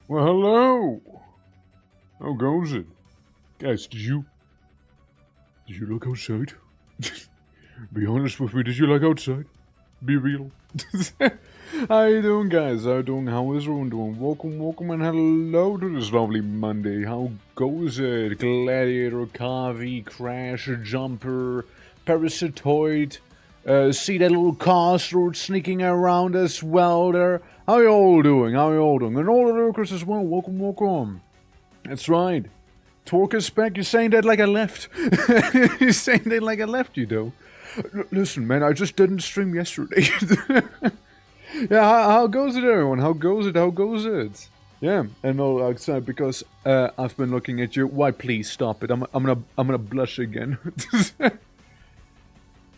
Well, hello. How goes it? Guys, did you look outside? Be honest with me, did you look outside? Be real. How you doing, guys? How you doing? How is everyone doing? Welcome, and hello to this lovely Monday. How goes it? Gladiator, Kavi, Crasher, Jumper, Parasitoid, see that little Castro sneaking around as well there. How you all doing? And all the lurkers as well. Welcome. That's right. Torque is back. You're saying that like I left. You're saying that like I left you, though. Listen, man, I just didn't stream yesterday. Yeah, how goes it, everyone? How goes it? Yeah, and all outside because I've been looking at you. Why, please stop it. I'm gonna blush again.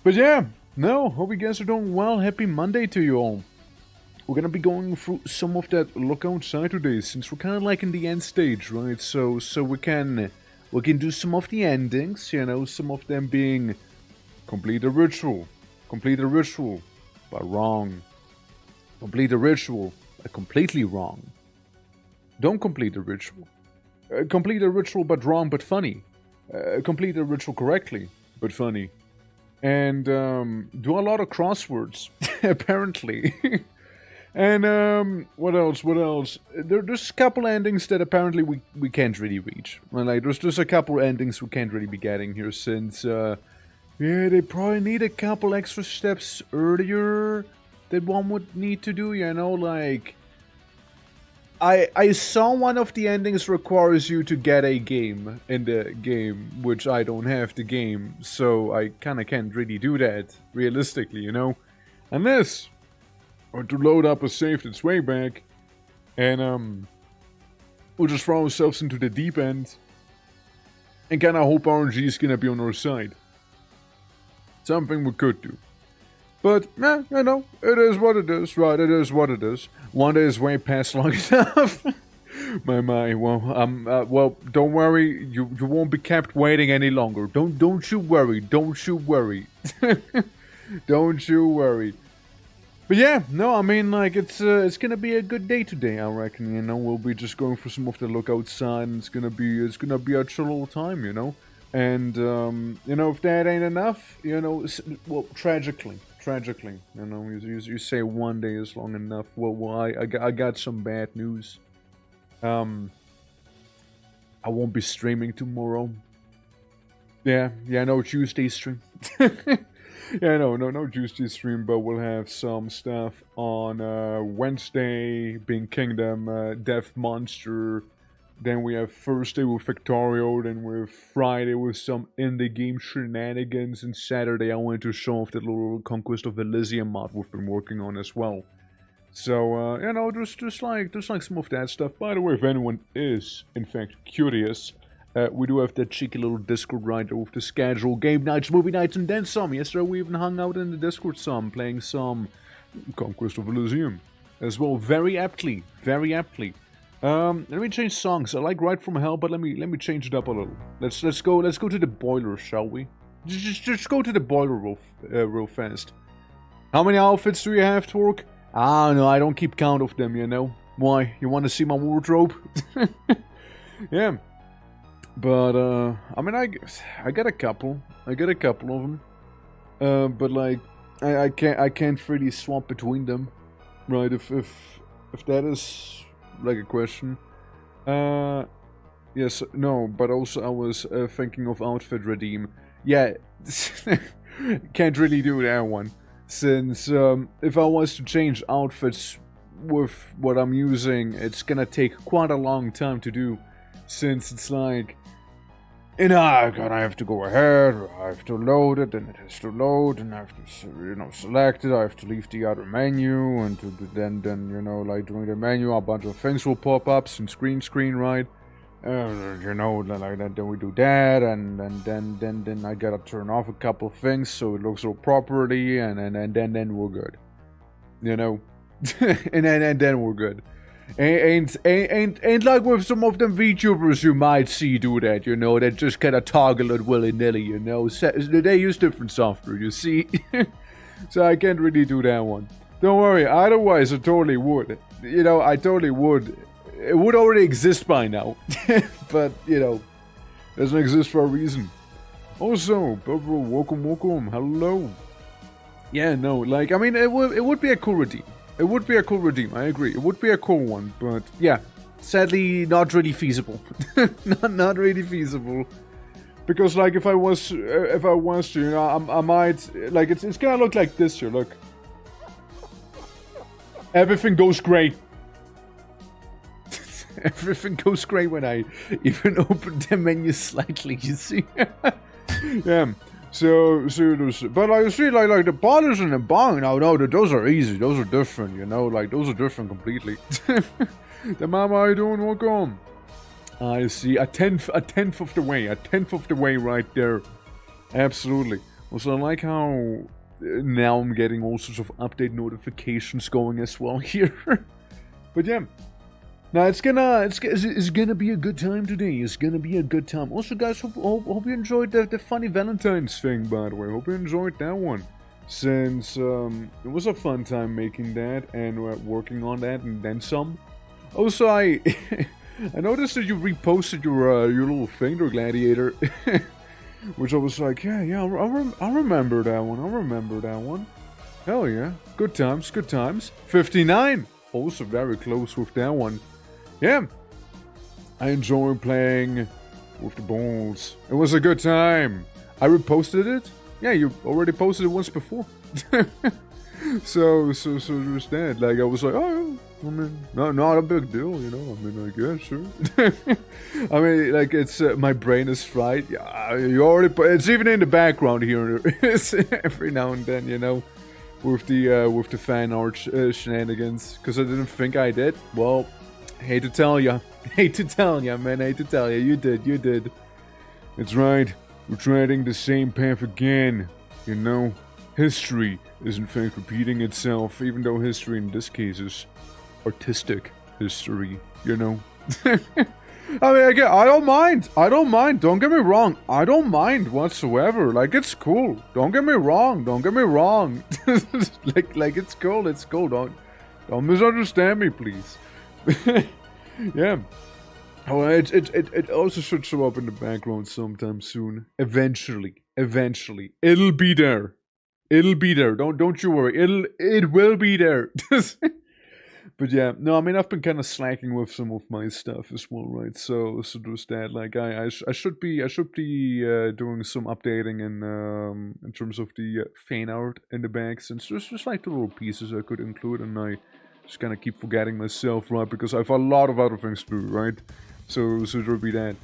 But yeah, no, hope you guys are doing well. Happy Monday to you all. We're gonna be going through some of that look outside today, since we're kind of like in the end stage, right? So we can do some of the endings, you know, some of them being complete a ritual, but wrong. Complete a ritual, but completely wrong. Don't complete a ritual. Complete a ritual, but wrong, but funny. Complete a ritual correctly, but funny. And do a lot of crosswords, apparently. And what else? There's a couple endings that apparently we can't really reach. Well, like there's a couple endings we can't really be getting here, since yeah, they probably need a couple extra steps earlier that one would need to do, you know, like I saw one of the endings requires you to get a game in the game, which I don't have the game, so I kinda can't really do that realistically, you know. And this, or to load up a save that's way back, and we'll just throw ourselves into the deep end and kinda hope RNG is gonna be on our side. Something we could do. But, yeah, you know, it is what it is, right? It is what it is. One day is way past long enough. my, well, well, don't worry, you won't be kept waiting any longer. Don't you worry. Don't you worry. But yeah, no, I mean, like, it's gonna be a good day today, I reckon, you know. We'll be just going for some of the look outside, and it's gonna be a chill little time, you know. And, you know, if that ain't enough, you know, well, tragically, you know, you say one day is long enough. Well, I got some bad news. I won't be streaming tomorrow. Yeah, no Tuesday stream. Yeah, no Tuesday stream, but we'll have some stuff on Wednesday, being Kingdom, Death Monster. Then we have Thursday with Victorio, then we have Friday with some in-the-game shenanigans, and Saturday I wanted to show off that little Conquest of Elysium mod we've been working on as well. So, you know, just like some of that stuff. By the way, if anyone is, in fact, curious, we do have that cheeky little Discord right there with the schedule, game nights, movie nights, and then some. Yesterday we even hung out in the Discord some, playing some Conquest of Elysium as well, very aptly. Let me change songs. I like Ride from Hell, but let me change it up a little. Let's go to the boiler, shall we? Just go to the boiler real fast. How many outfits do you have, Torque? Ah, no, I don't keep count of them, you know. Why? You want to see my wardrobe? Yeah. But I mean, I got a couple. I got a couple of them. But like, I can't really swap between them, right? If that is like a question. Yes, no, but also I was thinking of outfit redeem. Yeah, can't really do that one, since if I was to change outfits with what I'm using, it's gonna take quite a long time to do, since it's like, you know, I have to go ahead, I have to load it, and it has to load, and I have to, you know, select it, I have to leave the other menu, and then, you know, like, during the menu, a bunch of things will pop up, some screen, right? You know, like that, then we do that, and then I gotta turn off a couple things, so it looks all properly, and then we're good. You know? and then we're good. Ain't like with some of them VTubers you might see do that, you know, that just kind of toggle it willy-nilly, you know. They use different software, you see. So I can't really do that one. Don't worry, otherwise I totally would. You know, I totally would it would already exist by now. But, you know, doesn't exist for a reason. Also, Bubble, welcome, hello. Yeah, no, like, I mean, it would be a cool redeem. It would be a cool redeem, I agree. It would be a cool one, but yeah, sadly, not really feasible. not really feasible. Because, like, if I was to, you know, I might, like, it's gonna look like this here, look. Everything goes great. Everything goes great when I even open the menu slightly, you see? Yeah, so but like, you see, like the bottles and the bong, no, those are easy, those are different, you know, like, those are different completely. The mama, how you doing? Welcome. I see, a tenth of the way right there. Absolutely. Also, I like how now I'm getting all sorts of update notifications going as well here. But yeah. Now it's gonna be a good time today. It's gonna be a good time. Also, guys, hope you enjoyed the funny Valentine's thing. By the way, hope you enjoyed that one. Since it was a fun time making that and working on that and then some. Also, I I noticed that you reposted your little thing, there, Gladiator, which I was like, yeah, I remember that one. I remember that one. Hell yeah, good times, good times. 59, also very close with that one. Yeah, I enjoy playing with the balls. It was a good time. I reposted it. Yeah, you already posted it once before. so there's that. Like, I was like, oh, I mean, not a big deal, you know. I mean, I guess, sure. I mean, like, it's my brain is fried. Yeah, you already. It's even in the background here. Every now and then, you know, with the fan art shenanigans. Because I didn't think I did. Well, hate to tell ya, man. Hate to tell ya. You did. It's right. We're treading the same path again. You know, history is in fact repeating itself, even though history in this case is artistic history, you know. I mean, again, I don't mind, don't get me wrong, I don't mind whatsoever, like, it's cool, don't get me wrong, like, it's cool, don't misunderstand me, please. Yeah. Oh, it also should show up in the background sometime soon. Eventually, it'll be there. Don't you worry. It will be there. But yeah, no, I mean, I've been kind of slacking with some of my stuff as well, right? So there's that. Like, I should be doing some updating in terms of the fan art in the back, since there's just like the little pieces I could include, and I just kind of keep forgetting myself, right? Because I have a lot of other things to do, right? So there'll be that.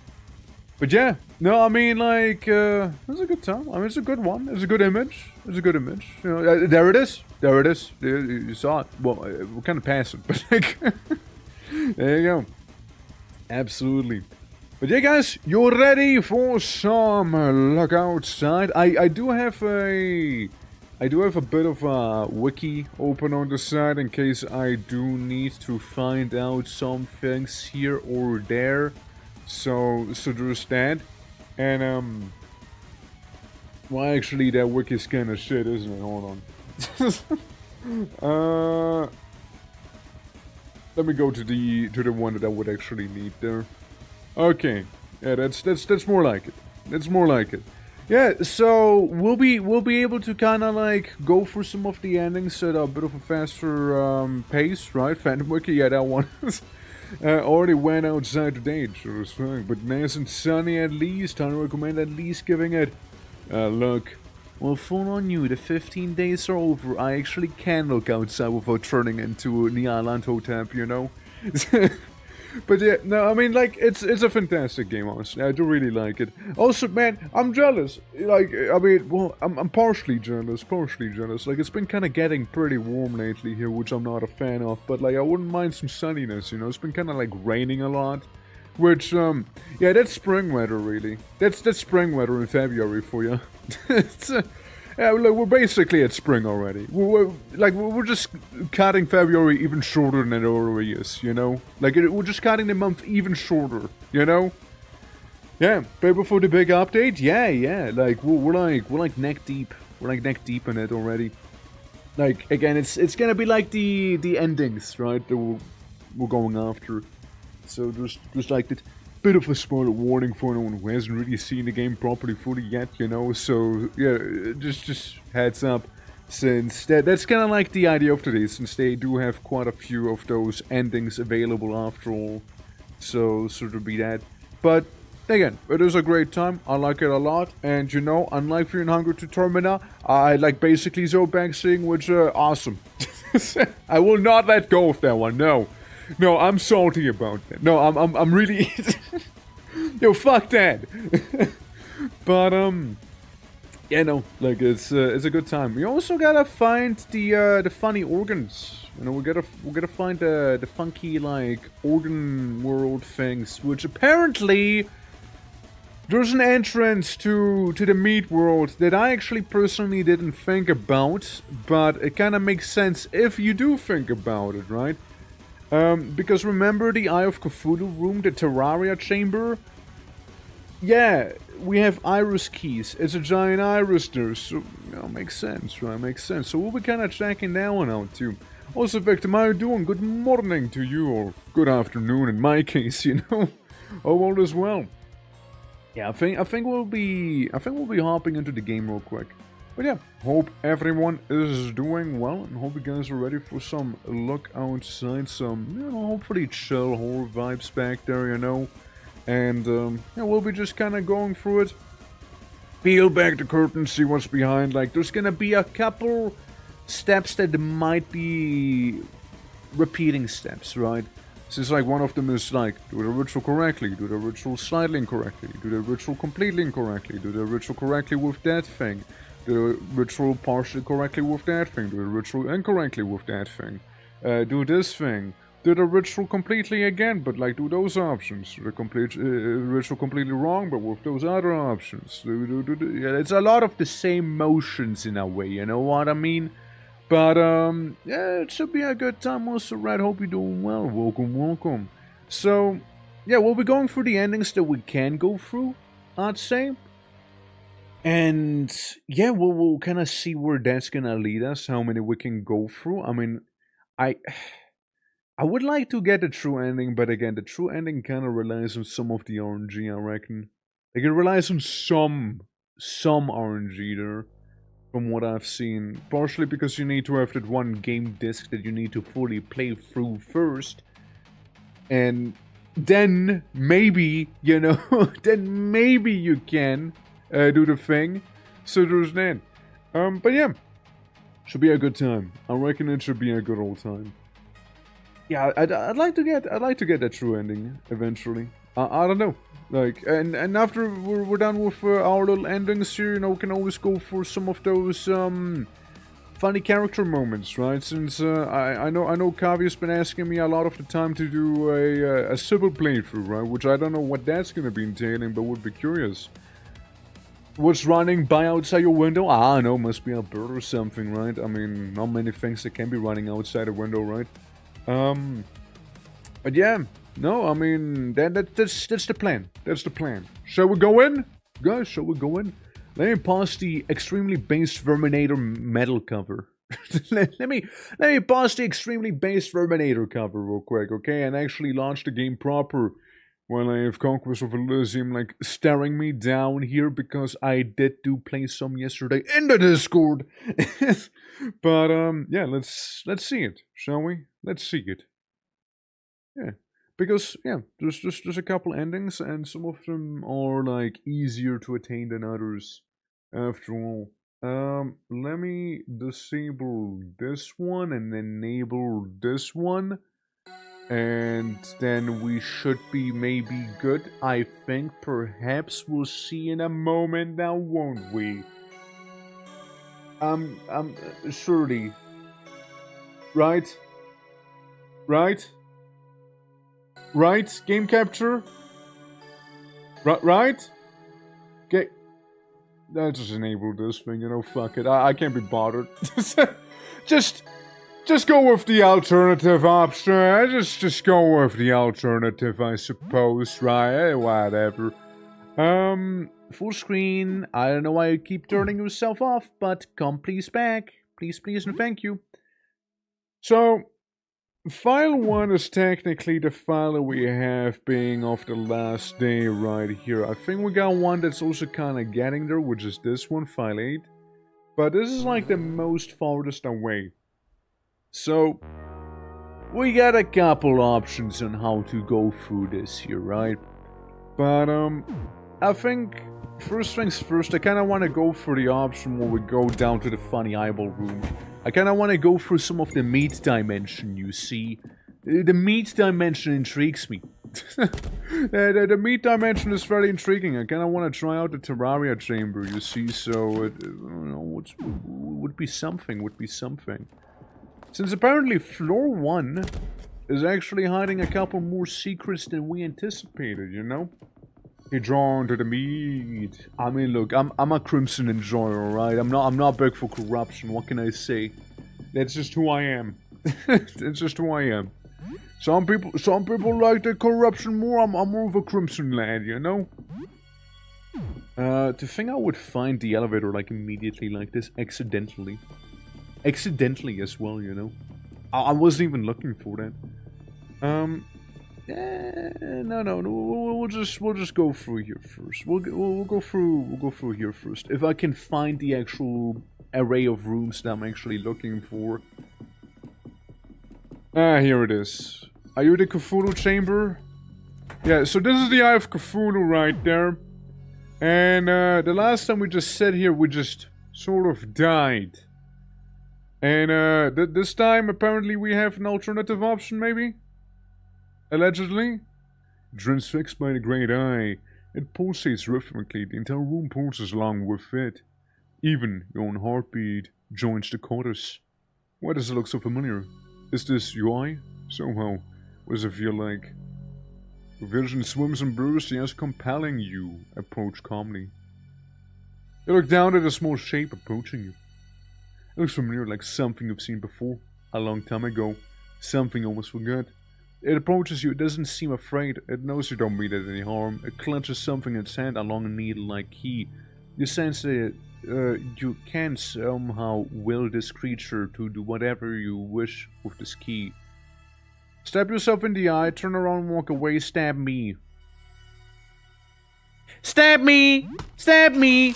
But yeah, no, I mean, like, it's a good time. I mean, it's a good one. It's a good image. You know, there it is. You saw it. Well, we're kind of past it, but like, there you go. Absolutely. But yeah, guys, you're ready for some look outside. I do have a bit of a wiki open on the side in case I do need to find out some things here or there. So there's that. And well, actually, that wiki's kind of shit, isn't it? Hold on. Let me go to the one that I would actually need there. Okay, yeah, that's more like it. That's more like it. Yeah, so we'll be able to kind of like go for some of the endings at a bit of a faster pace, right? Phantom Wiki, yeah, that one already went outside today, so it's fine. But nice and sunny at least. I recommend at least giving it a look. Well, phone on you, the 15 days are over. I actually can look outside without turning into the Island Hotep, you know? But yeah, no, I mean, like, it's a fantastic game, honestly. I do really like it. Also, man, I'm jealous. Like, I mean, well, I'm partially jealous. Like, it's been kind of getting pretty warm lately here, which I'm not a fan of. But, like, I wouldn't mind some sunniness, you know? It's been kind of, like, raining a lot. Which, yeah, that's spring weather, really. That's spring weather in February for you. It's, yeah, like, we're basically at spring already. We're just cutting February even shorter than it already is, you know? Like, we're just cutting the month even shorter, you know? Yeah, but before the big update, yeah, like, we're like neck deep. We're like neck deep in it already. Like, again, it's gonna be like the endings, right, that we're going after. So there's like that bit of a spoiler warning for anyone who hasn't really seen the game properly fully yet, you know. So yeah, just heads up, since that's kind of like the idea of today, since they do have quite a few of those endings available after all. So there'll be that. But again, it is a great time. I like it a lot, and you know, unlike Fear and Hunger to Termina, I like basically Zobaxing, which awesome. I will not let go of that one. No. No, I'm salty about that. No, I'm really... Yo, fuck that! But, yeah, no, like, it's a good time. We also gotta find the funny organs. You know, we gotta find the funky, like, organ world things, which apparently... There's an entrance to the meat world that I actually personally didn't think about, but it kinda makes sense if you do think about it, right? Because remember the Eye of Cthulhu room, the Terraria chamber? Yeah, we have iris keys. It's a giant iris there, so, you know, makes sense, right? Makes sense. So we'll be kind of checking that one out, too. Also, Victim, how you doing? Good morning to you, or good afternoon in my case, you know? Oh, all as well. Yeah, I think we'll be hopping into the game real quick. But yeah, hope everyone is doing well, and hope you guys are ready for some look outside, some, you know, hopefully chill horror vibes back there, you know. And, yeah, we'll be just kind of going through it. Peel back the curtain, see what's behind. Like, there's gonna be a couple steps that might be repeating steps, right? Since, like, one of them is, like, do the ritual correctly, do the ritual slightly incorrectly, do the ritual completely incorrectly, do the ritual correctly with that thing. Do the ritual partially correctly with that thing. Do the ritual incorrectly with that thing. Do this thing. Do the ritual completely again, but like do those options. Do the ritual completely wrong, but with those other options. Yeah, it's a lot of the same motions in a way, you know what I mean? But yeah, it should be a good time. Also, Red, hope you're doing well. Welcome. So, yeah, we'll be going through the endings that we can go through, I'd say. And yeah, we'll kind of see where that's gonna lead us, how many we can go through. I mean, I I would like to get the true ending, but again, the true ending kind of relies on some of the RNG, I reckon. Like, it relies on some RNG there, from what I've seen. Partially because you need to have that one game disc that you need to fully play through first. And then maybe, you know, then maybe you can do the thing. So there's that. But yeah, should be a good time. I reckon it should be a good old time. Yeah, I'd like to get that true ending eventually. I don't know, like, and after we're done with our little endings here, you know, we can always go for some of those funny character moments, right? Since I know Kavi's been asking me a lot of the time to do a Sybil playthrough, right? Which I don't know what that's gonna be entailing, but would be curious. What's running by outside your window? I don't know, must be a bird or something, right? I mean, not many things that can be running outside a window, right? But yeah, no, I mean, that's the plan. That's the plan. Shall we go in? Guys, shall we go in? Let me pause the extremely based Verminator metal cover. let me pause the extremely based Verminator cover real quick, okay? And actually launch the game proper. While I have Conquest of Elysium, like, staring me down here, because I did play some yesterday in the Discord. But, yeah, let's see it, shall we? Let's see it. Yeah. Because, yeah, there's a couple endings, and some of them are, like, easier to attain than others, after all. Let me disable this one, and enable this one. And then we should be maybe good. I think perhaps we'll see in a moment now, won't we? Surely. Right? Right? Right? Game capture? Right? Okay. Let's just enable this thing, you know, fuck it. I can't be bothered. Just go with the alternative option. Just go with the alternative, I suppose, right? Whatever. Full screen. I don't know why you keep turning yourself off, but come please back. Please, and thank you. So, File 1 is technically the file that we have being of the last day right here. I think we got one that's also kind of getting there, which is this one, file 8. But this is like the most farthest away. So, we got a couple options on how to go through this here, right? But, I think, first things first, I kind of want to go for the option where we go down to the funny eyeball room. I kind of want to go through some of the meat dimension, you see. The meat dimension intrigues me. The meat dimension is very intriguing. I kind of want to try out the Terraria chamber, you see, so it, would be something, Since apparently floor 1 is actually hiding a couple more secrets than we anticipated, you know? You're drawn to the meat. I mean, look, I'm a Crimson enjoyer, alright? I'm not big for corruption, what can I say? That's just who I am. That's just who I am. Some people like the corruption more. I'm more of a Crimson lad, you know? To think I would find the elevator, like, immediately like this, accidentally. Accidentally as well, you know? I wasn't even looking for that. No, we'll just go through here first. We'll go through here first. If I can find the actual array of rooms that I'm actually looking for. Ah, here it is. Are you the Cthulhu chamber? Yeah, so this is the Eye of Cthulhu right there. And the last time we just sat here, we just sort of died. And this time, apparently, we have an alternative option, maybe? Allegedly? Transfixed by the great eye, it pulsates rhythmically, the entire room pulses along with it. Even your own heartbeat joins the chorus. Why does it look so familiar? Is this your eye? Somehow, what does it feel like? The vision swims and blurs, yes, compelling you. Approach calmly. You look down at a small shape approaching you. It looks familiar, like something you've seen before, a long time ago, something almost forgot. It approaches you, it doesn't seem afraid, it knows you don't mean it any harm, it clutches something in its hand, a long needle-like key. You sense that you can somehow will this creature to do whatever you wish with this key. Stab yourself in the eye, turn around, walk away, stab me. Stab me! Stab me!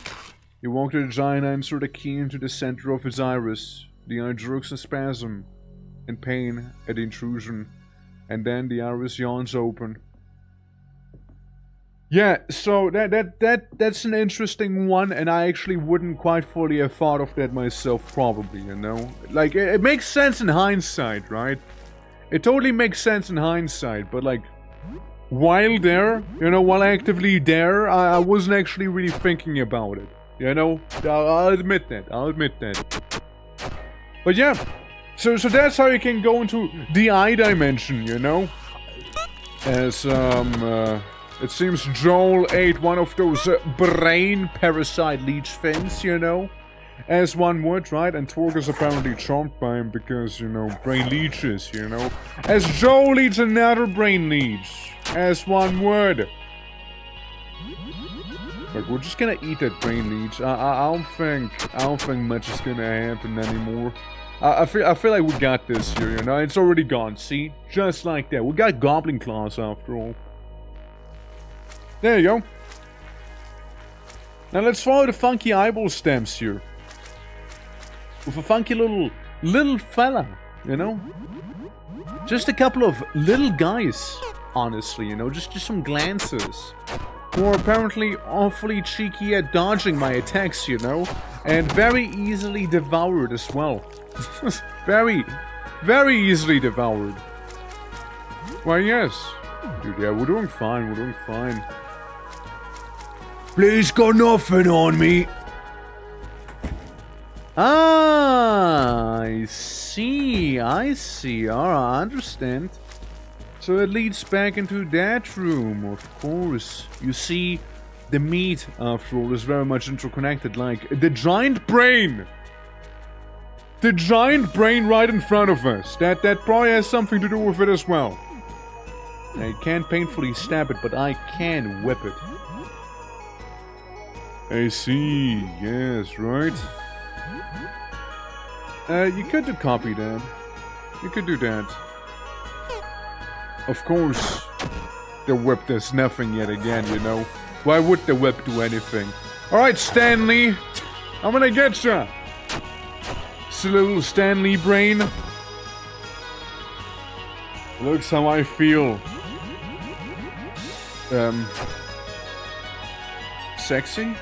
You walk to the giant eye and insert the key into the center of its iris. The eye jerks in spasm, in pain at the intrusion, and then the iris yawns open. Yeah, so that's an interesting one, and I actually wouldn't quite fully have thought of that myself, probably, you know? Like, it makes sense in hindsight, right? It totally makes sense in hindsight, but like, while there, you know, while actively there, I wasn't actually really thinking about it. You know, I'll admit that, But yeah, so that's how you can go into the eye dimension, you know? As, it seems Joel ate one of those brain parasite leech things, you know? As one would, right? And Torg is apparently charmed by him because, you know, brain leeches, you know? As Joel eats another brain leech, as one would. Look, we're just gonna eat that brain leech. I don't think much is gonna happen anymore. I feel like we got this here, you know? It's already gone, see? Just like that. We got goblin claws after all. There you go. Now let's follow the funky eyeball stamps here. With a funky little fella, you know? Just a couple of little guys, honestly, you know? Just some glances. Who are apparently awfully cheeky at dodging my attacks, you know? And very easily devoured as well. very easily devoured. Why, yes. Dude, yeah, we're doing fine, Please got nothing on me. Ah, I see. Alright, I understand. So it leads back into that room, of course. You see, the meat, after all, is very much interconnected, like the giant brain! The giant brain right in front of us. That probably has something to do with it as well. I can't painfully stab it, but I can whip it. I see, yes, right? You could copy that. You could do that. Of course, the whip does nothing yet again, you know? Why would the whip do anything? Alright, Stanley! I'm gonna get ya! It's a little Stanley brain. Looks how I feel. Sexy?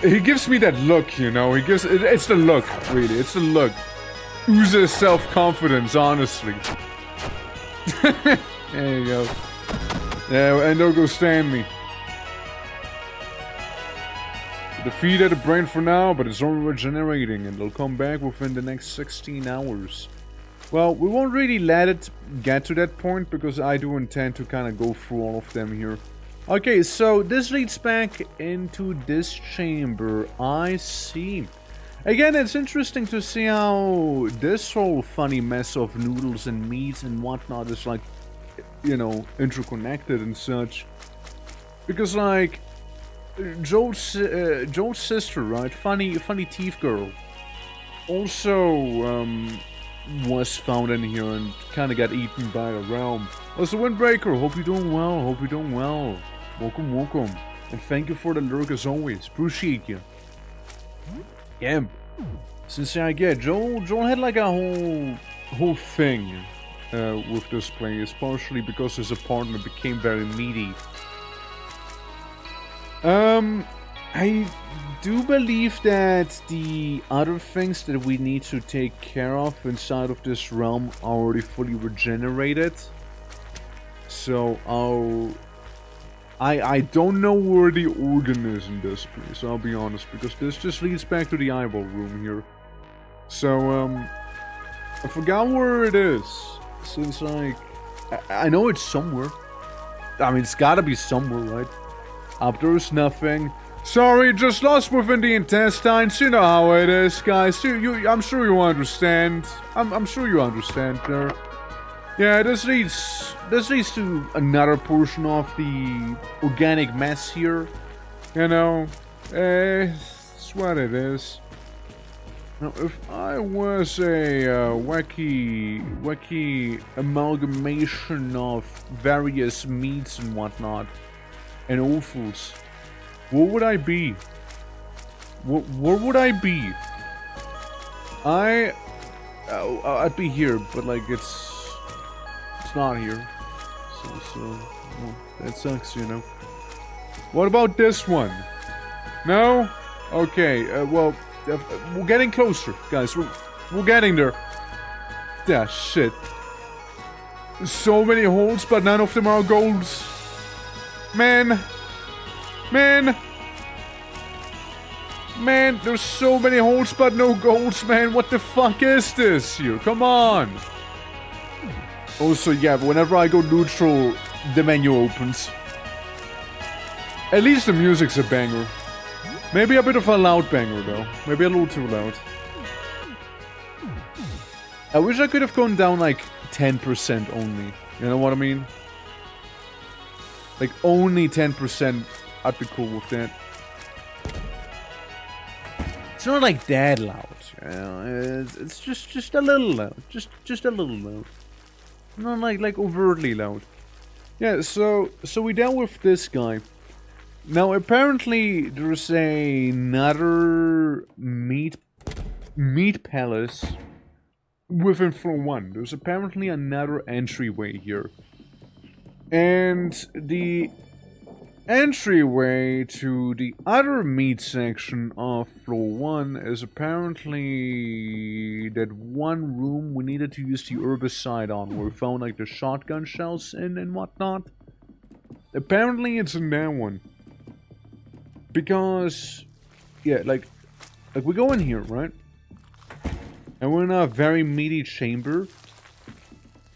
He gives me that look, you know? It's the look, really. It's the look. Oozes self-confidence, honestly. There you go. Yeah, and there goes Stanley. Defeated the brain for now, but it's only regenerating, and it'll come back within the next 16 hours. Well, we won't really let it get to that point, because I do intend to kind of go through all of them here. Okay, so this leads back into this chamber. I see. Again, it's interesting to see how this whole funny mess of noodles and meat and whatnot is like, you know, interconnected and such. Because like, Joel's sister, right? Funny teeth girl. Also, was found in here and kind of got eaten by the realm. Also, Windbreaker, hope you're doing well. Hope you're doing well. Welcome, welcome. And thank you for the lurk as always. Appreciate you. Yeah. Since Joel had like a whole thing with this place, partially because his apartment became very meaty. I do believe that the other things that we need to take care of inside of this realm are already fully regenerated. So I don't know where the organ is in this place, I'll be honest, because this just leads back to the eyeball room here. So, I forgot where it is, since, like, I know it's somewhere. I mean, it's gotta be somewhere, right? Up there's nothing. Sorry, just lost within the intestines, you know how it is, guys. I'm sure you understand. I'm sure you understand there. Yeah, this leads to another portion of the organic mess here. You know, it's what it is. Now, if I was a wacky amalgamation of various meats and whatnot, and offals, what would I be? What would I be? I'd be here, but like it's not here, so well, that sucks, you know. What about this one? No? Okay, well, we're getting closer, guys. We're getting there. Yeah, shit. So many holes, but none of them are golds. Man, there's so many holes, but no golds, man. What the fuck is this here? Come on. Also, yeah, whenever I go neutral, the menu opens. At least the music's a banger. Maybe a bit of a loud banger, though. Maybe a little too loud. I wish I could have gone down, like, 10% only. You know what I mean? Like, only 10%. I'd be cool with that. It's not, like, that loud. You know? It's just a little loud. Just a little loud. Not like overtly loud. Yeah, so we dealt with this guy. Now apparently there's another meat palace within floor 1. There's apparently another entryway here. And the entryway to the other meat section of floor 1 is apparently that one room we needed to use the herbicide on, where we found like the shotgun shells and whatnot. Apparently it's in that one. Because, yeah, like we go in here, right? And we're in a very meaty chamber.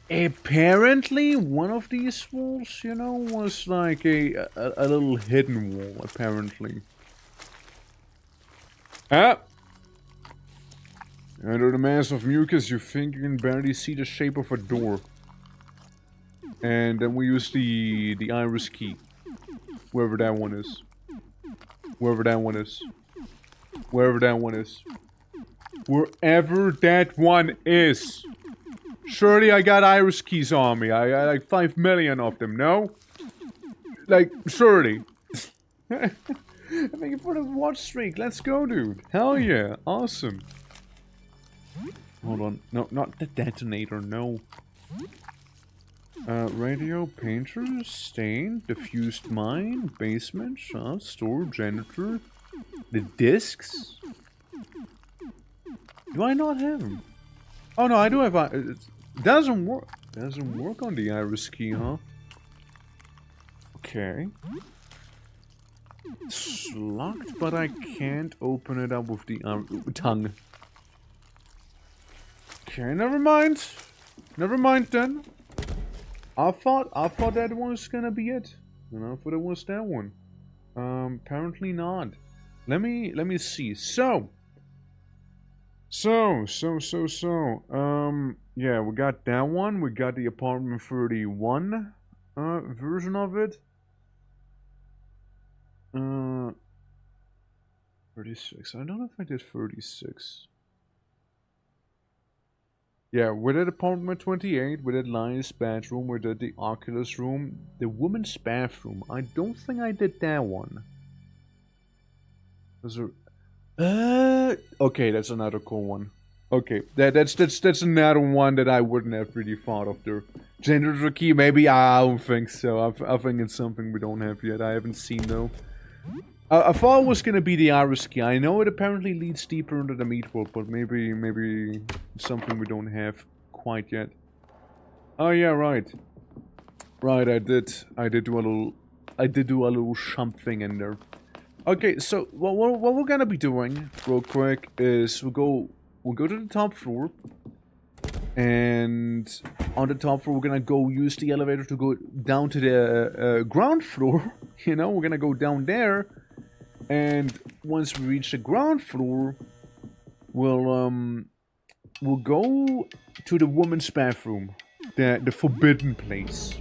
Apparently, one of these walls, you know, was like a little hidden wall, apparently. Ah! Under the mass of mucus, you think you can barely see the shape of a door. And then we use the iris key. Wherever that one is. Wherever that one is. Wherever that one is. Wherever that one is. Surely I got iris keys on me. I got like 5 million of them, no? Like, surely. Thank you for the watch streak. Let's go, dude. Hell yeah. Awesome. Hold on. No, not the detonator, no. Radio, painter, stain, diffused mine, basement, shaft, store, janitor. The discs? Do I not have them? Oh no, I do have. It doesn't work. Doesn't work on the iris key, huh? Okay. It's locked, but I can't open it up with the tongue. Okay, never mind. Never mind then. I thought that was gonna be it. And I thought it was that one. Apparently not. Let me see. Yeah, we got that one. We got the apartment 31 version of it. 36. I don't know if I did 36. Yeah, we did apartment 28, we did Lily's bedroom, we did the Oculus room, the woman's bathroom. I don't think I did that one. Was there... okay, that's another cool one. Okay, that's another one that I wouldn't have really thought of there. Gender key, maybe? I don't think so. I think it's something we don't have yet. I haven't seen though. I thought it was gonna be the iris key. I know it apparently leads deeper into the meat world, but maybe it's something we don't have quite yet. Oh yeah, right. Right, I did do a little something in there. Okay, so what we're gonna be doing real quick is we'll go to the top floor, and on the top floor we're gonna go use the elevator to go down to the ground floor. You know, we're gonna go down there, and once we reach the ground floor, we'll go to the woman's bathroom, the forbidden place.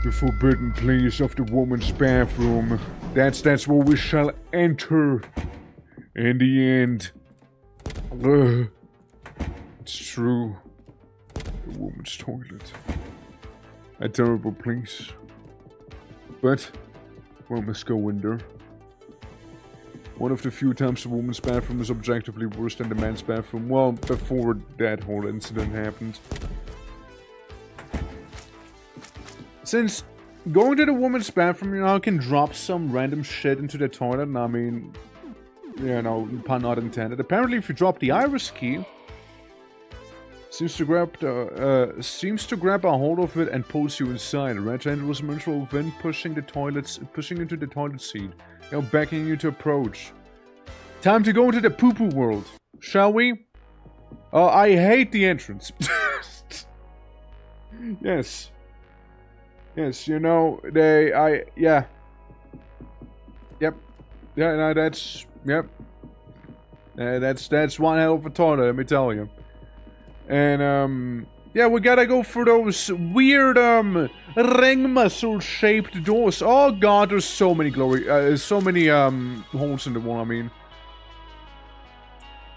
The forbidden place of the woman's bathroom. That's where we shall enter. In the end. It's true. The woman's toilet. A terrible place. But we must go in there. One of the few times the woman's bathroom is objectively worse than the man's bathroom. Well, before that whole incident happened. Since going to the woman's bathroom, you know, I can drop some random shit into the toilet, and I mean, you know, pun not intended. Apparently, if you drop the iris key, seems to grab a hold of it and pulls you inside. Red hand was mental then pushing into the toilet seat, you know, beckoning you to approach. Time to go into the poo-poo world, shall we? I hate the entrance. Yes. Yes, you know, Yep. Yeah, no, yep. That's one hell of a toilet, let me tell you. And, yeah, we gotta go through those weird, ring muscle-shaped doors. Oh god, there's so many holes in the wall, I mean.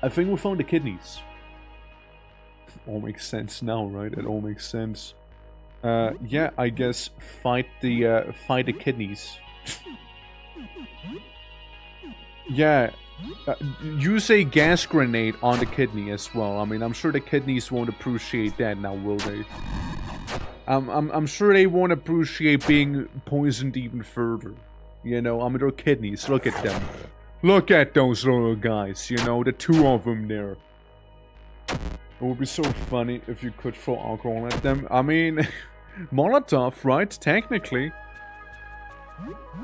I think we found the kidneys. All makes sense now, right? It all makes sense. Yeah, I guess fight the kidneys. Yeah, use a gas grenade on the kidney as well. I mean, I'm sure the kidneys won't appreciate that now, will they? I'm sure they won't appreciate being poisoned even further. You know, I mean, they're kidneys. Look at them. Look at those little guys. You know, the two of them there. It would be so funny if you could throw alcohol at them. I mean, Molotov, right? Technically.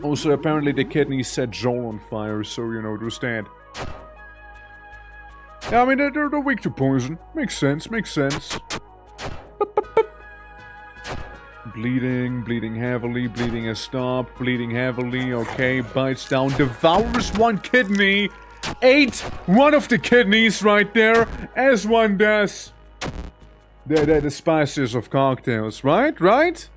Also, apparently the kidneys set Joel on fire, so, you know, there's that. Yeah, I mean, they're weak to poison. Makes sense, makes sense. Bleeding heavily, bleeding has stopped, bleeding heavily, okay, bites down, devours one kidney, ate one of the kidneys right there, as one does. They're the spices of cocktails, right? Right?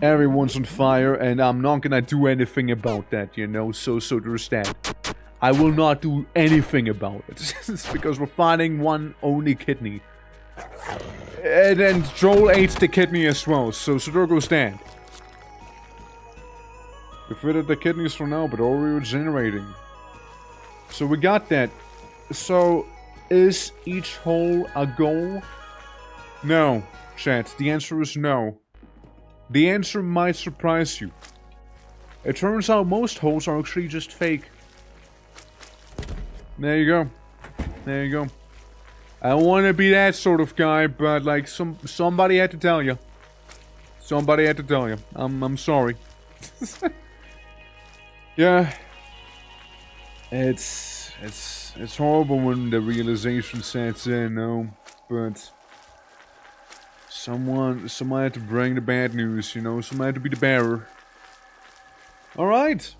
Everyone's on fire, and I'm not gonna do anything about that, you know, so there's that. I will not do anything about it. It's because we're finding one only kidney. And then Joel ate the kidney as well, so there goes that. We fitted the kidneys for now, but already regenerating. So we got that. So, is each hole a goal? No, chat. The answer is no. The answer might surprise you. It turns out most holes are actually just fake. There you go. There you go. I don't want to be that sort of guy, but like somebody had to tell you. Somebody had to tell you. I'm sorry. Yeah. It's horrible when the realization sets in, no, but someone had to bring the bad news, you know, someone had to be the bearer. All right.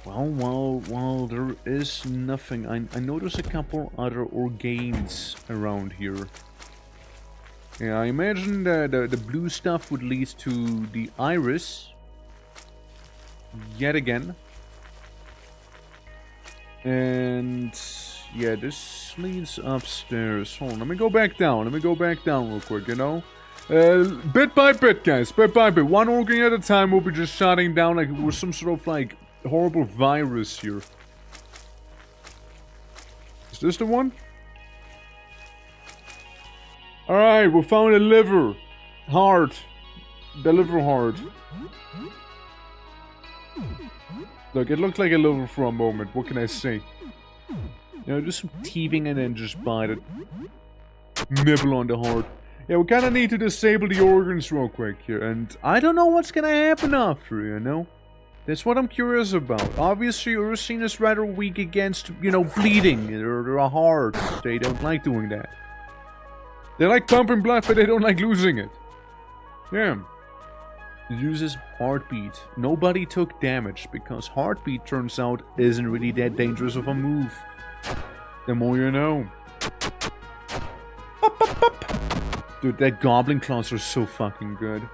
Well, there is nothing. I noticed a couple other organs around here. Yeah, I imagine the blue stuff would lead to the iris. Yet again. And yeah, this leads upstairs. Hold on, let me go back down. Let me go back down real quick, you know? Bit by bit, guys. Bit by bit. One organ at a time. We'll be just shutting down like we're some sort of like horrible virus here. Is this the one? Alright, we found a liver. Heart. The liver heart. Look, it looked like a liver for a moment. What can I say? You know, just some teething and then just bite it. Nibble on the heart. Yeah, we kind of need to disable the organs real quick here. And I don't know what's gonna happen after, you know? That's what I'm curious about. Obviously, Ursine is rather weak against, you know, bleeding. They're a heart. They don't like doing that. They like pumping blood, but they don't like losing it. Yeah. It uses heartbeat. Nobody took damage, because heartbeat, turns out, isn't really that dangerous of a move. The more you know. Pop, pop, pop. Dude, that goblin claws are so fucking good.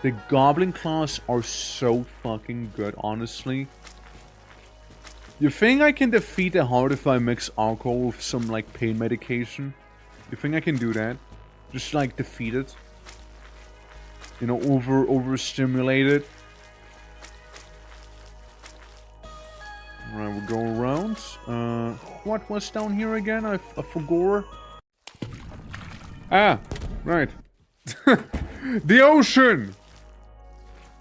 The goblin claws are so fucking good, honestly. You think I can defeat a heart if I mix alcohol with some, like, pain medication? You think I can do that? Just, like, defeat it? You know, overstimulate it? Alright, we'll go around. What was down here again? I forgot. Ah, right. The ocean!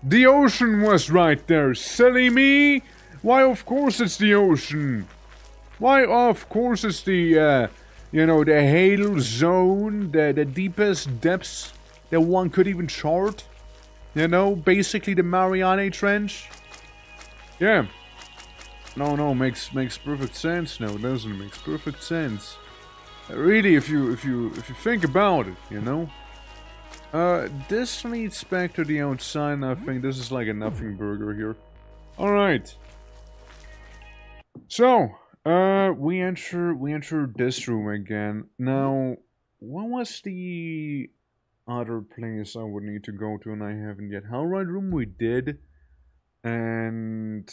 The ocean was right there, silly me! Why, of course it's the ocean! Why, of course it's the, you know, the hail zone, the deepest depths that one could even chart. You know, basically the Mariana Trench. Yeah. No, makes perfect sense now, doesn't it? Makes perfect sense. Really, if you think about it, you know. This leads back to the outside. I think this is like a nothing burger here. All right. So, we enter this room again. Now, what was the other place I would need to go to and I haven't yet? Hellride room we did, and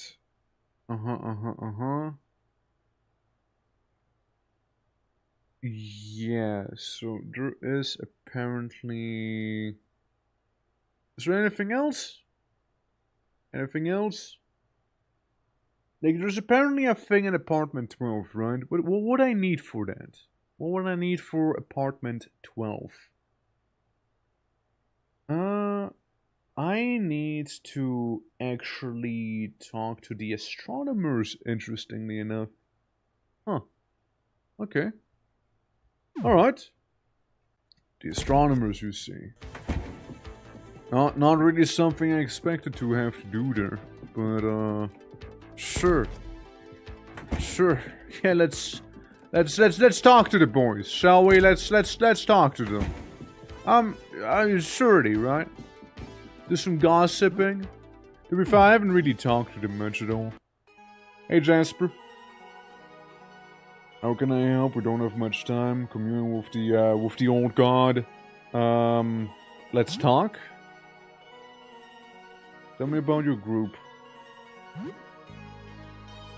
yeah. So there is apparently. Is there anything else? Anything else? Like, there's apparently a thing in apartment 12, right? What would I need for that? What would I need for apartment 12? I need to actually talk to the astronomers, interestingly enough. Huh. Okay. Alright. The astronomers, you see. Not really something I expected to have to do there. But, sure. Sure. Yeah, let's talk to the boys, shall we? Let's talk to them. Surety, right? Do some gossiping. To be fair, I haven't really talked to them much at all. Hey, Jasper. How can I help? We don't have much time. Communing with the old god. Let's talk. Tell me about your group.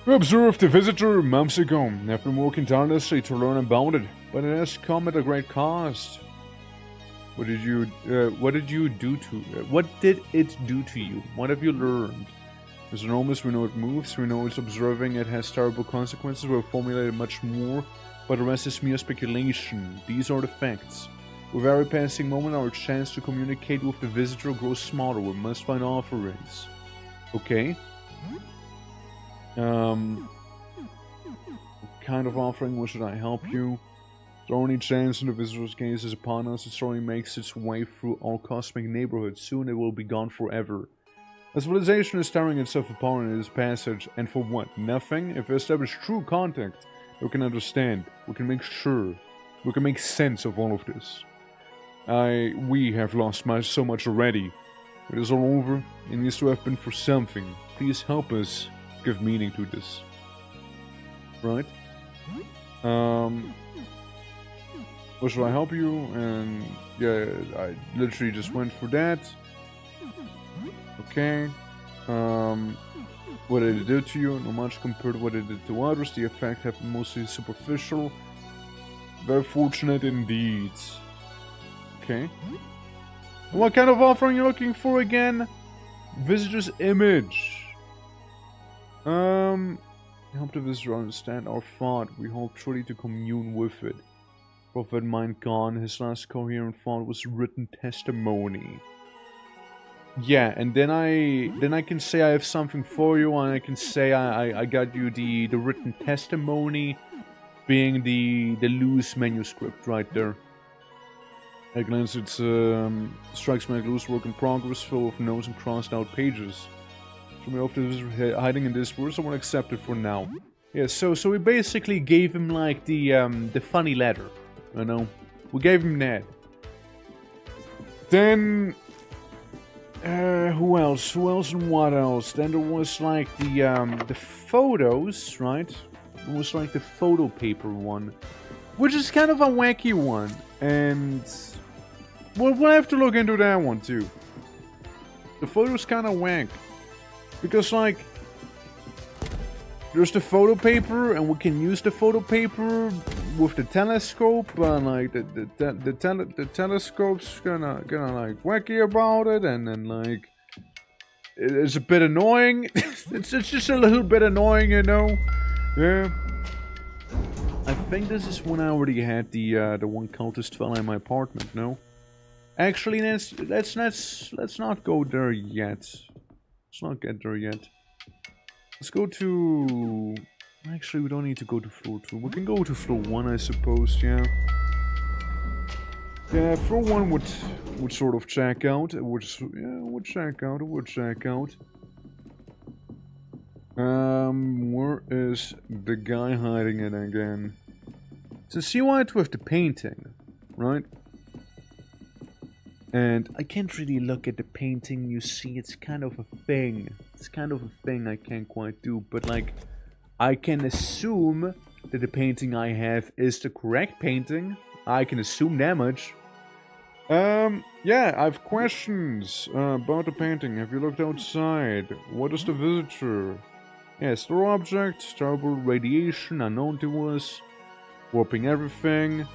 We observed the visitor months ago and have been working tirelessly to learn about it, but it has come at a great cost. What did it do to you? What have you learned? It's enormous, we know it moves, we know it's observing, it has terrible consequences, we've formulated much more, but the rest is mere speculation. These are the facts. With every passing moment, our chance to communicate with the visitor grows smaller. We must find offerings. Okay. What kind of offering? What should I help you? The only chance in the visitor's gaze is upon us. It slowly makes its way through our cosmic neighborhood. Soon it will be gone forever. A civilization is tearing itself apart in this passage, and for what? Nothing? If we establish true contact, we can understand. We can make sure. We can make sense of all of this. We have lost so much already. It is all over. It needs to have been for something. Please help us give meaning to this. Right? What should I help you? And yeah, I literally just went for that. Okay. What did it do to you? Not much compared to what it did to others. The effect happened mostly superficial. Very fortunate indeed. Okay. What kind of offering are you looking for again? Visitor's image. Help the visitor understand our thought. We hope truly to commune with it. Prophet mind gone. His last coherent thought was written testimony. Yeah, and then I can say I have something for you, and I can say I got you the written testimony, being the loose manuscript right there. At a glance, it strikes me like loose work in progress, full of notes and crossed out pages. Show me off this hiding in this word, so I won't accept it for now. Yeah, so we basically gave him like the funny letter, you know. We gave him that. Then who else? Who else and what else? Then there was like the photos, right? It was like the photo paper one, which is kind of a wacky one, and we'll have to look into that one too. The photo's kind of wank, because like there's the photo paper, and we can use the photo paper with the telescope, and like the telescope's gonna like wacky about it, and then like it's a bit annoying. it's just a little bit annoying, you know. Yeah. I think this is when I already had the one cultist fella in my apartment. No, actually, let's not go there yet. Let's not get there yet. Let's go to... Actually, we don't need to go to floor 2. We can go to floor 1, I suppose, yeah. Yeah, floor 1 would sort of check out. It would check out. Where is the guy hiding it again? So see why it's with the painting, right? And I can't really look at the painting, you see, it's kind of a thing. It's kind of a thing I can't quite do, but like, I can assume that the painting I have is the correct painting. I can assume that much. Yeah, I have questions about the painting. Have you looked outside? What is the visitor? Yes, the object, terrible radiation, unknown to us, warping everything.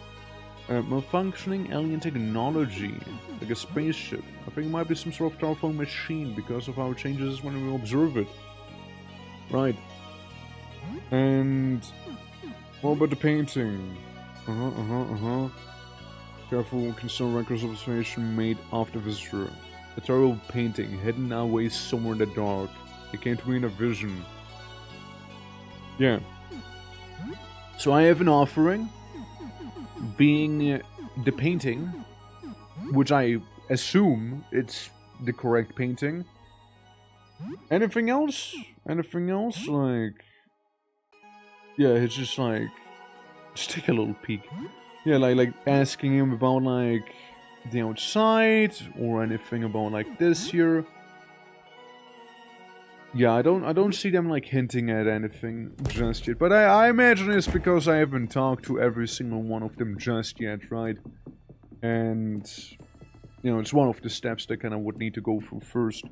Malfunctioning alien technology, like a spaceship. I think it might be some sort of telephone machine because of how it changes when we observe it. Right. And what about the painting? Careful, concern records of observation made of the visitor. A terrible painting, hidden away somewhere in the dark. It came to me in a vision. Yeah. So I have an offering. Being the painting, which I assume it's the correct painting. Anything else? Anything else? Like, yeah, it's just like, just take a little peek. Yeah, like asking him about like the outside or anything about like this here. Yeah, I don't see them like hinting at anything just yet, but I imagine it's because I haven't talked to every single one of them just yet, right? And you know, it's one of the steps that kind of would need to go through first.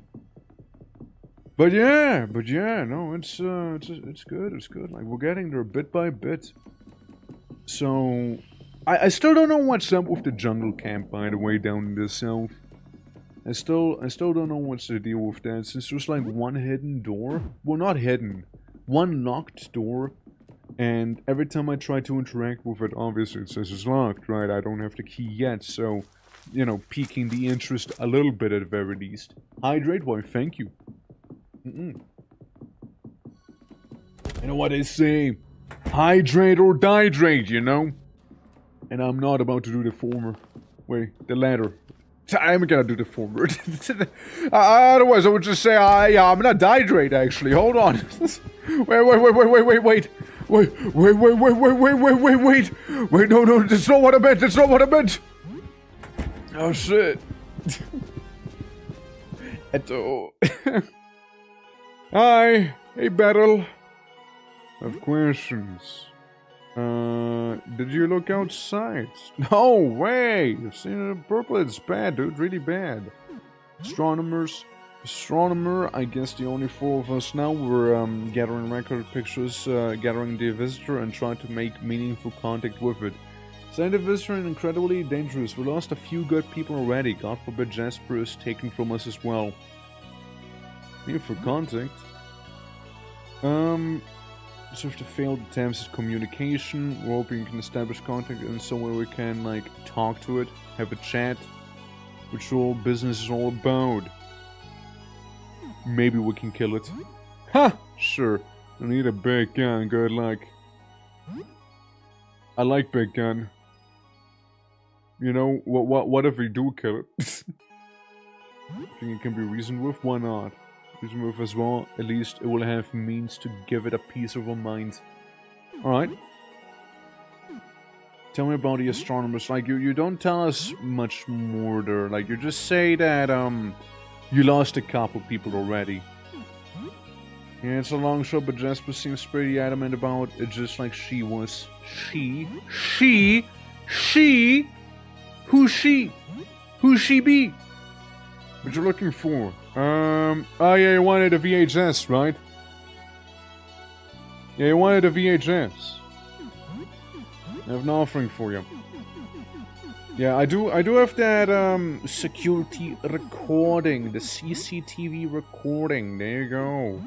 But yeah, no, it's good, it's good. Like, we're getting there bit by bit. So, I still don't know what's up with the jungle camp, by the way, down in the south. I still don't know what's the deal with that, since there's like one hidden door. Well, not hidden. One locked door. And every time I try to interact with it, obviously it says it's locked, right? I don't have the key yet, so, you know, piquing the interest a little bit at the very least. Hydrate? Why, thank you. You know what they say? Hydrate or dihydrate, you know? And I'm not about to do the former. Wait, the latter. I'm gonna do the former. Otherwise, I would just say, yeah, I'm gonna dihydrate, actually. Hold on. Wait. Wait, no, that's not what I meant, that's not what I meant! Oh, shit. Eto. Hi, hey, Battle. I have questions. Did you look outside? No way! You've seen it purple, it's bad, dude, really bad. Astronomer, I guess the only four of us now. We're gathering record pictures, gathering the visitor and trying to make meaningful contact with it. Send the visitor incredibly dangerous. We lost a few good people already. God forbid Jasper is taken from us as well. Here for contact. Sort of failed attempts at communication. We're hoping we can establish contact in some way we can, like, talk to it, have a chat, which all business is all about. Maybe we can kill it. Ha! Sure. I need a big gun, good luck. I like big gun. You know, what if we do kill it? I think it can be reasoned with, why not? Reasoned with as well, at least it will have means to give it a piece of our mind. Alright. Tell me about the astronomers. Like, you don't tell us much more there. Like, you just say that, you lost a couple people already. Yeah, it's a long shot, but Jasper seems pretty adamant about it, just like she was. She? Who's she? Who's she be? What you looking for? Oh yeah, you wanted a VHS, right? Yeah, you wanted a VHS. I have an offering for you. Yeah, I do have that, security recording, the CCTV recording, there you go.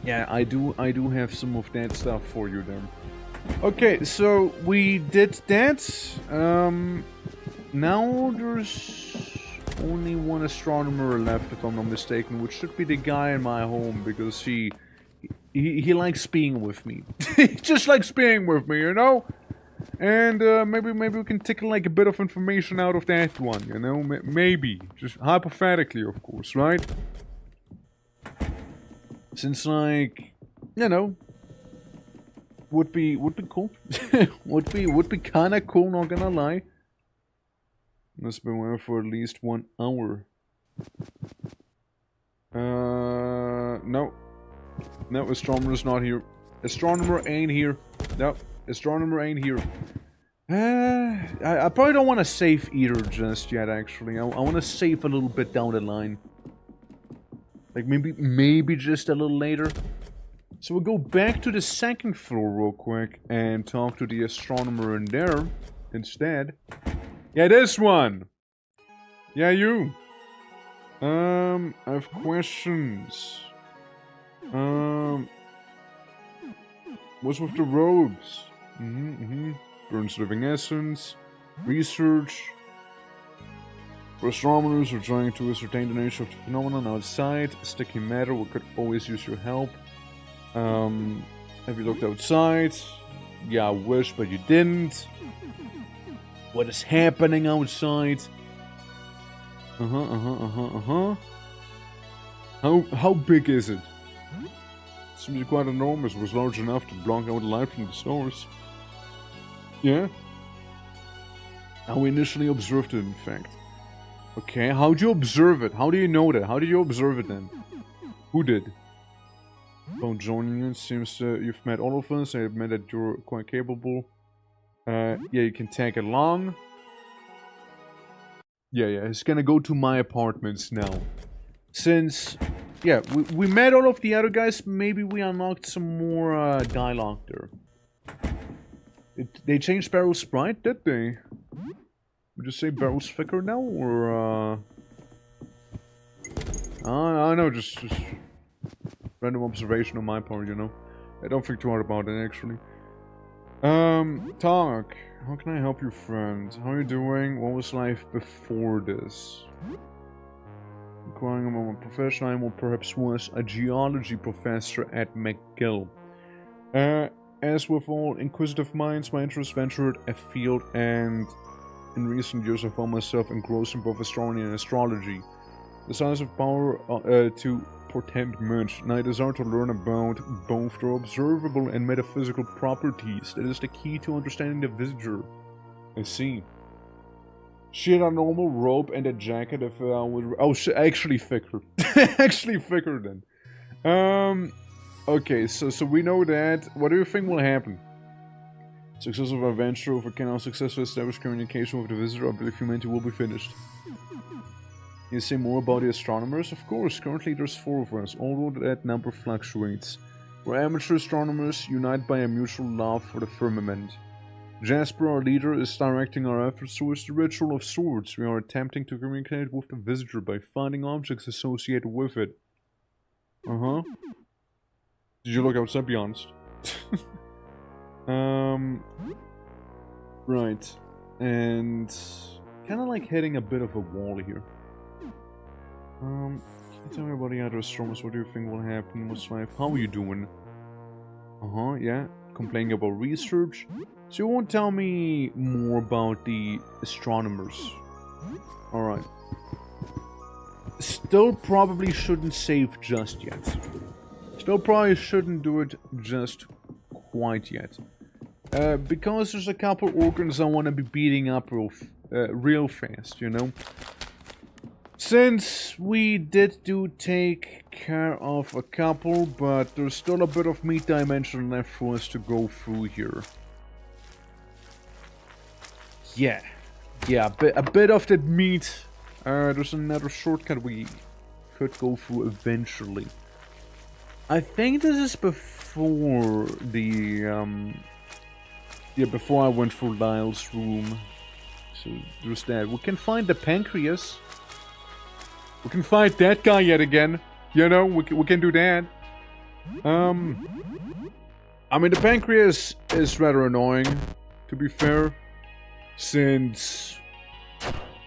Yeah, I do have some of that stuff for you then. Okay, so we did that, now there's only one astronomer left, if I'm not mistaken, which should be the guy in my home, because he likes being with me. He just likes being with me, you know? And maybe we can tickle like a bit of information out of that one, you know? Maybe, just hypothetically, of course, right? Since, like, you know, would be cool. would be kinda cool, not gonna lie. Must be aware for at least 1 hour. No. No, astronomer's not here. Astronomer ain't here. No, astronomer ain't here. I probably don't want to save either just yet, actually. I want to save a little bit down the line. Like, maybe just a little later. So we'll go back to the second floor real quick and talk to the astronomer in there instead. Yeah, this one! Yeah, you! I have questions. What's with the robes? Burns living essence. Research. For astronomers who are trying to ascertain the nature of the phenomenon outside. Sticky matter, we could always use your help. Have you looked outside? Yeah, I wish, but you didn't. What is happening outside? How big is it? Seems quite enormous. It was large enough to block out light from the stars. Yeah? How we initially observed it, in fact. Okay, how'd you observe it? How do you know that? How did you observe it then? Who did? About joining you, seems you've met all of us. I've met that you're quite capable. Yeah, you can tag along. Yeah, he's gonna go to my apartments now. Since, yeah, we met all of the other guys, maybe we unlocked some more dialogue there. They changed Barrel's sprite, did they? Would you say Barrel's thicker now, or I know, just random observation on my part, you know? I don't think too hard about it, actually. Talk. How can I help you, friend? How are you doing? What was life before this? Inquiring among a profession, I perhaps was a geology professor at McGill. As with all inquisitive minds, my interest ventured afield, and in recent years I found myself engrossed in both astronomy and astrology. The science of power to portend much, and I desire to learn about both their observable and metaphysical properties. That is the key to understanding the visitor. I see. She had a normal robe and a jacket if I was... Oh, actually thicker. Actually thicker then. Okay, so we know that. What do you think will happen? Success of our venture, if we can now successfully establish communication with the visitor, I believe humanity will be finished. Can you say more about the astronomers? Of course, currently there's 4 of us, although that number fluctuates. We're amateur astronomers, united by a mutual love for the firmament. Jasper, our leader, is directing our efforts towards the ritual of swords. We are attempting to communicate with the visitor by finding objects associated with it. Uh-huh. Did you look outside? Be honest. Right. And... kinda like hitting a bit of a wall here. Can you tell me about the other astronomers? What do you think will happen? What's life? How are you doing? Uh-huh, yeah. Complaining about research. So you won't tell me more about the astronomers. Alright. Still probably shouldn't save just yet. Still probably shouldn't do it just quite yet. Because there's a couple organs I want to be beating up real fast, you know? Since we did take care of a couple, but there's still a bit of meat dimension left for us to go through here. Yeah. Yeah, a bit of that meat. There's another shortcut we could go through eventually. I think this is before the, yeah, before I went through Lyle's room. So, there's that. We can find the pancreas. We can fight that guy yet again. You know, we can do that. I mean, the pancreas is rather annoying, to be fair. Since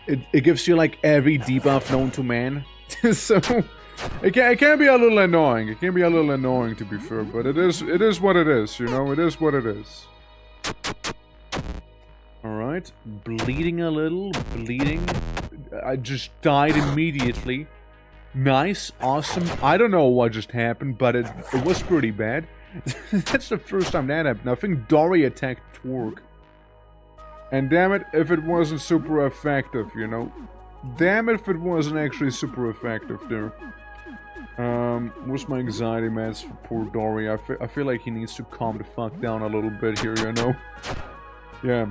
it gives you, like, every debuff known to man. So, it can be a little annoying. It can be a little annoying, to be fair. But it is what it is, you know? It is what it is. Alright. Bleeding a little. Bleeding. I just died immediately. Nice, awesome. I don't know what just happened, but it was pretty bad. That's the first time that happened. I think Dory attacked Twerk. And damn it, if it wasn't super effective, you know. Damn it if it wasn't actually super effective there. What's my anxiety meds for poor Dory? I feel like he needs to calm the fuck down a little bit here, you know. Yeah.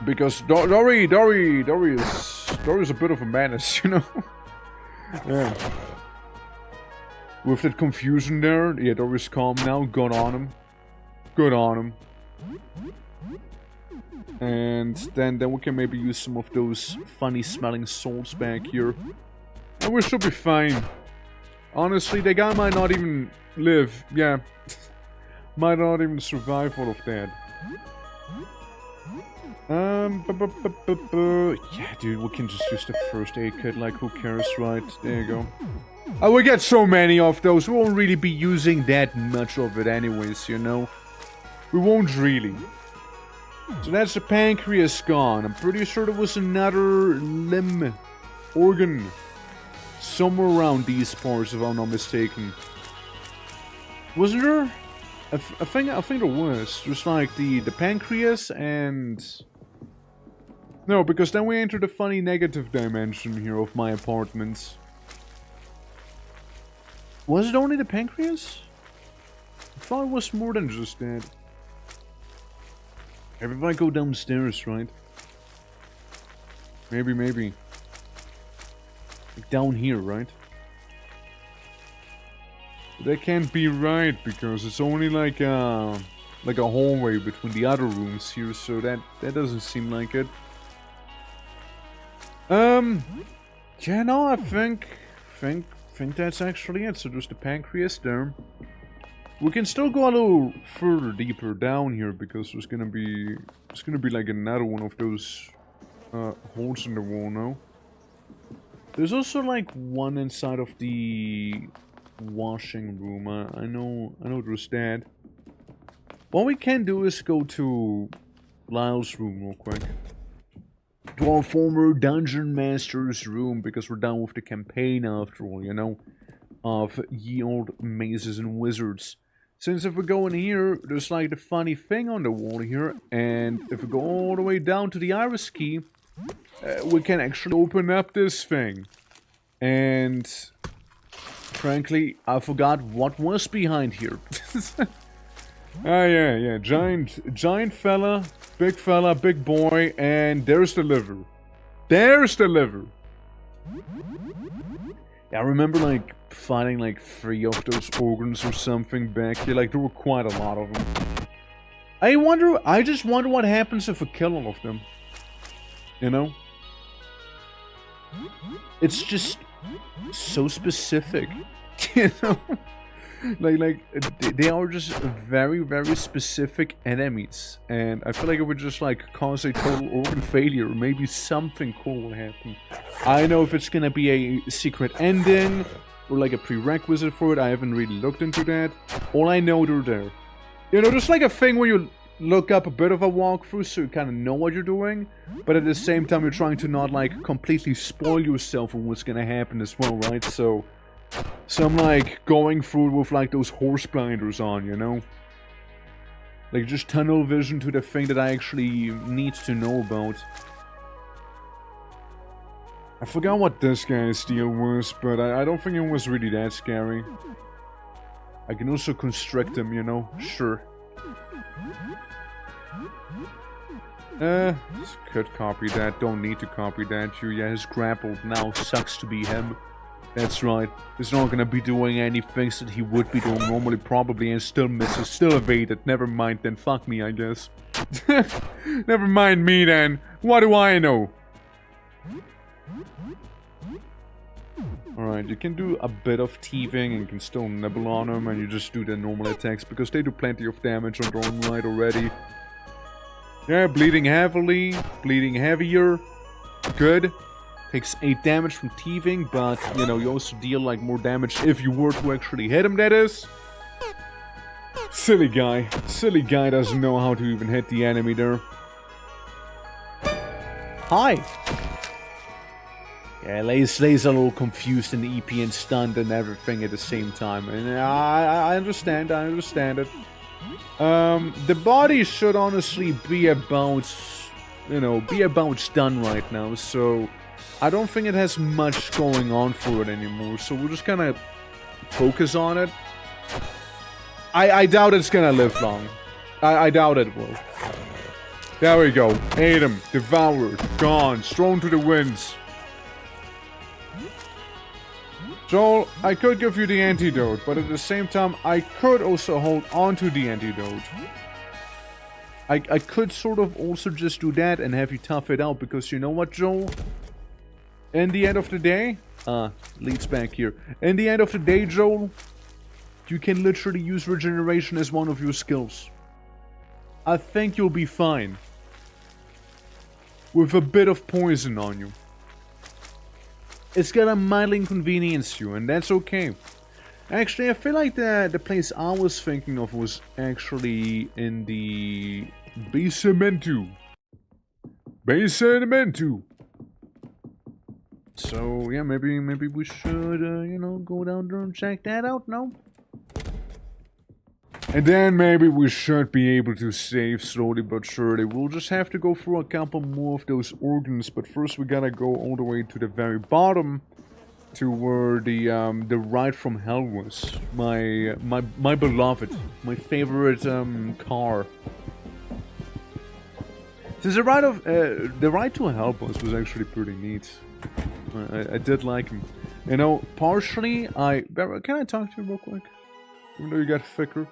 Because Dory is a bit of a menace, you know? Yeah. With that confusion there, yeah, Dory's calm now. Good on him. Good on him. And then we can maybe use some of those funny smelling salts back here. And we should be fine. Honestly, the guy might not even live. Yeah. Might not even survive all of that. Yeah, dude, we can just use the first aid kit, like, who cares, right? There you go. Oh, we get so many of those, we won't really be using that much of it anyways, you know? We won't really. So that's the pancreas gone. I'm pretty sure there was another limb, organ, somewhere around these parts, if I'm not mistaken. Wasn't there? I think there was. Just like the pancreas and... No, because then we enter the funny negative dimension here of my apartments. Was it only the pancreas? I thought it was more than just that. Maybe if I go downstairs, right? Maybe. Like down here, right? That can't be right, because it's only like a hallway between the other rooms here, so that doesn't seem like it. Yeah, no, I think that's actually it. So there's the pancreas there. We can still go a little further deeper down here, because there's gonna be like another one of those holes in the wall now. There's also like one inside of the washing room. I know there's that. What we can do is go to Lyle's room real quick. To our former dungeon master's room, because we're done with the campaign after all, you know, of Ye Old Mazes and Wizards. Since if we go in here, there's like the funny thing on the wall here, and if we go all the way down to the iris key, we can actually open up this thing. And frankly, I forgot what was behind here. Ah, yeah, giant fella, big boy, and there's the liver. There's the liver. Yeah, I remember like finding like 3 of those organs or something back here. Like there were quite a lot of them. I just wonder what happens if we kill all of them. You know? It's just so specific. You know? Like they are just very, very specific enemies, and I feel like it would just like cause a total organ failure. Maybe something cool will happen. I know if it's gonna be a secret ending or like a prerequisite for it. I haven't really looked into that. All I know, they're there. You know, there's like a thing where you look up a bit of a walkthrough so you kind of know what you're doing, but at the same time you're trying to not like completely spoil yourself on what's gonna happen as well, right? So I'm like going through with like those horse blinders on, you know? Like just tunnel vision to the thing that I actually need to know about. I forgot what this guy's deal was, but I don't think it was really that scary. I can also constrict him, you know? Sure. Could copy that, don't need to copy that. Yeah, he's grappled now, sucks to be him. That's right. He's not gonna be doing any things that he would be doing normally, probably, and still misses, still evaded. Never mind then, fuck me, I guess. Never mind me then. What do I know? Alright, you can do a bit of teething and you can still nibble on them, and you just do the normal attacks, because they do plenty of damage on their own right already. Yeah, bleeding heavily, bleeding heavier. Good. Takes 8 damage from teething, but, you know, you also deal, like, more damage if you were to actually hit him, that is. Silly guy. Silly guy doesn't know how to even hit the enemy there. Hi! Yeah, Lay's a little confused and EP and stunned and everything at the same time. And I understand it. The body should honestly be about, you know, done right now, so I don't think it has much going on for it anymore, so we'll just kind of focus on it. I doubt it's gonna live long. I doubt it will. There we go. Ate him. Devoured. Gone. Thrown to the winds. Joel, I could give you the antidote, but at the same time, I could also hold on to the antidote. I could sort of also just do that and have you tough it out, because you know what, Joel? In the end of the day, leads back here. In the end of the day, Joel, you can literally use regeneration as one of your skills. I think you'll be fine. With a bit of poison on you. It's gonna mildly inconvenience you, and that's okay. Actually, I feel like the place I was thinking of was actually in the Basemento. So, yeah, maybe we should, you know, go down there and check that out, no? And then maybe we should be able to save slowly but surely. We'll just have to go through a couple more of those organs, but first we gotta go all the way to the very bottom, to where the ride from hell was. My beloved, my favorite car. Since the ride to hell was actually pretty neat. I did like him. You know, partially, can I talk to you real quick? Even though you get thicker.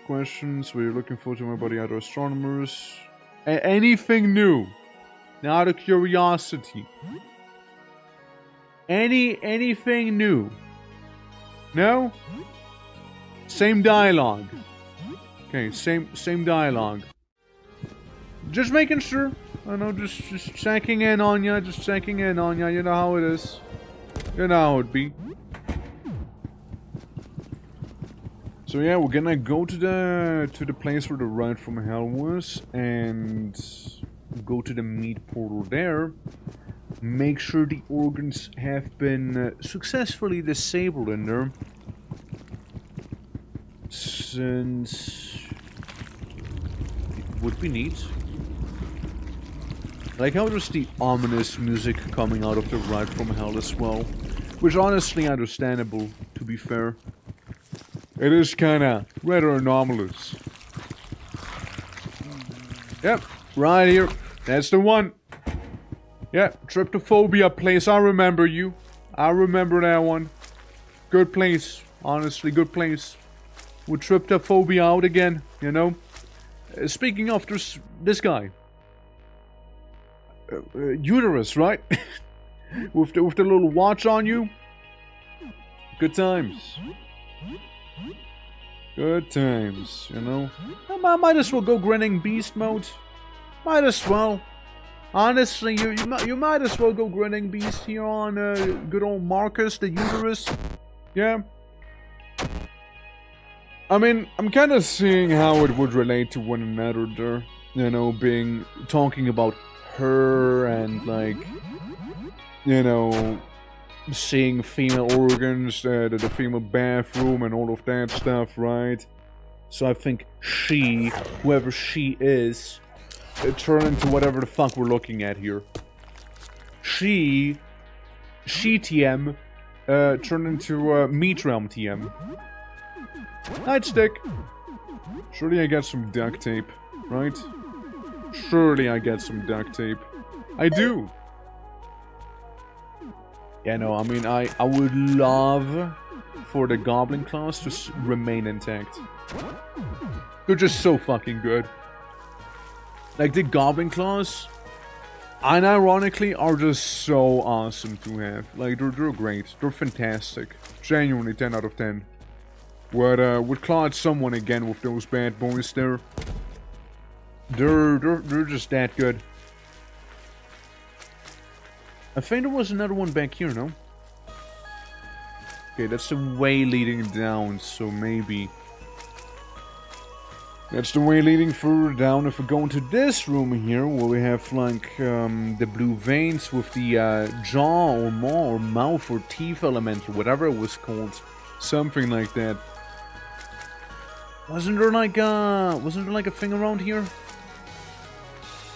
Questions where you're looking forward to my body other astronomers. Anything new? Now, out of curiosity. Anything new? No? Same dialogue. Okay, same dialogue. Just making sure. I know, just checking in on ya. Just checking in on ya. You know how it is. You know how it be. So yeah, we're gonna go to the place where the ride from hell was and go to the meat portal there. Make sure the organs have been successfully disabled in there. Since it would be neat. Like how there's the ominous music coming out of the ride from hell as well. Which honestly understandable, to be fair. It is kinda rather anomalous. Yep, right here. That's the one. Yep, Tryptophobia place. I remember you. I remember that one. Good place. Honestly, good place. With Tryptophobia out again, you know. Speaking of, there's this guy. Uterus, right? with the little watch on you. Good times. Good times, you know. I might as well go grinning beast mode. Might as well. Honestly, you might as well go grinning beast here on good old Marcus, the Uterus. Yeah. I mean, I'm kind of seeing how it would relate to one another there. You know, talking about her and like, you know, seeing female organs, the female bathroom and all of that stuff, right? So I think she, whoever she is, turn into whatever the fuck we're looking at here. She TM, turn into Meat Realm TM. Nightstick. Surely I get some duct tape, right? Surely I get some duct tape. I do. Yeah, no, I mean, I would love for the Goblin class to remain intact. They're just so fucking good. Like, the Goblin class, unironically, are just so awesome to have. Like, they're great. They're fantastic. Genuinely 10 out of 10. Would Claude someone again with those bad boys there? They're just that good. I think there was another one back here, no? Okay, that's the way leading down, so maybe... That's the way leading further down. If we go into this room here, where we have, like, the blue veins with the jaw or maw or mouth or teeth element or whatever it was called. Something like that. Wasn't there like a thing around here?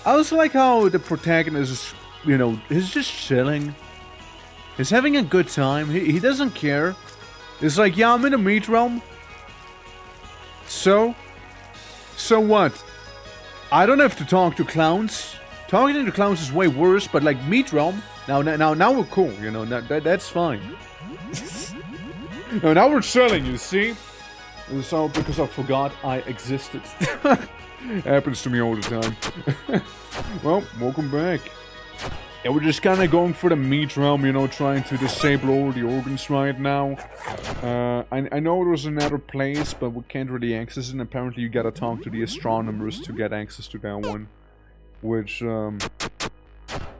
I also like how the protagonist is, you know, he's just chilling. He's having a good time. He doesn't care. It's like, yeah, I'm in the meat realm. So what? I don't have to talk to clowns. Talking to clowns is way worse, but like meat realm, now we're cool, you know, that's fine. No, now we're chilling, you see? It's all because I forgot I existed. Happens to me all the time. Well, welcome back. Yeah, we're just kind of going for the meat realm, you know, trying to disable all the organs right now. I know there's another place, but we can't really access it. And apparently you gotta talk to the astronomers to get access to that one. Which,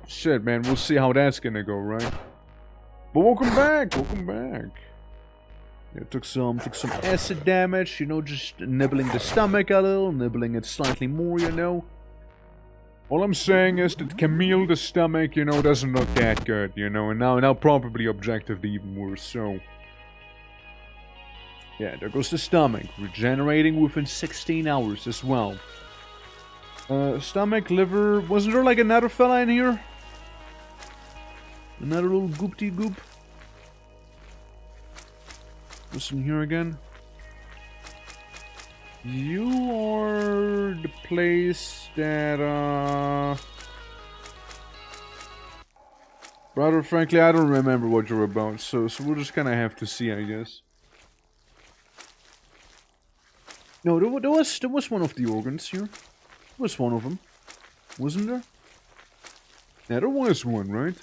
shit, man, we'll see how that's gonna go, right? But welcome back, welcome back. Yeah, took some acid damage, you know, just nibbling the stomach a little, nibbling it slightly more, you know. All I'm saying is that Camille the stomach, you know, doesn't look that good, you know, and now probably objectively even worse, so... Yeah, there goes the stomach, regenerating within 16 hours as well. Stomach, liver, wasn't there like another fella in here? Another little goopty-goop? What's in here again? You are the place that, Brother, frankly, I don't remember what you're about, so we'll just kinda have to see, I guess. No, there was one of the organs here. There was one of them, wasn't there? Yeah, there was one, right?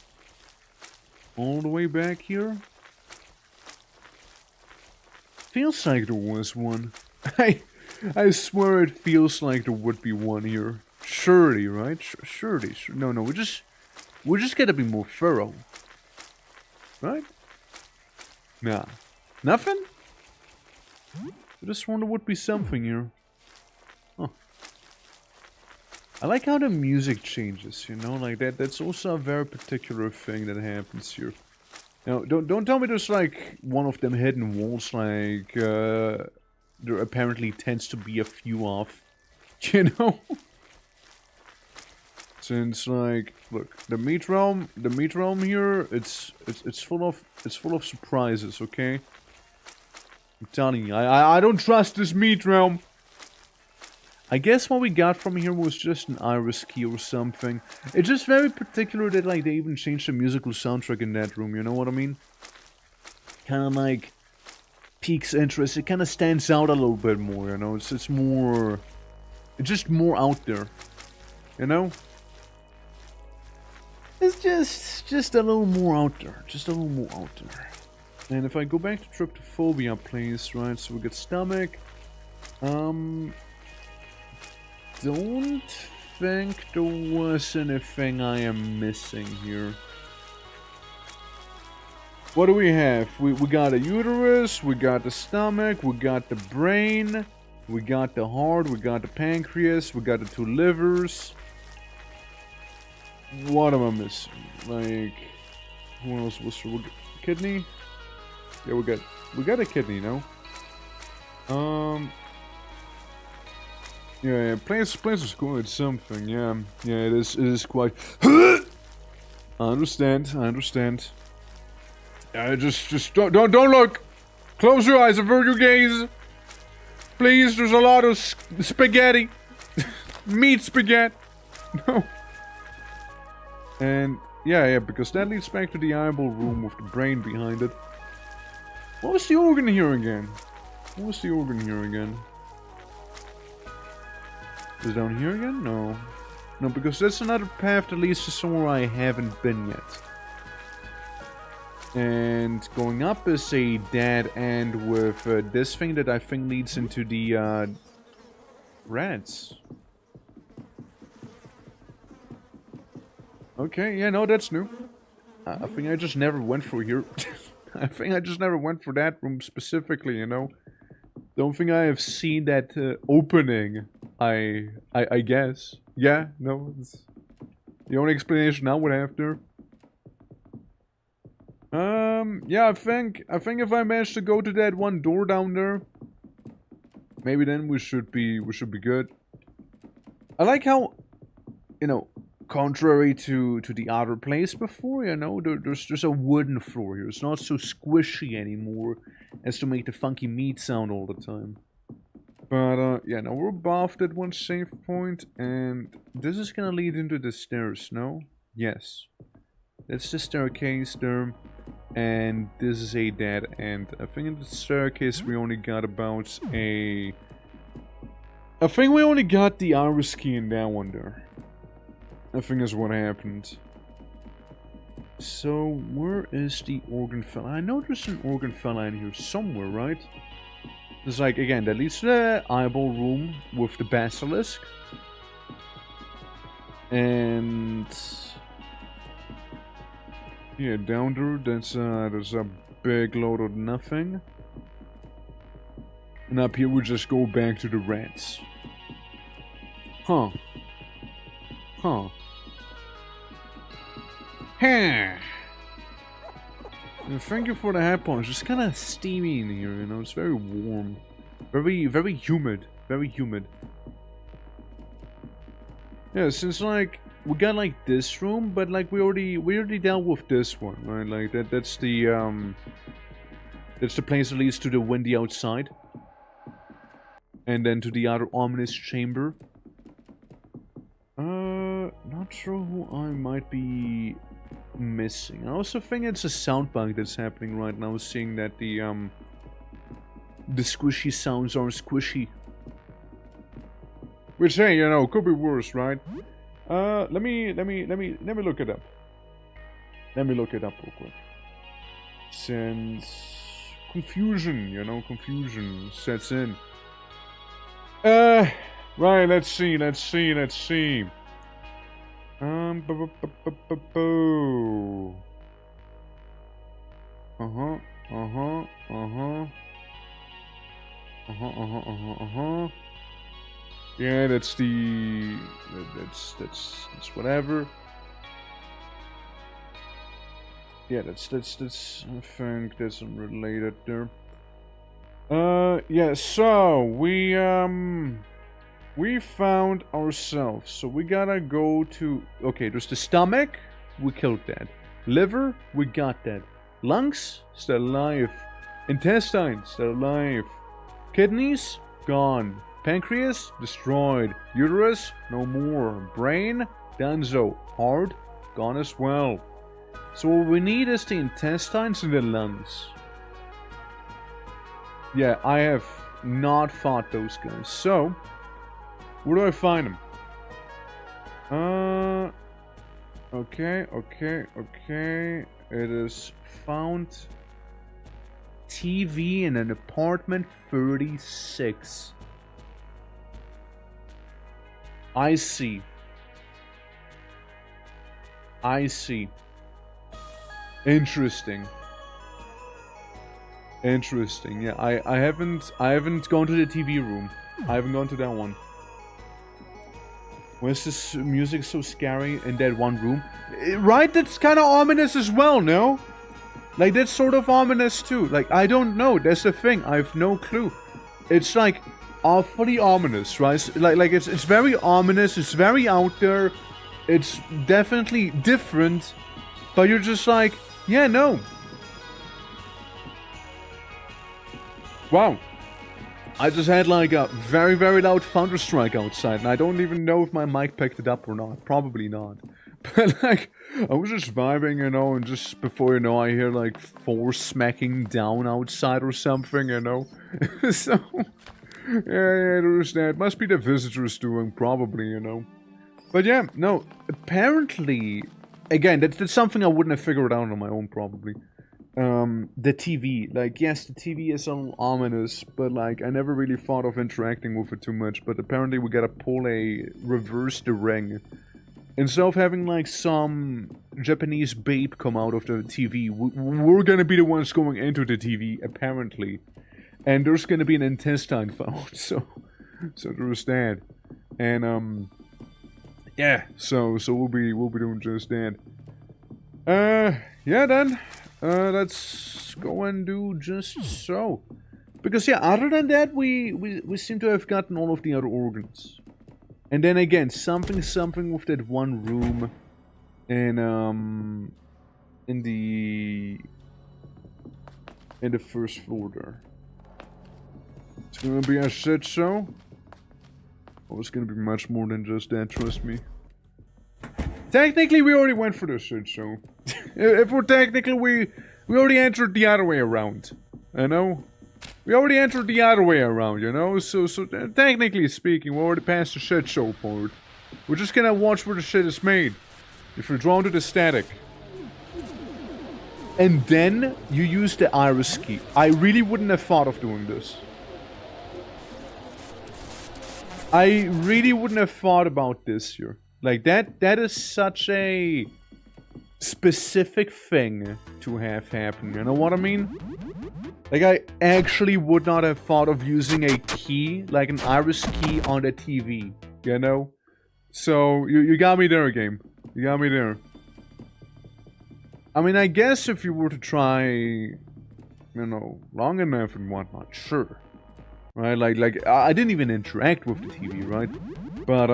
All the way back here. Feels like there was one. I swear it feels like there would be one here. Surely, right? Surely. No, we just gotta be more thorough, right? Nah, nothing. I just wonder would be something here. Huh. I like how the music changes. You know, like that. That's also a very particular thing that happens here. Now, don't tell me there's like one of them hidden walls like there apparently tends to be a few of, you know? Since like look, the meat realm here, it's full of surprises, okay? I'm telling you, I don't trust this meat realm. I guess what we got from here was just an iris key or something. It's just very particular that like they even changed the musical soundtrack in that room, you know what I mean? Kinda like piques interest, it kinda stands out a little bit more, you know? It's just more out there. You know? It's just a little more out there. Just a little more out there. And if I go back to tryptophobia, please, right? So we get stomach. Don't think there was anything I am missing here. What do we have? We got a uterus, we got the stomach, we got the brain, we got the heart, we got the pancreas, we got the 2 livers. What am I missing? Like, who else was there? Kidney? Yeah, we got a kidney, no? Yeah, place is quite something. Yeah, it is quite. I understand. Just don't look. Close your eyes, avert your gaze. Please, there's a lot of spaghetti, meat spaghetti. No. And yeah, because that leads back to the eyeball room with the brain behind it. What was the organ here again? Is it down here again? No. No, because that's another path that leads to somewhere I haven't been yet. And going up is a dead end with this thing that I think leads into the rats. Okay, yeah, no, that's new. I think I just never went through here. I think I just never went for that room specifically, you know. Don't think I have seen that opening. I guess. Yeah, no, it's the only explanation I would have there. Yeah, I think if I manage to go to that one door down there, maybe then we should be good. I like how, you know, contrary to the other place before, you know, there's a wooden floor here. It's not so squishy anymore as to make the funky meat sound all the time. But, yeah, now we're above that one save point, and this is gonna lead into the stairs, no? Yes. That's the staircase there, and this is a dead end. I think in the staircase we only got about a... I think we only got the iris key in that one there. I think that's what happened. So, where is the organ fella? I know there's an organ fella in here somewhere, right? There's like, again, that leads to the eyeball room with the basilisk. And... yeah, down there, there's a big load of nothing. And up here we just go back to the rats. Huh. And thank you for the hat punch. It's kind of steamy in here, you know. It's very warm, very humid, Yeah, since like we got like this room, but like we already dealt with this one, right? Like that's the place that leads to the windy outside, and then to the other ominous chamber. Not sure who I might be missing. I also think it's a sound bug that's happening right now, seeing that the squishy sounds aren't squishy Which, hey, you know, could be worse, right? Let me look it up. Let me look it up real quick. Since confusion, you know, confusion sets in. Right, let's see. Boo. Yeah, that's the... That's whatever. Yeah, that's... I think that's unrelated there. Yeah, so, we found ourselves. So we gotta go to... Okay, there's the stomach. We killed that. Liver. We got that. Lungs. Still alive. Intestines. Still alive. Kidneys. Gone. Pancreas. Destroyed. Uterus. No more. Brain. Donezo. Heart. Gone as well. So what we need is the intestines and the lungs. Yeah, I have not fought those guys. So... where do I find them? Okay. It is found TV in an apartment 36. I see. Interesting. Yeah, I haven't gone to the TV room. I haven't gone to that one. Why is this music so scary in that one room? Right? That's kind of ominous as well, no? Like, that's sort of ominous too. Like, I don't know. That's the thing. I have no clue. It's like awfully ominous, right? Like it's very ominous. It's very out there. It's definitely different. But you're just like, yeah, no. Wow. I just had like a very, very loud thunder strike outside, and I don't even know if my mic picked it up or not. Probably not. But like, I was just vibing, you know, and just before you know, I hear like 4 smacking down outside or something, you know. So, yeah, there's that. Must be the visitors doing, probably, you know. But yeah, no, apparently, again, that's something I wouldn't have figured out on my own, probably. The TV, like, yes, the TV is a little ominous, but like, I never really thought of interacting with it too much, but apparently we gotta reverse the ring. Instead of having like some Japanese babe come out of the TV, we're gonna be the ones going into the TV, apparently. And there's gonna be an intestine found, so there's that. And, yeah, so we'll be doing just that. Yeah then. Let's go and do just so. Because yeah, other than that, we seem to have gotten all of the other organs. And then again, something with that one room in the first floor there. It's gonna be a shit show. Oh, it's gonna be much more than just that, trust me. Technically, we already went for the shit show. If we're technical, we already entered the other way around. You know? We already entered the other way around, you know? So technically speaking, we already passed the shit show part. We're just gonna watch where the shit is made. If you're drawn to the static. And then, you use the iris key. I really wouldn't have thought of doing this. I really wouldn't have thought about this here. Like, that is such a specific thing to have happen, you know what I mean? Like, I actually would not have thought of using a key, like an iris key on the TV, you know? So, you got me there, game. You got me there. I mean, I guess if you were to try, you know, long enough and whatnot, sure. Right, like, I didn't even interact with the TV, right? But,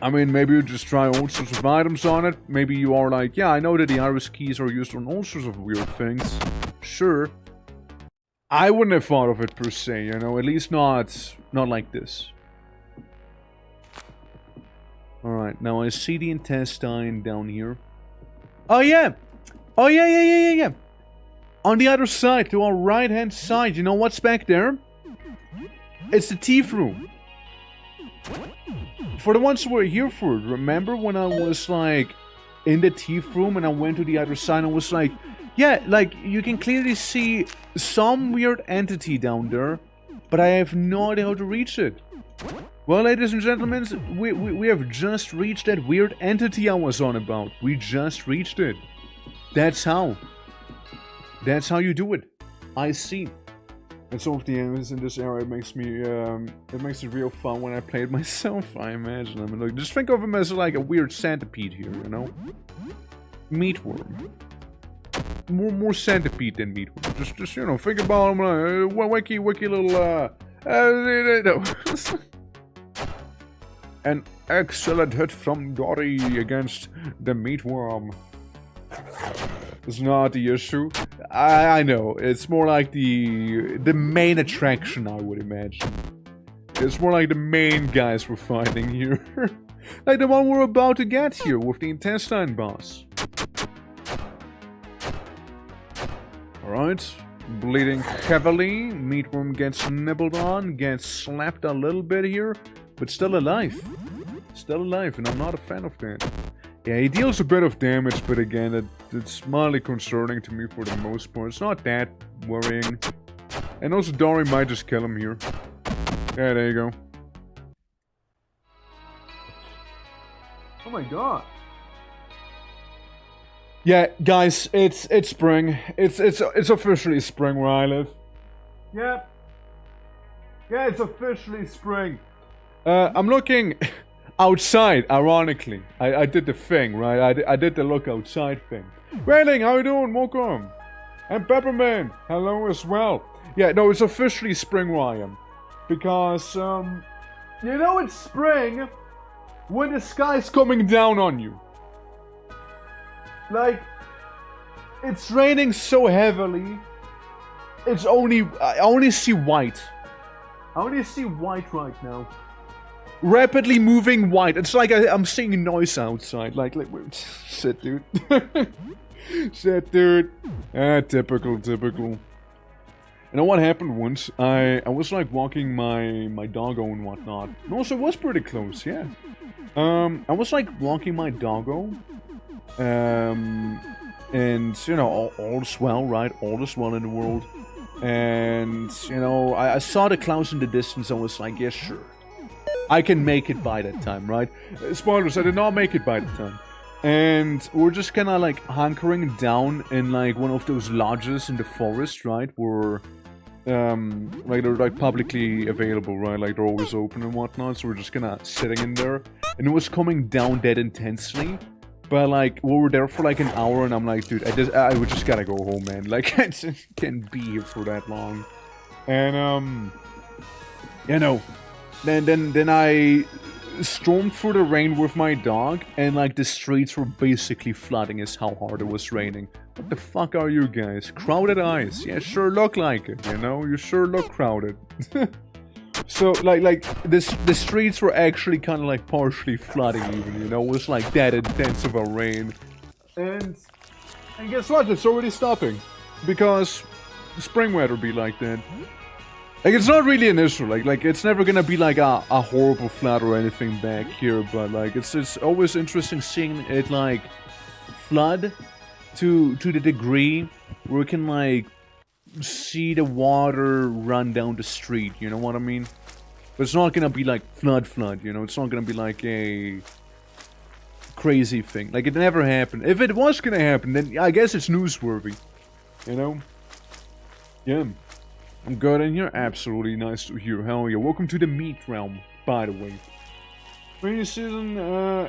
I mean, maybe you just try all sorts of items on it. Maybe you are like, yeah, I know that the iris keys are used on all sorts of weird things. Sure. I wouldn't have thought of it per se, you know, at least not like this. Alright, now I see the intestine down here. Oh yeah! Oh yeah. On the other side, to our right-hand side, you know what's back there? It's the teeth room. for the ones who were here for it, remember when I was like in the teeth room and I went to the other side and I was like, yeah, like you can clearly see some weird entity down there, but I have no idea how to reach it. Well, ladies and gentlemen, we have just reached that weird entity I was on about. We just reached it. That's how. That's how you do it. I see. And some of the enemies in this area makes it real fun when I play it myself, I imagine. I mean, like, just think of him as like a weird centipede here, you know? Meatworm. More centipede than meatworm. Just you know, think about him like a wiki little no. An excellent hit from Dory against the meatworm. It's not the issue. I know. It's more like the main attraction, I would imagine. It's more like the main guys we're fighting here. Like the one we're about to get here with the intestine boss. Alright. Bleeding heavily. Meatworm gets nibbled on. Gets slapped a little bit here. But still alive. Still alive, and I'm not a fan of that. Yeah, he deals a bit of damage, but again, it's mildly concerning to me for the most part. It's not that worrying. And also, Dory might just kill him here. Yeah, there you go. Oh my god. Yeah, guys, it's spring. It's officially spring where I live. Yeah. Yeah, it's officially spring. I'm looking outside, ironically. I did the thing, right? I did the look outside thing. Railing, how you doing? Welcome. And Pepperman, hello as well. Yeah, no, it's officially spring where I am. Because, you know it's spring when the sky's coming down on you. Like, it's raining so heavily, I only see white. I only see white right now. Rapidly moving white. It's like I'm seeing noise outside. Like shit, dude. Shit, dude. Typical. You know what happened once? I was like walking my doggo and whatnot. And also, it was pretty close, yeah. I was like walking my doggo. And, you know, all is well, right? All is well in the world. And, you know, I saw the clouds in the distance. I was like, yeah, sure. I can make it by that time, right? Spoilers, I did not make it by the time. And we're just kind of like hunkering down in like one of those lodges in the forest, right? Where, like they're like publicly available, right? Like they're always open and whatnot. So we're just kind of sitting in there. And it was coming down dead intensely. But like, we were there for like an hour and I'm like, dude, I would just gotta go home, man. Like, I just can't be here for that long. And, you know, then I stormed through the rain with my dog, and like the streets were basically flooding as how hard it was raining. What the fuck are you guys? Crowded eyes? Yeah, sure look like it, you know? You sure look crowded. So, like the streets were actually kind of like partially flooding even, you know? It was like that intense of a rain. And guess what? It's already stopping. Because spring weather be like that. Like, it's not really an issue, like it's never gonna be like a horrible flood or anything back here, but like, it's always interesting seeing it like flood to the degree where we can like see the water run down the street, you know what I mean? But it's not gonna be like flood, you know, it's not gonna be like a crazy thing, like it never happened. If it was gonna happen, then I guess it's newsworthy, you know? Yeah. I'm good in here? Absolutely nice to hear. Hell yeah. Welcome to the meat realm, by the way. Rainy season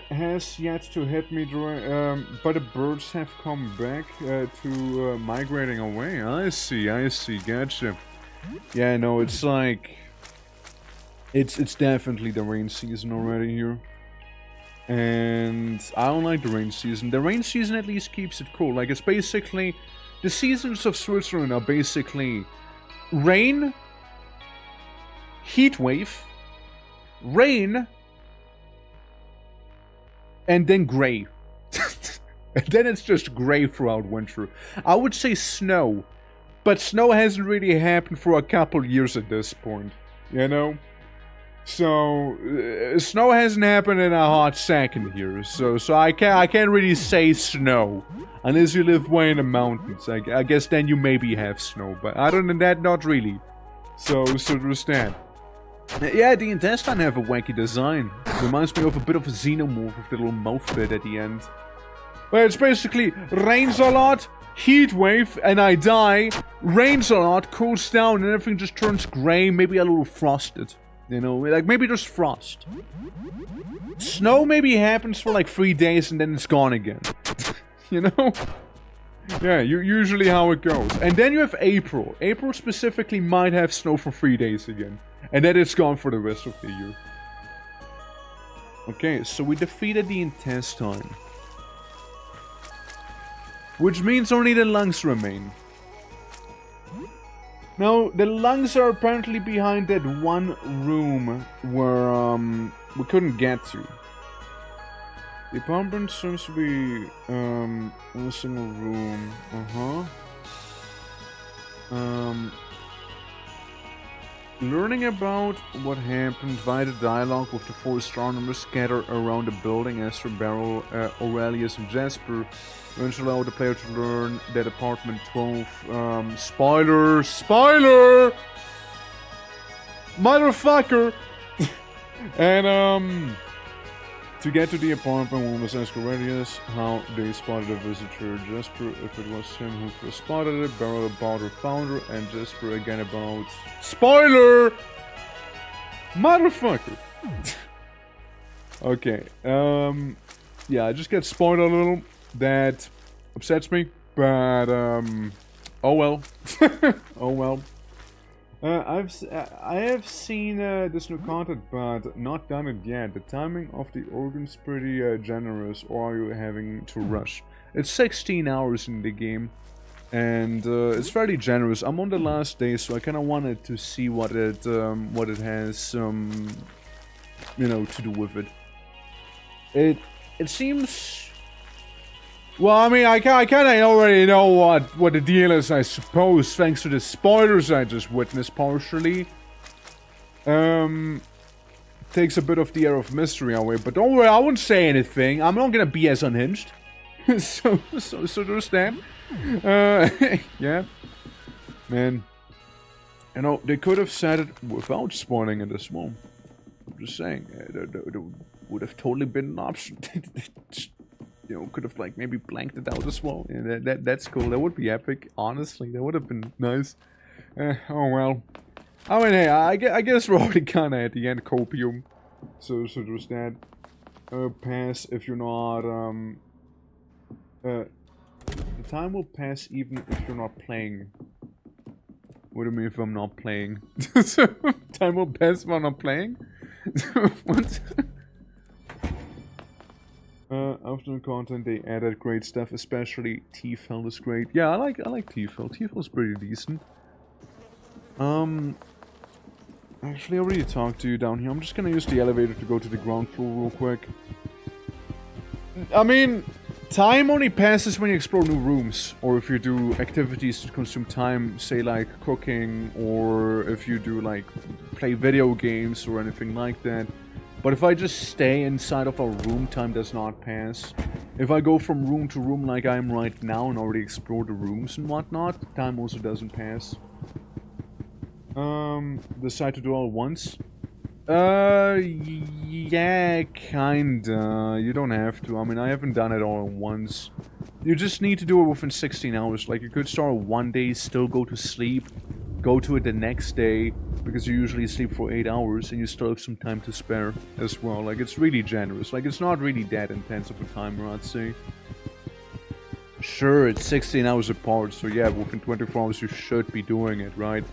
has yet to hit me, but the birds have come back to migrating away. I see, gotcha. Yeah, no, it's like... It's definitely the rain season already here. And I don't like the rain season. The rain season at least keeps it cool. Like, it's basically... The seasons of Switzerland are basically... Rain, heat wave, rain, and then gray. And then it's just gray throughout winter. I would say snow, but snow hasn't really happened for a couple years at this point, you know? So snow hasn't happened in a hot second here. So I can't really say snow unless you live way in the mountains. I guess then you maybe have snow, but other than that, not really. So there's that. Yeah, the intestine have a wacky design. Reminds me of a bit of a xenomorph with the little mouth bit at the end. But it's basically rains a lot, heat wave, and I die. Rains a lot, cools down, and everything just turns grey, maybe a little frosted. You know, like maybe just frost. Snow maybe happens for like 3 days and then it's gone again. You know? Yeah, usually how it goes. And then you have April. April specifically might have snow for 3 days again. And then it's gone for the rest of the year. Okay, so we defeated the intestine. Which means only the lungs remain. Now, the lungs are apparently behind that one room where we couldn't get to. The apartment seems to be in a single room. Learning about what happened via the dialogue with the 4 astronomers scattered around the building, Esther, Beryl, Aurelius, and Jasper, eventually allow the player to learn that apartment 12, spoiler! Motherfucker! And, to get to the apartment, one must ask Aurelius how they spotted a visitor. Jasper, if it was him who first spotted it, Beryl about her founder, and Jasper again about... Spoiler! Motherfucker! Okay, yeah, I just get spoiled a little. That upsets me, but, oh well. Oh well. I have seen this new content, but not done it yet. The timing of the organ's pretty generous, or are you having to rush? It's 16 hours in the game, and it's fairly generous. I'm on the last day, so I kind of wanted to see what it has, you know, to do with it. It seems. Well, I mean, I kind of already know what the deal is, I suppose, thanks to the spoilers I just witnessed partially. Takes a bit of the air of mystery away, but don't worry, I won't say anything. I'm not gonna be as unhinged. so there's that. Yeah. Man. You know, they could have said it without spoiling it as well. I'm just saying, it would have totally been an option. You know, could have like maybe blanked it out as well. Yeah, that's cool. That would be epic. Honestly, that would have been nice. Oh well. I mean, hey, I guess we're already kind of at the end copium. So there's that. Pass if you're not. The time will pass even if you're not playing. What do you mean if I'm not playing? Time will pass if I'm not playing. What? After the content, they added great stuff, especially T-Fell is great. Yeah, I like T-Fell. T-Fell's pretty decent. Actually, I already talked to you down here. I'm just gonna use the elevator to go to the ground floor real quick. I mean, time only passes when you explore new rooms, or if you do activities that consume time, say like cooking, or if you do like play video games or anything like that. But if I just stay inside of a room, time does not pass. If I go from room to room like I am right now and already explore the rooms and whatnot, time also doesn't pass. Decide to do all at once? Yeah, kinda. You don't have to. I mean, I haven't done it all at once. You just need to do it within 16 hours. Like, you could start one day, still go to sleep, go to it the next day, because you usually sleep for 8 hours, and you still have some time to spare as well. Like, it's really generous. Like, it's not really that intense of a timer, I'd say. Sure, it's 16 hours apart, so yeah, within 24 hours you should be doing it, right?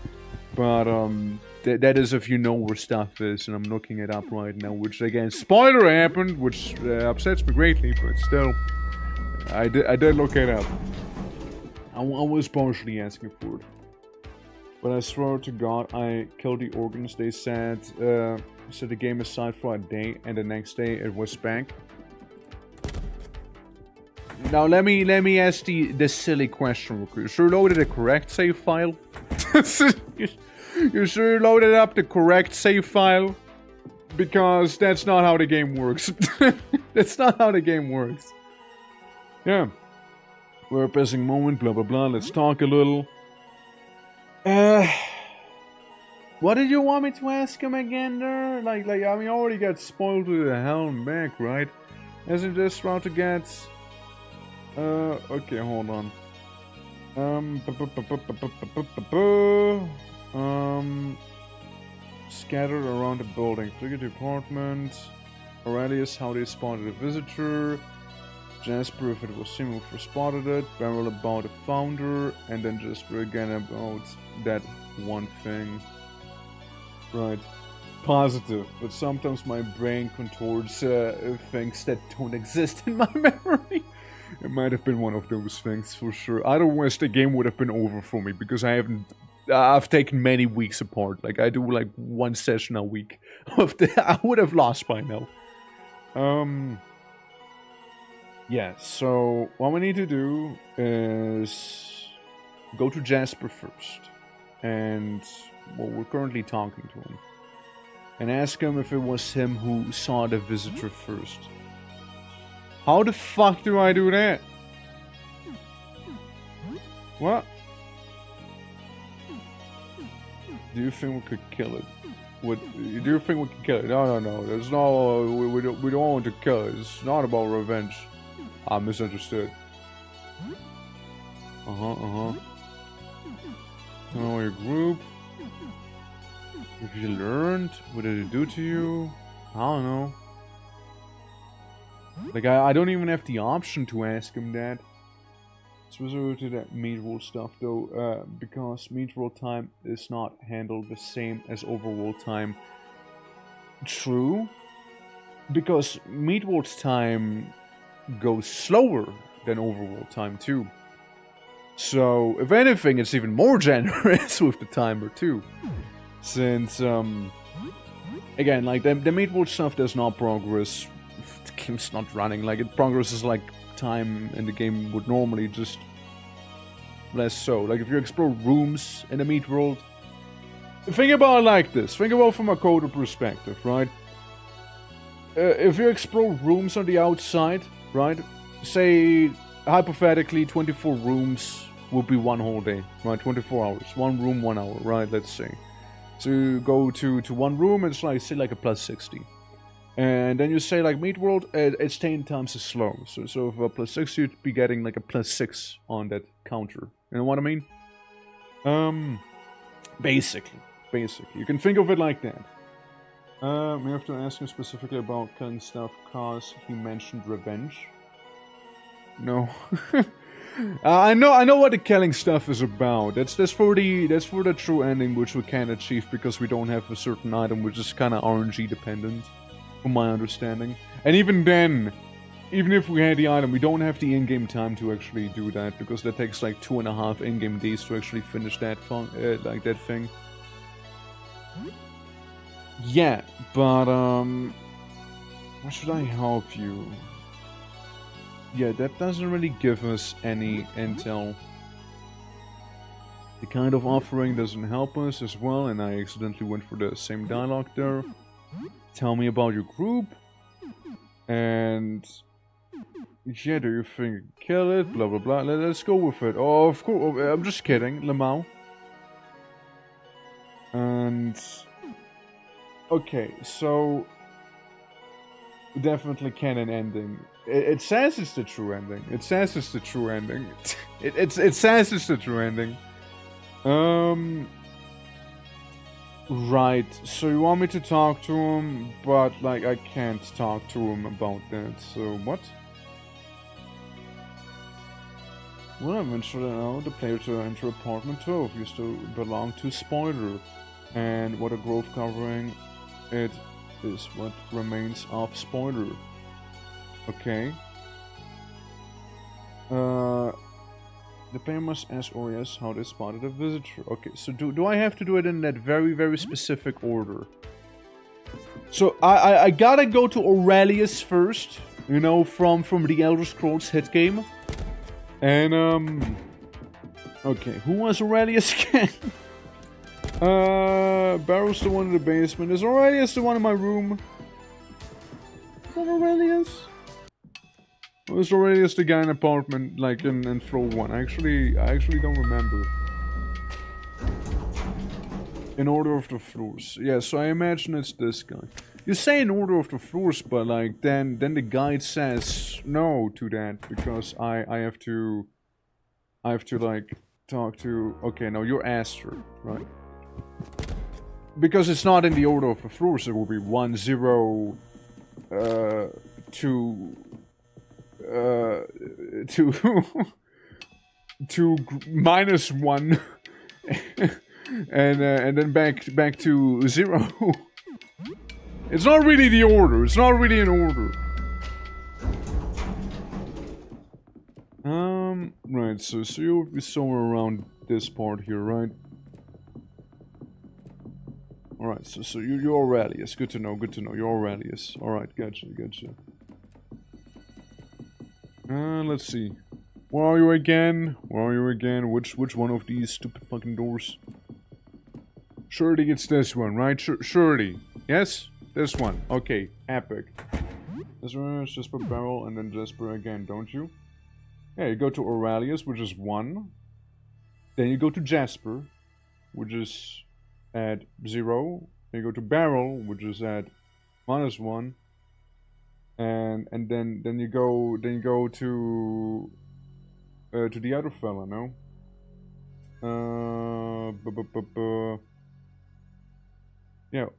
But, that is if you know where stuff is, and I'm looking it up right now, which, again, spoiler happened, which upsets me greatly, but still, I did look it up. I was partially asking for it. But I swear to God, I killed the organs. They said, set the game aside for a day, and the next day it was back. Now let me ask the silly question. You sure loaded the correct save file? You sure loaded up the correct save file? Because that's not how the game works. That's not how the game works. Yeah. We're a passing moment, blah blah blah. Let's talk a little. What did you want me to ask him again there? Like, I mean, I already got spoiled to the hell and back, right? Isn't this about to get... okay, hold on. Scattered around the building. Trigger the apartment. Aurelius, how they spotted a visitor. Jasper, if it was him who first spotted it. Beryl about the founder. And then Jasper again about that one thing. Right. Positive. But sometimes my brain contorts things that don't exist in my memory. It might have been one of those things, for sure. Otherwise, the game would have been over for me, because I've taken many weeks apart. Like, I do, like, one session a week. I would have lost by now. Yeah, so what we need to do is go to Jasper first. And, well, we're currently talking to him. And ask him if it was him who saw the visitor first. How the fuck do I do that? What? Do you think we could kill it? Do you think we can kill it? No. There's no. We don't want to kill it. It's not about revenge. I misunderstood. Tell your group. If you learned, what did it do to you? I don't know. Like, I don't even have the option to ask him that. Specifically to that meat roll stuff, though, because meat roll time is not handled the same as overworld time. True, because meat roll's time goes slower than overworld time too. So, if anything, it's even more generous with the timer too. Since, again, like, the meat roll stuff does not progress. The game's not running. Like, it progresses like time in the game would normally, just less so. Like, if you explore rooms in the meat world, think about it like this. Think about it from a coder perspective, right? If you explore rooms on the outside, right? Say, hypothetically, 24 rooms would be one whole day, right? 24 hours. One room, 1 hour, right? Let's say. So you go to one room, it's like, say, like a plus 60. And then you say, like, Meat World, it's 10 times as slow. So for a plus 6, you'd be getting, like, a plus 6 on that counter. You know what I mean? Basically. You can think of it like that. We have to ask him specifically about killing stuff, cause he mentioned revenge. No. I know what the killing stuff is about. That's for the true ending, which we can't achieve because we don't have a certain item, which is kind of RNG dependent. From my understanding. And even then, even if we had the item, we don't have the in-game time to actually do that, because that takes like 2.5 in-game days to actually finish that like that thing. Yeah, but how should I help you? Yeah, that doesn't really give us any intel. The kind of offering doesn't help us as well, and I accidentally went for the same dialogue there. Tell me about your group. And yeah, do you think kill it? Blah blah blah. Let's go with it. Oh, of course. I'm just kidding, Lamau. And okay, so definitely canon ending. It says it's the true ending. It says it's the true ending. It says it's the true ending. Right, so you want me to talk to him, but, like, I can't talk to him about that, so what? Well, eventually now the player to enter apartment 12 used to belong to Spoiler, and what a grove covering it is what remains of Spoiler. Okay. The player must ask Orias how they spotted a visitor. Okay, so do I have to do it in that very, very specific order? So I gotta go to Aurelius first, you know, from the Elder Scrolls hit game. And okay, who was Aurelius again? Barrel's the one in the basement. Is Aurelius the one in my room? Is that Aurelius? Or is Aurelius the guy in apartment, like in floor 1? I actually don't remember. In order of the floors. Yeah, so I imagine it's this guy. You say in order of the floors, but like then the guide says no to that because I have to like talk to. Okay, no, you're Aster, right? Because it's not in the order of the floors. It will be 1, 0, 2, 2, 2 -1. And then back to 0. It's not really the order. It's not really an order. Right. So you'll be somewhere around this part here, right? All right. So you're Aurelius. Good to know. Good to know. You're Aurelius. All right. Gotcha. Let's see. Where are you again? Which one of these stupid fucking doors? Surely it's this one, right? Surely. Yes? This one. Okay. Epic. This one is Jasper Barrel and then Jasper again, don't you? Yeah, you go to Aurelius, which is 1. Then you go to Jasper, which is at 0. Then you go to Barrel, which is at -1. And then you go to the other fella, no? Yeah,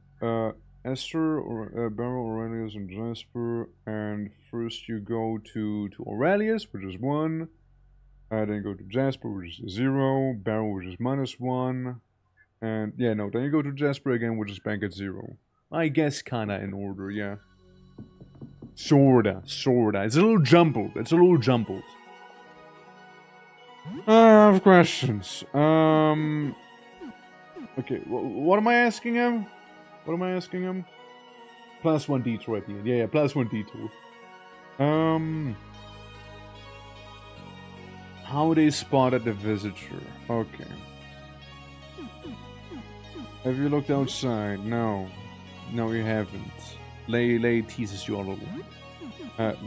Esther, or Barrel, Aurelius, and Jasper. And first you go to Aurelius, which is 1. Then you go to Jasper, which is 0. Barrel, which is -1. And yeah, no, then you go to Jasper again, which is back at 0. I guess kinda in order, yeah. Sorta. It's a little jumbled. I have questions. Okay, what am I asking him? +1 detour at the end. Yeah, +1 detour. How they spotted the visitor. Okay. Have you looked outside? No. No, you haven't. Lay teases you a little.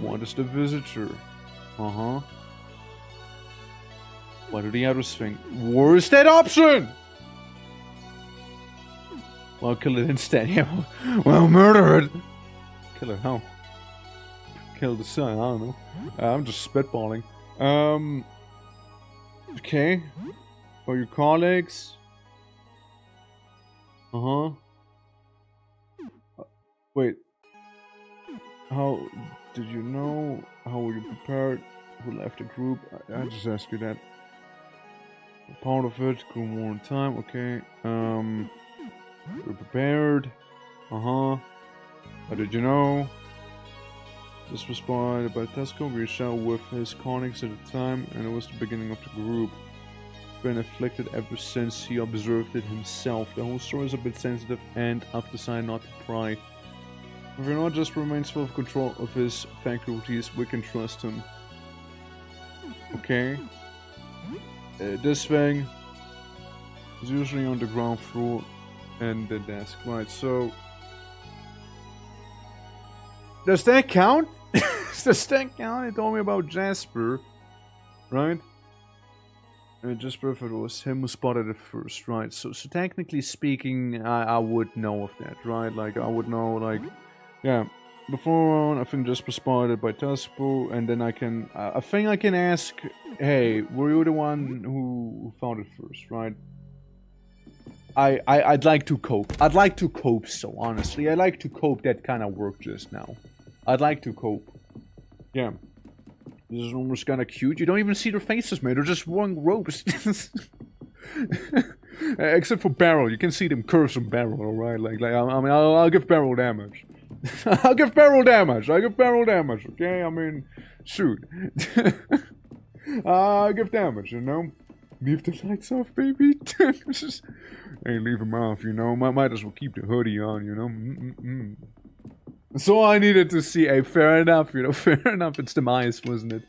What is the visitor? Uh-huh. What do the others think? Worst that option! Well, kill it instead. Yeah. Well, murder it. Kill it how? Kill the son. I don't know. I'm just spitballing. Okay. For your colleagues. Wait. How did you know? How were you prepared? Who left the group? I just asked you that. Part of it. Grew more in time. Okay. We're prepared. How did you know? This was spotted by Tesco. We shot with his colleagues at the time, and it was the beginning of the group. Been afflicted ever since he observed it himself. The whole story is a bit sensitive, and I've decided not to pry. If he not just remains full of control of his faculties, we can trust him. Okay. This thing is usually on the ground floor and the desk. Right, so... Does that count? Does that count? He told me about Jasper. Right? Jasper, if it was him who spotted it first, right? So technically speaking, I would know of that, right? Like, I would know, like... Yeah. Before, I think Jasper spotted by Tespo, and then I think I can ask, hey, were you the one who found it first, right? I'd like to cope. I'd like to cope, so honestly. I'd like to cope that kind of work just now. I'd like to cope. Yeah. This is almost kind of cute. You don't even see their faces, man. They're just wearing robes. Except for Barrel. You can see them curves on Barrel, alright? Like I mean, I'll give Barrel damage. I'll give Barrel damage, okay? I mean, shoot. I'll give damage, you know? Leave the lights off, baby. Hey, leave them off, you know? Might as well keep the hoodie on, you know? That's all I needed to see. Hey, fair enough, you know? Fair enough. It's the eyes, wasn't it?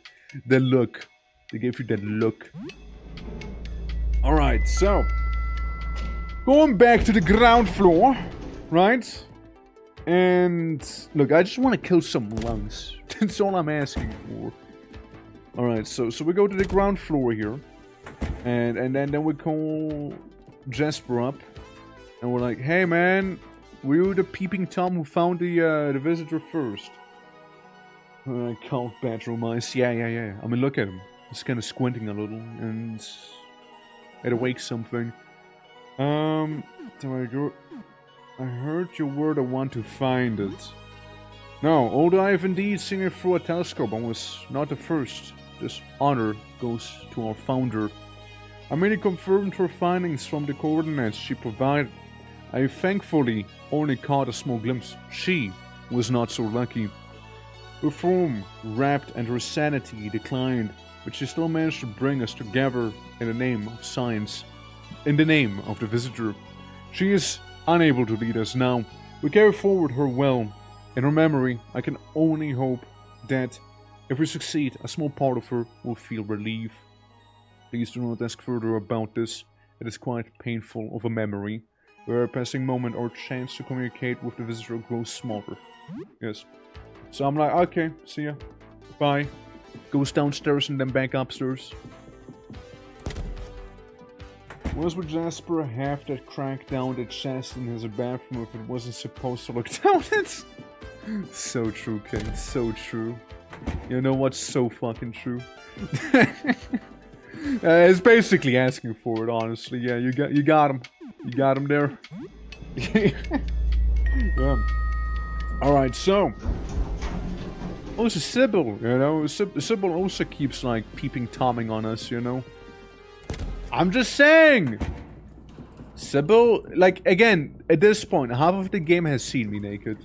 The look. They gave you that look. Alright, so... Going back to the ground floor, right? And look, I just want to kill some lungs. That's all I'm asking for. All right, so we go to the ground floor here, and then we call Jasper up, and we're like, hey man, were you the peeping Tom who found the visitor first? Count bedroom mice. Yeah. I mean, look at him. He's kind of squinting a little, and it awakes something. I heard you were the one to find it. No, although I have indeed seen it through a telescope, I was not the first. This honor goes to our founder. I merely confirmed her findings from the coordinates she provided. I thankfully only caught a small glimpse. She was not so lucky. Her form wrapped and her sanity declined, but she still managed to bring us together in the name of science. In the name of the visitor. She is unable to lead us now. We carry forward her well. In her memory, I can only hope that if we succeed, a small part of her will feel relief. Please do not ask further about this. It is quite painful of a memory, where a passing moment or chance to communicate with the visitor grows smaller. Yes. So I'm like, okay, see ya. Bye. Goes downstairs and then back upstairs. Would Jasper have that crack down the chest in his bathroom if it wasn't supposed to look down it? So true, King. So true. You know what's so fucking true? It's basically asking for it, honestly. Yeah, you got him. You got him there. Yeah. Alright, so. Also, Sybil, you know. Sybil also keeps, like, peeping Tomming on us, you know. I'm just saying! Sybil, like, again, at this point, half of the game has seen me naked.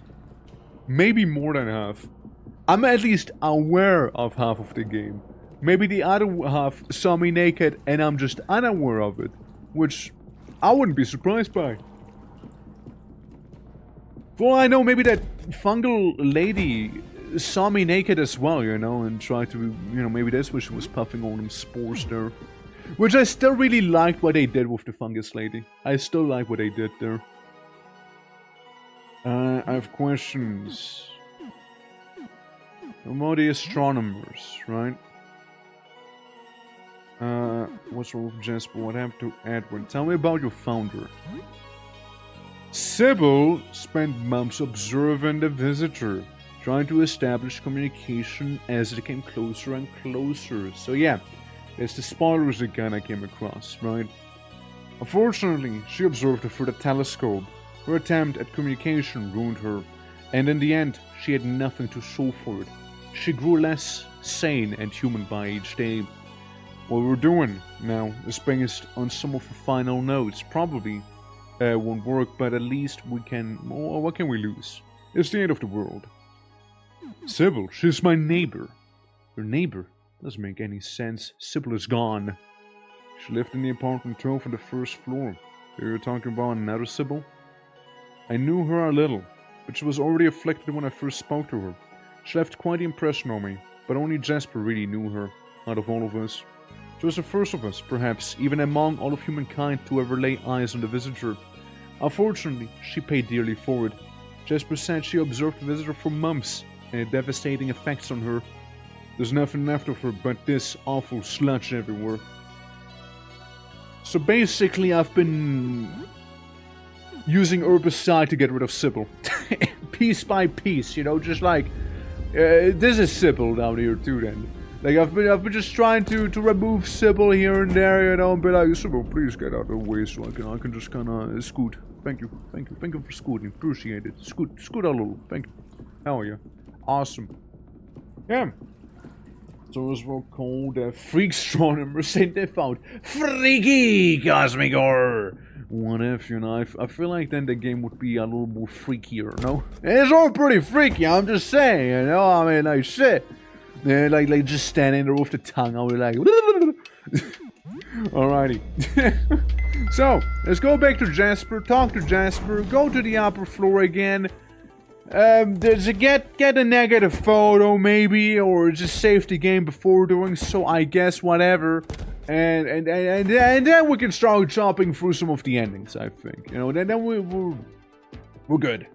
Maybe more than half. I'm at least aware of half of the game. Maybe the other half saw me naked and I'm just unaware of it. Which I wouldn't be surprised by. For all I know, maybe that fungal lady saw me naked as well, you know, and tried to, you know, maybe that's why she was puffing on them spores there. Which I still really liked what they did with the fungus lady. I still like what they did there. I have questions. About the astronomers, right? What's wrong with Jasper? What happened to Edward? Tell me about your founder. Sybil spent months observing the visitor, trying to establish communication as it came closer and closer. So yeah, it's the spoilers again I came across, right? Unfortunately, she observed it through the telescope. Her attempt at communication ruined her, and in the end, she had nothing to show for it. She grew less sane and human by each day. What we're doing now is based on some of the final notes. Probably won't work, but at least we can... Oh, what can we lose? It's the end of the world. Sybil, she's my neighbor. Your neighbor? Doesn't make any sense. Sybil is gone. She lived in the apartment 12 on the first floor. You're talking about another Sybil? I knew her a little, but she was already afflicted when I first spoke to her. She left quite the impression on me, but only Jasper really knew her, out of all of us. She was the first of us, perhaps, even among all of humankind, to ever lay eyes on the visitor. Unfortunately, she paid dearly for it. Jasper said she observed the visitor for months, and had devastating effects on her. There's nothing left of her but this awful sludge everywhere. So basically, I've been using herbicide to get rid of Sybil. Piece by piece, you know, just like... this is Sybil down here too then. Like, I've been just trying to remove Sybil here and there, you know, and be like, Sybil, please get out of the way so I can just kinda scoot. Thank you for scooting. Appreciate it. Scoot a little. Thank you. Hell yeah. Awesome. Yeah. So as well called freak astronomers said they found freaky cosmic horror. What if, you know, I feel like then the game would be a little more freakier, no? It's all pretty freaky, I'm just saying, you know, I mean, like, shit. Yeah, like just standing there with the tongue, I'll be like... Alrighty. So, let's go back to Jasper, talk to Jasper, go to the upper floor again. Get a negative photo, maybe, or just save the game before doing so, I guess, whatever. And then we can start chopping through some of the endings, I think. You know, then we're good.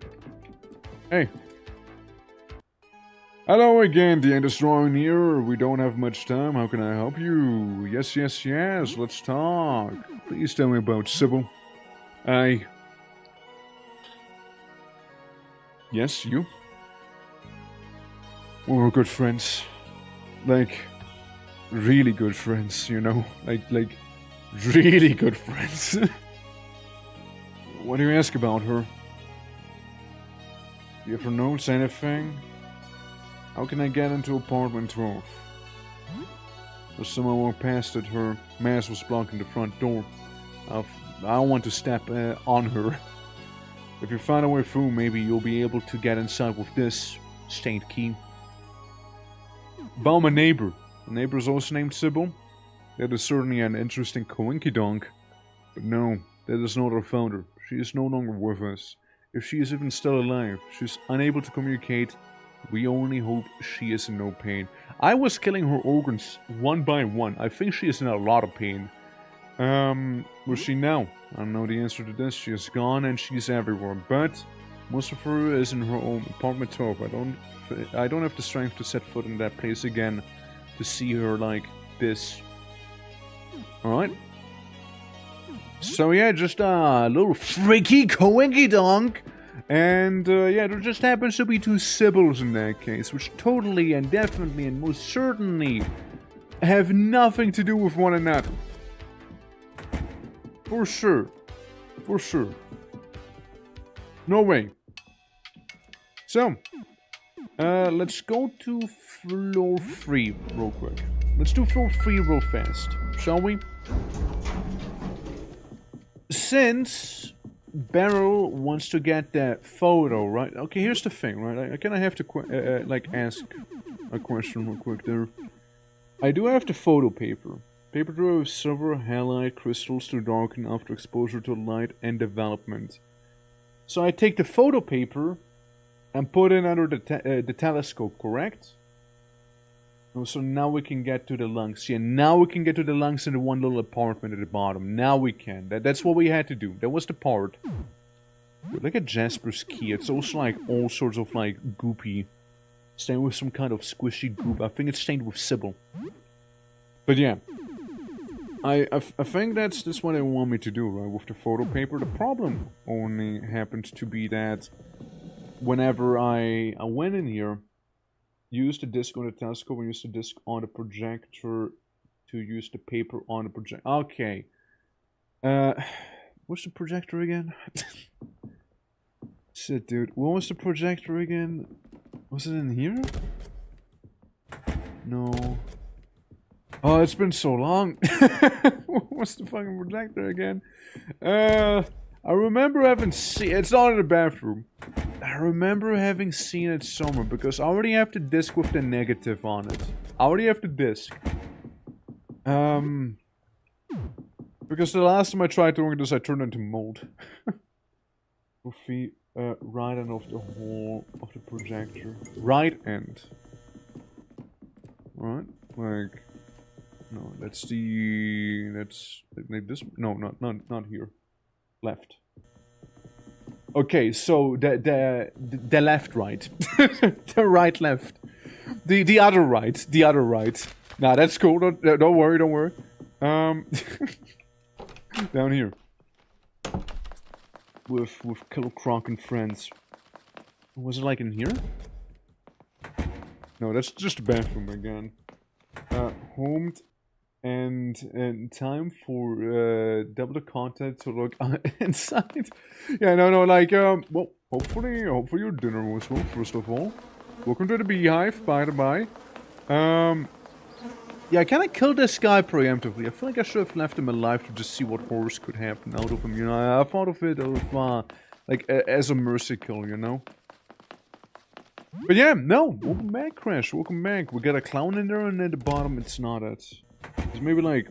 Hey. Hello again, the end is drawing near. We don't have much time. How can I help you? Yes, yes, yes. Let's talk. Please tell me about Sybil. Yes, you? We were good friends. Like, really good friends, you know? Like, really good friends. What do you ask about her? You ever notice anything? How can I get into apartment 12? Or someone walked past it, her mask was blocking the front door. I don't want to step on her. If you find a way through, maybe you'll be able to get inside with this stained key. About my neighbor. The neighbor is also named Sybil. That is certainly an interesting coinkydonk. But no, that is not our founder. She is no longer with us. If she is even still alive, she is unable to communicate. We only hope she is in no pain. I was killing her organs one by one. I think she is in a lot of pain. Where's she now? I don't know the answer to this. She is gone and she's everywhere. But most of her is in her own apartment 12. I don't have the strength to set foot in that place again to see her like this. Alright. So yeah, just a little freaky coinkydonk. And yeah, there just happens to be two Sybils in that case, which totally and definitely and most certainly have nothing to do with one another. For sure. For sure. No way. So, let's go to floor 3 real quick. Let's do floor 3 real fast, shall we? Since Beryl wants to get that photo, right? Okay, here's the thing, right? I kind of have to like ask a question real quick there. I do have the photo paper. Paper drawer with silver halide crystals to darken after exposure to light and development. So I take the photo paper and put it under the telescope, correct? Oh, so now we can get to the lungs. Yeah, now we can get to the lungs in the one little apartment at the bottom. Now we can. That's what we had to do. That was the part. Look at Jasper's key. It's also like all sorts of like goopy. Stained with some kind of squishy goop. I think it's stained with Sybil. But yeah. I think that's what they want me to do, right? With the photo paper. The problem only happened to be that whenever I went in here, use the disc on the telescope and use the disc on the projector to use the paper on the projector. Okay. What's the projector again? Shit, dude. What was the projector again? Was it in here? No. Oh, it's been so long. What's the fucking projector again? I remember having seen... It's not in the bathroom. I remember having seen it somewhere because I already have the disc with the negative on it. I already have the disc. Because the last time I tried doing this, I turned into mold. With the right end of the whole of the projector. Right end. Right? Like... No, that's the... That's... Like this... No, not here. Left. Okay, so the left right. The right left. The other right. The other right. Nah, that's cool. Don't worry, don't worry. Down here. With Killer Croc and friends. Was it like in here? No, that's just the bathroom again. Homed and time for double the content to look inside. Yeah, no, like well, hopefully your dinner was well. First of all, welcome to the beehive. By the by, yeah, I kind of killed this guy preemptively. I feel like I should have left him alive to just see what horrors could happen out of him. You know, I thought of it like as a mercy kill, you know. But yeah, no, welcome back, Crash. Welcome back. We got a clown in there, and at the bottom, it's not it. It's maybe like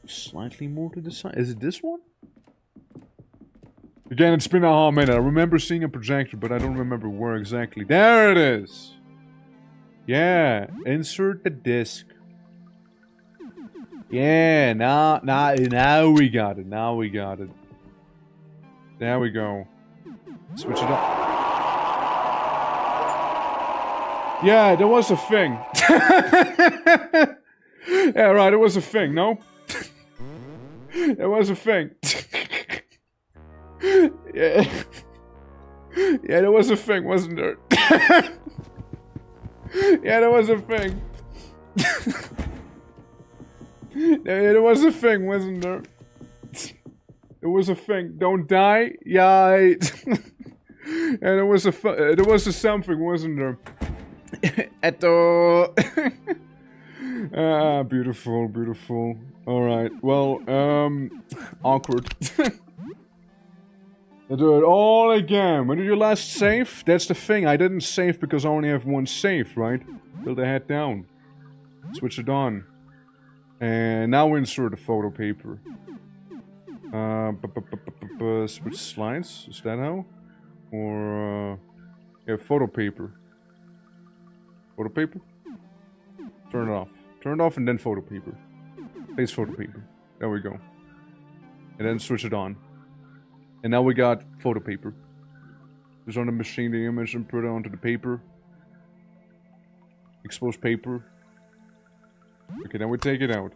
slightly more to the side. Is it this one? Again, it's been a hot minute. I remember seeing a projector, but I don't remember where exactly. There it is. Yeah, insert the disc. Yeah, now we got it. Now we got it. There we go. Switch it up. Yeah, there was a thing. Yeah, right, it was a thing, no? It was a thing. Yeah. Yeah, there was a thing, wasn't there? Yeah, there was a thing. Yeah, there was a thing, wasn't there? It was a thing. Don't die. Yeah. And there was a something, wasn't there? At the beautiful, beautiful. Alright, well, awkward. I do it all again. When did you last save? That's the thing. I didn't save because I only have one save, right? Build the head down. Switch it on. And now insert the photo paper. Switch slides. Is that how? Or, yeah, photo paper. Photo paper? Turn it off. Turn it off and then photo paper. Place photo paper. There we go. And then switch it on. And now we got photo paper. Just on the machine the image and put it onto the paper. Expose paper. Okay, then we take it out.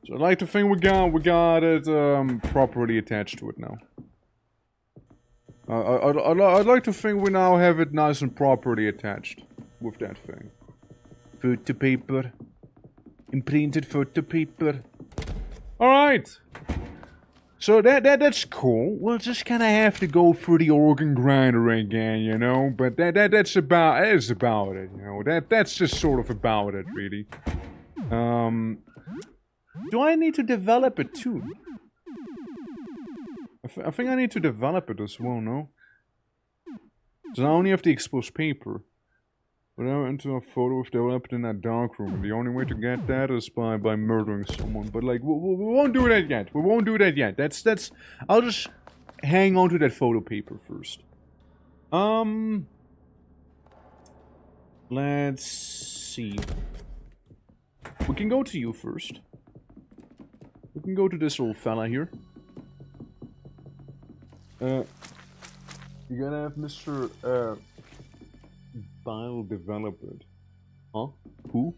So I like to think we got it properly attached to it now. I'd like to think we now have it nice and properly attached with that thing. Photo paper. Imprinted photo paper. Alright. So that's cool. We'll just kind of have to go through the organ grinder again, you know. But that's about it, you know. That's just sort of about it, really. Do I need to develop it too? I think I need to develop it as well, no? So I only have the exposed paper. But I went into a photo if developed in that darkroom. And the only way to get that is by murdering someone. But like, we won't do that yet. We won't do that yet. That's. I'll just hang on to that photo paper first. Let's see. We can go to you first. We can go to this old fella here. You're gonna have Mr. Bile develop it. Huh? Who?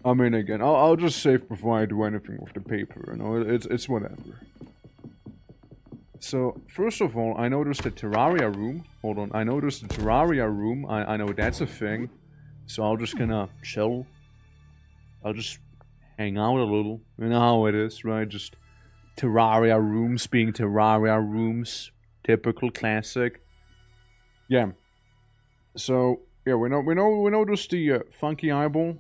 I mean, again, I'll just save before I do anything with the paper, you know, it's whatever. So, first of all, I noticed the Terraria room. Hold on, I noticed the Terraria room. I know that's a thing. So I'll just gonna chill. I'll just hang out a little. You know how it is, right? Just Terraria rooms being Terraria rooms. Typical, classic. Yeah. So, yeah, we noticed the funky eyeball.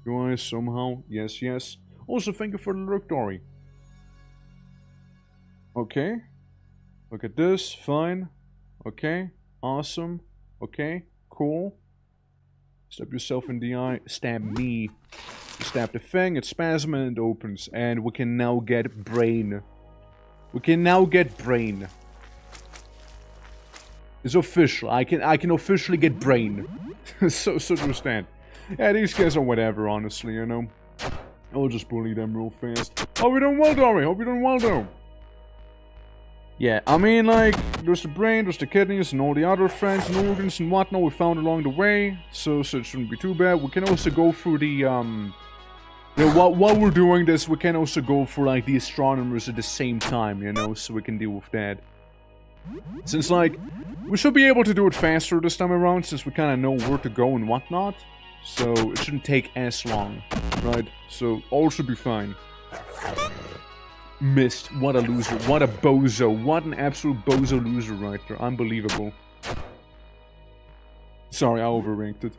UI somehow. Yes, yes. Also, thank you for the look, Dory. Okay. Look at this. Fine. Okay. Awesome. Okay. Cool. Stab yourself in the eye. Stab me. Stab the thing. It spasms and it opens. And we can now get brain. We can now get brain. It's official. I can officially get brain. so to understand. Yeah, these guys are whatever, honestly, you know. I'll just bully them real fast. Hope you're doing well, Dory. Hope you're doing well, though. Yeah, I mean, like, there's the brain, there's the kidneys, and all the other friends and organs and whatnot we found along the way. So it shouldn't be too bad. We can also go through the, you know, while we're doing this, we can also go for, like, the astronomers at the same time, you know, so we can deal with that. Since, like, we should be able to do it faster this time around, since we kind of know where to go and whatnot. So, it shouldn't take as long, right? So, all should be fine. Missed. What a loser. What a bozo. What an absolute bozo loser right there. Unbelievable. Sorry, I overranked it.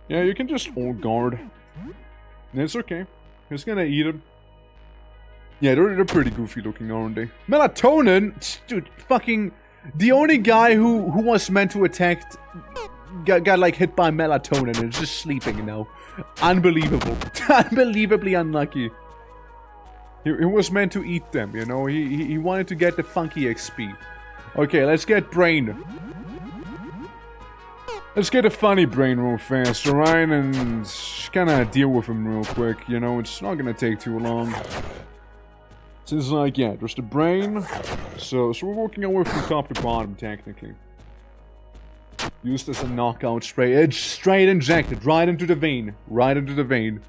Yeah, you can just hold guard. It's okay. He's gonna eat him. Yeah, they're pretty goofy looking, aren't they? Melatonin? Dude, fucking... The only guy who was meant to attack... Got like hit by melatonin and is just sleeping now. Unbelievable. Unbelievably unlucky. He was meant to eat them, you know? He wanted to get the funky XP. Okay, let's get brain. Let's get a funny brain real fast, alright? And kind of deal with him real quick, you know? It's not gonna take too long. Since, like, yeah, there's the brain. So we're working our way from top to bottom, technically. Used as a knockout spray. It's straight injected, right into the vein. Right into the vein.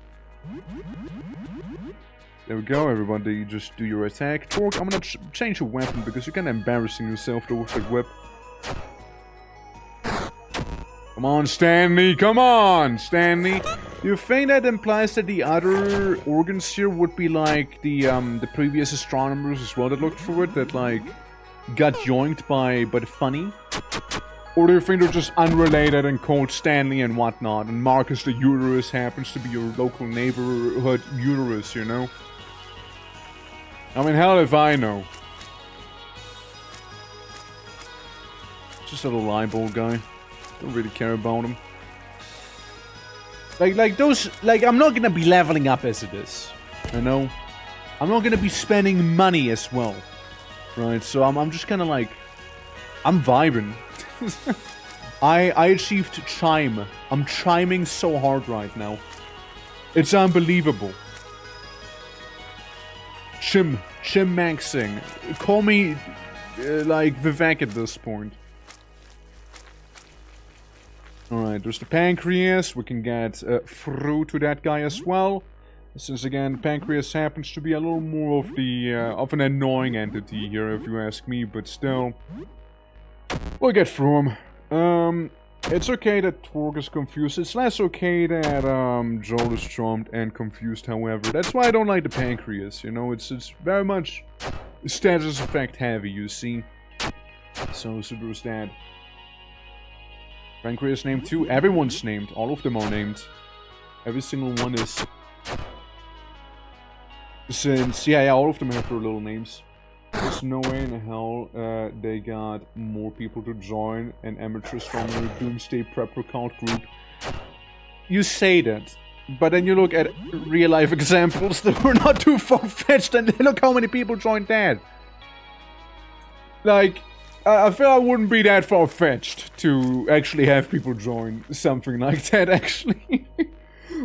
There we go, everybody. Just do your attack. Torque, I'm gonna change your weapon because you're kinda embarrassing yourself though with the whip. Come on, Stanley! Come on, Stanley! You think that implies that the other organs here would be like the previous astronomers as well that looked for it, that like got joined by the funny? Or do you think they're just unrelated and called Stanley and whatnot, and Marcus the Uterus happens to be your local neighborhood uterus, you know? I mean, hell if I know. Just a little eyeball guy. Don't really care about him. Like those, I'm not gonna be leveling up as it is, you know? I'm not gonna be spending money as well, right? So I'm just kinda like, I'm vibing. I achieved chime. I'm chiming so hard right now. It's unbelievable. Chim-maxing. Call me, like, Vivek at this point. Alright, there's the pancreas. We can get through to that guy as well. Since, again, the pancreas happens to be a little more of the, of an annoying entity here, if you ask me, but still. We'll get through him. It's okay that Twork is confused. It's less okay that, Joel is charmed and confused, however. That's why I don't like the pancreas, you know? It's very much status effect heavy, you see? So there's that. Pancreas named too. Everyone's named. All of them are named. Every single one is. Since, yeah, all of them have their little names. There's no way in hell they got more people to join an amateur astronomer doomsday prepper cult group. You say that, but then you look at real life examples that were not too far-fetched and look how many people joined that. Like, I feel I wouldn't be that far-fetched to actually have people join something like that, actually.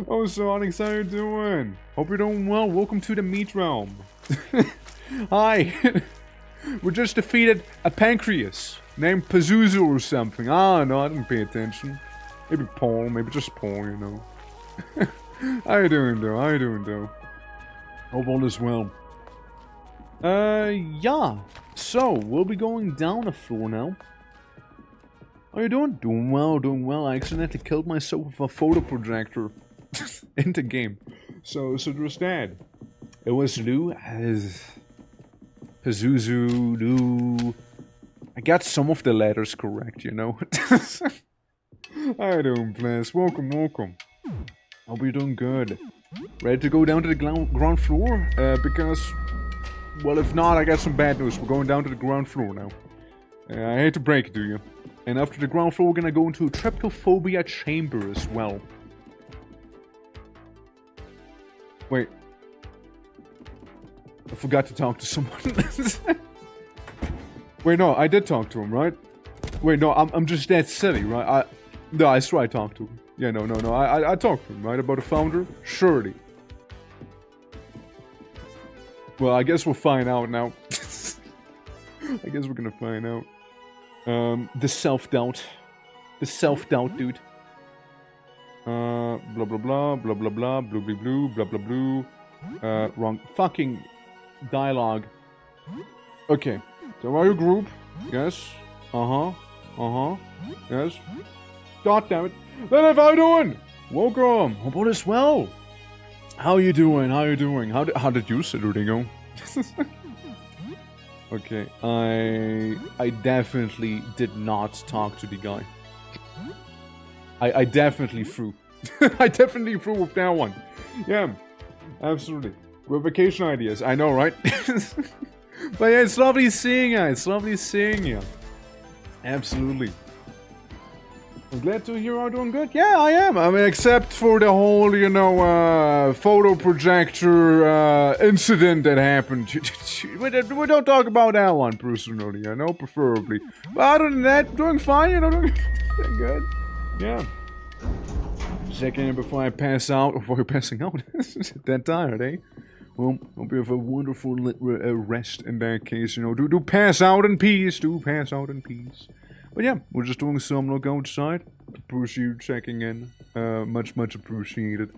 Oh, Sonic, how you doing? Hope you're doing well. Welcome to the Meat Realm. Hi. We just defeated a pancreas named Pazuzu or something. Ah, no, I didn't pay attention. Maybe Paul, maybe just Paul, you know. How you doing, though? How you doing, though? Hope all is well. Yeah. So, we'll be going down a floor now. How you doing? Doing well, doing well. I accidentally killed myself with a photo projector in the game. So there's that. It was Lou as Pazuzu, Lou. I got some of the letters correct, you know. How you doing, Bless? Welcome, welcome. Hope you're doing good. Ready to go down to the ground floor? Because, well, if not, I got some bad news. We're going down to the ground floor now. I hate to break it to you. And after the ground floor, we're gonna go into a tryptophobia chamber as well. Wait. I forgot to talk to someone. Wait, no, I did talk to him, right? Wait, no, I'm just that silly, right? No, I swear I talked to him. Yeah, no, I talked to him, right? About the founder? Surely. Well, I guess we'll find out now. I guess we're gonna find out. The self-doubt. The self-doubt, dude. Blah blah blah, blah blah blah, blue blue blue, blah blah blue. Wrong fucking dialogue. Okay. So are you group? Yes. Yes. God damn it. Then how you doing? Welcome. Hope all is well. How you doing? How you doing? How did you sit, Rudigo? Okay, I definitely did not talk to the guy. I definitely threw. I definitely threw with that one. Yeah, absolutely. We're vacation ideas, I know, right? But yeah, it's lovely seeing you. It's lovely seeing you. Absolutely. I'm glad to hear you're doing good. Yeah, I am. I mean, except for the whole, you know, photo projector incident that happened. We don't talk about that one personally, you know, preferably. But other than that, doing fine, you know, doing good. Yeah. Checking in before I pass out. Before you're passing out? That tired, eh? Well, hope you have a wonderful rest in that case. You know, do pass out in peace. Do pass out in peace. But yeah, we're just doing some look outside. Appreciate you checking in. Much appreciated.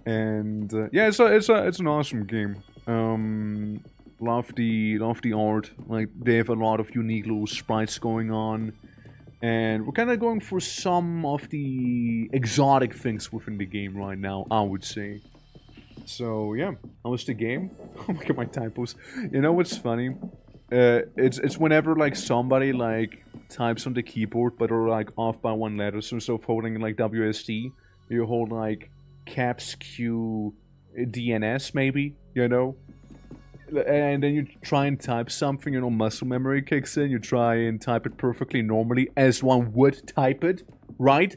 And yeah, it's an awesome game. Love the art. Like, they have a lot of unique little sprites going on. And we're kind of going for some of the exotic things within the game right now, I would say. So yeah, how was the game? Look at my typos. You know what's funny? It's whenever like somebody like types on the keyboard, but are like off by one letter. So instead of holding like WSD, you hold like caps Q DNS maybe. You know. And then you try and type something, you know, muscle memory kicks in, you try and type it perfectly normally, as one would type it, right?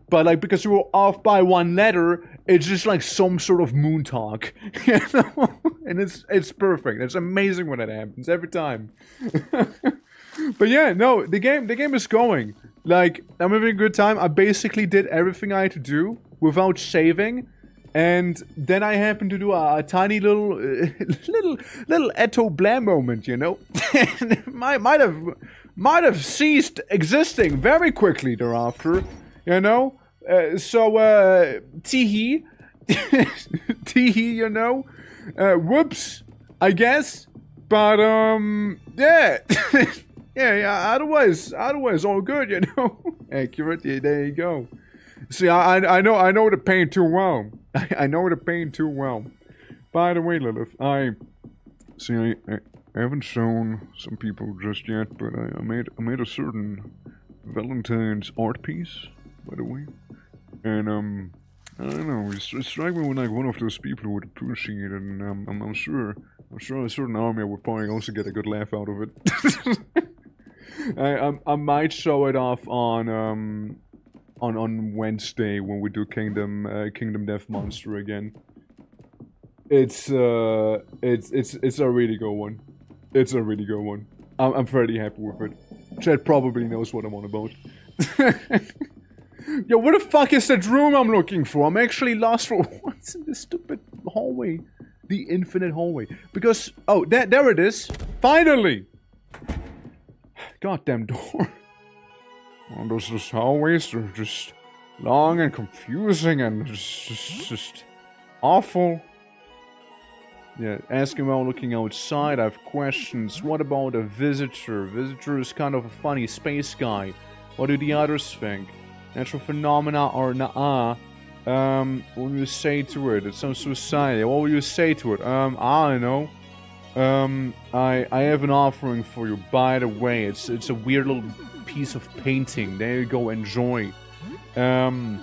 But, like, because you were off by one letter, it's just like some sort of moon talk, you know? And it's perfect. It's amazing when it happens, every time. But yeah, no, the game is going. Like, I'm having a good time. I basically did everything I had to do without saving. And then I happened to do a tiny little Eto Blam moment, you know? And it might have ceased existing very quickly thereafter, you know? Teehee. Teehee, you know? Whoops, I guess. But, yeah. yeah, otherwise all good, you know? Accurate, yeah, there you go. See, I know the pain too well. I know the pain too well. By the way, Lilith, I haven't shown some people just yet, but I made a certain Valentine's art piece, by the way, and I don't know, it struck me when like one of those people who would appreciate it, and I'm sure a certain army would probably also get a good laugh out of it. I might show it off on Wednesday when we do Kingdom Death Monster again. It's a really good one. It's a really good one. I'm pretty happy with it. Chad probably knows what I'm on about. Yo, what the fuck is that room I'm looking for? I'm actually lost for what's in this stupid hallway. The infinite hallway. Because, oh, there it is. Finally! Goddamn door. Well, those hallways are just long and confusing and just awful. Yeah, asking while looking outside, I have questions. What about a visitor? Visitor is kind of a funny space guy. What do the others think? Natural phenomena or nah? What will you say to it? It's some society. What will you say to it? I don't know. I have an offering for you. By the way, it's a weird little piece of painting. There you go, enjoy. And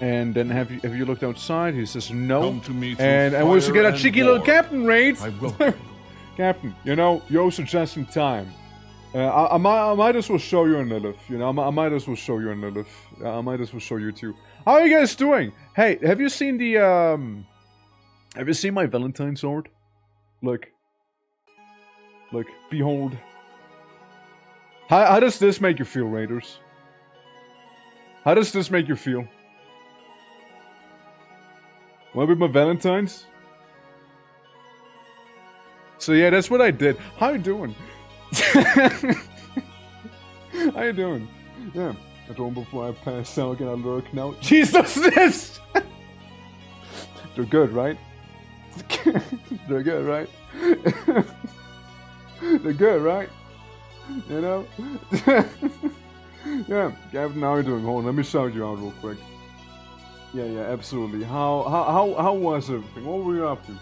then have you looked outside? He says no. Come to me and once you get a cheeky little captain raid, I will. Captain, you know, you're also just in time. I might as well show you in Lilith. You know, I might as well show you in Lilith. I might as well show you too. How are you guys doing? Hey, have you seen the Have you seen my Valentine sword? Look, behold. How does this make you feel, Raiders? How does this make you feel? Wanna be my Valentines? So yeah, that's what I did. How you doing? How you doing? Yeah, I told him before I pass out, can I lurk now? Jesus, this! They're good, right? They're good, right? They're good, right? You know? Yeah, Gavin, how are you doing? Hold on, let me shout you out real quick. Yeah, absolutely. How was everything? What were you up to?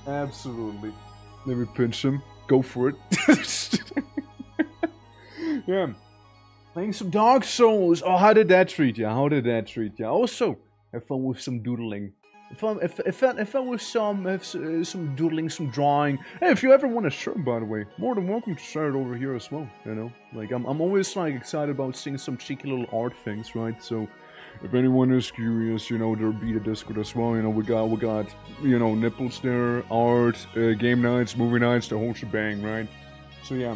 Absolutely. Let me pinch him. Go for it. Yeah. Playing some Dark Souls. Oh, how did that treat you? Also, have fun with some doodling. Have fun with some doodling, some drawing. Hey, if you ever want to share, by the way, more than welcome to share it over here as well. You know, like I'm always like excited about seeing some cheeky little art things, right? So, if anyone is curious, you know, there'll be the Discord as well. You know, we got, you know, nipples there, art, game nights, movie nights, the whole shebang, right? So yeah.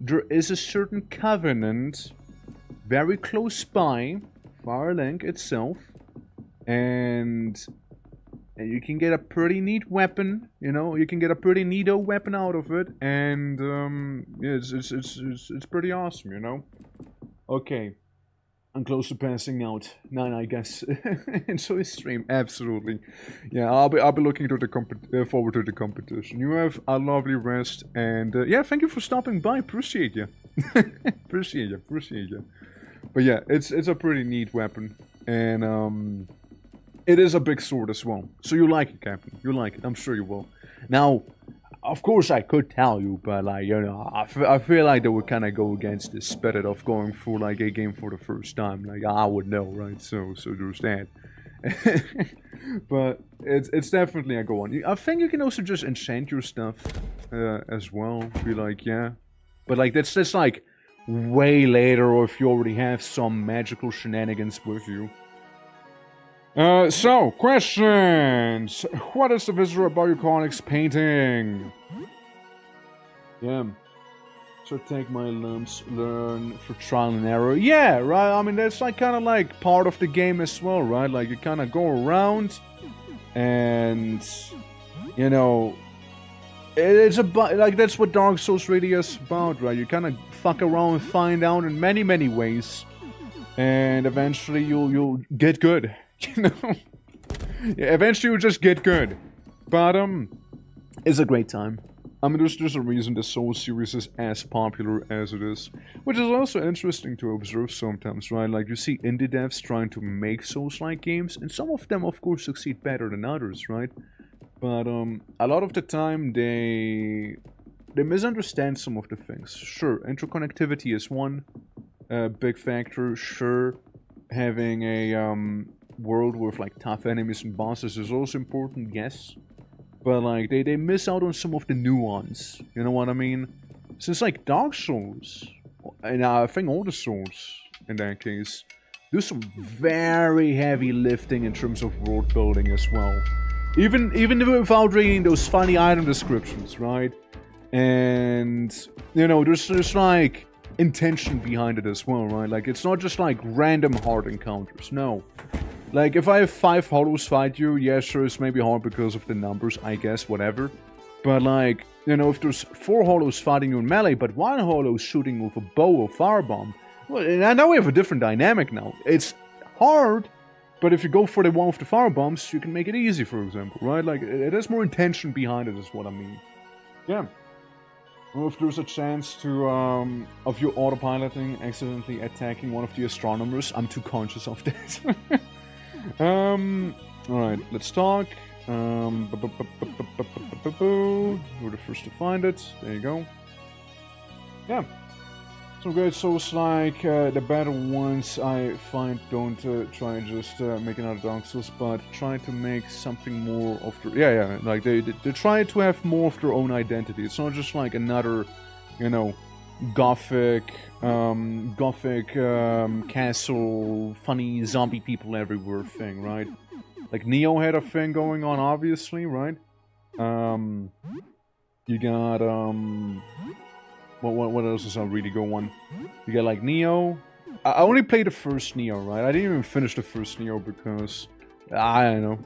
there is a certain covenant very close by Firelink itself, and you can get a pretty neat weapon. You know, you can get a pretty neato weapon out of it, and yeah, it's pretty awesome. You know. Okay, I'm close to passing out. 9, I guess. Enjoy stream, absolutely. Yeah, I'll be looking to the forward to the competition. You have a lovely rest, and yeah, thank you for stopping by. Appreciate you. Appreciate you. But yeah, it's a pretty neat weapon, and it is a big sword as well. So you like it, Captain? You like it? I'm sure you will. Now, of course, I could tell you, but like, you know, I feel like that would kind of go against the spirit of going through like a game for the first time. Like, I would know, right? So there's that. But it's definitely a go on. I think you can also just enchant your stuff as well. Be like, yeah, but like that's like way later, or if you already have some magical shenanigans with you. So, questions! What is the visitor about your Conics painting? Yeah. So take my lumps, learn for trial and error. Yeah, right, I mean, that's like kind of like part of the game as well, right? Like, you kind of go around, and, you know, it's about, like, that's what Dark Souls really is about, right? You kind of fuck around and find out in many, many ways, and eventually you'll get good. You know, yeah, eventually you'll just get good, but it's a great time. I mean, there's a reason the Souls series is as popular as it is, which is also interesting to observe sometimes, right? Like, you see indie devs trying to make Souls-like games, and some of them, of course, succeed better than others, right? But a lot of the time they misunderstand some of the things. Sure, interconnectivity is one big factor. Sure, having a world with like tough enemies and bosses is also important, yes, but like they miss out on some of the nuance, you know what I mean? Since like Dark Souls, and I think all the Souls in that case, do some very heavy lifting in terms of world building as well, even without reading those funny item descriptions, right? And you know, there's like intention behind it as well, right? Like, it's not just like random hard encounters, no. Like, if I have 5 hollows fight you, yeah, sure, it's maybe hard because of the numbers, I guess, whatever. But, like, you know, if there's 4 hollows fighting you in melee, but 1 hollow shooting with a bow or firebomb, well, and I know we have a different dynamic now. It's hard, but if you go for the one with the firebombs, you can make it easy, for example, right? Like, there's more intention behind it, is what I mean. Yeah. Well, if there's a chance to, of you autopiloting, accidentally attacking one of the astronomers, I'm too conscious of that. Alright, let's talk. We're the first to find it. There you go. Yeah. Some great Souls like the better ones I find don't try and just make another Dark Souls, but try to make something more of their... Yeah, like they try to have more of their own identity. It's not just like another, you know, gothic castle, funny zombie people everywhere thing, right? Like Neo had a thing going on, obviously, right? You got what else is really go on? You got like Neo. I only played the first Neo, right? I didn't even finish the first Neo because I don't know.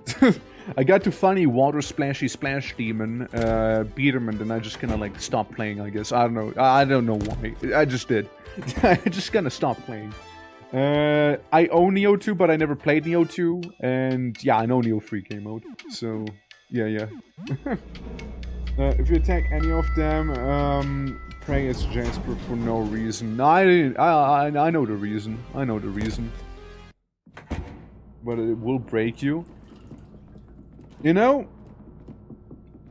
I got to funny water splashy splash demon, beat him, and then I just kind of like stopped playing, I guess. I don't know. I don't know why. I just did. I just kind of stopped playing. I own Neo 2, but I never played Neo 2. And yeah, I know Neo 3 came out. So, yeah. If you attack any of them, pray as Jasper for no reason. I know the reason. I know the reason. But it will break you. You know,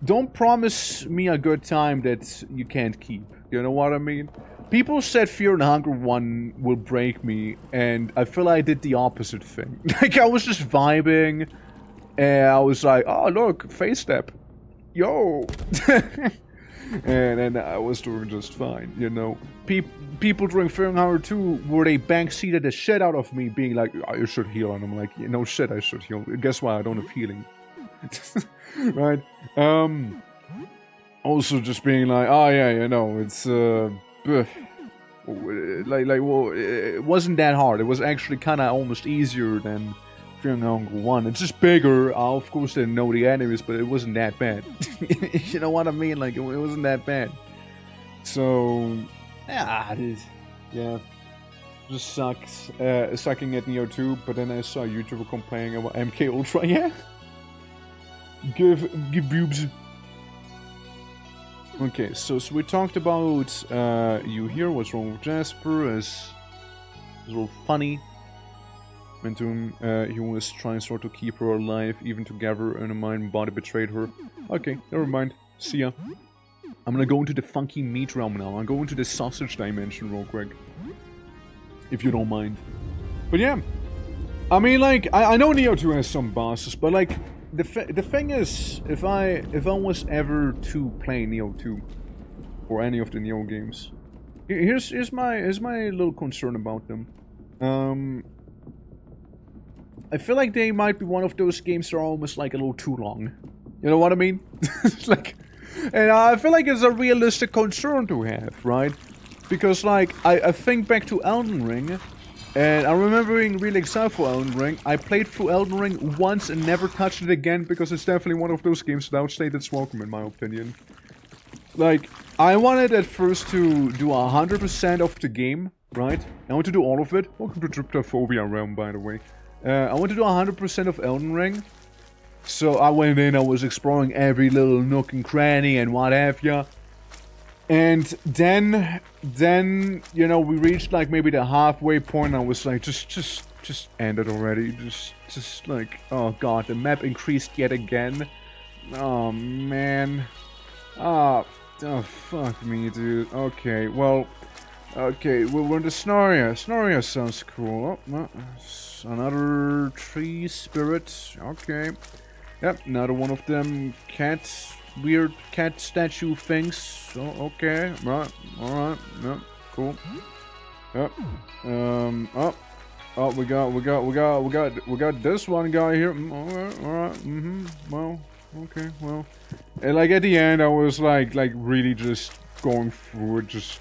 don't promise me a good time that you can't keep. You know what I mean? People said Fear and Hunger 1 will break me, and I feel like I did the opposite thing. Like, I was just vibing, and I was like, oh, look, face step. Yo! And then I was doing just fine, you know. People during Fear and Hunger 2 were they backseated the shit out of me, being like, oh, you should heal, and I'm like, yeah, no shit, I should heal. Guess why? I don't have healing. Right? Also just being like, oh yeah, you know, it's, well, it wasn't that hard. It was actually kind of almost easier than Fear Uncle 1. It's just bigger. I, of course, didn't know the enemies, but it wasn't that bad. You know what I mean? Like, it wasn't that bad. So, yeah, it is. Yeah. Just sucks. Sucking at Neo 2, but then I saw a YouTuber complaining about MK Ultra. Yeah. Give boobs. Okay, so we talked about you here. What's wrong with Jasper? Is a little funny. Went to him. He was trying sort of keep her alive, even together, and her mind body betrayed her. Okay, never mind. See ya. I'm gonna go into the funky meat realm now. I'm going to the sausage dimension real quick, if you don't mind. But yeah, I mean, like, I know Neo 2 has some bosses, but like, the thing is, if I was ever to play Neo 2 or any of the Neo games, here's my little concern about them. I feel like they might be one of those games that are almost like a little too long. You know what I mean? It's like, and I feel like it's a realistic concern to have, right? Because like I think back to Elden Ring. And I remember being really excited for Elden Ring. I played through Elden Ring once and never touched it again because it's definitely one of those games that outstayed its welcome, in my opinion. Like, I wanted at first to do 100% of the game, right? I want to do all of it. Welcome to Tryptophobia Realm, by the way. I want to do 100% of Elden Ring. So I went in, I was exploring every little nook and cranny and what have ya. And then, you know, we reached like maybe the halfway point. And I was like, just end it already. Just like, oh god, the map increased yet again. Oh man. Oh fuck me, dude. Okay, well, okay, we're in the Snoria. Snoria sounds cool. Oh, another tree spirit. Okay. Yep, another one of them cats. Weird cat statue things. Oh, okay. Right. Alright. Yep. Cool. Yep. Oh, we got this one guy here. Alright. Well, okay, well. And like at the end I was like really just going through it, just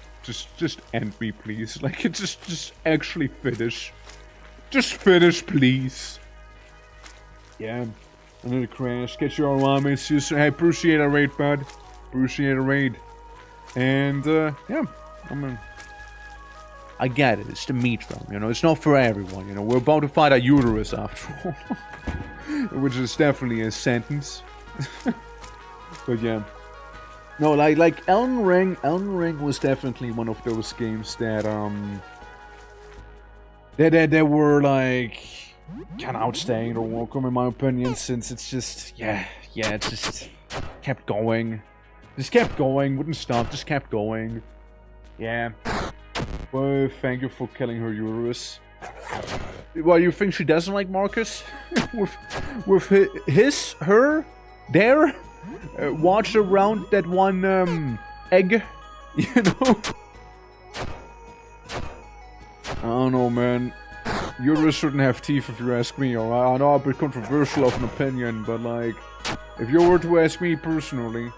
end me please. Like just actually finish. Just finish, please. Yeah. Another crash. Get your army. Hey, appreciate a raid, bud. Appreciate a raid. And, yeah. I get it. It's the meat realm, you know. It's not for everyone, you know. We're about to fight a uterus after all. Which is definitely a sentence. But, yeah. No, like Elden Ring was definitely one of those games that, that were, like, kind of outstaying or welcome in my opinion, since it's just, yeah, it just kept going. Just kept going, wouldn't stop, just kept going. Yeah. Well, thank you for killing her uterus. Well, you think she doesn't like Marcus? with her, there? Watch around that one, egg, you know? I don't know, man. Uterus shouldn't have teeth if you ask me, alright? I know I'm a bit controversial of an opinion, but like, if you were to ask me personally,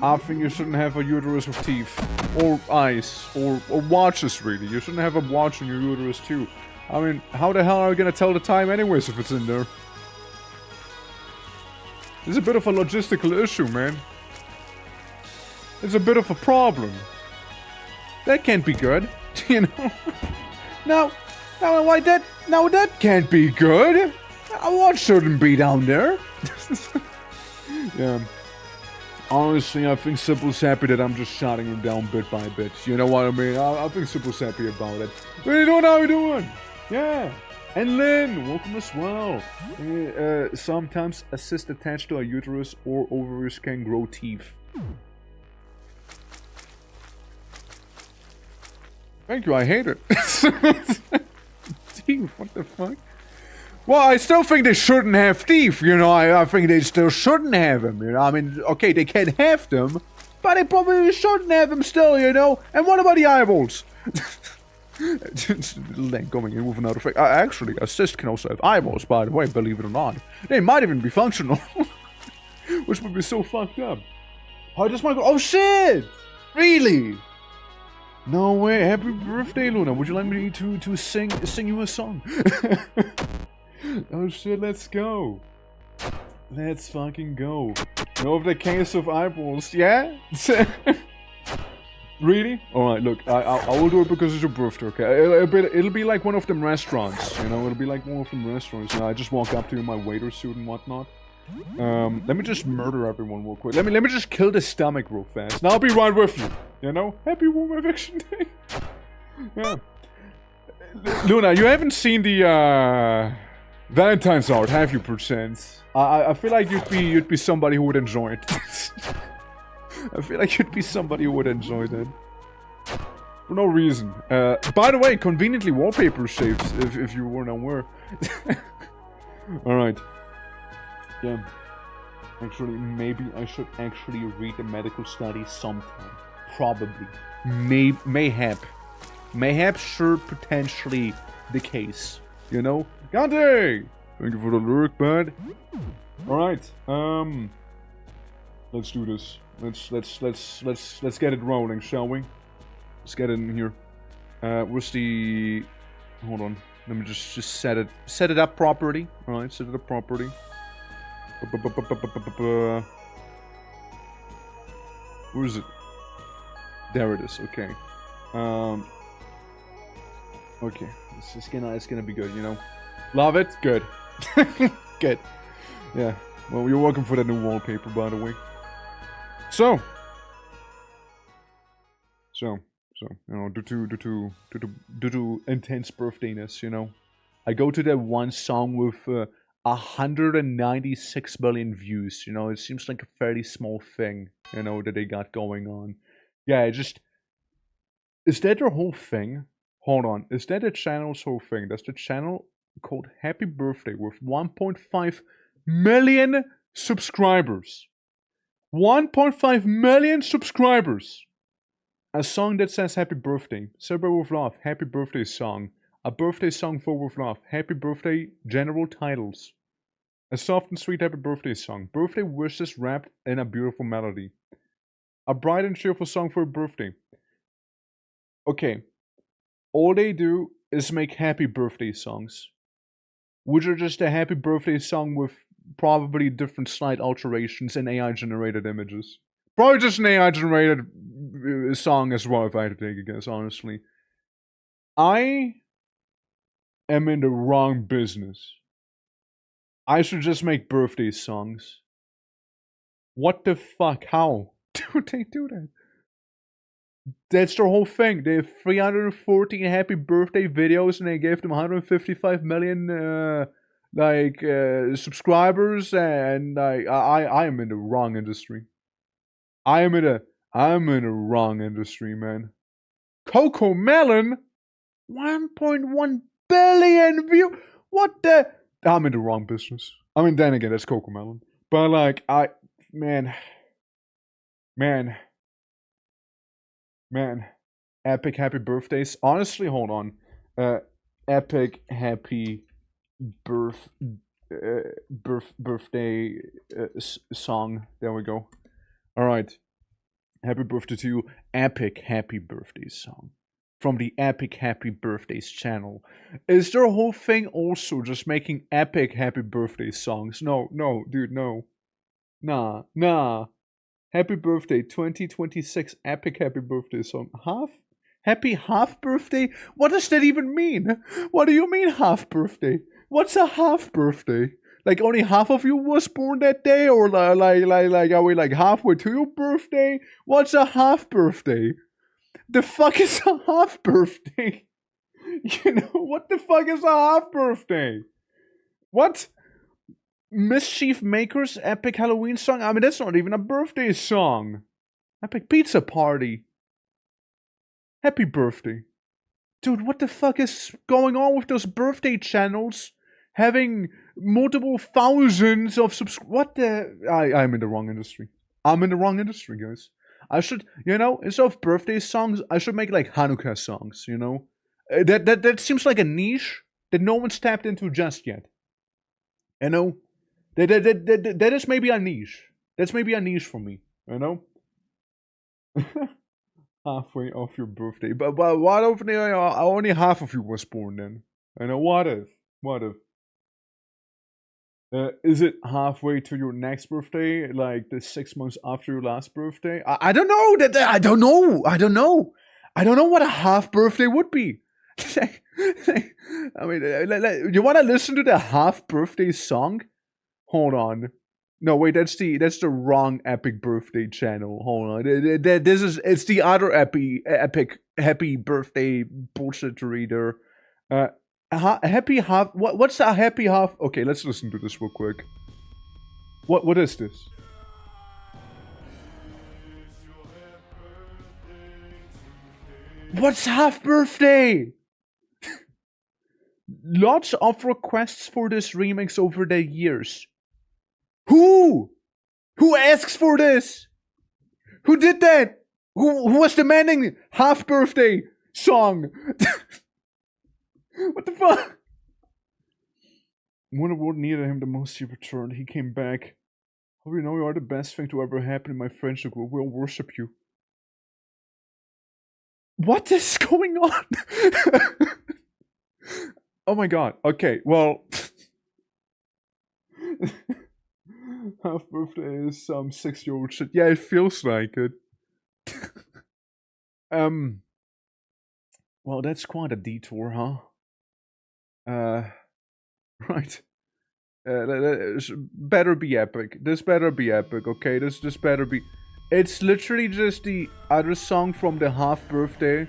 I think you shouldn't have a uterus with teeth, or eyes, or watches really. You shouldn't have a watch on your uterus too. I mean, how the hell are you gonna tell the time anyways if it's in there? It's a bit of a logistical issue, man. It's a bit of a problem. That can't be good, you know? No, why that? No, that can't be good. A watch shouldn't be down there. Yeah. Honestly, I think Simple's happy that I'm just shutting him down bit by bit. You know what I mean? I think Simple's happy about it. What are you doing? How are you doing? Yeah. And Lynn, welcome as well. Sometimes a cyst attached to a uterus or ovaries can grow teeth. Thank you, I hate it. Teeth, what the fuck? Well, I still think they shouldn't have teeth, you know, I think they still shouldn't have them, you know, I mean, okay, they can have them, but they probably shouldn't have them still, you know, and what about the eyeballs? Then coming in with another fact. Actually, a cyst can also have eyeballs, by the way, believe it or not. They might even be functional, which would be so fucked up. How does my... Oh shit! Really? No way! Happy birthday, Luna! Would you like me to sing you a song? Oh shit! Let's go! Let's fucking go! No, the case of eyeballs, yeah? Really? Alright, look, I will do it because it's your birthday, okay? It'll be like one of them restaurants, you know? It'll be like one of them restaurants. You know, I just walk up to you in my waiter suit and whatnot. Let me just murder everyone real quick. Let me just kill the stomach real fast. And I'll be right with you. You know? Happy Woman Eviction Day. Yeah. Luna, you haven't seen the, Valentine's art, have you, perchance? I feel like you'd be somebody who would enjoy it. I feel like you'd be somebody who would enjoy that. For no reason. By the way, conveniently wallpaper shapes, if you weren't aware. Alright. Yeah. Actually, maybe I should actually read a medical study sometime. Probably. Mayhap. Mayhap, sure, potentially the case. You know? Gandhi! Thank you for the lyric, bud. Alright, let's do this. Let's get it rolling, shall we? Let's get it in here. Where's the... Hold on. Let me just set it up properly. Alright, set it up properly. Where is it? There it is, okay. Okay, it's gonna be good, you know. Love it? Good. Good. Yeah. Well, you're welcome for that new wallpaper, by the way. So, you know, due to intense birthdayness, you know, I go to that one song with 196 million views. You know, it seems like a fairly small thing, you know, that they got going on. Yeah, is that their whole thing? Hold on, is that the channel's whole thing? That's the channel called Happy Birthday with 1.5 million subscribers. 1.5 million subscribers. A song that says happy birthday. Celebrate with love. Happy birthday song. A birthday song for with love. Happy birthday general titles. A soft and sweet happy birthday song. Birthday wishes wrapped in a beautiful melody. A bright and cheerful song for a birthday. Okay. All they do is make happy birthday songs. Which are just a happy birthday song with probably different slight alterations and AI generated images. Probably just an AI generated song as well, if I had to take a guess, honestly. I am in the wrong business. I should just make birthday songs. What the fuck? How do they do that? That's their whole thing. They have 314 happy birthday videos and they gave them 155 million subscribers, and I am in the wrong industry. I'm in the wrong industry, man. Coco Melon, 1.1 billion view. What the? I'm in the wrong business. I mean, then again, that's Coco Melon. But like, man, epic happy birthdays. Honestly, hold on. Epic happy birthday song. There we go. All right. Happy birthday to you. Epic happy birthday song from the Epic Happy Birthdays channel. Is their whole thing also just making epic happy birthday songs? No, dude, no. Nah. Happy birthday 2026 epic happy birthday song. Happy half birthday? What does that even mean? What do you mean half birthday? What's a half birthday? Like only half of you was born that day, or like are we like halfway to your birthday? What's a half birthday? The fuck is a half birthday? You know, what the fuck is a half birthday? What? Mischief Makers epic Halloween song? I mean, that's not even a birthday song. Epic pizza party. Happy birthday. Dude, what the fuck is going on with those birthday channels? Having multiple thousands of what the... I'm in the wrong industry. I'm in the wrong industry, guys. I should, you know, instead of birthday songs, I should make like Hanukkah songs, you know? That seems like a niche that no one's tapped into just yet. You know? That is maybe a niche. That's maybe a niche for me, you know? halfway of your birthday. But what if only half of you was born then? I know, what if? What if? Is it halfway to your next birthday, like the 6 months after your last birthday? I don't know. I don't know. I don't know. I don't know what a half birthday would be. I mean, you want to listen to the half birthday song? Hold on. No, wait. That's the wrong epic birthday channel. Hold on. It's the other epic happy birthday bullshit reader. Happy half. What's a happy half? Okay, let's listen to this real quick. What is this? What's half birthday? Lots of requests for this remix over the years. Who asks for this? Who did that? Who was demanding half birthday song? What the fuck? When the world needed him the most, he returned. He came back. Oh, you know, you are the best thing to ever happen in my friendship. We'll worship you. What is going on? Oh my god. Okay, well. Half birthday is some 6-year-old shit. Yeah, it feels like it. Well, that's quite a detour, huh? Right. This better be epic. This better be epic, okay? This better be. It's literally just the other song from the half birthday.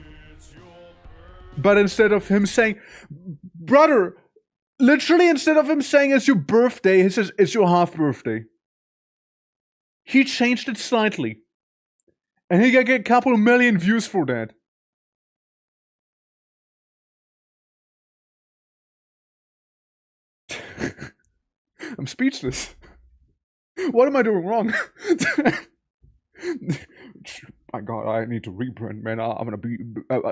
But instead of him saying, brother, literally instead of him saying it's your birthday, he says it's your half birthday. He changed it slightly. And he can get a couple million views for that. I'm speechless. What am I doing wrong? My god, I need to rebrand, man. I'm gonna be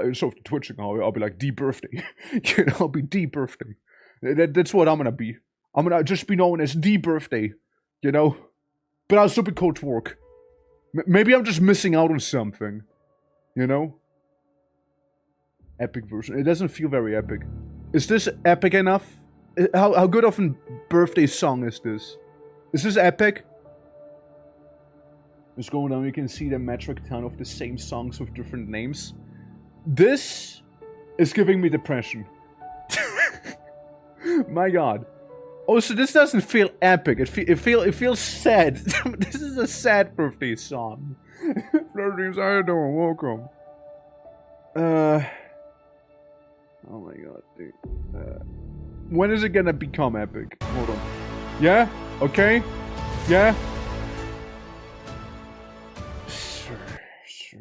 instead of twitching, I'll be like D-birthday. You know, I'll be D-birthday. That's what I'm gonna be. I'm gonna just be known as D-birthday. You know, but I'll still be coach work. Maybe I'm just missing out on something. You know, epic version. It doesn't feel very epic. Is this epic enough? How good of a birthday song is this? Is this epic? Just going down, you can see the metric ton of the same songs with different names. This is giving me depression. My god. Also, this doesn't feel epic. It feels sad. This is a sad birthday song. Flirties, how you doing? Welcome. Oh my god, dude. When is it gonna become epic? Hold on. Yeah? Okay? Yeah? Sure,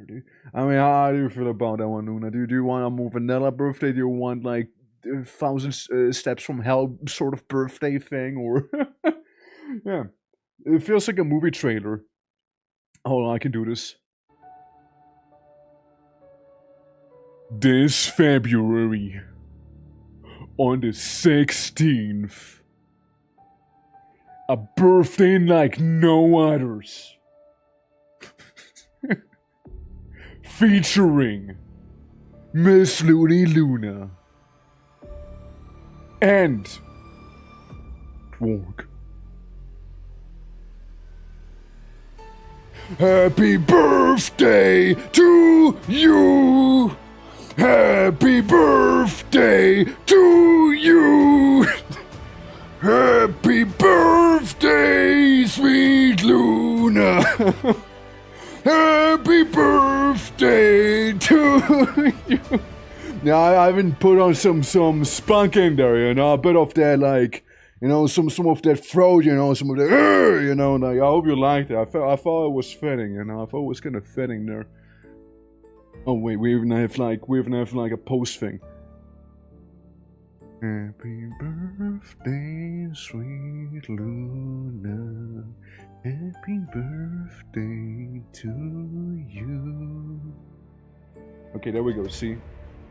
dude. I mean, how do you feel about that one, Luna? Do you want a more vanilla birthday? Do you want, like, 1,000 steps from hell sort of birthday thing? Or... yeah. It feels like a movie trailer. Hold on, I can do this. This February, on the 16th, a birthday like no others, featuring Miss Looney Luna and Dwarg. Happy birthday to you! Happy birthday to you! Happy birthday, sweet Luna! Happy birthday to you! Yeah, I haven't put on some spunk in there, you know, a bit of that, like, you know, some of that throat, you know, some of that, you know, like, I hope you liked it. I thought it was fitting, you know, I thought it was kind of fitting there. Oh wait, we even have like a post thing. Happy birthday, sweet Luna. Happy birthday to you. Okay, there we go. See,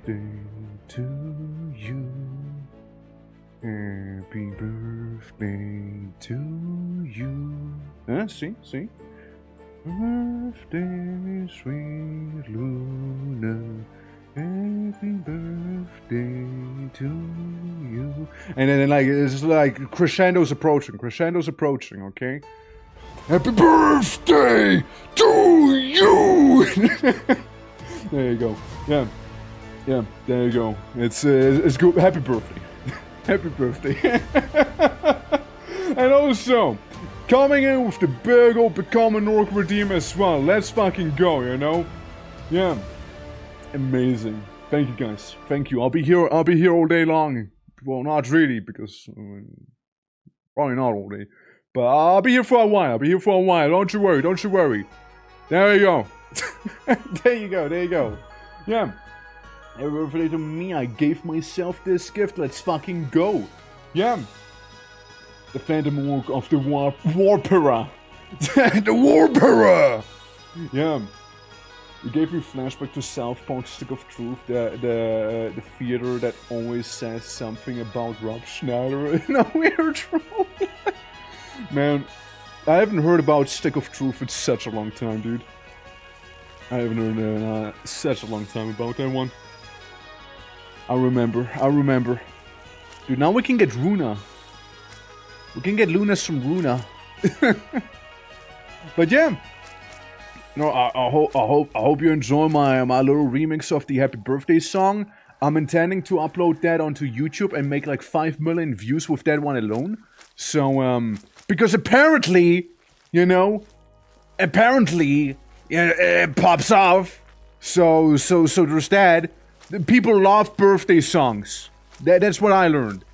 day to you. Happy birthday to you. See. Birthday, sweet Luna. Happy birthday to you. And then like it's like crescendo's approaching, okay? Happy birthday to you. There you go. Yeah, there you go. It's good. Happy birthday. Happy birthday. And also, coming in with the big old Become an Orc redeem as well. Let's fucking go, you know? Yeah. Amazing. Thank you guys. Thank you. I'll be here all day long. Well, not really, because probably not all day. But I'll be here for a while. Don't you worry. There you go. There you go. Yeah. Happy birthday to me. I gave myself this gift. Let's fucking go. Yeah. The Phantom Orc of the Warpera. The Warpera! Yeah. You gave me flashback to South Park Stick of Truth, the theater that always says something about Rob Schneider in a weird role. Man, I haven't heard about Stick of Truth in such a long time, dude. I haven't heard in such a long time about that one. I remember. Dude, now we can get Runa. We can get Lunas from Runa. But yeah. No, I hope you enjoy my little remix of the Happy Birthday song. I'm intending to upload that onto YouTube and make like 5 million views with that one alone. So, because apparently, it pops off. So there's that. People love birthday songs. That's what I learned.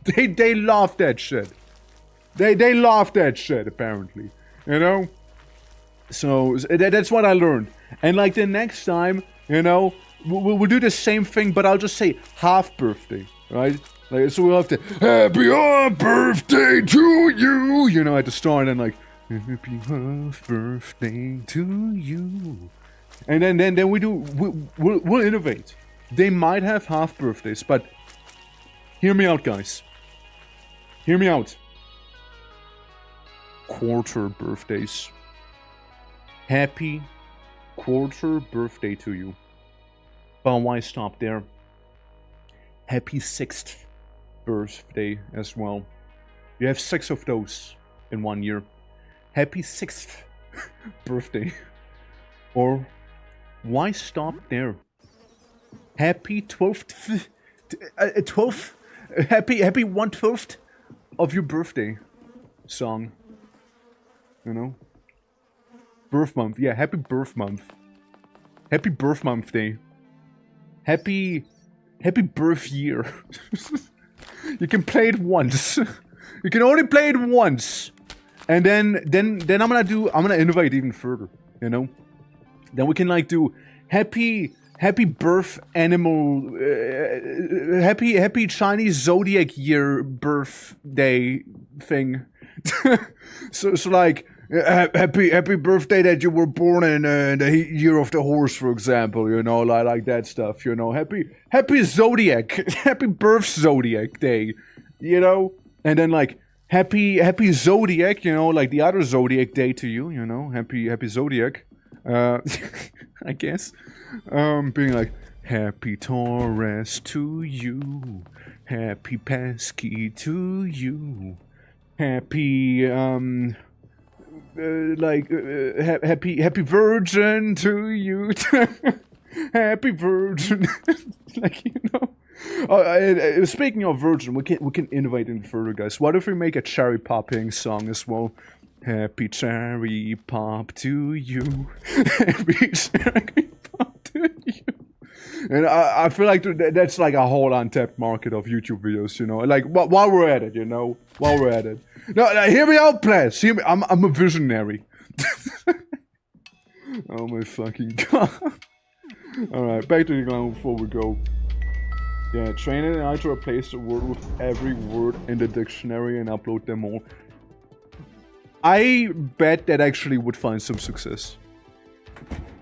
They love that shit. They love that shit, apparently. So that's what I learned. And like the next time, we'll do the same thing, but I'll just say half birthday, right? Like, so we'll have to happy birthday to you, at the start, and like happy half birthday to you. And then we'll innovate. They might have half birthdays, but hear me out, guys. Hear me out. Quarter birthdays. Happy quarter birthday to you. But why stop there? Happy 6th birthday as well. You have 6 of those in 1 year. Happy 6th birthday. Or why stop there? Happy 12th, happy 1/12 of your birthday song. Birth month, yeah, happy birth month. Happy birth month day. Happy birth year. You can play it once. You can only play it once. And then I'm gonna innovate even further, Then we can like do happy birth animal, happy Chinese zodiac year birthday thing. so like happy birthday that you were born in the year of the horse, for example. Like that stuff. Happy zodiac, happy birth zodiac day. And then like happy zodiac. Like the other zodiac day to you. Happy zodiac. I guess. Being like, happy Taurus to you. Happy Pesky to you. Happy, happy Virgin to you. Happy Virgin. Speaking of Virgin, we can innovate even further, guys. What if we make a cherry popping song as well? Happy cherry pop to you. Happy cherry pop to you. And I feel like that's like a whole untapped market of YouTube videos, Like, while we're at it, While we're at it. No, hear me out, please. Hear me. I'm a visionary. Oh my fucking god. Alright, back to the ground before we go. Yeah, train it and I to replace the word with every word in the dictionary and upload them all. I bet that actually would find some success.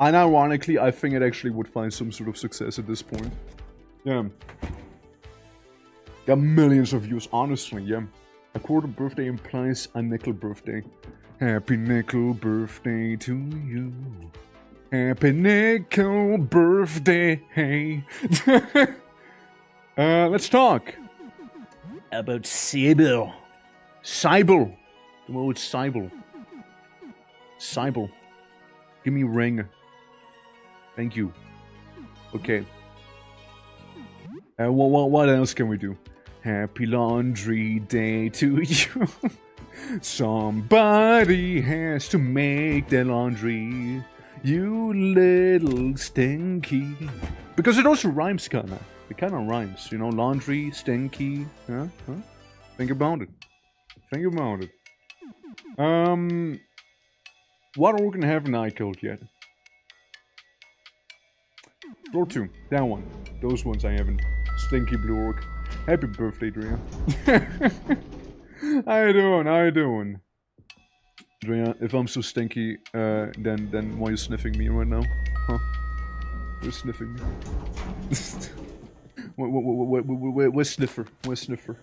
Unironically, I think it actually would find some sort of success at this point. Yeah. There are millions of views, honestly, yeah. A quarter birthday implies a nickel birthday. Happy nickel birthday to you. Happy nickel birthday. Let's talk about Sybil. Sybil. The word Sybil. Sybil. Give me a ring. Thank you. Okay. What else can we do? Happy laundry day to you. Somebody has to make the laundry. You little stinky. Because it also rhymes kinda. It kinda rhymes, you know, laundry, stinky. Huh? Think about it. Think about it. What organ haven't I killed yet? Floor 2. That one. Those ones I haven't. Stinky blue orc. Happy birthday, Drea. How you doing? How you doing? Drea, if I'm so stinky, then why are you sniffing me right now? Huh? You're sniffing me. Where's Sniffer? Where's Sniffer?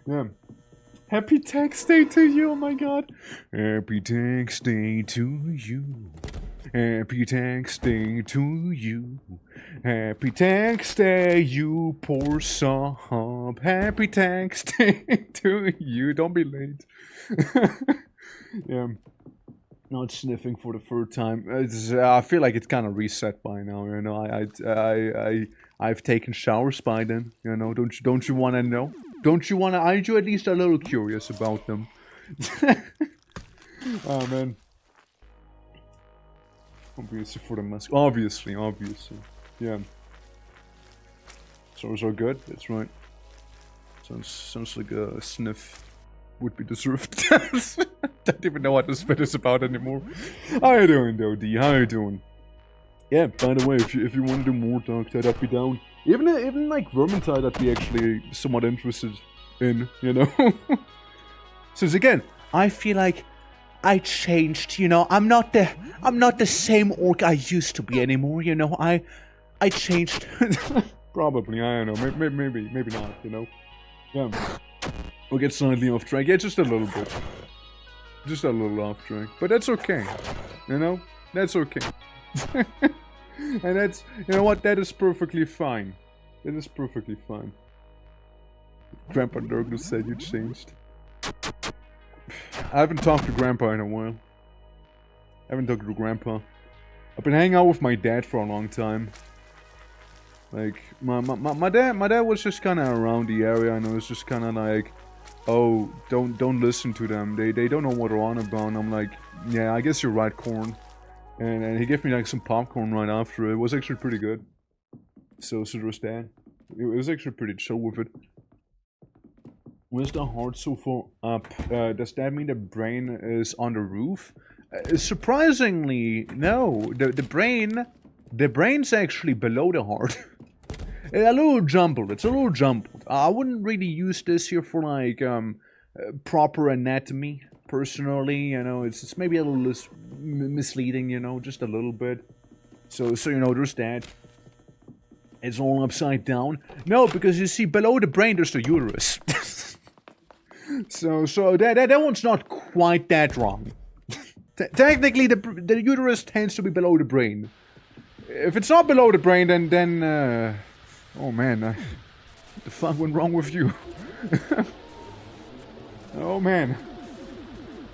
Yeah. Happy tax day to you, oh my god. Happy tax day to you. Happy tax day to you. Happy tax day, you poor sub. Happy tax day to you. Don't be late. Yeah. Not sniffing for the third time. I feel like it's kind of reset by now. You know, I've taken showers by then. You know, don't you want to know? Don't you want to? Aren't you at least a little curious about them? Oh man. Obviously for the mask. Obviously. Yeah. So good. That's right. Sounds like a sniff would be deserved. Don't even know what this bit is about anymore. How you doing, though, D? How you doing? Yeah. By the way, if you want to do more Dark Tide, I'd be down. Even like Vermintide, I'd be actually somewhat interested in. You know. Since again, I feel like I changed. You know, I'm not the same orc I used to be anymore. You know, I changed. Probably, I don't know. Maybe not. You know. Yeah. We'll get slightly off track. Yeah, just a little bit. Just a little off track. But that's okay. You know? That's okay. And that's... You know what? That is perfectly fine. That is perfectly fine. Grandpa Durgle said you changed. I haven't talked to Grandpa in a while. I haven't talked to Grandpa. I've been hanging out with my dad for a long time. Like, my dad was just kind of around the area, and it was just kind of like, oh, don't listen to them. They don't know what they're on about. And I'm like, yeah, I guess you're right, Corn. And he gave me like some popcorn right after. It was actually pretty good. So there's that. It was actually pretty chill with it. Where's the heart so far up? Does that mean the brain is on the roof? Surprisingly, no. The brain's actually below the heart. A little jumbled. It's a little jumbled. I wouldn't really use this here for like proper anatomy. Personally, you know, it's maybe a little misleading. You know, just a little bit. So you know, there's that. It's all upside down. No, because you see, below the brain there's the uterus. so that one's not quite that wrong. Technically, the uterus tends to be below the brain. If it's not below the brain, then oh man, what the fuck went wrong with you? Oh man,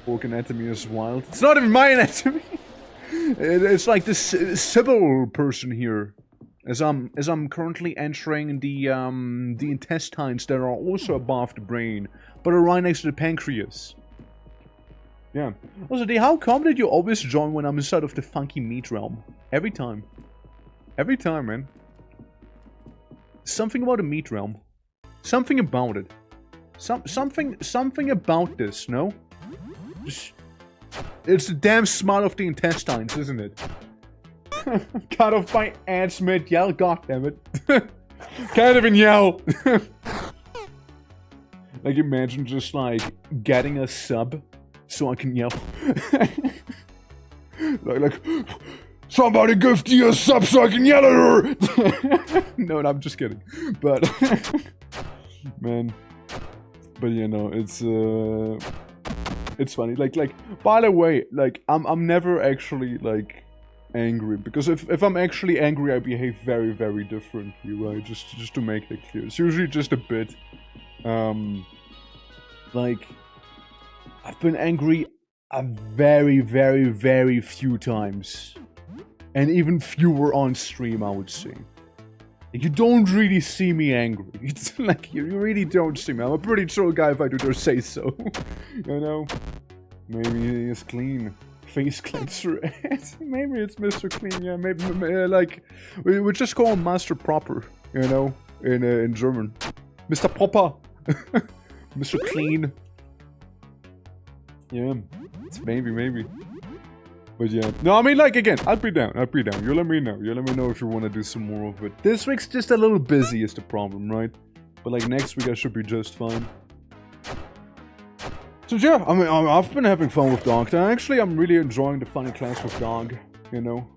orc anatomy is wild. It's not even my anatomy. It's like this Sybil person here. As I'm currently entering the intestines that are also above the brain, but are right next to the pancreas. Yeah. Also, how come did you always join when I'm inside of the funky meat realm? Every time. Every time, man. Something about the meat realm. Something about it. Something about this, no? It's the damn smell of the intestines, isn't it? Cut off my ants mid yell, goddammit. Can't even yell. Like, imagine just like getting a sub so I can yell. like somebody give Tia a sub so I can yell at her. No, I'm just kidding. But man, but you know, it's It's funny. Like. By the way, like, I'm never actually like angry, because if I'm actually angry, I behave very, very differently, right? Just to make that clear. It's usually just a bit. Like, I've been angry a very, very, very few times, and even fewer on stream, I would say. You don't really see me angry. It's like, you really don't see me. I'm a pretty chill guy if I do just say so. You know? Maybe he's clean. Face cleanser. Maybe it's Mr. Clean, yeah. Maybe, like, we just call him Master Proper, you know? In German. Mr. Popper. Mr. Clean. Yeah. It's maybe. But yeah. No, I mean, like, again, I'd be down. You let me know. You let me know if you want to do some more of it. This week's just a little busy is the problem, right? But, like, next week I should be just fine. So, yeah, I mean, I've been having fun with Dog. Actually, I'm really enjoying the funny class with Dog, you know?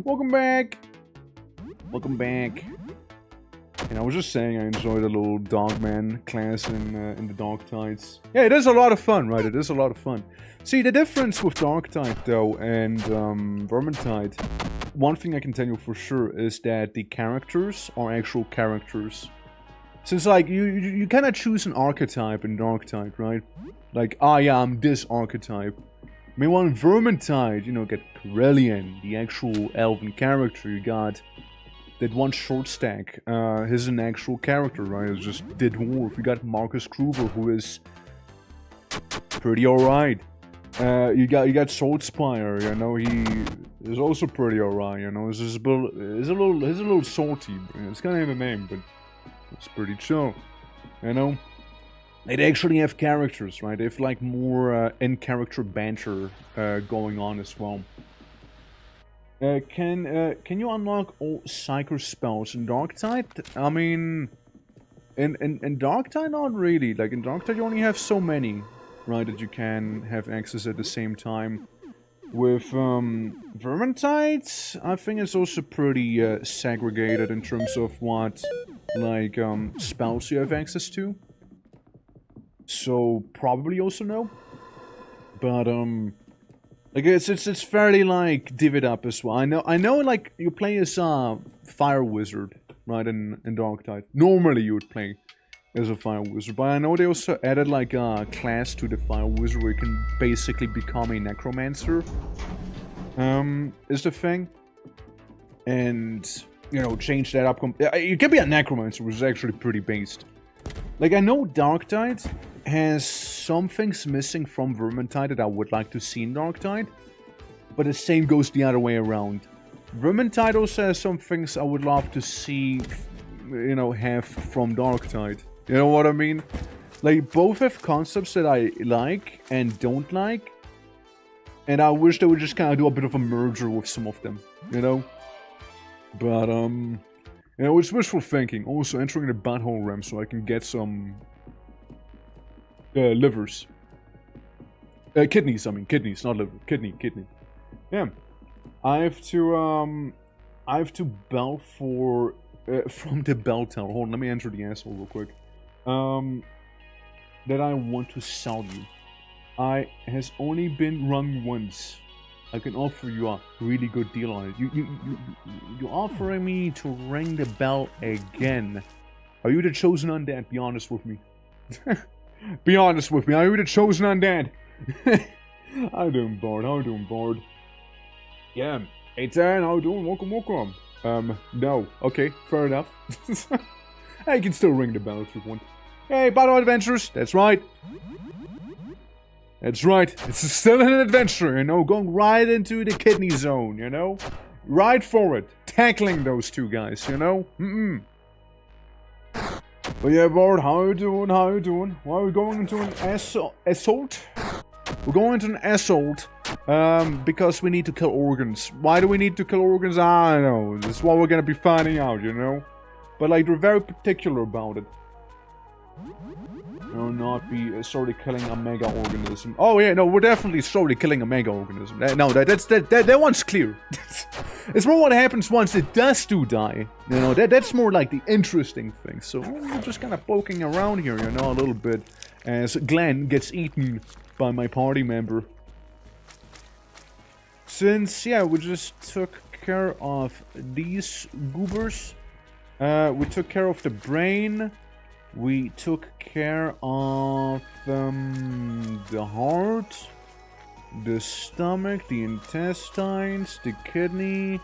Welcome back! Welcome back. And I was just saying I enjoyed a little Dogman class in the Dogtide. Yeah, it is a lot of fun, right? It is a lot of fun. See, the difference with Dogtide, though, and Vermintide, one thing I can tell you for sure is that the characters are actual characters. Since, like, you kind of choose an archetype in Dogtide, right? Like, yeah, I'm this archetype. Meanwhile, in Vermintide, you know, get Corellian, the actual elven character. You got that one short stack. He's an actual character, right? It's just the dwarf. You got Marcus Kruger, who is pretty alright. You got Swordspire, you know, he is also pretty alright, you know. He's a little salty. It's kind of in the name, but it's pretty chill, you know. They actually have characters, right? They have like more in-character banter going on as well. Can you unlock all Psyker spells in Darktide? I mean, in Darktide, not really. Like, in Darktide you only have so many, right, that you can have access at the same time. With Vermintide, I think it's also pretty segregated in terms of what, like, spells you have access to. So, probably also no. But, like, it's fairly, like, divvied up as well. I know, like, you play as Fire Wizard, right, in Darktide. Normally you would play as a Fire Wizard, but I know they also added, like, a class to the Fire Wizard where you can basically become a Necromancer, is the thing. And, you know, change that up. You can be a Necromancer, which is actually pretty based. Like, I know Darktide has some things missing from Vermintide that I would like to see in Darktide, but the same goes the other way around. Vermintide also has some things I would love to see, you know, have from Darktide. You know what I mean? Like, both have concepts that I like and don't like, and I wish they would just kind of do a bit of a merger with some of them, you know? But, you know, it's wishful thinking. Also, entering the butthole realm so I can get some livers. Kidneys, I mean. Kidneys, not liver. Kidney. Yeah. I have to bell for... from the bell tower. Hold on, let me enter the asshole real quick. That I want to sell you. I has only been rung once. I can offer you a really good deal on it. You offering me to ring the bell again. Are you the chosen undead? Be honest with me. Be honest with me. Are you the chosen undead? How doing, Bard? Yeah. Hey, Dan, how you doing? Welcome. No. Okay, fair enough. I can still ring the bell if you want. Hey, Battle Adventures. That's right. That's right. It's still an adventure, you know, going right into the kidney zone, you know? Right for it. Tackling those two guys, you know? But yeah, Bard, how you doing? Well, we're going into an assault? We're going into an assault, because we need to kill organs. Why do we need to kill organs? I don't know. This is what we're gonna be finding out, you know? But, like, they're very particular about it. No, not be slowly killing a mega organism. Oh yeah, no, we're definitely slowly killing a mega organism. No, that one's clear. It's more what happens once it does die. You know, that's more like the interesting thing. So we're just kind of poking around here, you know, a little bit as Glenn gets eaten by my party member. Since, yeah, we just took care of these goobers. We took care of the brain. We took care of the heart, the stomach, the intestines, the kidney.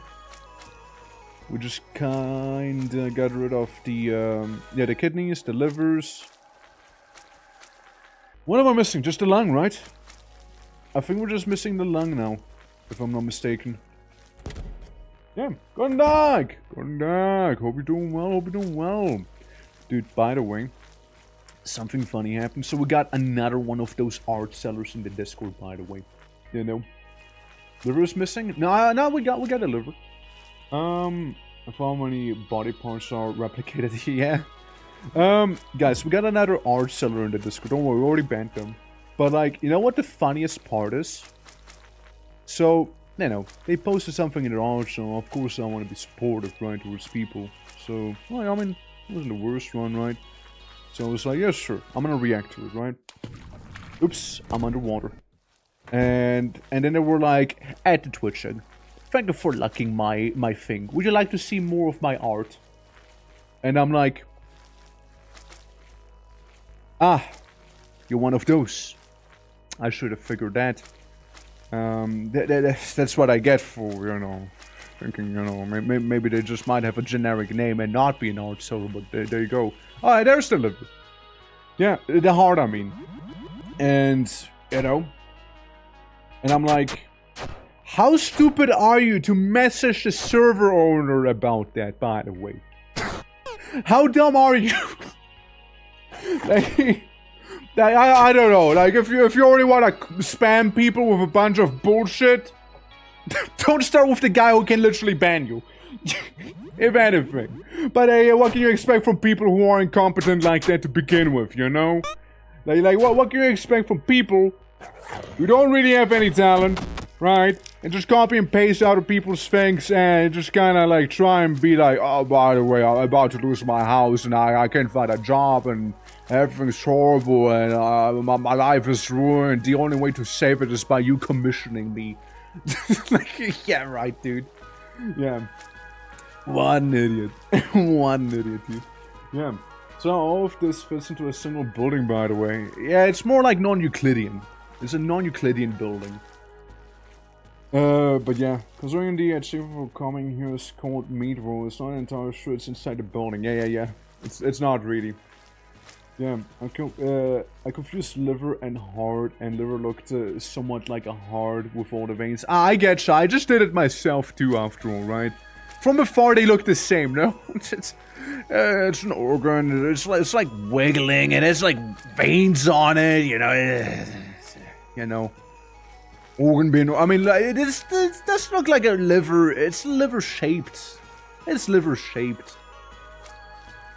We just kinda got rid of the kidneys, the livers. What am I missing? Just the lung, right? I think we're just missing the lung now, if I'm not mistaken. Yeah, guten Tag! Guten Tag! Hope you're doing well, hope you're doing well. Dude, by the way, something funny happened. So we got another one of those art sellers in the Discord, by the way. You know. Liver is missing? No, we got a liver. Of how many body parts are replicated? Yeah. Guys, we got another art seller in the Discord. Don't worry, we already banned them. But, like, you know what the funniest part is? So, you know, they posted something in their art, so of course I want to be supportive, right, towards people. So, well, I mean, it wasn't the worst one, right? So I was like, yeah, sure, I'm gonna react to it, right? Oops, I'm underwater. And then they were like, add the Twitch in. Thank you for liking my thing. Would you like to see more of my art? And I'm like, ah, you're one of those. I should have figured that. That's what I get for, you know, thinking, you know, maybe they just might have a generic name and not be an art seller, but there you go. Alright, there's the liver. Yeah, the heart, I mean. And, you know, and I'm like, how stupid are you to message the server owner about that, by the way? How dumb are you? Like, I don't know, like, if you already want to spam people with a bunch of bullshit, don't start with the guy who can literally ban you. If anything. But what can you expect from people who are incompetent like that to begin with, you know? Like what can you expect from people who don't really have any talent, right? And just copy and paste out of people's things and just kind of like try and be like, oh, by the way, I'm about to lose my house and I can't find a job and everything's horrible and my life is ruined. The only way to save it is by you commissioning me. Like, yeah, right, dude. Yeah. One idiot. One idiot, dude. Yeah. So all of this fits into a single building, by the way. Yeah, it's more like non-Euclidean. It's a non-Euclidean building. But yeah, considering the achievable coming here is called meat roll, it's not entirely sure it's inside the building. Yeah. It's not really. Yeah, I confused liver and heart, and liver looked somewhat like a heart with all the veins. I get you, I just did it myself too, after all, right? From afar they look the same, no? It's an organ, it's like wiggling, and it's like veins on it, you know. Organ being, I mean, it doesn't look like a liver, it's liver shaped. It's liver shaped.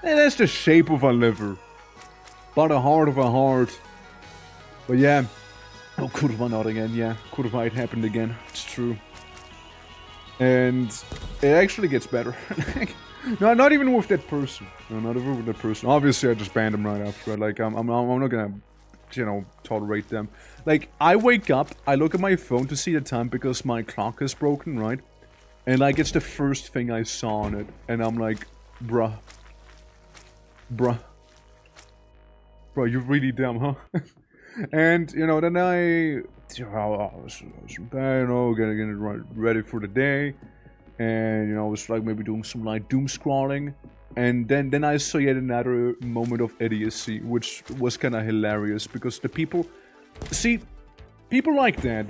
And that's the shape of a liver. But a heart of a heart. But yeah. Oh, kurva, not again. Yeah, kurva, it happened again. It's true. And it actually gets better. No, not even with that person. No, not even with that person. Obviously, I just banned him right after. Like, I'm not gonna, you know, tolerate them. Like, I wake up, I look at my phone to see the time because my clock is broken, right? And, like, it's the first thing I saw on it. And I'm like, bruh. Bro, you're really dumb, huh? And, you know, then I was bad, you know, getting ready for the day. And, you know, I was like maybe doing some like doom scrolling. And then I saw yet another moment of idiocy, which was kind of hilarious. Because the people... See, people like that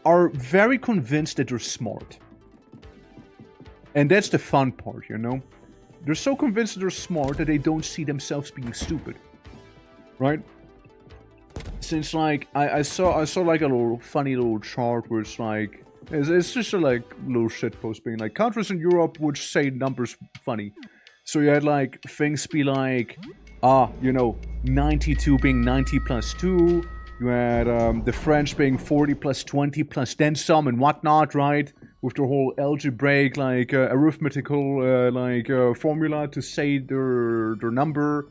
are very convinced that they're smart. And that's the fun part, you know? They're so convinced that they're smart that they don't see themselves being stupid. Right? Since like I saw like a little funny little chart where it's like it's just a like little shit post being like countries in Europe would say numbers funny. So you had like things be like you know, 92 being 90 plus 2. You had the French being 40 plus 20 plus then some and whatnot, right? With the whole algebraic like arithmetical formula to say their number.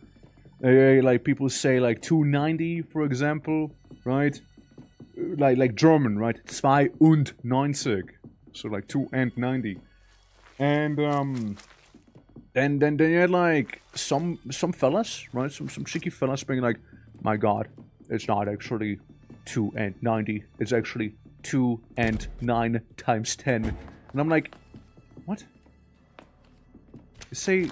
Like people say like 290, for example. right? Like German, right? 92. So like 2 and 90. And then you had like some fellas, right? Some cheeky fellas being like, my god, it's not actually 2 and 90. It's actually 2 and 9 times 10. And I'm like, what? You say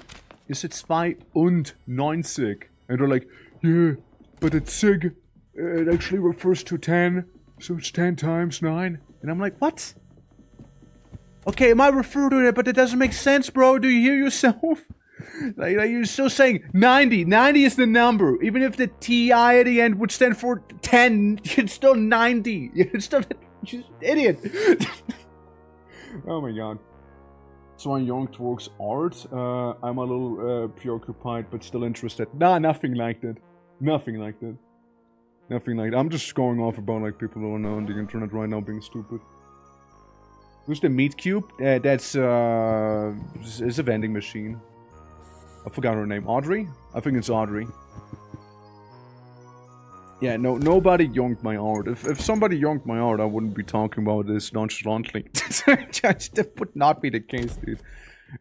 2 und 90. And they're like, yeah, but it's sig. It actually refers to 10. So it's 10 times 9. And I'm like, what? Okay, it might refer to it, but it doesn't make sense, bro. Do you hear yourself? like you're still saying 90. 90 is the number. Even if the TI at the end would stand for 10, it's still 90. It's still... You're an idiot. Oh my god. So on Young Twerk's art, I'm a little preoccupied, but still interested. Nah, nothing like that. Nothing like that. Nothing like that. I'm just going off about like people who are on the internet right now being stupid. Who's the meat cube? That's is a vending machine. I forgot her name. Audrey? I think it's Audrey. Yeah, no, nobody yonked my art. If somebody yonked my art, I wouldn't be talking about this nonchalantly. That would not be the case, dude.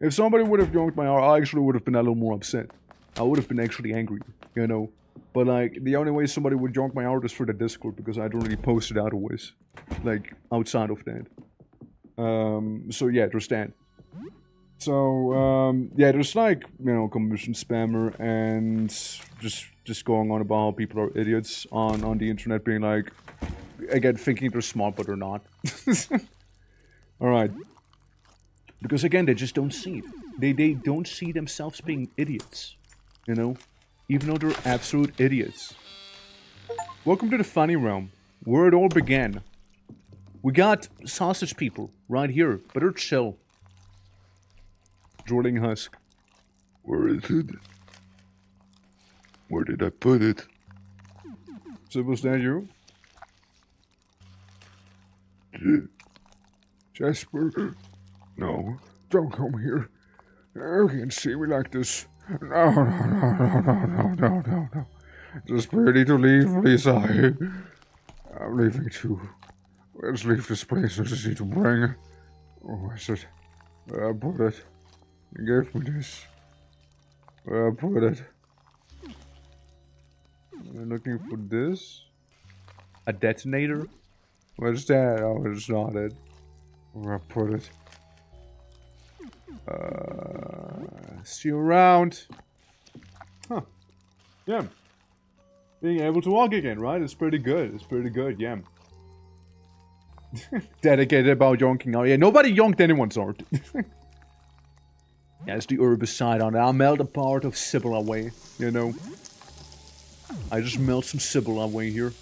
If somebody would have yonked my art, I actually would have been a little more upset. I would have been actually angry, you know. But like, the only way somebody would yonk my art is through the Discord, because I don't really post it otherwise. Like, outside of that. So yeah, there's that. So, yeah, there's like, you know, commission spammer and just going on about how people are idiots on the internet, being like, again, thinking they're smart, but they're not. Alright. Because again, they just don't see it. They don't see themselves being idiots. You know? Even though they're absolute idiots. Welcome to the funny realm, where it all began. We got sausage people right here, but they're chill. Drooling husk. Where is it? Where did I put it? So was that you? Jasper? No, don't come here. You can't see me like this. No. Just ready to leave, please. I'm leaving too. Let's leave this place. I just need to bring. Oh, is it? Where I put it? You gave me this. Where I put it? I'm looking for this. A detonator? What's that? Oh, it's not it. Where I put it? See you around. Huh. Yeah. Being able to walk again, right? It's pretty good. It's pretty good, yeah. Dedicated about yonking out. Yeah, nobody yonked anyone's art. Yeah, it's the herbicide on it. I'll melt a part of Sybil away, you know. I just melt some Sybil away here.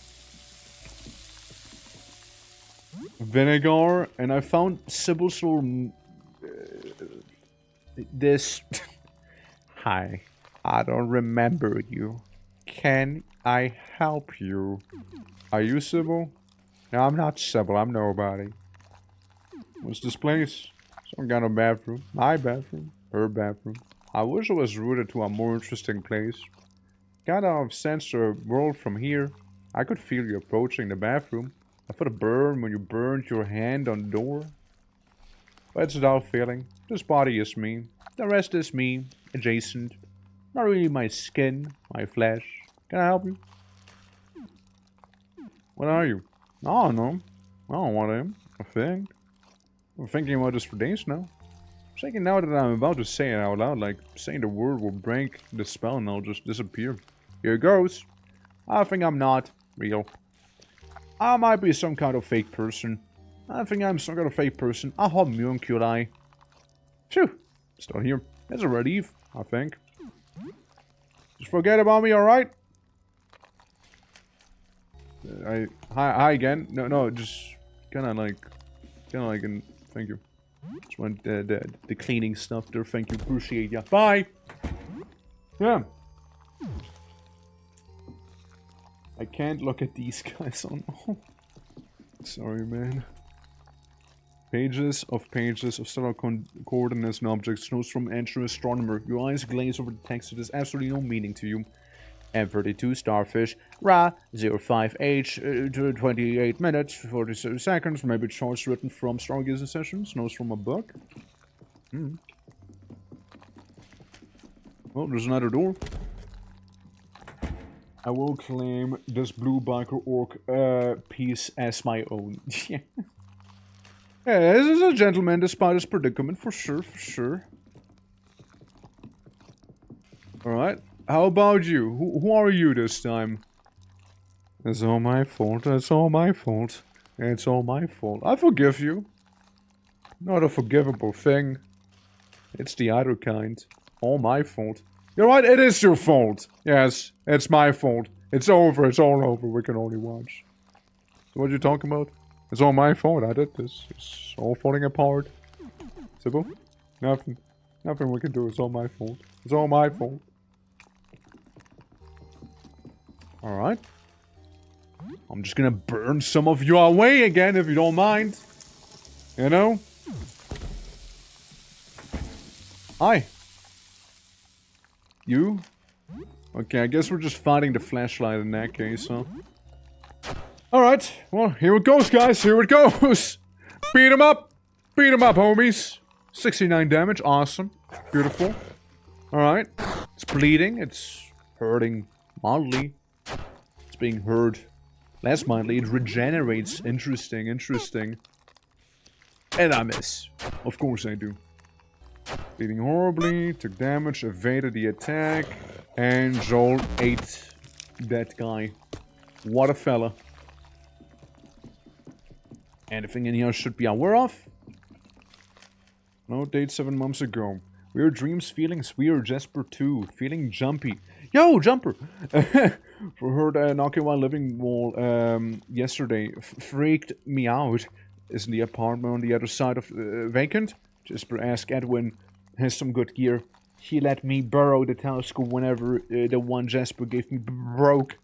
Vinegar, and I found Sybil's little... this... Hi, I don't remember you. Can I help you? Are you Sybil? No, I'm not Sybil, I'm nobody. What's this place? Some kind of bathroom. My bathroom. Her bathroom. I wish I was routed to a more interesting place. Kind of sense the world from here. I could feel you approaching the bathroom. I felt a burn when you burned your hand on the door. But it's a dull feeling. This body is me. The rest is me. Adjacent. Not really my skin, my flesh. Can I help you? What are you? I don't know. I don't know what I am. I think. I'm thinking about this for days now. I'm thinking now that I'm about to say it out loud, like saying the word will break the spell and I'll just disappear. Here goes. I think I'm not real. I might be some kind of fake person. I think I'm some kind of fake person. A homunculi. Phew. Still here. It's a relief, I think. Just forget about me, alright? Hi again. No, just kinda like, and thank you. Just want the cleaning stuff there. Thank you, appreciate ya. Bye. Yeah. I can't look at these guys. Oh no. Sorry, man. Pages of stellar coordinates and objects. Notes from ancient astronomer. Your eyes glaze over the text. It has absolutely no meaning to you. M32 Starfish, Ra 05H, 28 minutes, 47 seconds. Maybe choice written from Stargazer Sessions, notes from a book. Well, there's another door. I will claim this blue biker orc piece as my own. Yeah, this is a gentleman despite his predicament, for sure, for sure. Alright, how about you? Who are you this time? It's all my fault, it's all my fault. It's all my fault. I forgive you. Not a forgivable thing. It's the other kind. All my fault. You're right, it is your fault. Yes, it's my fault. It's over, it's all over, we can only watch. So what are you talking about? It's all my fault, I did this. It's all falling apart. Simple? Nothing. Nothing we can do, it's all my fault. It's all my fault. Alright. I'm just gonna burn some of you away again, if you don't mind. You know? Hi. You? Okay, I guess we're just fighting the flashlight in that case, huh? Alright, well, here it goes, guys. Here it goes. Beat him up. Beat him up, homies. 69 damage. Awesome. Beautiful. Alright. It's bleeding. It's hurting mildly. It's being hurt less mildly. It regenerates. Interesting, interesting. And I miss. Of course I do. Bleeding horribly. Took damage. Evaded the attack. And Joel ate that guy. What a fella. Anything in here should be aware of? No, date 7 months ago. Weird dreams, feelings weird. Jesper 2. Feeling jumpy. Yo, Jumper! Heard a knocking while living wall yesterday. Freaked me out. Isn't the apartment on the other side of vacant? Jesper asked Edwin. Has some good gear. He let me borrow the telescope whenever the one Jesper gave me broke.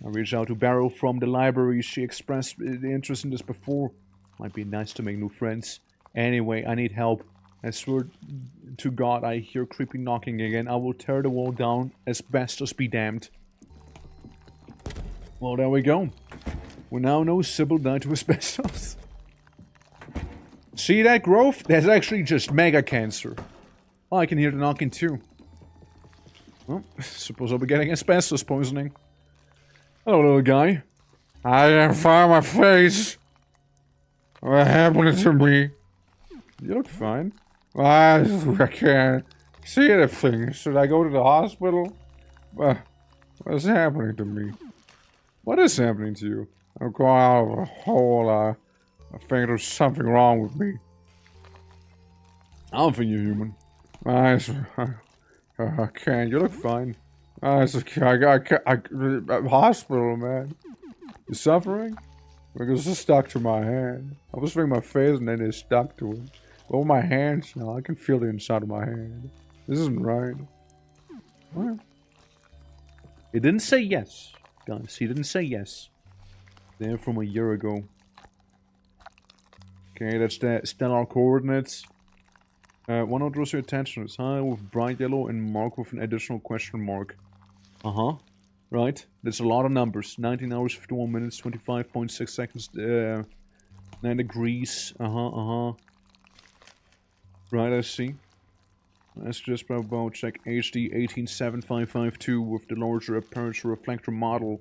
I reached out to Barrow from the library. She expressed the interest in this before. Might be nice to make new friends. Anyway, I need help. I swear to God I hear creepy knocking again. I will tear the wall down. Asbestos be damned. Well, there we go. We now know Sybil died to asbestos. See that growth? That's actually just mega cancer. Oh, I can hear the knocking too. Well, suppose I'll be getting asbestos poisoning. Hello, little guy. I can't find my face. What happened to me? You look fine. I can't see anything. Should I go to the hospital? What's happening to me? What is happening to you? I'm going out of a hole. I think there's something wrong with me. I don't think you're human. I can't. You look fine. Hospital, man. You suffering? Because it's stuck to my hand. I was swinging my face and then it stuck to it. But with my hands now, I can feel the inside of my hand. This isn't right. What? He didn't say yes, guys. He didn't say yes. They're from a year ago. Okay, that's the stellar coordinates. One I'll draw your attention is high with bright yellow and mark with an additional question mark. Uh-huh. Right. That's a lot of numbers. 19 hours, 51 minutes, 25.6 seconds, 9 degrees. Uh-huh. Right, I see. Let's just about check HD 187552 with the larger aperture reflector model.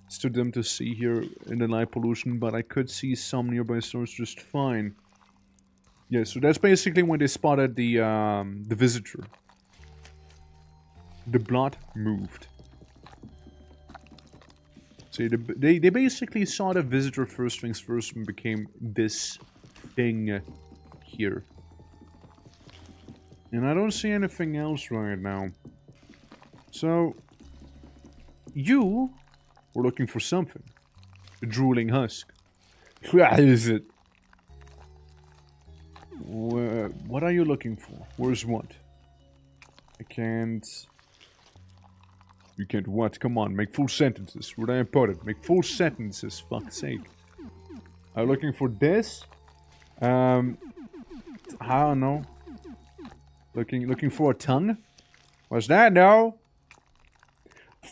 It's too dim to see here in the light pollution, but I could see some nearby stars just fine. Yeah, so that's basically when they spotted the visitor. The blood moved. So they basically saw the visitor first things first and became this thing here. And I don't see anything else right now. So, you were looking for something. The drooling husk. What is it? What are you looking for? Where's what? I can't... You can't what? Come on, make full sentences. Where did I put it? Make full sentences, fuck's sake. Are you looking for this? I don't know. Looking for a tongue? What's that? No?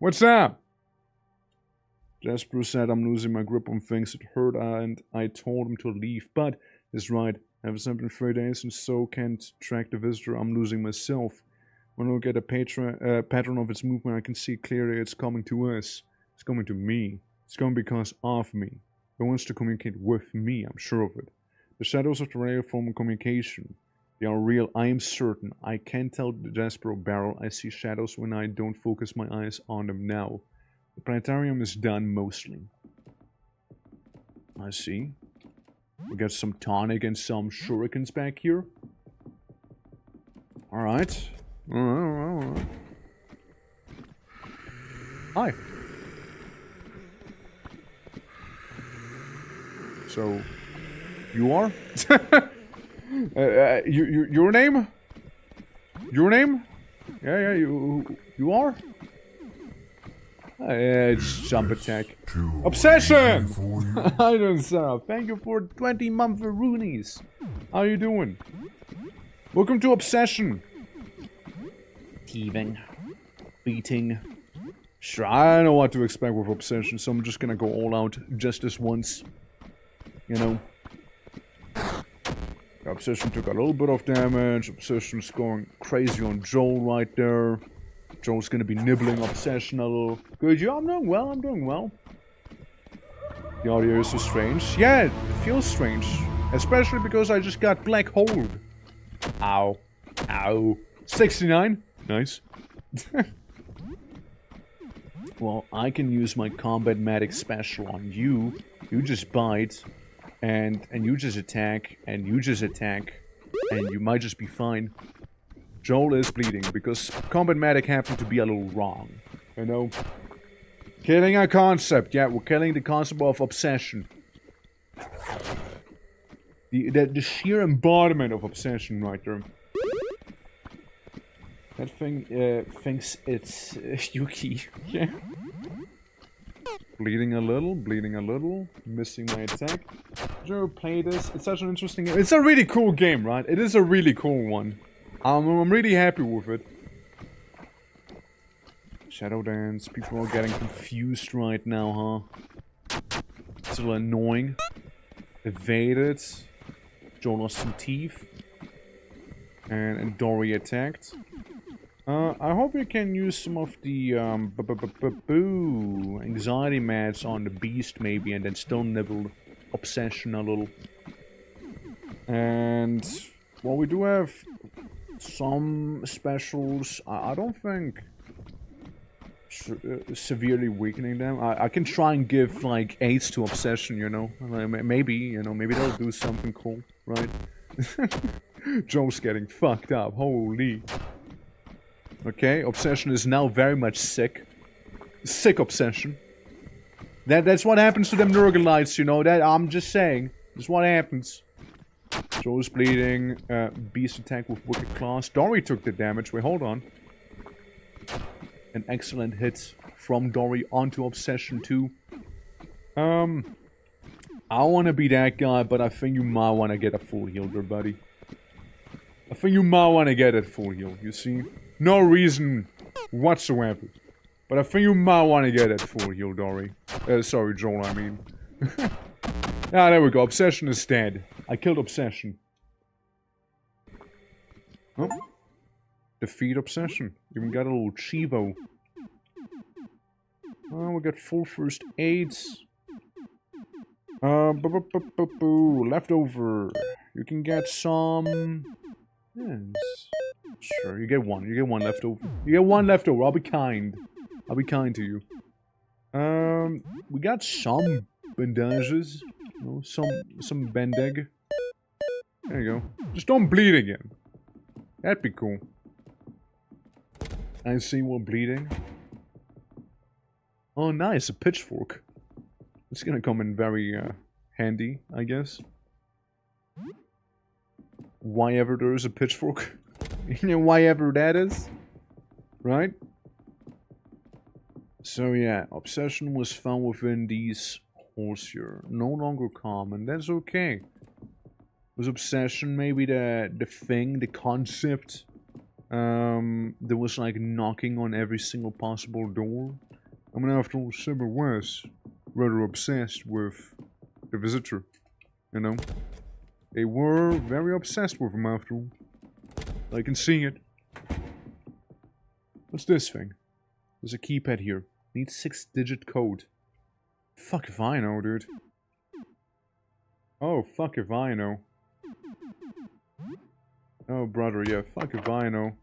What's up? Jasper said I'm losing my grip on things. It hurt, and I told him to leave. But he's right. Ever since been 3 days and so can't track the visitor, I'm losing myself. When I look at a pattern of its movement, I can see clearly it's coming to us. It's coming to me. It's coming because of me. It wants to communicate with me, I'm sure of it. The shadows of the radio form communication. They are real, I am certain. I can't tell the Jasper barrel. I see shadows when I don't focus my eyes on them now. The planetarium is done mostly. I see. We got some tonic and some shurikens back here. Alright. Alright. Hi. So, you are? Your name? Your name? Yeah, you are? It's jump attack. Obsession! I don't know. Thank you for 20 monthly roonies. How you doing? Welcome to Obsession. Thieving. Beating. Sure, I don't know what to expect with Obsession, so I'm just gonna go all out just this once. You know. Obsession took a little bit of damage. Obsession's going crazy on Joel right there. Joel's gonna be nibbling Obsession a little. Good, yeah, I'm doing well, I'm doing well. The audio is so strange. Yeah, it feels strange. Especially because I just got black holed. Ow. Ow. 69? Nice. Well, I can use my Combat Medic special on you. You just bite. And you just attack. And you just attack. And you might just be fine. Joel is bleeding because Combat Medic happened to be a little wrong. You know? Killing a concept. Yeah, we're killing the concept of obsession. The sheer embodiment of obsession right there. That thing thinks it's Yuki. Yeah. Bleeding a little, missing my attack. Joe, play this. It's such an interesting game. It's a really cool game, right? It is a really cool one. I'm really happy with it. Shadow Dance. People are getting confused right now, huh? It's a little annoying. Evaded. Joe lost some teeth. And Dory attacked. I hope you can use some of the anxiety meds on the beast maybe, and then still nibble Obsession a little. And well, we do have some specials. I don't think severely weakening them. I can try and give like aids to Obsession, you know. Maybe, you know, maybe they'll do something cool, right? Joe's getting fucked up. Holy. Okay, Obsession is now very much sick. Sick Obsession. That's what happens to them Nurgalites, you know. That I'm just saying. That's what happens. Joe's bleeding. Beast attack with Wicked Claws. Dory took the damage. Wait, hold on. An excellent hit from Dory onto Obsession too. I want to be that guy, but I think you might want to get a full heal there, buddy. I think you might want to get a full heal, you see? No reason whatsoever. But I think you might want to get that full heal, Dory. Sorry, Joel, I mean. Ah, there we go. Obsession is dead. I killed Obsession. Oh. Defeat Obsession. Even got a little Chivo. Oh, we got full first aids. Leftover. You can get some... Yes. Sure, you get one. You get one left over. You get one left over. I'll be kind. I'll be kind to you. We got some bandages. You know, some bandeg. There you go. Just don't bleed again. That'd be cool. I see one bleeding. Oh, nice. A pitchfork. It's gonna come in very handy, I guess. Why ever there is a pitchfork. You know, why ever that is. Right? So yeah, Obsession was found within these holes here. No longer common. That's okay. Was Obsession maybe the thing, the concept? That was like knocking on every single possible door? I mean, after all, Simba was rather obsessed with the visitor, you know? They were very obsessed with him after all. I can see it. What's this thing? There's a keypad here. Needs 6-digit code. Fuck if I know, dude. Oh, fuck if I know. Oh, brother, yeah, fuck if I know.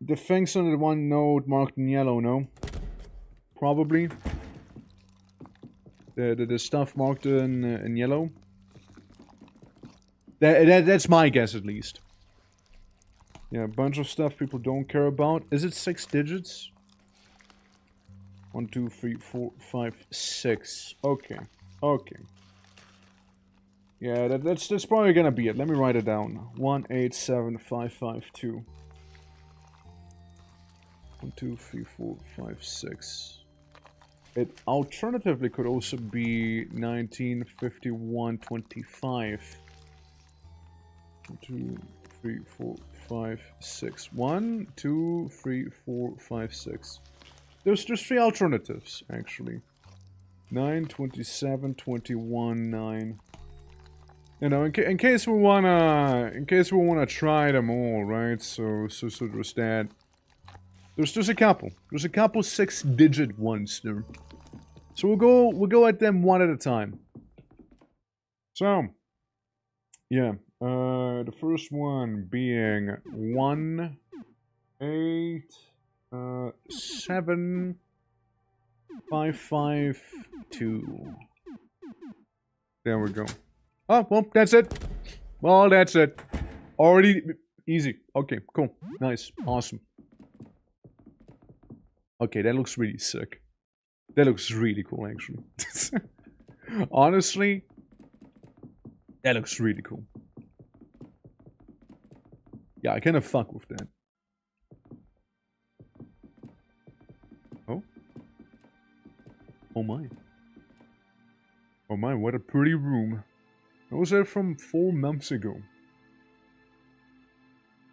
The things on the one node marked in yellow, no? Probably. The stuff marked in yellow. That's my guess, at least. Yeah, a bunch of stuff people don't care about. Is it 6 digits? 1, 2, 3, 4, 5, 6. Okay. Okay. Yeah, that's probably gonna be it. Let me write it down. 187552. 1, 2, 3, 4, 5, 6. It alternatively could also be 1951-25. 1, 2, 3, 4, 5, 6. 1, 2, 3, 4, 5, 6. There's 3 alternatives, actually. 9, 27, 21, 9. You know, in case we wanna try them all, right? So there's that. There's a couple. There's a couple 6-digit ones there. So we'll go at them one at a time. So, yeah. The first one being 1, 8, 7, 5, 5, 2. There we go. Oh, well, that's it. Well, that's it. Already easy. Okay, cool. Nice. Awesome. Okay, that looks really sick. That looks really cool, actually. Honestly, that looks really cool. Yeah, I kind of fuck with that. Oh? Oh my. Oh my, what a pretty room. I was there from 4 months ago.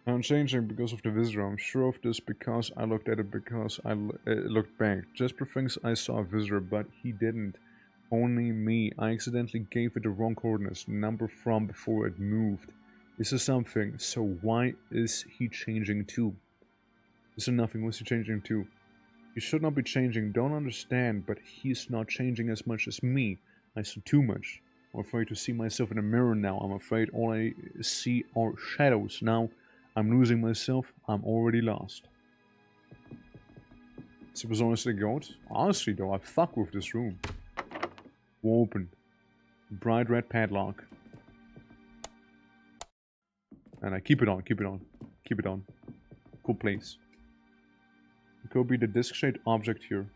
I'm changing because of the visitor. I'm sure of this because I looked at it because I looked back. Jasper thinks I saw a visitor, but he didn't. Only me. I accidentally gave it the wrong coordinates, number from before it moved. This is something, so why is he changing too? This is nothing, what's he changing to? He should not be changing, don't understand, but he's not changing as much as me. I saw too much. I'm afraid to see myself in the mirror now. I'm afraid all I see are shadows. Now I'm losing myself. I'm already lost. So it was honestly good. Honestly though, I fuck with this room. We'll open. Bright red padlock. And I keep it on, keep it on. Keep it on. Cool place. It could be the disc shaped object here.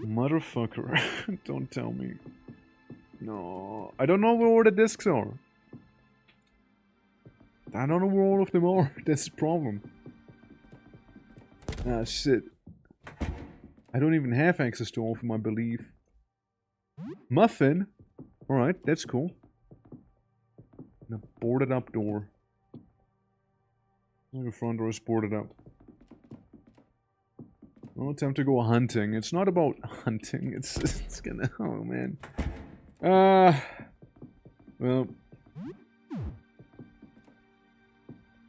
Motherfucker. Don't tell me. No. I don't know where all the discs are. I don't know where all of them are. That's the problem. Ah, shit. I don't even have access to all of them, I believe. Muffin? Alright, that's cool. And a boarded up door. The front door is boarded up. No time to go hunting. It's not about hunting. It's gonna... Oh, man. Well...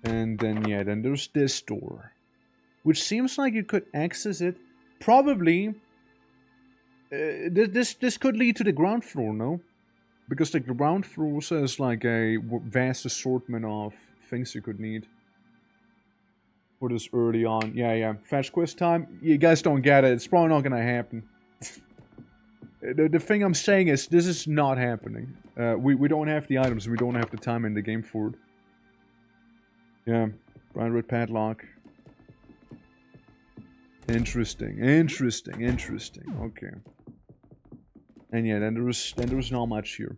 And then, yeah, then there's this door. Which seems like you could access it. Probably... this could lead to the ground floor, no? Because the ground floor says like a vast assortment of things you could need. For this early on. Yeah. Fetch quest time? You guys don't get it. It's probably not gonna happen. The thing I'm saying is, this is not happening. We don't have the items. We don't have the time in the game for it. Yeah. Bright red padlock. Interesting. Okay. And yeah, then there's not much here.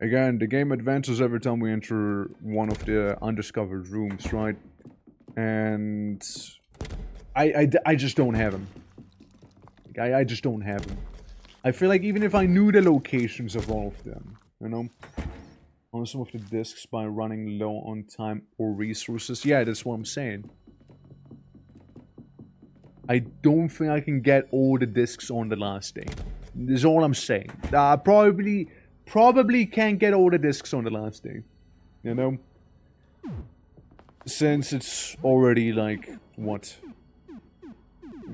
Again, the game advances every time we enter one of the undiscovered rooms, right? And I just don't have them. I just don't have them. I feel like even if I knew the locations of all of them, you know? on some of the discs by running low on time or resources. Yeah, that's what I'm saying. I don't think I can get all the discs on the last day. That's all I'm saying. Probably can't get all the discs on the last day. You know? Since it's already like, what?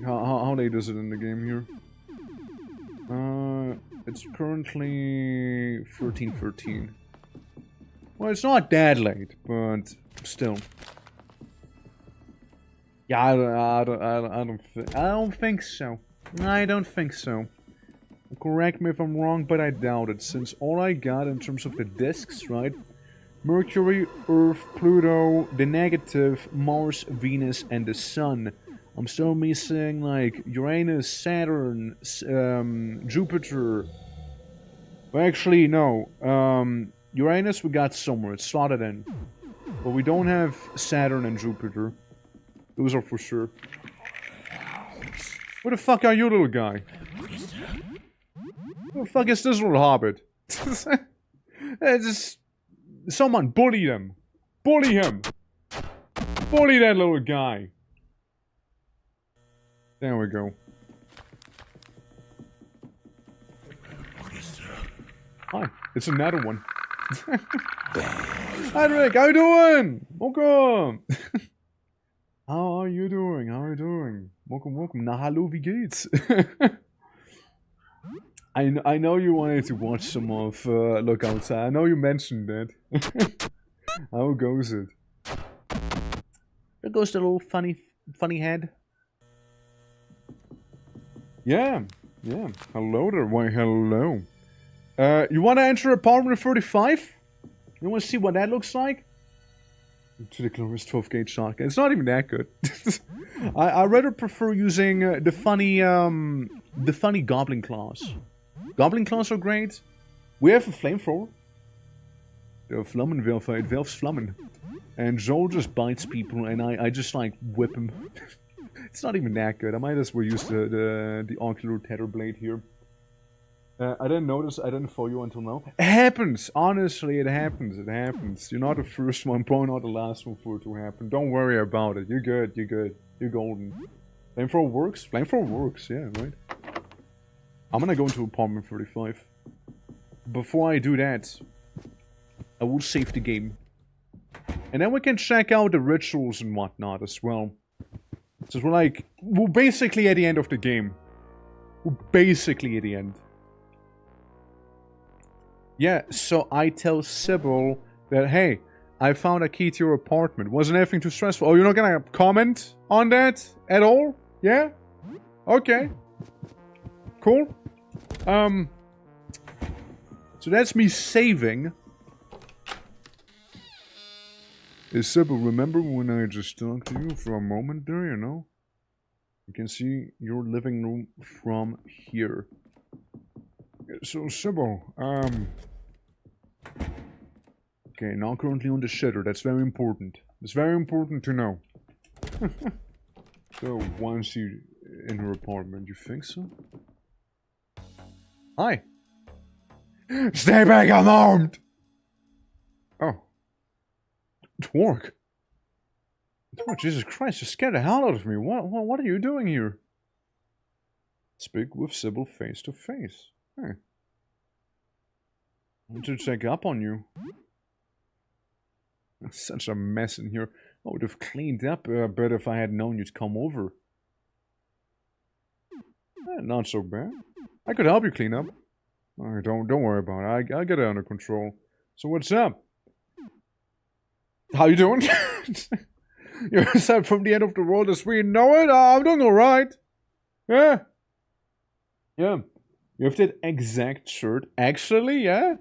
How late is it in the game here? It's currently 13:13. Well, it's not that late, but still. Yeah, I don't think so. I don't think so. Correct me if I'm wrong, but I doubt it, since all I got in terms of the discs, right? Mercury, Earth, Pluto, the negative, Mars, Venus, and the Sun. I'm still missing, like, Uranus, Saturn, Jupiter. Well, actually, no. Uranus we got somewhere. It's slotted in. But we don't have Saturn and Jupiter. Those are for sure. Where the fuck are you, little guy? Who the fuck is this little hobbit? Just... Someone bully him. Bully him. Bully that little guy. There we go. Hi, it's another one. Hi Rick, how you doing? Welcome. How are you doing? How are you doing? Welcome, welcome. Na hallo, wie geht's? I know you wanted to watch some of Look Outside. I know you mentioned that. How goes it? There goes the little funny head. Yeah, yeah. Hello there. Why, hello. You want to enter apartment 35? You want to see what that looks like? To the glorious 12-gauge shotgun. It's not even that good. I rather prefer using the funny goblin claws. Goblin claws are great. We have a flamethrower. The Vlammen will fight Velf's Vlammen. And Joel just bites people and I just like whip him. It's not even that good. I might as well use the ocular tether blade here. I didn't notice, I didn't follow you until now. It happens! Honestly, it happens, it happens. You're not the first one, probably not the last one for it to happen. Don't worry about it. You're good, you're good. You're golden. Flamethrower works? Flamethrower works, yeah, right? I'm gonna go into apartment 35. Before I do that, I will save the game. And then we can check out the rituals and whatnot as well. So we're basically at the end of the game. We're basically at the end. Yeah, so I tell Sybil that, hey, I found a key to your apartment. Wasn't anything too stressful. Oh, you're not gonna comment on that at all? Yeah? Okay. Cool. So that's me saving. Hey, Sybil, remember when I just talked to you for a moment there, you know? You can see your living room from here. So, Sybil, okay, now currently on the shitter. That's very important. It's very important to know. So, once you in her apartment, you think so? Hi. Stay back, I'm armed! Oh. Twerk. Oh, Jesus Christ, you scared the hell out of me. What are you doing here? Speak with Sybil face to face. Hey. I want to check up on you. Such a mess in here. I would have cleaned up a bit if I had known you'd come over. Not so bad. I could help you clean up. Don't worry about it. I'll get it under control. So what's up? How you doing? You're aside from the end of the world as we know it? I'm doing alright. Yeah. Yeah. You have that exact shirt. Actually, yeah?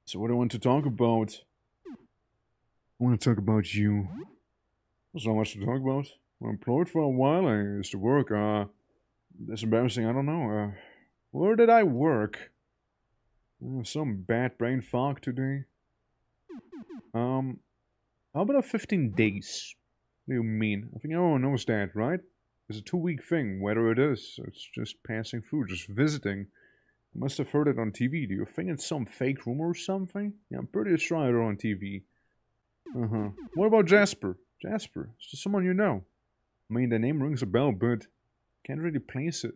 So what do I want to talk about? I want to talk about you. There's not much to talk about. I'm employed for a while. I used to work. That's embarrassing. I don't know. Where did I work? Some bad brain fog today. How about 15 days? What do you mean? I think everyone knows that, right? It's a 2-week thing, whether it is. It's just passing through, just visiting. I must have heard it on TV. Do you think it's some fake rumor or something? Yeah, I'm pretty sure I heard it on TV. Uh-huh. What about Jasper? Jasper? Is this someone you know? I mean, the name rings a bell, but can't really place it.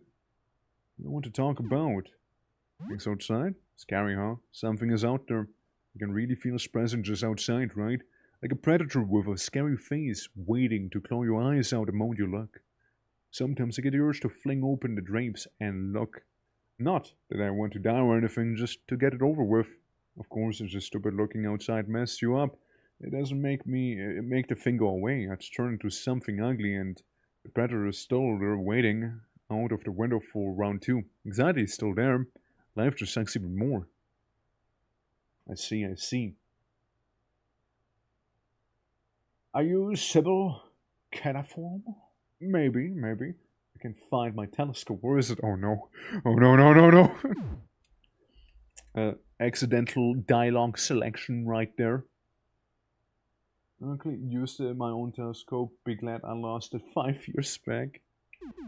I don't want to talk about. Things outside? Scary, huh? Something is out there. You can really feel his presence just outside, right? Like a predator with a scary face, waiting to claw your eyes out the moment you look. Sometimes I get the urge to fling open the drapes and look. Not that I want to die or anything, just to get it over with. Of course, it's just stupid looking outside mess you up. It doesn't make the thing go away. It's turned into something ugly, and the predator is still there waiting out of the window for round 2. Anxiety is still there. Life just sucks even more. I see, I see. Are you Sybil Cataform? Maybe, maybe. I can find my telescope. Where is it? Oh no. Oh no, no, no, no. Accidental dialogue selection right there. Okay, used my own telescope. Be glad I lost it 5 years back.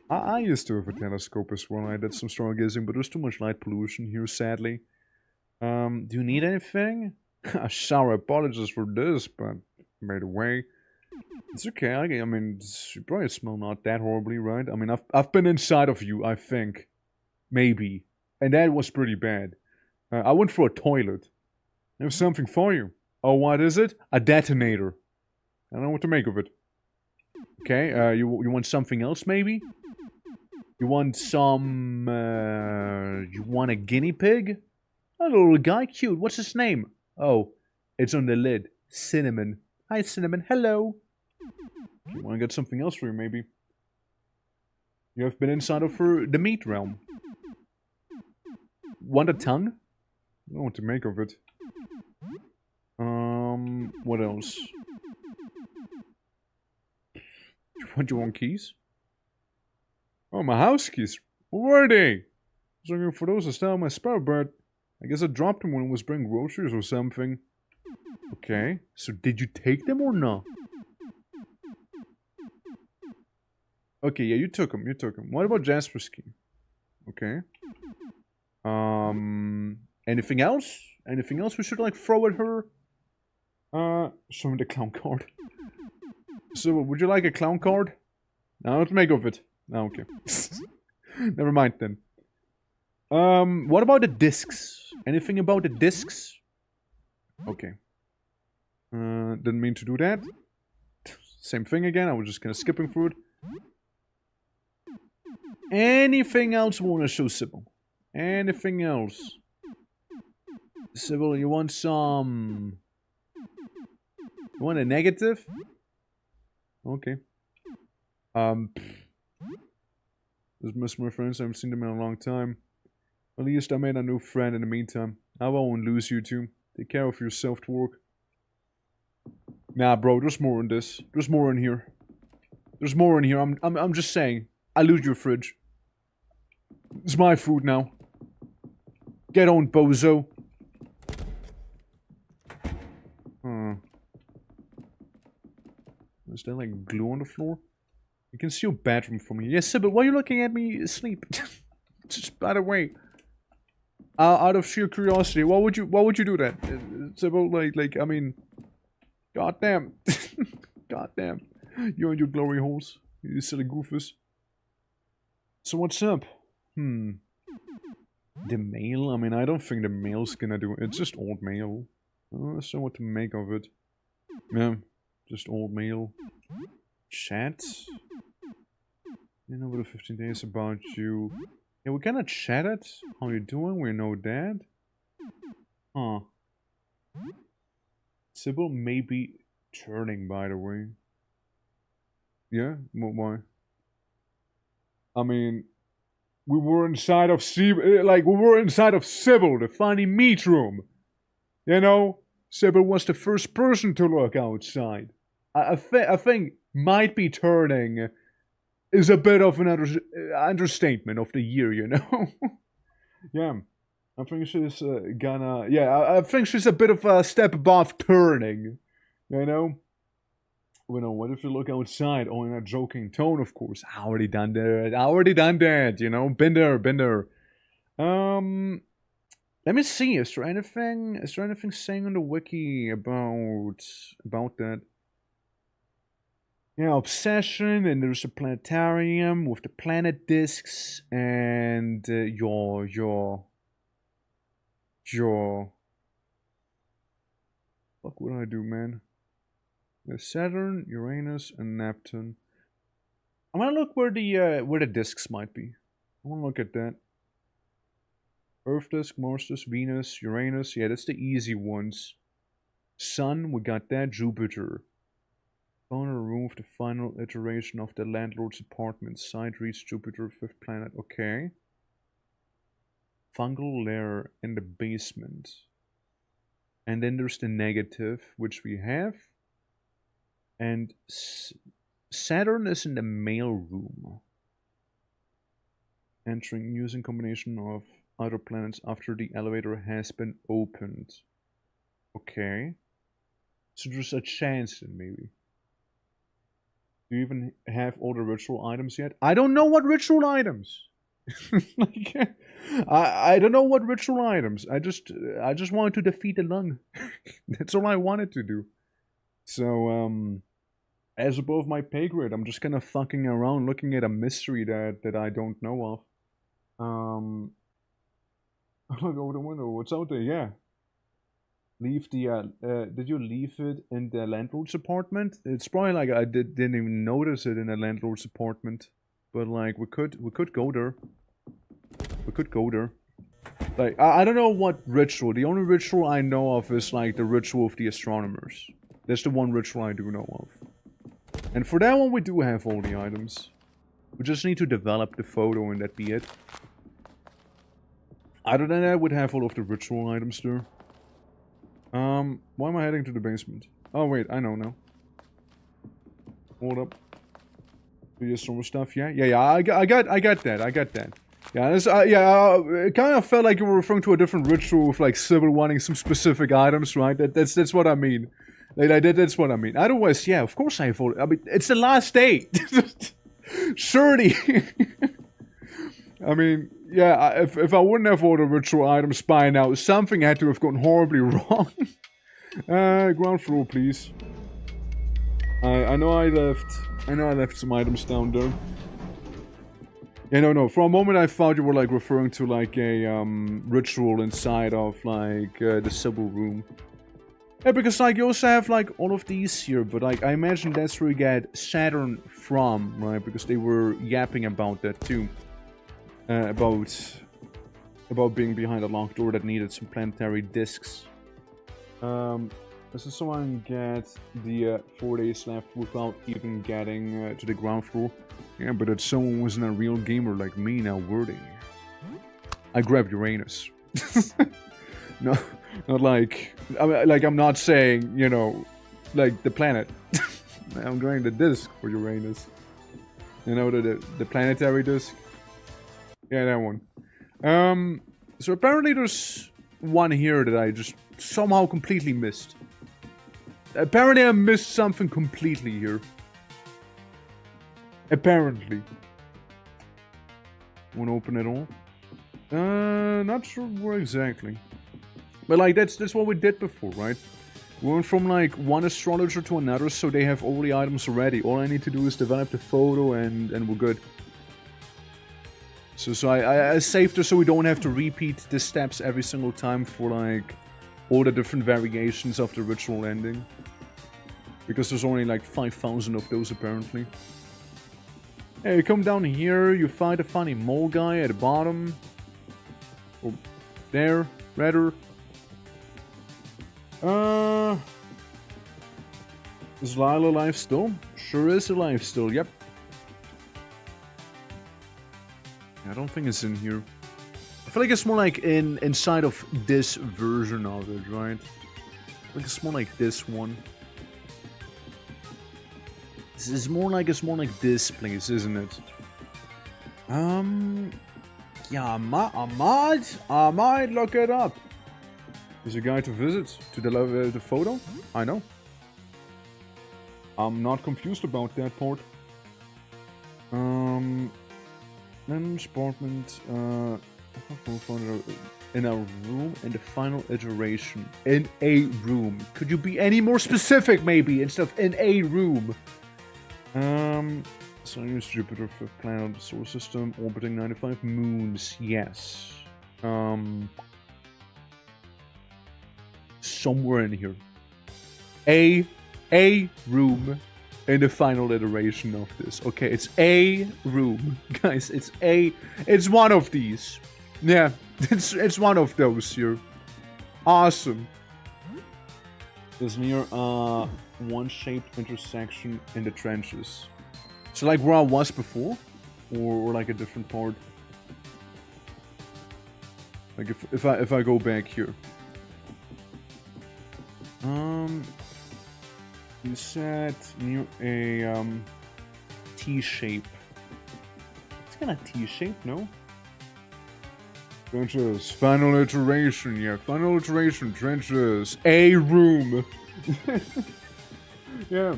I used to have a telescope as well. I did some stargazing, but there's too much light pollution here, sadly. Do you need anything? Sorry, apologies for this, but by the way, it's okay. I mean, you probably smell not that horribly, right? I mean, I've been inside of you, I think, maybe, and that was pretty bad. I went for a toilet. There's something for you. Oh, what is it? A detonator. I don't know what to make of it. Okay, you want something else, maybe? You want some, you want a guinea pig? A little guy, cute. What's his name? Oh, it's on the lid. Cinnamon. Hi, Cinnamon. Hello. You want to get something else for you, maybe? You have been inside of the meat realm. Want a tongue? I don't know what to make of it. What else? You want keys? Oh, my house keys. Where were they? I was looking for those to style my spare, but I guess I dropped them when I was bringing groceries or something. Okay, so did you take them or not? Okay, yeah, you took them, What about Jasper's key? Okay. Anything else? Anything else we should, like, throw at her? Show me the clown card. So, would you like a clown card? No, let's make of it. No, okay. Never mind then. What about the discs? Anything about the discs? Okay. Didn't mean to do that. Same thing again, I was just kinda skipping through it. Anything else we wanna show Sybil? Anything else? Sybil, you want some... You want a negative? Okay. Just miss my friends, I haven't seen them in a long time. At least I made a new friend in the meantime. I won't lose you two. Take care of yourself to work. Nah, bro, there's more in this. There's more in here. There's more in here. I'm just saying. I lose your fridge. It's my food now. Get on, bozo. Is there like glue on the floor? You can see your bedroom from here. Yes, Sybil, why are you looking at me sleep? Just by the way. Out of sheer curiosity, why would you do that? Sybil, like, I mean, goddamn. Goddamn. You and your glory holes. You silly goofus. So what's up? The mail? I mean, I don't think the mail's gonna do it. It's just old mail. So what to make of it? Yeah, just old mail. Chat? You know, over 15 days about you. Yeah, we kinda chatted. How you doing? We know that. Huh. Sybil may be turning, by the way. Yeah? Why? I mean, we were inside of Sybil, the funny meat room. You know? Sybil was the first person to look outside. I think might be turning is a bit of an understatement of the year, you know? Yeah. I think she's gonna... Yeah, I think she's a bit of a step above turning. You know? You know, what if you look outside? Oh, in a joking tone, of course. I already done that, you know? Been there. Let me see. Is there anything saying on the wiki about that? Yeah, obsession, and there's a planetarium with the planet discs, and your. What would I do, man? There's Saturn, Uranus, and Neptune. I'm gonna look where the discs might be. I wanna look at that. Earth disk, Mars disk, Venus, Uranus. Yeah, that's the easy ones. Sun, we got that. Jupiter. Owner removed the final iteration of the landlord's apartment. Site reached Jupiter, 5th planet. Okay. Fungal layer in the basement. And then there's the negative, which we have. And Saturn is in the mail room. Entering using combination of other planets after the elevator has been opened. Okay. So there's a chance then, maybe. Do you even have all the ritual items yet? I don't know what ritual items. Like, I don't know what ritual items. I just wanted to defeat the lung. That's all I wanted to do. So as above my pay grade, I'm just kind of fucking around looking at a mystery that I don't know of. Look over the window. What's out there? Yeah. Leave the did you leave it in the landlord's apartment? It's probably like I didn't even notice it in the landlord's apartment. But like we could go there. We could go there. Like I don't know what ritual. The only ritual I know of is like the ritual of the astronomers. That's the one ritual I do know of. And for that one we do have all the items. We just need to develop the photo and that be it. Other than that, we'd have all of the ritual items there. Why am I heading to the basement? Oh wait, I know now. Hold up. The astronomer stuff, yeah? Yeah, I got that. Yeah, this, it kind of felt like you were referring to a different ritual with like Sybil wanting some specific items, right? That's what I mean. Like, that's what I mean. Otherwise, yeah, of course I have all. I mean, it's the last day. Surely. I mean, yeah, if I wouldn't have all the ritual items by now, something had to have gone horribly wrong. Ground floor, please. I know I left some items down there. Yeah, no. For a moment, I thought you were like referring to like a ritual inside of like the Sybil room. Yeah, because like you also have like all of these here, but like I imagine that's where you get Saturn from, right? Because they were yapping about that too. About being behind a locked door that needed some planetary discs. Does someone get the 4 days left without even getting to the ground floor? Yeah, but if someone wasn't a real gamer like me, now wording. I grabbed Uranus. No, not like... I mean, like, I'm not saying, you know, like the planet. I'm grabbing the disc for Uranus. You know, the planetary disc? Yeah, that one. So apparently there's one here that I just somehow completely missed. Apparently I missed something completely here. Apparently. Wanna open it all? Not sure where exactly. But like, that's what we did before, right? We went from like one astrologer to another, so they have all the items already. All I need to do is develop the photo and we're good. So I saved her so we don't have to repeat the steps every single time for like all the different variations of the ritual ending. Because there's only like 5,000 of those apparently. Hey, you come down here, you find a funny mole guy at the bottom. Oh, there, rather. Is Lila alive still? Sure is alive still, yep. I don't think it's in here. I feel like it's more like inside of this version of it, right? I think it's more like this one. It's more like this place, isn't it? Yeah, I might look it up. There's a guy to visit to the photo. I know. I'm not confused about that part. Landlord's apartment. In a room in the final iteration. In a room. Could you be any more specific, maybe, instead of in a room? So use Jupiter, fifth planet of the solar system, orbiting 95 moons. Yes. Somewhere in here. A room in the final iteration of this. Okay, it's a room. Guys, it's one of these. Yeah, it's one of those here. Awesome. Is near one shaped intersection in the trenches. So like where I was before? Or like a different part? Like if I go back here. You said near a T shape. It's kind of T shape, no? Trenches, final iteration, yeah, final iteration, trenches, a room. Yeah,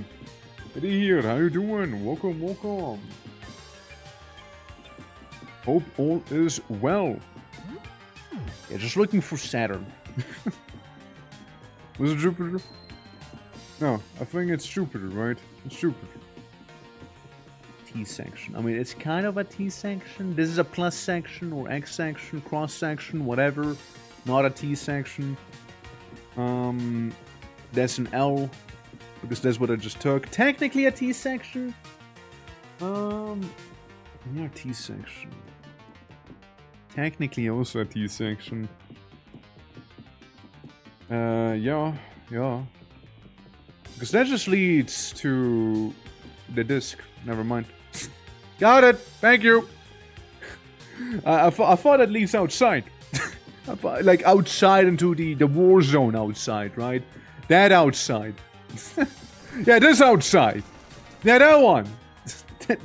Eddie here, how you doing? Welcome, welcome. Hope all is well. Yeah, just looking for Saturn. Was it Jupiter? No, I think it's Jupiter, right? It's Jupiter. T-section. I mean, it's kind of a T-section. This is a plus section or X section, cross section, whatever. Not a T-section. That's an L, because that's what I just took. Technically a T-section. Not a T-section. Technically also a T-section. Yeah. Because that just leads to the disk. Never mind. Got it. Thank you. I thought it leads outside. Like outside into the war zone outside, right? That outside. Yeah, this outside. Yeah, that one.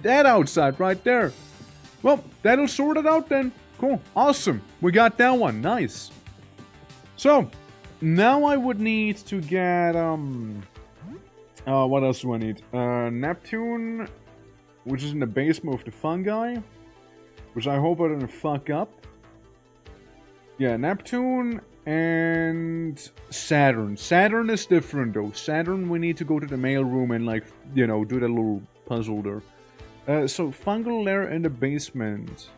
That outside right there. Well, that'll sort it out then. Cool. Awesome. We got that one. Nice. So, now I would need to get, what else do I need? Neptune, which is in the basement of the fungi, which I hope I didn't fuck up. Yeah, Neptune and Saturn. Saturn is different though. Saturn, we need to go to the mail room and like, you know, do that little puzzle there. So fungal layer in the basement.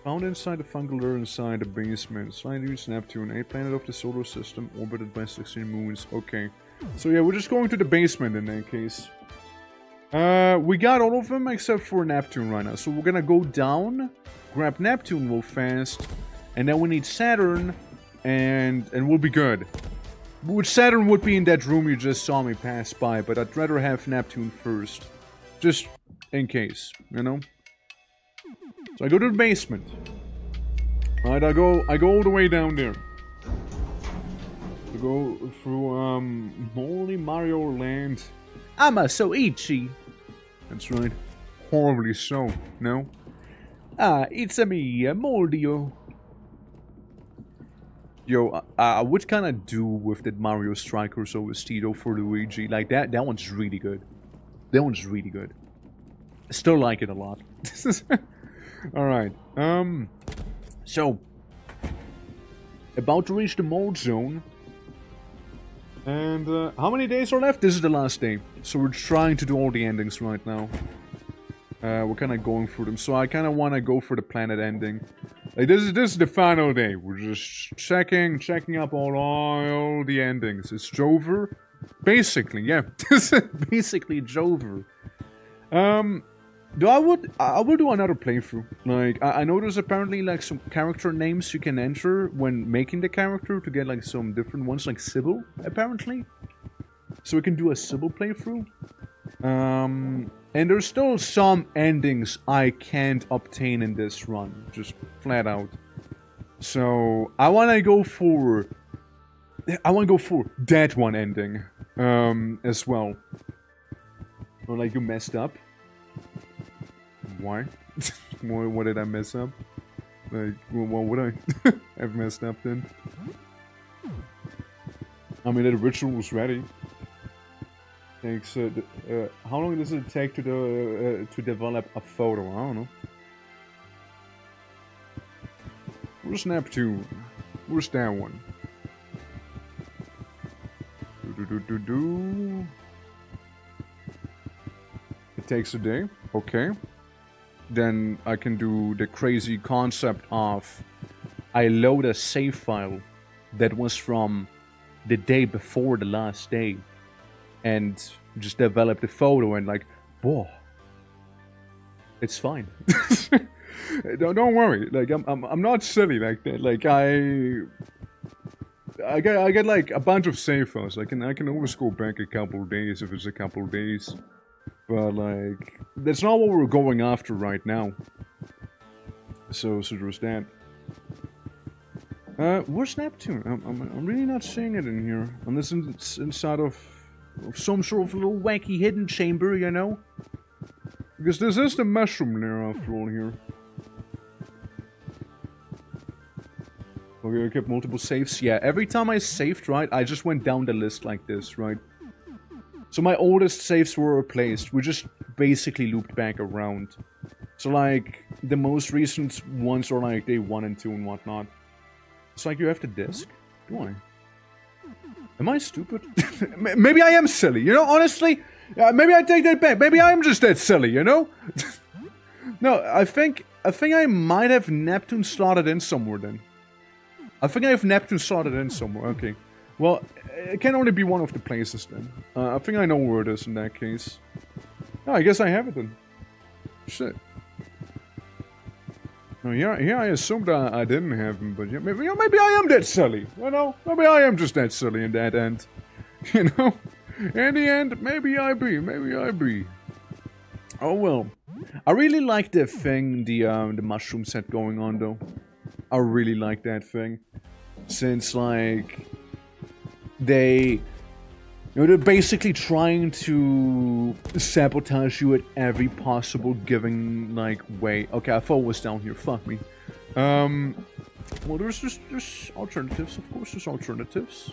Found inside the fungal layer inside the basement. Science Neptune, a planet of the solar system, orbited by 16 moons. Okay. So yeah, we're just going to the basement in that case. We got all of them except for Neptune right now. So we're gonna go down, grab Neptune real fast, and then we need Saturn, and we'll be good. Which Saturn would be in that room you just saw me pass by, but I'd rather have Neptune first. Just in case, you know? So I go to the basement. Alright, I go all the way down there. I go through Moldy Mario Land. I'm so itchy. That's right. Horribly so, no? It's me, Moldio. Yo, I would kind of do with that Mario Strikers OST though for Luigi. Like that one's really good. That one's really good. I still like it a lot. Alright, so, about to reach the mold zone, and, how many days are left? This is the last day, so we're trying to do all the endings right now. We're kind of going through them, so I kind of want to go for the planet ending. Like, this is the final day, we're just checking up all the endings. It's Jover, basically, yeah, basically Jover. I will do another playthrough. Like, I know there's apparently, like, some character names you can enter when making the character to get, like, some different ones, like Sybil, apparently. So we can do a Sybil playthrough. And there's still some endings I can't obtain in this run, just flat out. So, I wanna go for that one ending, as well. Or, like, you messed up. Why? What did I mess up? Like, what would I have messed up then? I mean, the ritual was ready. Takes, how long does it take to develop a photo? I don't know. Where's Neptune? Where's that one? It takes a day. Okay. Then I can do the crazy concept of I load a save file that was from the day before the last day and just develop the photo and like, whoa, it's fine. Don't worry. Like I'm not silly like that. Like I get like a bunch of save files. I can always go back a couple of days if it's a couple of days. But like that's not what we're going after right now. So there's that. Where's Neptune? I'm really not seeing it in here. Unless it's inside of some sort of little wacky hidden chamber, you know? Because this is the mushroom lair after all here. Okay, I kept multiple saves. Yeah, every time I saved, right, I just went down the list like this, right? So my oldest saves were replaced. We just basically looped back around. So like, the most recent ones are like day 1 and 2 and whatnot. It's like you have the disc? Do I? Am I stupid? Maybe I am silly, you know, honestly? Maybe I take that back. Maybe I am just that silly, you know? No, I think I might have Neptune slotted in somewhere then. I think I have Neptune slotted in somewhere, okay. Well, it can only be one of the places then. I think I know where it is in that case. Oh, I guess I have it then. Shit. No, yeah, I assumed I didn't have him, but yeah, maybe I am that silly, you know? Maybe I am just that silly in that end. You know? In the end, maybe I be. Oh well. I really like the thing, the mushroom set going on though. I really like that thing. Since like they're basically trying to sabotage you at every possible given like way. Okay, I thought it was down here. Fuck me. Well, there's alternatives. Of course, there's alternatives.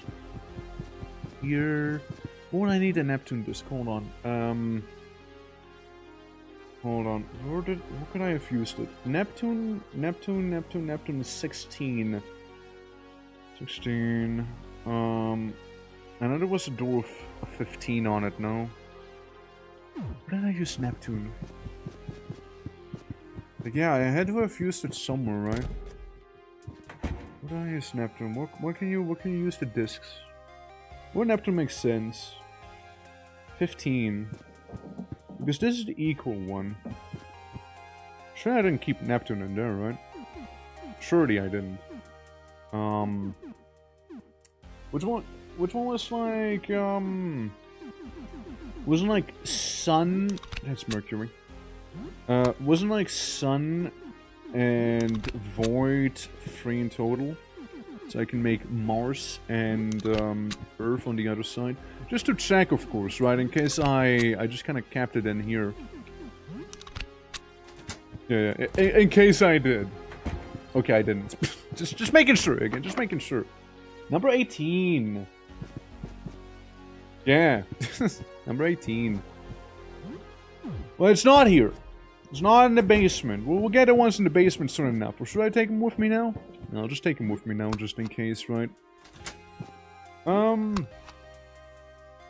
Here. What would I need a Neptune disc? Hold on. Hold on. Where could I have used it? Neptune is 16. 16. I know there was a door of 15 on it, no? Where did I use Neptune? Like, yeah, I had to have used it somewhere, right? Where did I use Neptune? What can you use the discs? What Neptune makes sense? 15. Because this is the equal one. Sure I didn't keep Neptune in there, right? Surely I didn't. Which one was like, wasn't like Sun... That's Mercury. Wasn't like Sun and Void 3 in total? So I can make Mars and Earth on the other side. Just to check, of course, right? In case I just kind of kept it in here. Yeah, in case I did. Okay, I didn't. just making sure again. Just making sure. Number 18. Yeah. Number 18. Well, it's not here. It's not in the basement. We'll get it once in the basement soon enough. Or should I take him with me now? No, I'll just take him with me now, just in case, right?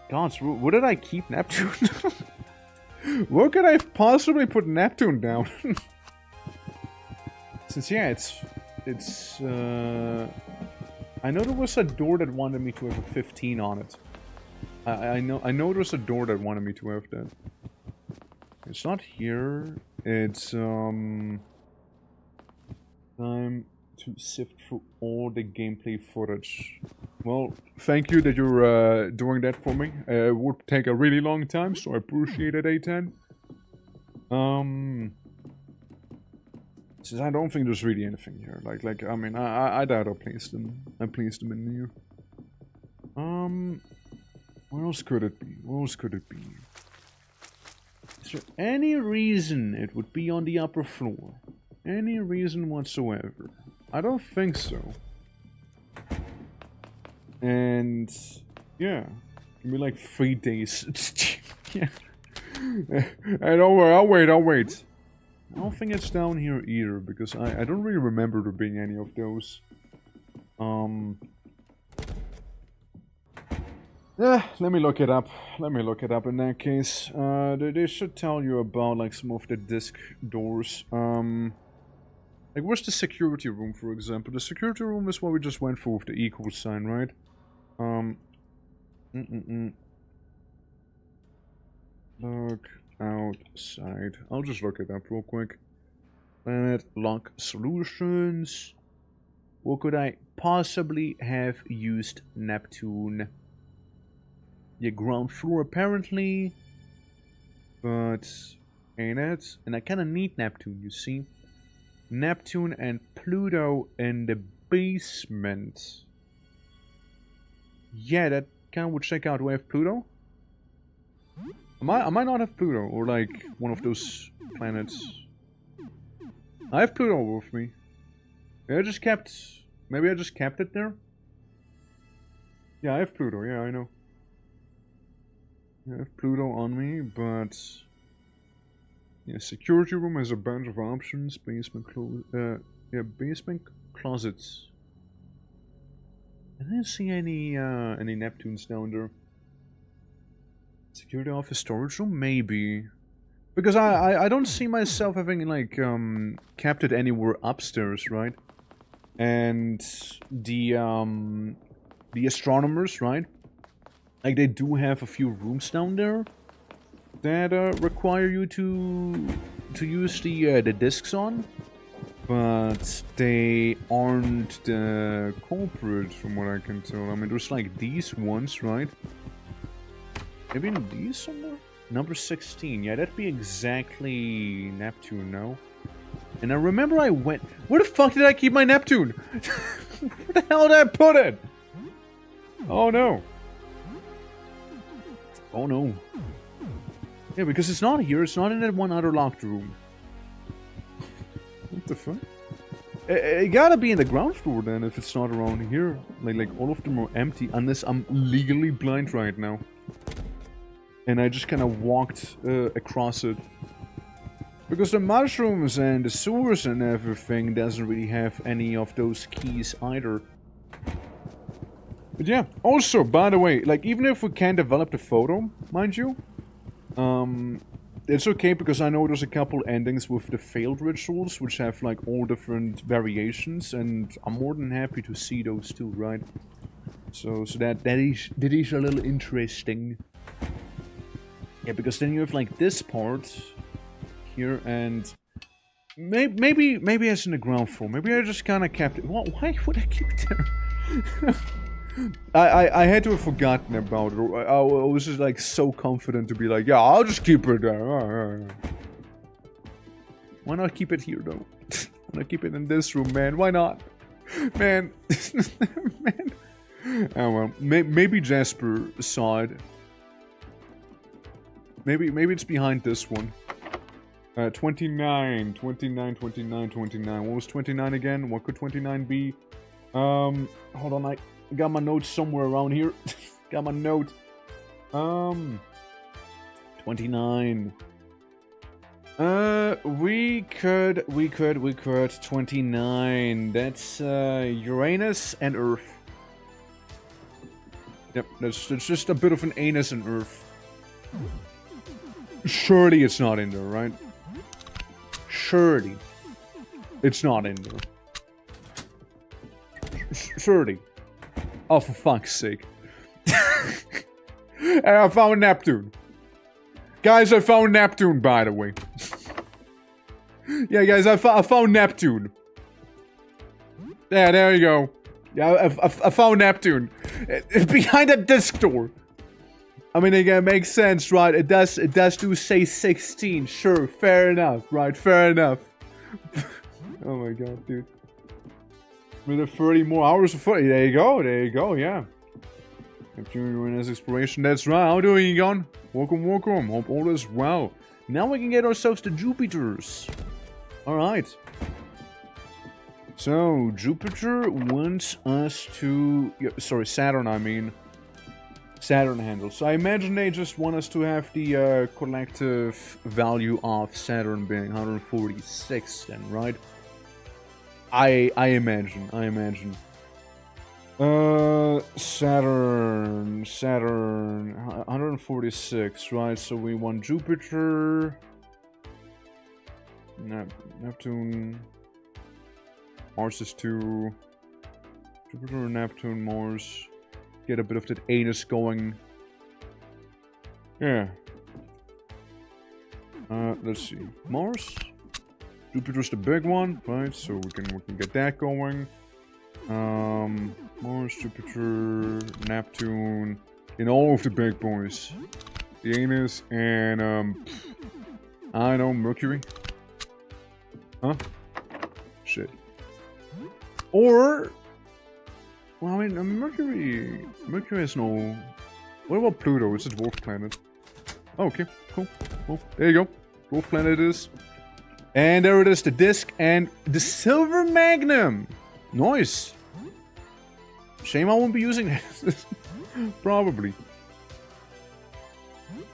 God, so where did I keep Neptune? Where could I possibly put Neptune down? Since, yeah, it's, I know there was a door that wanted me to have a 15 on it. I know there was a door that wanted me to have that. It's not here. It's, time to sift through all the gameplay footage. Well, thank you that you're doing that for me. It would take a really long time, so I appreciate it, A10. Since I don't think there's really anything here. Like I mean, I doubt I placed them. I placed them in here. Where else could it be? Where else could it be? Is there any reason it would be on the upper floor? Any reason whatsoever? I don't think so. And yeah, give me like 3 days. Yeah. Hey, don't worry, I'll wait. I don't think it's down here either, because I don't really remember there being any of those. Yeah, let me look it up. Let me look it up in that case. They should tell you about, like, some of the disc doors. Like, where's the security room, for example? The security room is what we just went for with the equal sign, right? Look outside. I'll just look it up real quick. Planet lock solutions. What could I possibly have used Neptune? Yeah, ground floor apparently. But ain't it? And I kinda need Neptune, you see. Neptune and Pluto in the basement. Yeah, that kinda would check out. Do I have Pluto? I might not have Pluto, or like one of those planets. I have Pluto with me. Maybe I just kept it there? Yeah, I have Pluto, yeah, I know. I have Pluto on me, but... Yeah, security room has a bunch of options. Basement basement closets. I didn't see any Neptunes down there. Security office storage room? Maybe. Because I don't see myself having, like, kept it anywhere upstairs, right? And the astronomers, right? Like, they do have a few rooms down there that require you to use the discs on, but they aren't the culprit from what I can tell. I mean, there's like these ones, right? Maybe in these somewhere? Number 16, yeah, that'd be exactly Neptune, no? And I remember I went... Where the fuck did I keep my Neptune? Where the hell did I put it? Oh no. Oh no. Yeah, because it's not here, it's not in that one other locked room. What the fuck? It gotta be in the ground floor then, if it's not around here. Like all of them are empty, unless I'm legally blind right now. And I just kind of walked across it. Because the mushrooms and the sewers and everything doesn't really have any of those keys either. But yeah, also, by the way, like, even if we can't develop the photo, mind you, it's okay, because I know there's a couple endings with the failed rituals, which have, like, all different variations, and I'm more than happy to see those too, right? So that is a little interesting. Yeah, because then you have, like, this part here, and maybe it's in the ground floor. Maybe I just kind of kept it. Why would I keep it there? I had to have forgotten about it. I was just like so confident to be like, yeah, I'll just keep it there. Why not keep it here though? Why not keep it in this room, man? Why not? Man. Man. Oh well, maybe Jasper saw it. Maybe it's behind this one. 29. What was 29 again? What could 29 be? Hold on, I got my notes somewhere around here. Got my note. 29. We could 29. That's Uranus and Earth. Yep, that's just a bit of an anus and Earth. Surely it's not in there, right? Surely it's not in there. Surely. Oh, for fuck's sake. And I found Neptune. Guys, I found Neptune, by the way. Yeah, guys, I found Neptune. Yeah, there you go. Yeah, I found Neptune. It's behind that disc door. I mean, it makes sense, right? It does do say 16. Sure, fair enough, right? Fair enough. Oh my god, dude. With 30 more hours of footage. There you go, yeah. Neptune Uranus exploration, that's right. How doing, Egon? Welcome. Hope all is well. Now we can get ourselves to Jupiter's. Alright. So, Jupiter wants us to... Sorry, Saturn, I mean. Saturn handle. So I imagine they just want us to have the collective value of Saturn being 146 then, right? I imagine. Saturn, 146, right? So we want Jupiter, Neptune, Mars is 2, Jupiter, Neptune, Mars, get a bit of that anus going. Yeah. Let's see, Mars, Jupiter's the big one, right? So we can get that going. Mars, Jupiter, Neptune, and all of the big boys. The anus and, I don't know, Mercury? Huh? Shit. Or, well, I mean, Mercury has no... What about Pluto? It's a dwarf planet. Oh, okay, cool. Well, there you go. Dwarf planet it is. And there it is, the disc and the silver magnum. Nice. Shame I won't be using that. Probably.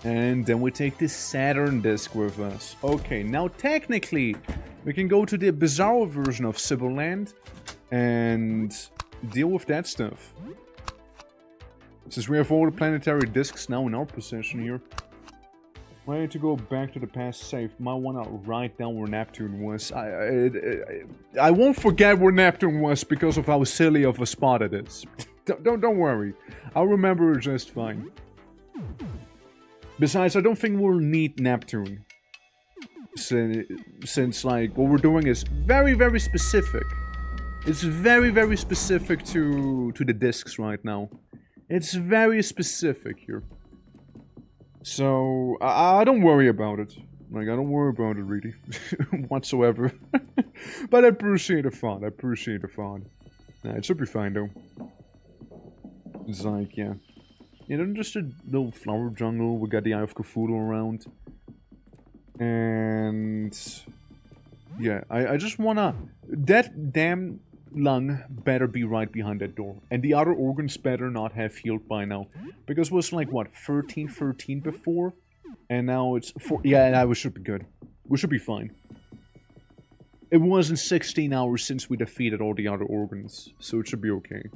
And then we take the Saturn disc with us. Okay, now technically, we can go to the bizarre version of Sibylland and deal with that stuff. Since we have all the planetary discs now in our possession here. I need to go back to the past save. Might want to write down where Neptune was. I won't forget where Neptune was because of how silly of a spot it is. Don't worry. I'll remember it just fine. Besides, I don't think we'll need Neptune. Since like, what we're doing is very, very specific. It's very, very specific to the discs right now. It's very specific here. So, I don't worry about it. Like, I don't worry about it, really. Whatsoever. But I appreciate the fun. Nah, it should be fine, though. It's like, yeah. You know, just a little flower jungle. We got the Eye of Cthulhu around. And... yeah, I just wanna... that damn lung better be right behind that door. And the other organs better not have healed by now. Because it was like, what, 13 before? And now it's 4... yeah, and we should be good. We should be fine. It wasn't 16 hours since we defeated all the other organs. So it should be okay.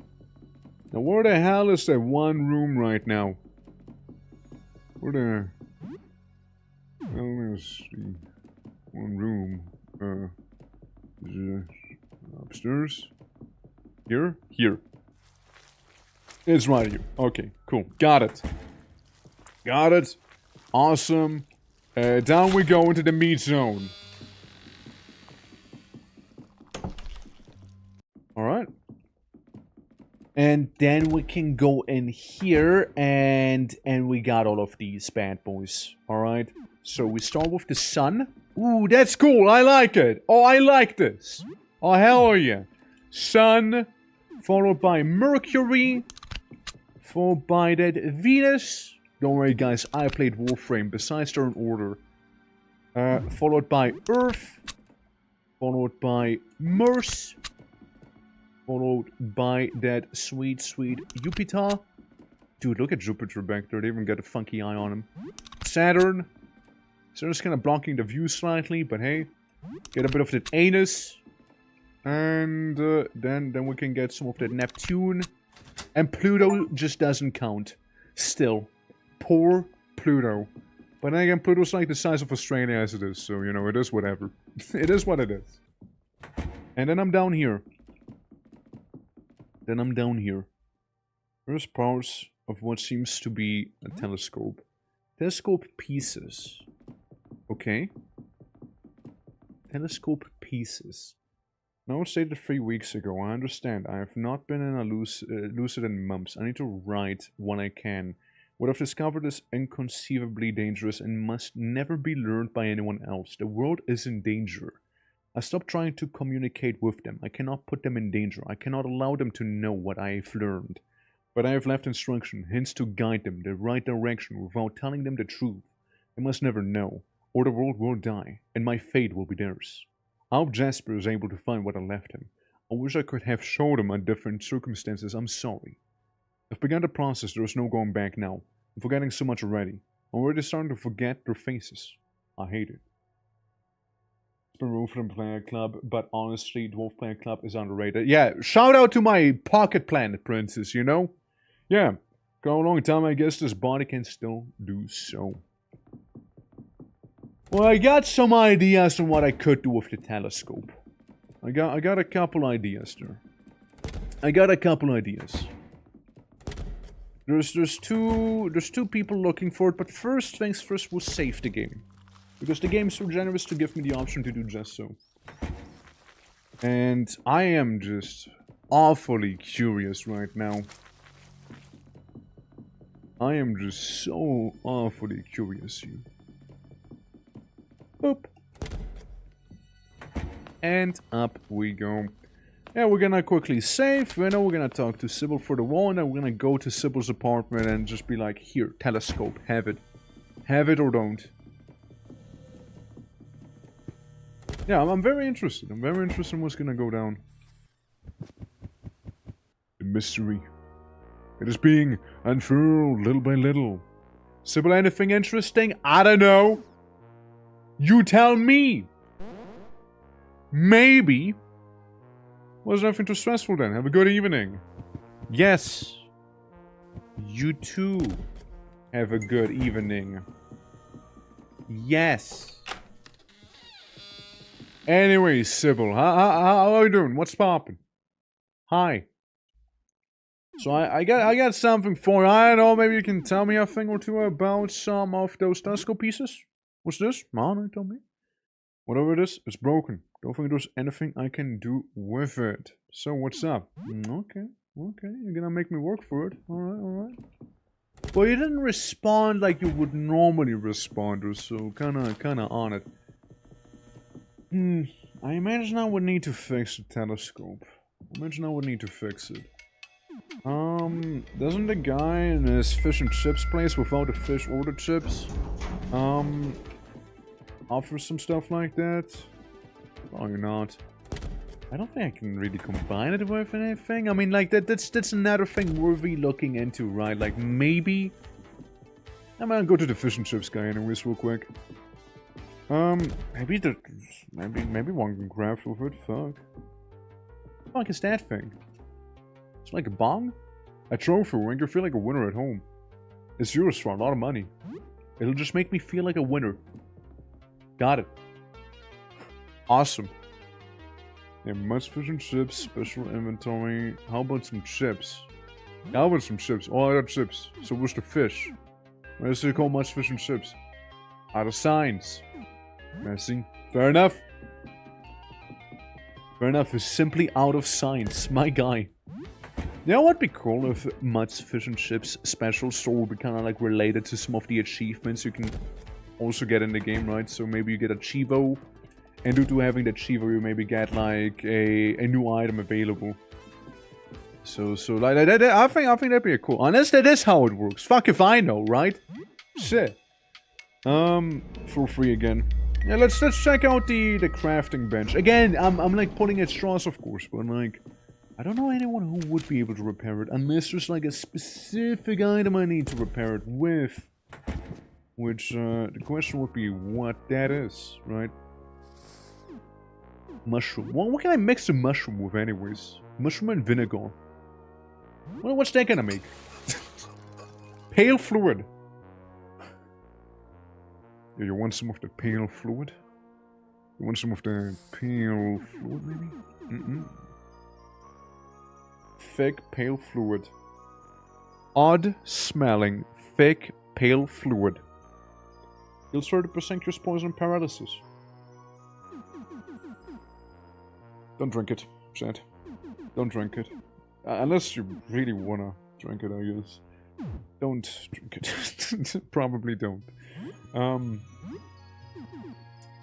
Now where the hell is that one room right now? Where the hell is the one room? Upstairs? Here? Here. It's right here. Okay, cool. Got it. Got it. Awesome. Down we go into the meat zone. Alright. And then we can go in here and we got all of these bad boys. Alright. So we start with the sun. Ooh, that's cool. I like it. Oh, I like this. Oh, hell yeah. Sun, followed by Mercury, followed by that Venus. Don't worry, guys. I played Warframe. Besides, they're in order. Followed by Earth, followed by Mars, followed by that sweet, sweet Jupiter. Dude, look at Jupiter back there. They even got a funky eye on him. Saturn. Saturn's kind of blocking the view slightly, but hey. Get a bit of that anus. And then we can get some of that Neptune. And Pluto just doesn't count. Still. Poor Pluto. But then again, Pluto's like the size of Australia as it is. So, you know, it is whatever. It is what it is. And then I'm down here. There's parts of what seems to be a telescope. Telescope pieces. Okay. Telescope pieces. Now, stated 3 weeks ago, I understand. I have not been in a lucid in months. I need to write when I can. What I've discovered is inconceivably dangerous and must never be learned by anyone else. The world is in danger. I stopped trying to communicate with them. I cannot put them in danger. I cannot allow them to know what I have learned. But I have left instruction, hints to guide them the right direction without telling them the truth. They must never know, or the world will die, and my fate will be theirs. I hope Jasper is able to find what I left him. I wish I could have showed him under different circumstances. I'm sorry. I've begun the process, there is no going back now. I'm forgetting so much already. I'm already starting to forget their faces. I hate it. It's been room for the Player Club, but honestly, Dwarf Player Club is underrated. Yeah, shout out to my Pocket Planet Princess, you know? Yeah, go a long time, I guess this body can still do so. Well, I got some ideas on what I could do with the telescope. I got a couple ideas there. I got a couple ideas. There's two people looking for it, but first things first, we'll save the game. Because the game's so generous to give me the option to do just so. And I am just awfully curious right now. I am just so awfully curious here. Boop. And up we go. Yeah, we're gonna quickly save. Then we're gonna talk to Sybil for the wall, and then we're gonna go to Sybil's apartment and just be like, here, telescope, have it. Have it or don't. Yeah, I'm very interested. I'm very interested in what's gonna go down. The mystery. It is being unfurled little by little. Sybil, anything interesting? I don't know. You tell me. Maybe. Was nothing too stressful then. Have a good evening. Yes. You too. Have a good evening. Yes. Anyway, Sybil, how are you doing? What's poppin'? Hi. So I got something for you. I don't know, maybe you can tell me a thing or two about some of those telescope pieces? What's this? Man, tell me. Whatever it is, it's broken. Don't think there's anything I can do with it. So what's up? Okay, you're gonna make me work for it. Alright. Well, you didn't respond like you would normally respond, or so kinda on it. I imagine I would need to fix the telescope. Doesn't the guy in his fish and chips place without the fish or the chips, offer some stuff like that? Probably not. I don't think I can really combine it with anything. I mean, like, that's another thing worthy looking into, right? Like, maybe... I'm gonna go to the fish and chips guy anyways real quick. Maybe one can craft with it, fuck. What the fuck is that thing? It's like a bong? A trophy will make you feel like a winner at home. It's yours for a lot of money. It'll just make me feel like a winner. Got it. Awesome. Yeah, must fish and chips, special inventory. How about some chips? How about some chips? Oh, I got chips. So where's the fish? Why is it called must fish and chips? Out of signs. Messy. Fair enough. Fair enough. It's simply out of signs. My guy. You know what'd be cool if Mutt's Fish and Chips special store would be kind of like related to some of the achievements you can also get in the game, right? So maybe you get a Chivo, and due to having the Chivo, you maybe get like a new item available. So like I think that'd be cool. Unless that is how it works. Fuck if I know, right? Shit. For free again. Yeah, let's check out the crafting bench again. I'm like pulling at straws, of course, but like. I don't know anyone who would be able to repair it, unless there's like a specific item I need to repair it with. Which, the question would be what that is, right? Mushroom. Well, what can I mix the mushroom with anyways? Mushroom and vinegar. Well, what's that gonna make? Pale fluid. Yeah, you want some of the pale fluid? You want some of the pale fluid, maybe? Thick, pale fluid. Odd smelling, thick, pale fluid. You'll 30% cures poison paralysis. Don't drink it, Chad. Don't drink it. Unless you really wanna drink it, I guess. Don't drink it. Probably don't.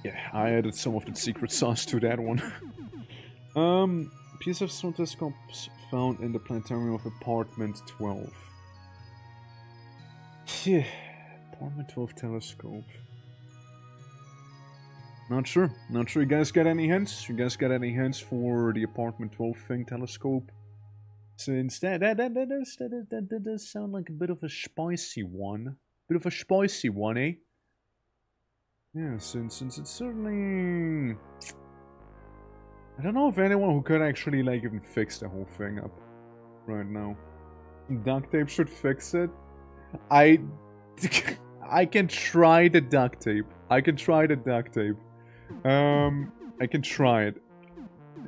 Yeah, I added some of the secret sauce to that one. Piece of stone telescopes found in the planetarium of apartment 12. Yeah, apartment 12 telescope. Not sure. Not sure. You guys got any hints? You guys got any hints for the apartment 12 thing telescope? Since that does sound like a bit of a spicy one. Bit of a spicy one, eh? Yeah, since it's certainly... I don't know if anyone who could actually, like, even fix the whole thing up right now. Duct tape should fix it. I can try the duct tape. I can try it.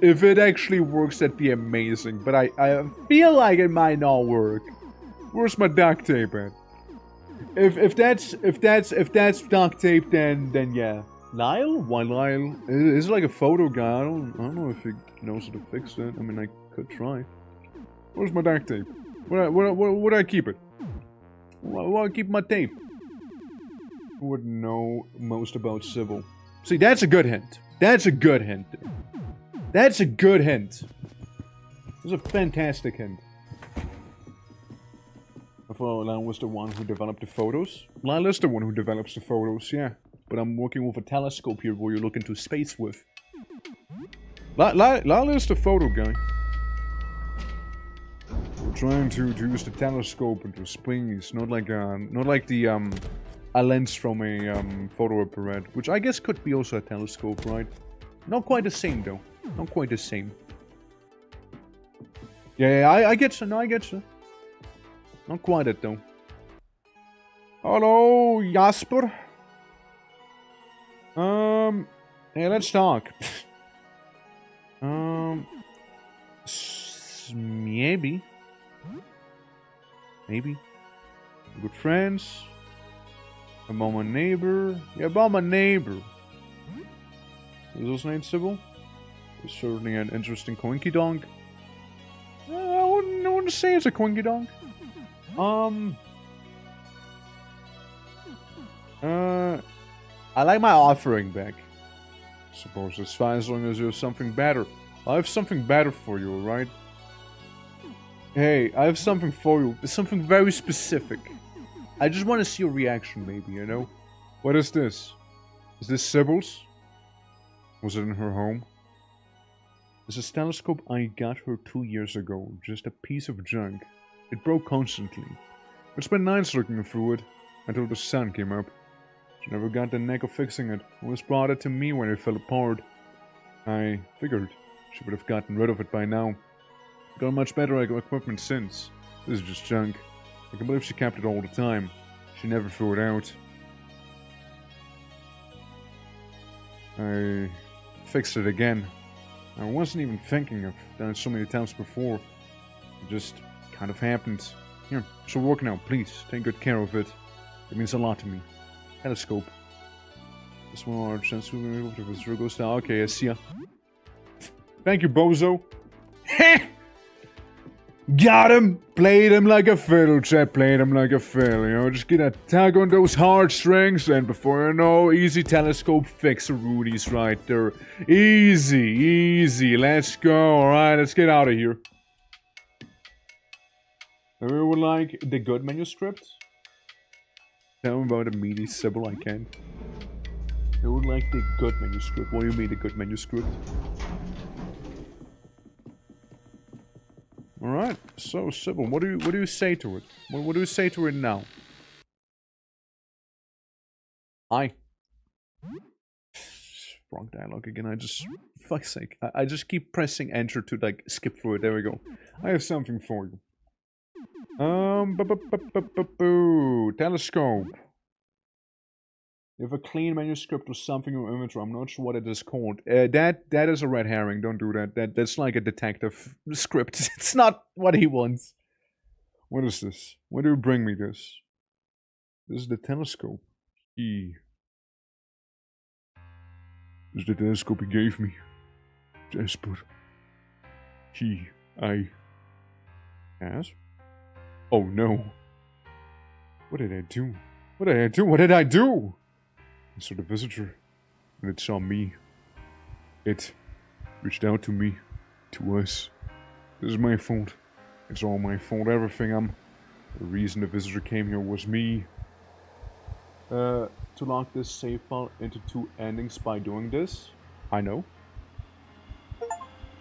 If it actually works, that'd be amazing. But I feel like it might not work. Where's my duct tape at? If that's duct tape, then yeah. Lyle? Why Lyle? Is it like a photo guy? I don't know if he knows how to fix it. I mean, I could try. Where's my duct tape? Where I keep it? Where I keep my tape? Who would know most about civil? See, that's a good hint. That's a good hint. That's a good hint. That's a fantastic hint. I thought Lyle was the one who developed the photos. Lyle is the one who develops the photos, yeah. But I'm working with a telescope here where you look into space with. Lyle is the photo guy. We're trying to use the telescope into space, not like the a lens from a photo apparat, which I guess could be also a telescope, right? Not quite the same though. Not quite the same. Yeah, I get you. No, I get you. Not quite it though. Hello, Jasper. Hey, let's talk. Maybe. Maybe. Good friends. About my neighbor. Yeah, about my neighbor. Is those named Sybil? It's certainly an interesting coinky donk. I wouldn't say it's a coinky donk. I like my offering back. Suppose it's fine as long as you have something better. I have something better for you, alright? Hey, I have something for you. It's something very specific. I just want to see your reaction, maybe, you know? What is this? Is this Sybil's? Was it in her home? This is a telescope I got her 2 years ago. Just a piece of junk. It broke constantly. It's been nights looking through it, until the sun came up. She never got the knack of fixing it. Always brought it to me when it fell apart. I figured she would have gotten rid of it by now. Got much better equipment since. This is just junk. I can believe she kept it all the time. She never threw it out. I fixed it again. I wasn't even thinking of done it so many times before. It just kind of happened. Here, it's your work now, please. Take good care of it. It means a lot to me. Telescope. This one our chance to move to visitor goes down. Okay, I see ya. Thank you, bozo. Got him! Played him like a fiddle, chat. Played him like a fiddle, you know. Just get a tug on those heartstrings, and before you know, easy telescope fixer Rudy's right there. Easy, easy. Let's go. Alright, let's get out of here. Everyone like the good manuscript? Tell me about a meaty Sybil, I can't. I would like the good manuscript. What do you mean the good manuscript? Alright, so Sybil, what do you say to it? What do you say to it now? Hi. Wrong dialogue again, I just... Fuck's sake. I just keep pressing enter to, like, skip through it. There we go. I have something for you. Telescope. You have a clean manuscript or something or imagery. I'm not sure what it is called. That is a red herring. Don't do that. That's like a detective script. It's not what he wants. What is this? Why do you bring me this? This is the telescope. This is the telescope he gave me. Jasper. Yes? Oh no. What did I do? What did I do? What did I do? I saw the visitor, and it saw me. It reached out to me, to us. This is my fault. It's all my fault. Everything. The reason the visitor came here was me. To lock this save file into 2 endings by doing this. I know.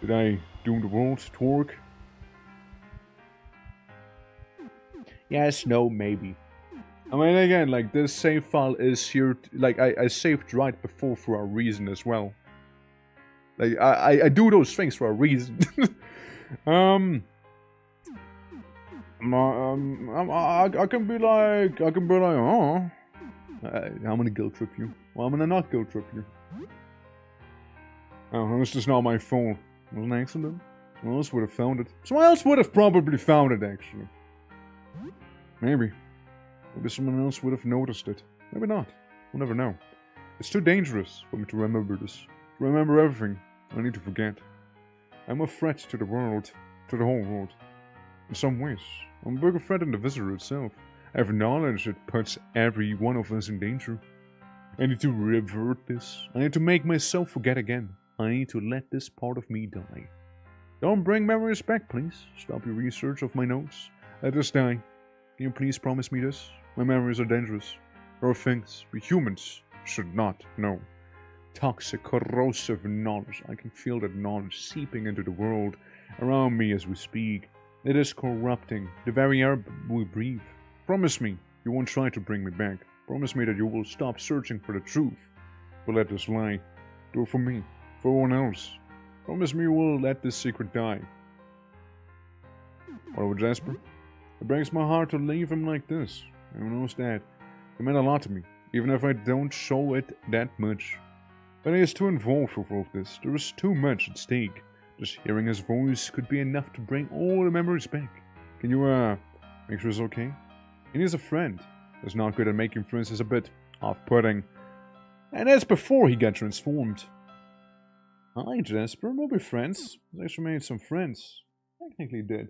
Did I doom the world to work? Yes, no, maybe. I mean, again, like, this save file is here, like, I saved right before for a reason as well. Like, I do those things for a reason. I can be like, oh. I'm gonna guilt trip you. Well, I'm gonna not guilt trip you. Oh, this is not my fault. It was an accident. Someone else would have found it. Someone else would have probably found it, actually. Maybe. Maybe someone else would have noticed it. Maybe not. We'll never know. It's too dangerous for me to remember this. To remember everything I need to forget. I'm a threat to the world. To the whole world. In some ways. I'm a bigger threat than the visitor itself. I have knowledge that puts every one of us in danger. I need to revert this. I need to make myself forget again. I need to let this part of me die. Don't bring memories back, please. Stop your research of my notes. Let us die. Can you please promise me this? My memories are dangerous. There are things we humans should not know. Toxic, corrosive knowledge. I can feel that knowledge seeping into the world around me as we speak. It is corrupting the very air we breathe. Promise me you won't try to bring me back. Promise me that you will stop searching for the truth. But let this lie. Do it for me. For everyone else. Promise me you will let this secret die. What about Jasper? It breaks my heart to leave him like this. Everyone knows that. He meant a lot to me, even if I don't show it that much. But he is too involved with all of this. There is too much at stake. Just hearing his voice could be enough to bring all the memories back. Can you, make sure he's okay? He needs a friend. He's not good at making friends. He's a bit off-putting. And that's before he got transformed. Hi, Jasper. We'll be friends. I actually made some friends. Technically did.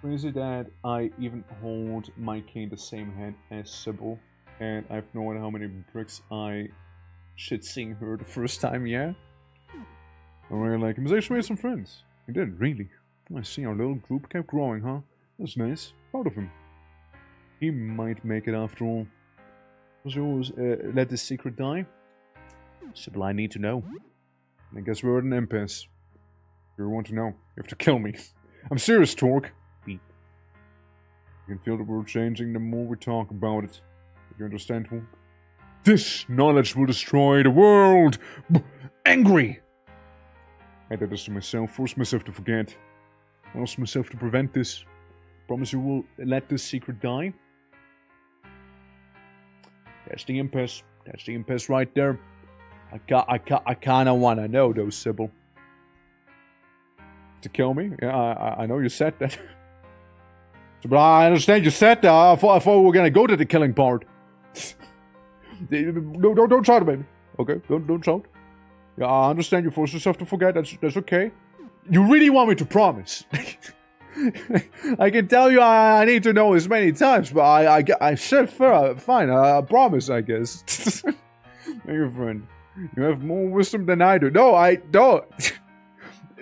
Crazy that I even hold my cane the same hand as Sybil. And I've no idea how many bricks I should seeing her the first time, yeah? I really like him. He's actually made some friends. He did, really. I see our little group kept growing, huh? That's nice. Proud of him. He might make it after all. Was you always let this secret die? Sybil, I need to know. I guess we're at an impasse. If you want to know, you have to kill me. I'm serious, Torque. Beep. You can feel the world changing the more we talk about it. You understand, Torque? This knowledge will destroy the world! Angry! I did this to myself, forced myself to forget. Forced myself to prevent this. Promise you will let this secret die? That's the impasse. That's the impasse right there. I kinda wanna know though, Sybil. To kill me? Yeah, I know you said that. But I understand you said that. I thought we were gonna go to the killing part. Don't shout, baby. Okay, don't shout. Yeah, I understand you forced yourself to forget. That's okay. You really want me to promise? I can tell you I need to know as many times, but I said fine. I promise, I guess. Your friend, you have more wisdom than I do. No, I don't.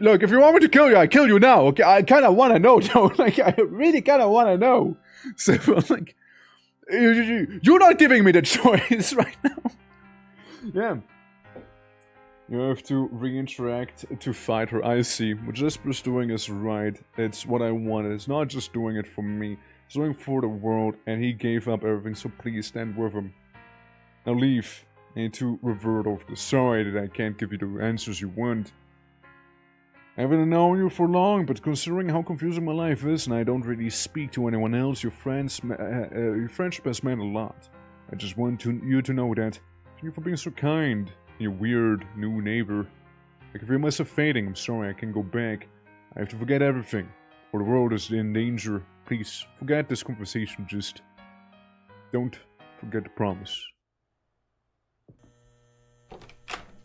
Look, if you want me to kill you, I kill you now. Okay, I kind of want to know, though. Like, I really kind of want to know. So, like, you're not giving me the choice right now. Yeah. You have to reinteract to fight her. I see. What Jasper's doing is right. It's what I wanted. It's not just doing it for me. It's doing it for the world, and he gave up everything, so please stand with him. Now leave. I need to revert over this. Sorry that I can't give you the answers you want. I haven't known you for long, but considering how confusing my life is, and I don't really speak to anyone else, your friendship has meant a lot. I just want you to know that. Thank you for being so kind. Your weird new neighbor. I can feel myself fading. I'm sorry, I can't go back. I have to forget everything, or the world is in danger. Please, forget this conversation. Just don't forget the promise.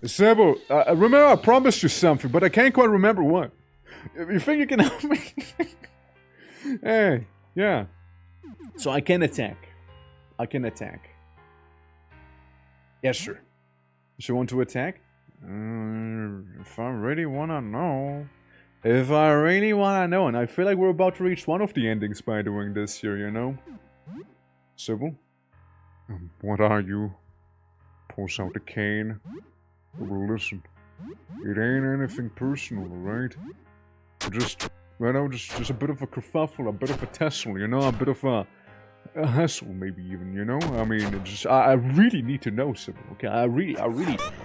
Sybil, remember I promised you something, but I can't quite remember what. You think you can help me? Hey, yeah. So I can attack. I can attack. Yes, sir. You want to attack? If I really wanna know. If I really wanna know, and I feel like we're about to reach one of the endings by doing this here, you know? Sybil? What are you? Pulls out the cane. Well, listen. It ain't anything personal, alright? Just, you know, just a bit of a kerfuffle, a bit of a tussle, you know? A bit of a a hassle, maybe even, you know? I mean, it's just, I really need to know, Sybil, okay?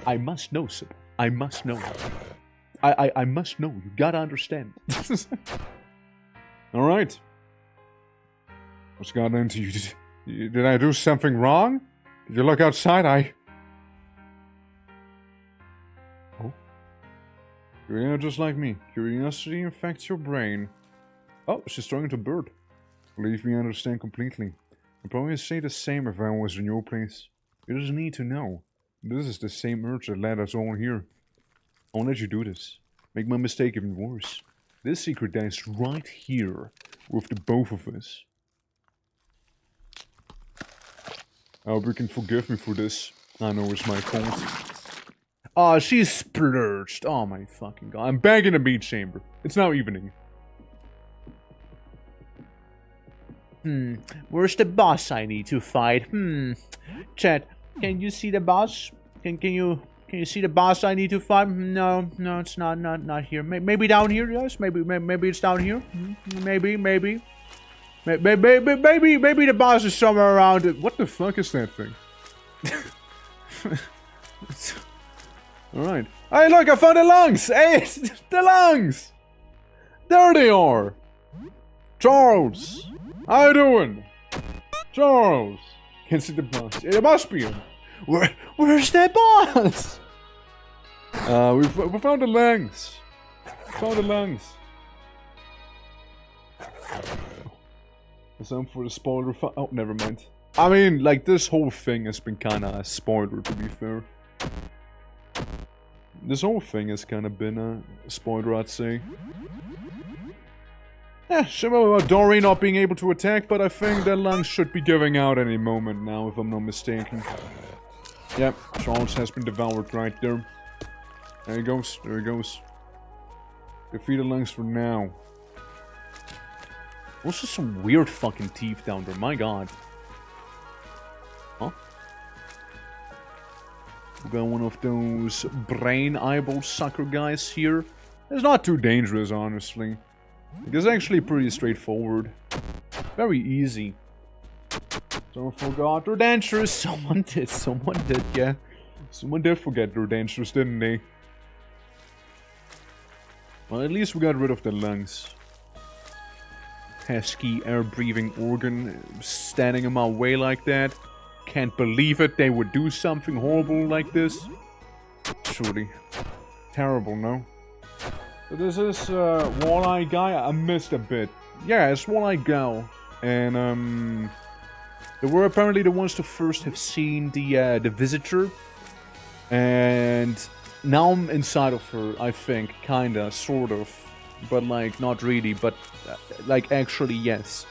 I must know, Sybil. I must know. I must know. You gotta understand. Alright. What's gotten into you? Did I do something wrong? Did you look outside? Oh. You're just like me. Curiosity infects your brain. Oh, she's talking to Bird. Believe me, I understand completely. I'd probably say the same if I was in your place. You just need to know. This is the same urge that led us all here. I won't let you do this. Make my mistake even worse. This secret dies right here with the both of us. I hope you can forgive me for this. I know it's my fault. Ah, she's splurged. Oh my fucking god. I'm back in the beach chamber. It's now evening. Where's the boss I need to fight? Chat, can you see the boss? Can you see the boss I need to fight? No, it's not here. Maybe down here, yes? Maybe it's down here? Maybe the boss is somewhere around it. What the fuck is that thing? Alright. Hey, look, I found the lungs! Hey, the lungs! There they are! Charles! How you doing? Charles! Can't see the boss. It must be him. Where's that boss? We found the lungs. Found the lungs. Some for the spoiler. Oh, never mind. I mean, like, this whole thing has been kinda a spoiler, to be fair. This whole thing has kinda been a spoiler, I'd say. Yeah, sure about Dory not being able to attack, but I think their lungs should be giving out any moment now, if I'm not mistaken. Yep, Charles has been devoured right there. There he goes, there he goes. Defeat the lungs for now. Also some weird fucking teeth down there, my god. Huh? We got one of those brain eyeball sucker guys here. It's not too dangerous, honestly. It's actually pretty straightforward. Very easy. Someone forgot their dentures. Someone did, yeah. Someone did forget their dentures, didn't they? Well, at least we got rid of the lungs. Pesky air-breathing organ standing in my way like that. Can't believe it, they would do something horrible like this. Truly. Terrible, no? So this is Walleye guy. I missed a bit. Yeah, it's Walleye gal. And they were apparently the ones to first have seen the visitor. And now I'm inside of her, I think. Kinda, sort of. But like, not really, but like actually yes.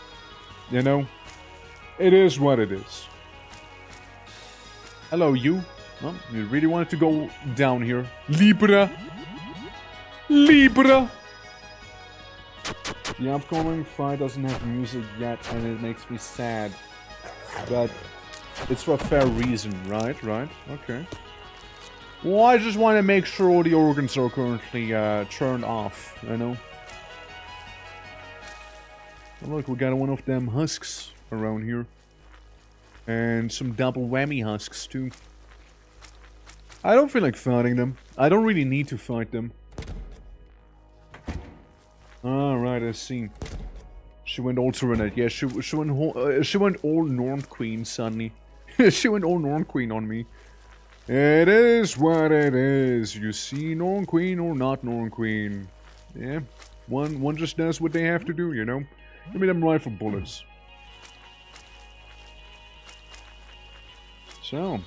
You know? It is what it is. Hello, you. Oh, you really wanted to go down here. Libra. Libra! The upcoming fight doesn't have music yet, and it makes me sad. But it's for a fair reason, right? Right? Okay. Well, I just want to make sure all the organs are currently turned off, you know? Oh, look, we got one of them husks around here. And some double whammy husks, too. I don't feel like fighting them. I don't really need to fight them. Alright, I see. She went all Tyranid. Yeah, she went all Norn Queen suddenly. She went all Norn Queen on me. It is what it is. You see, Norn Queen or not Norn Queen. Yeah, one just does what they have to do, you know? Give me them rifle bullets. So,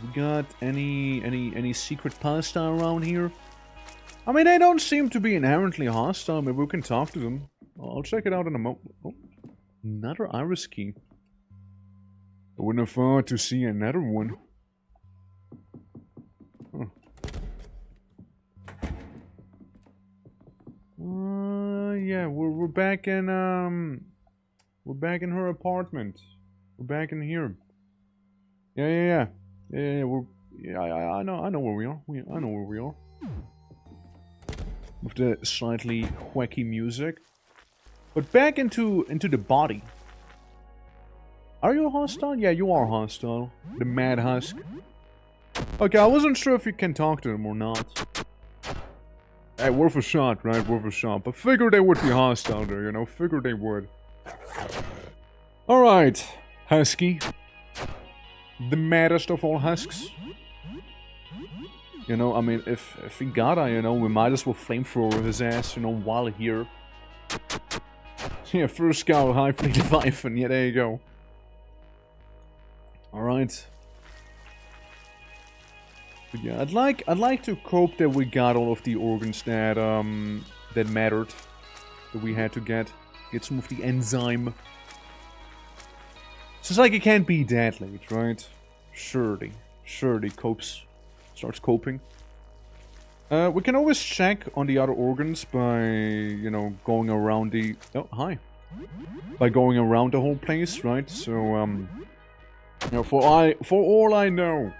we got any secret pasta around here? I mean, they don't seem to be inherently hostile. Maybe we can talk to them. I'll check it out in a moment. Oh, another iris key. I wouldn't have thought to see another one. Huh. Yeah, we're back in her apartment. We're back in here. Yeah. I know where we are. I know where we are. With the slightly wacky music. But back into the body. Are you hostile? Yeah, you are hostile. The Mad Husk. Okay, I wasn't sure if you can talk to them or not. Hey, worth a shot, right? Worth a shot. But figured they would be hostile there, you know? Figured they would. Alright, Husky. The maddest of all husks. You know, I mean, if we gotta, you know, we might as well flamethrower his ass, you know, while here. Yeah, first scout, high fleet Leviathan. Yeah, there you go. Alright. But yeah, I'd like to hope that we got all of the organs that that mattered. That we had to get some of the enzyme. So it's like it can't be that late, right? Surely starts coping. We can always check on the other organs by, you know, going around the... Oh, hi. By going around the whole place, right? So, you know, for all I know,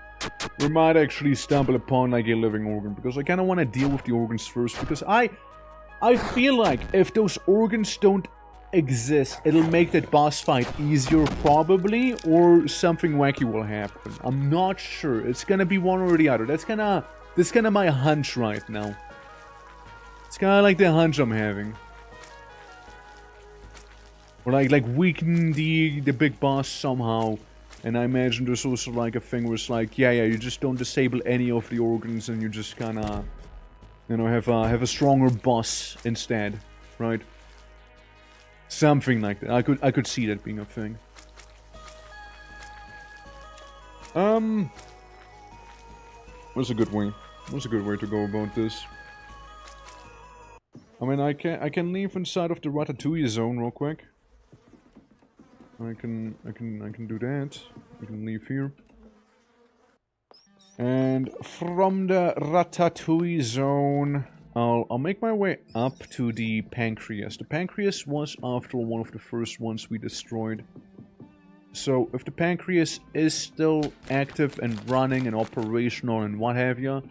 we might actually stumble upon, like, a living organ. Because I kind of want to deal with the organs first. Because I feel like if those organs don't exist, it'll make that boss fight easier, probably. Or something wacky will happen. I'm not sure. It's gonna be one or the other. That's kind of my hunch right now. It's kind of like the hunch I'm having. Or like weaken the big boss somehow. And I imagine there's also like a thing where it's like, yeah, you just don't disable any of the organs and you just kind of, you know, have a stronger boss instead, right? Something like that. I could see that being a thing. What's a good way? What's a good way to go about this? I mean, I can leave inside of the Ratatouille zone real quick. I can do that. We can leave here. And from the Ratatouille zone, I'll make my way up to the Pancreas. The Pancreas was, after all, one of the first ones we destroyed. So, if the Pancreas is still active and running and operational and what have you,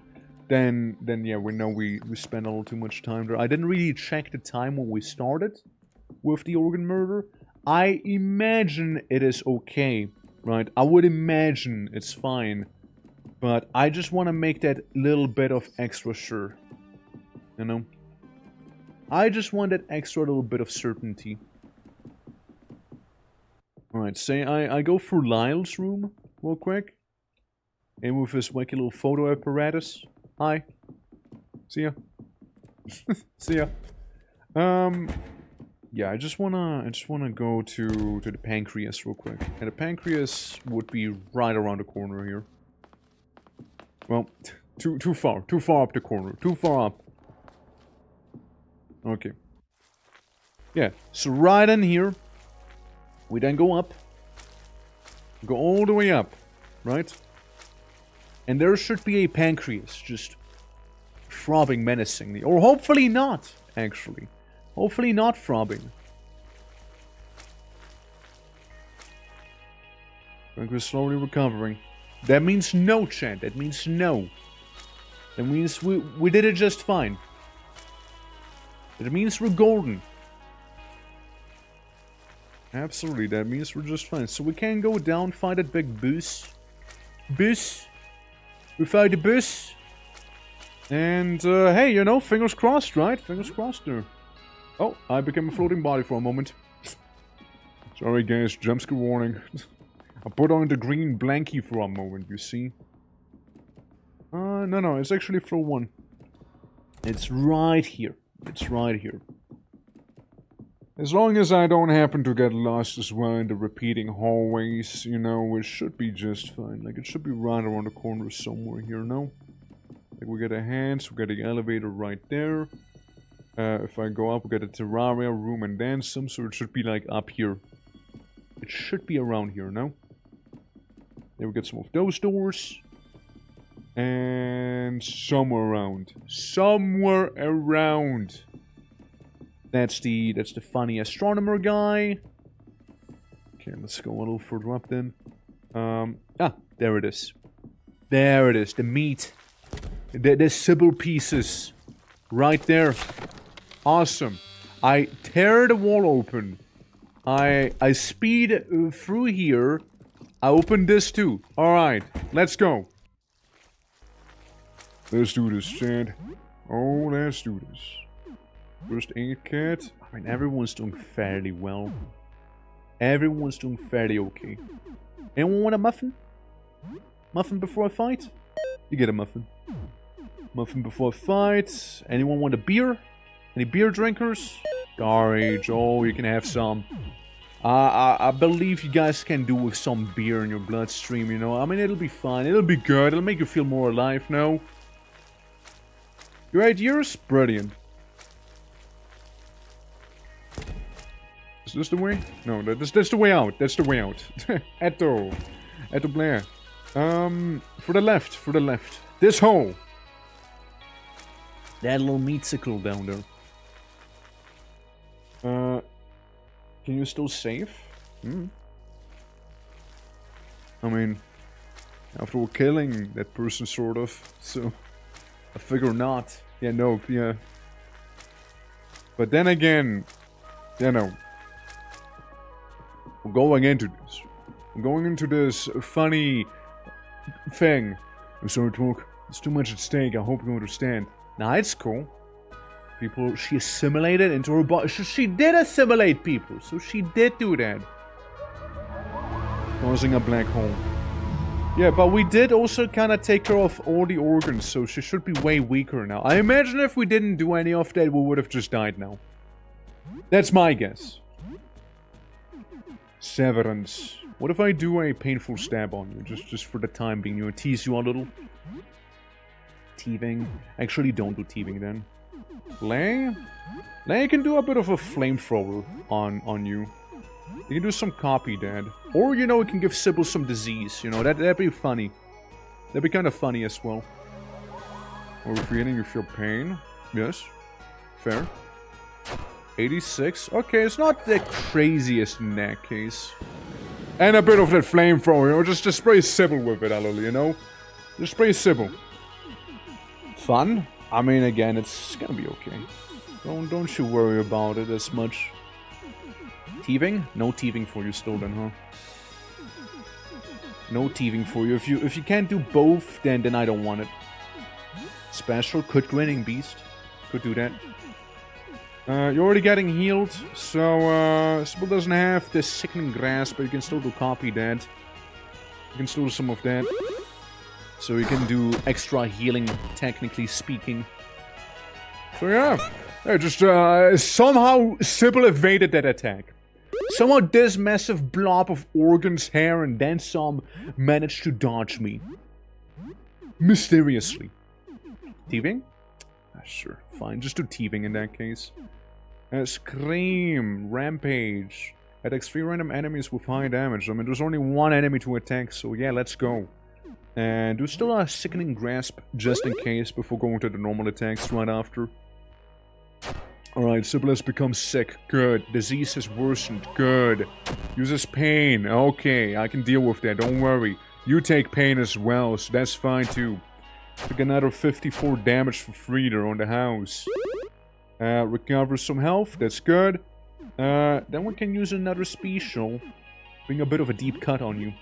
then yeah, we know we spent a little too much time there. I didn't really check the time when we started with the organ murder. I imagine it is okay, right? I would imagine it's fine. But I just want to make that little bit of extra sure. You know? I just want that extra little bit of certainty. Alright, say I go through Lyle's room real quick. And with his wacky little photo apparatus. Hi. See ya. See ya. Yeah, I just wanna go to the Pancreas real quick. And the Pancreas would be right around the corner here. Well, too far up the corner, too far up. Okay. Yeah, so right in here, we then go up, go all the way up, right? And there should be a Pancreas just throbbing menacingly, or hopefully not, actually. Hopefully not throbbing. Pancreas slowly recovering. That means no, chat. That means no. That means we did it just fine. That means we're golden. Absolutely, that means we're just fine. So we can go down, find that big bus. Bus. We find the bus. And, hey, you know, fingers crossed, right? Fingers crossed there. Oh, I became a floating body for a moment. Sorry guys, jumpscare warning. I put on the green blankie for a moment, you see. No, it's actually floor 1. It's right here. It's right here. As long as I don't happen to get lost as well in the repeating hallways, you know, it should be just fine. Like, it should be right around the corner somewhere here, no? Like, we get a hands, we get the elevator right there. If I go up, we get a Terraria room and then some, so it should be, like, up here. It should be around here, no? Then we get some of those doors. And somewhere around. Somewhere around. That's the funny astronomer guy. Okay, let's go a little further up then. There it is. There it is, the meat. The Sybil pieces. Right there. Awesome. I tear the wall open. I speed through here. I open this too. Alright, let's go. Let's do this, Chad. Oh, let's do this. First aid kit. I mean, everyone's doing fairly well. Everyone's doing fairly okay. Anyone want a muffin? Muffin before I fight? You get a muffin. Muffin before I fight. Anyone want a beer? Any beer drinkers? Garage. Oh, you can have some. I believe you guys can do with some beer in your bloodstream, you know. I mean, it'll be fine. It'll be good. It'll make you feel more alive, no? Your ideas? Brilliant. Is this the way? No, that's the way out. That's the way out. Etto Blair. For the left. For the left. This hole. That little meatsicle down there. Can you still save? I mean, after all killing that person, sort of, so I figure not. yeah, no, yeah. But then again, you know, we're going into this. We're going into this funny thing. I'm sorry, Talk. There's too much at stake. I hope you understand. Nah, it's cool. People, she assimilated into her body. She did assimilate people, so she did do that. Causing a black hole. Yeah, but we did also kind of take her off all the organs, so she should be way weaker now. I imagine if we didn't do any of that, we would have just died now. That's my guess. Severance. What if I do a painful stab on you, just for the time being, you know, tease you a little? Teething. Actually, don't do teething then. Lay can do a bit of a flamethrower on you. You can do some copy, Dad. Or, you know, it can give Sybil some disease. You know, that'd be funny. That'd be kind of funny as well. Overeating, you feel pain? Yes. Fair. 86. Okay, it's not the craziest in that case. And a bit of that flamethrower, you know, just spray Sybil with it, Aloli, you know? Just spray Sybil. Fun? I mean, again, it's gonna be okay. Don't you worry about it as much. Teething? No teething for you still then, huh? No teething for you. If you can't do both, then I don't want it. Special, could grinning beast. Could do that. You're already getting healed, so Sybil doesn't have this sickening grasp, but you can still do copy that. You can still do some of that. So you can do extra healing, technically speaking. So yeah, just somehow Sybil evaded that attack. Somehow this massive blob of organs, hair, and then some managed to dodge me. Mysteriously. Teething? Sure, fine. Just do teething in that case. Scream, Rampage. Attacks 3 random enemies with high damage. I mean, there's only one enemy to attack, so yeah, let's go. And do still a Sickening Grasp, just in case, before going to the normal attacks right after. Alright, Sybil has become sick. Good. Disease has worsened. Good. Uses pain. Okay, I can deal with that. Don't worry. You take pain as well, so that's fine too. Took another 54 damage for free there on the house. Recover some health. That's good. Then we can use another special. Bring a bit of a deep cut on you.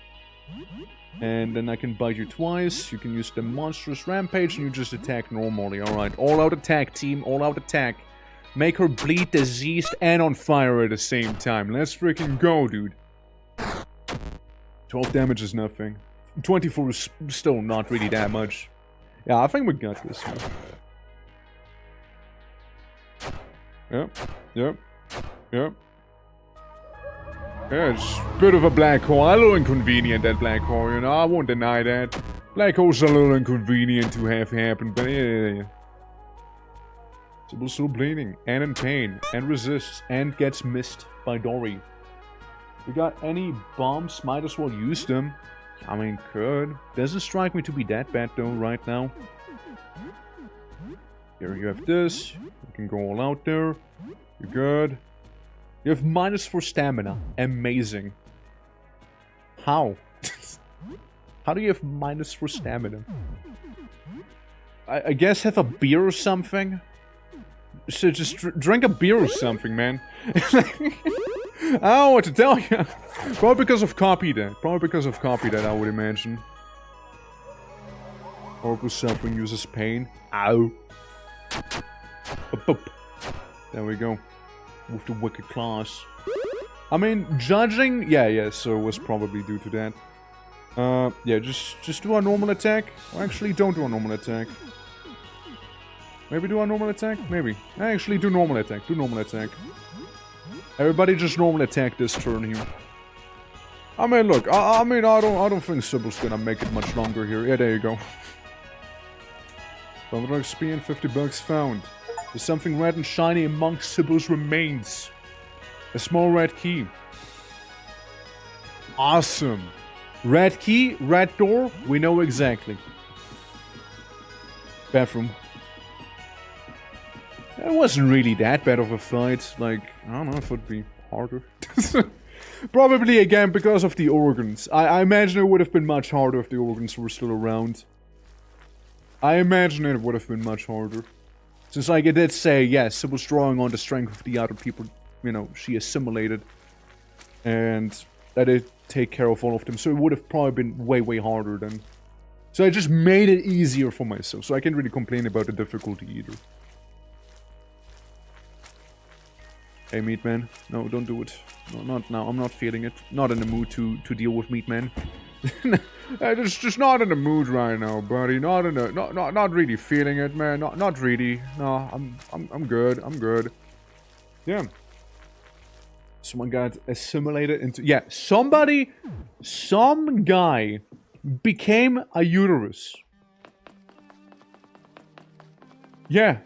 And then I can bite you twice. You can use the monstrous rampage and you just attack normally. Alright, all out attack, team. All out attack. Make her bleed, diseased, and on fire at the same time. Let's freaking go, dude. 12 damage is nothing. 24 is still not really that much. Yeah, I think we got this one. Yep. Yeah, it's a bit of a black hole. A little inconvenient, that black hole, you know. I won't deny that. Black hole's a little inconvenient to have happen, but yeah. Sybil's still bleeding, and in pain, and resists, and gets missed by Dory. We got any bombs? Might as well use them. I mean, could. Doesn't strike me to be that bad, though, right now. Here you have this. You can go all out there. You're good. You have -4 stamina. Amazing. How? How do you have -4 stamina? I guess have a beer or something? So just drink a beer or something, man. don't know what to tell you. Probably because of copy that. Probably because of copy that, I would imagine. Horrible suffering uses pain. Ow. Boop. There we go. With the wicked claws. I mean, judging... Yeah, so it was probably due to that. Yeah, just do a normal attack. Or actually, don't do a normal attack. Maybe do a normal attack? Maybe. Actually, do normal attack. Do normal attack. Everybody just normal attack this turn here. I mean, look. I don't think Sybil's gonna make it much longer here. Yeah, there you go. 100 XP and 50 bucks found. There's something red and shiny amongst Sybil's remains. A small red key. Awesome. Red key, red door, we know exactly. Bathroom. It wasn't really that bad of a fight. Like, I don't know if it would be harder. Probably again because of the organs. I imagine it would have been much harder if the organs were still around. I imagine it would have been much harder. Since, like, it did say, yes, it was drawing on the strength of the other people, you know, she assimilated. And that did take care of all of them. So it would have probably been way, way harder then. So I just made it easier for myself. So I can't really complain about the difficulty either. Hey, Meatman. No, don't do it. No, not now. I'm not feeling it. Not in the mood to deal with Meatman. Just not in the mood right now, buddy. Not really feeling it, man. Not really. No, I'm good. I'm good. Yeah. Someone got assimilated into... Yeah, some guy became a uterus. Yeah.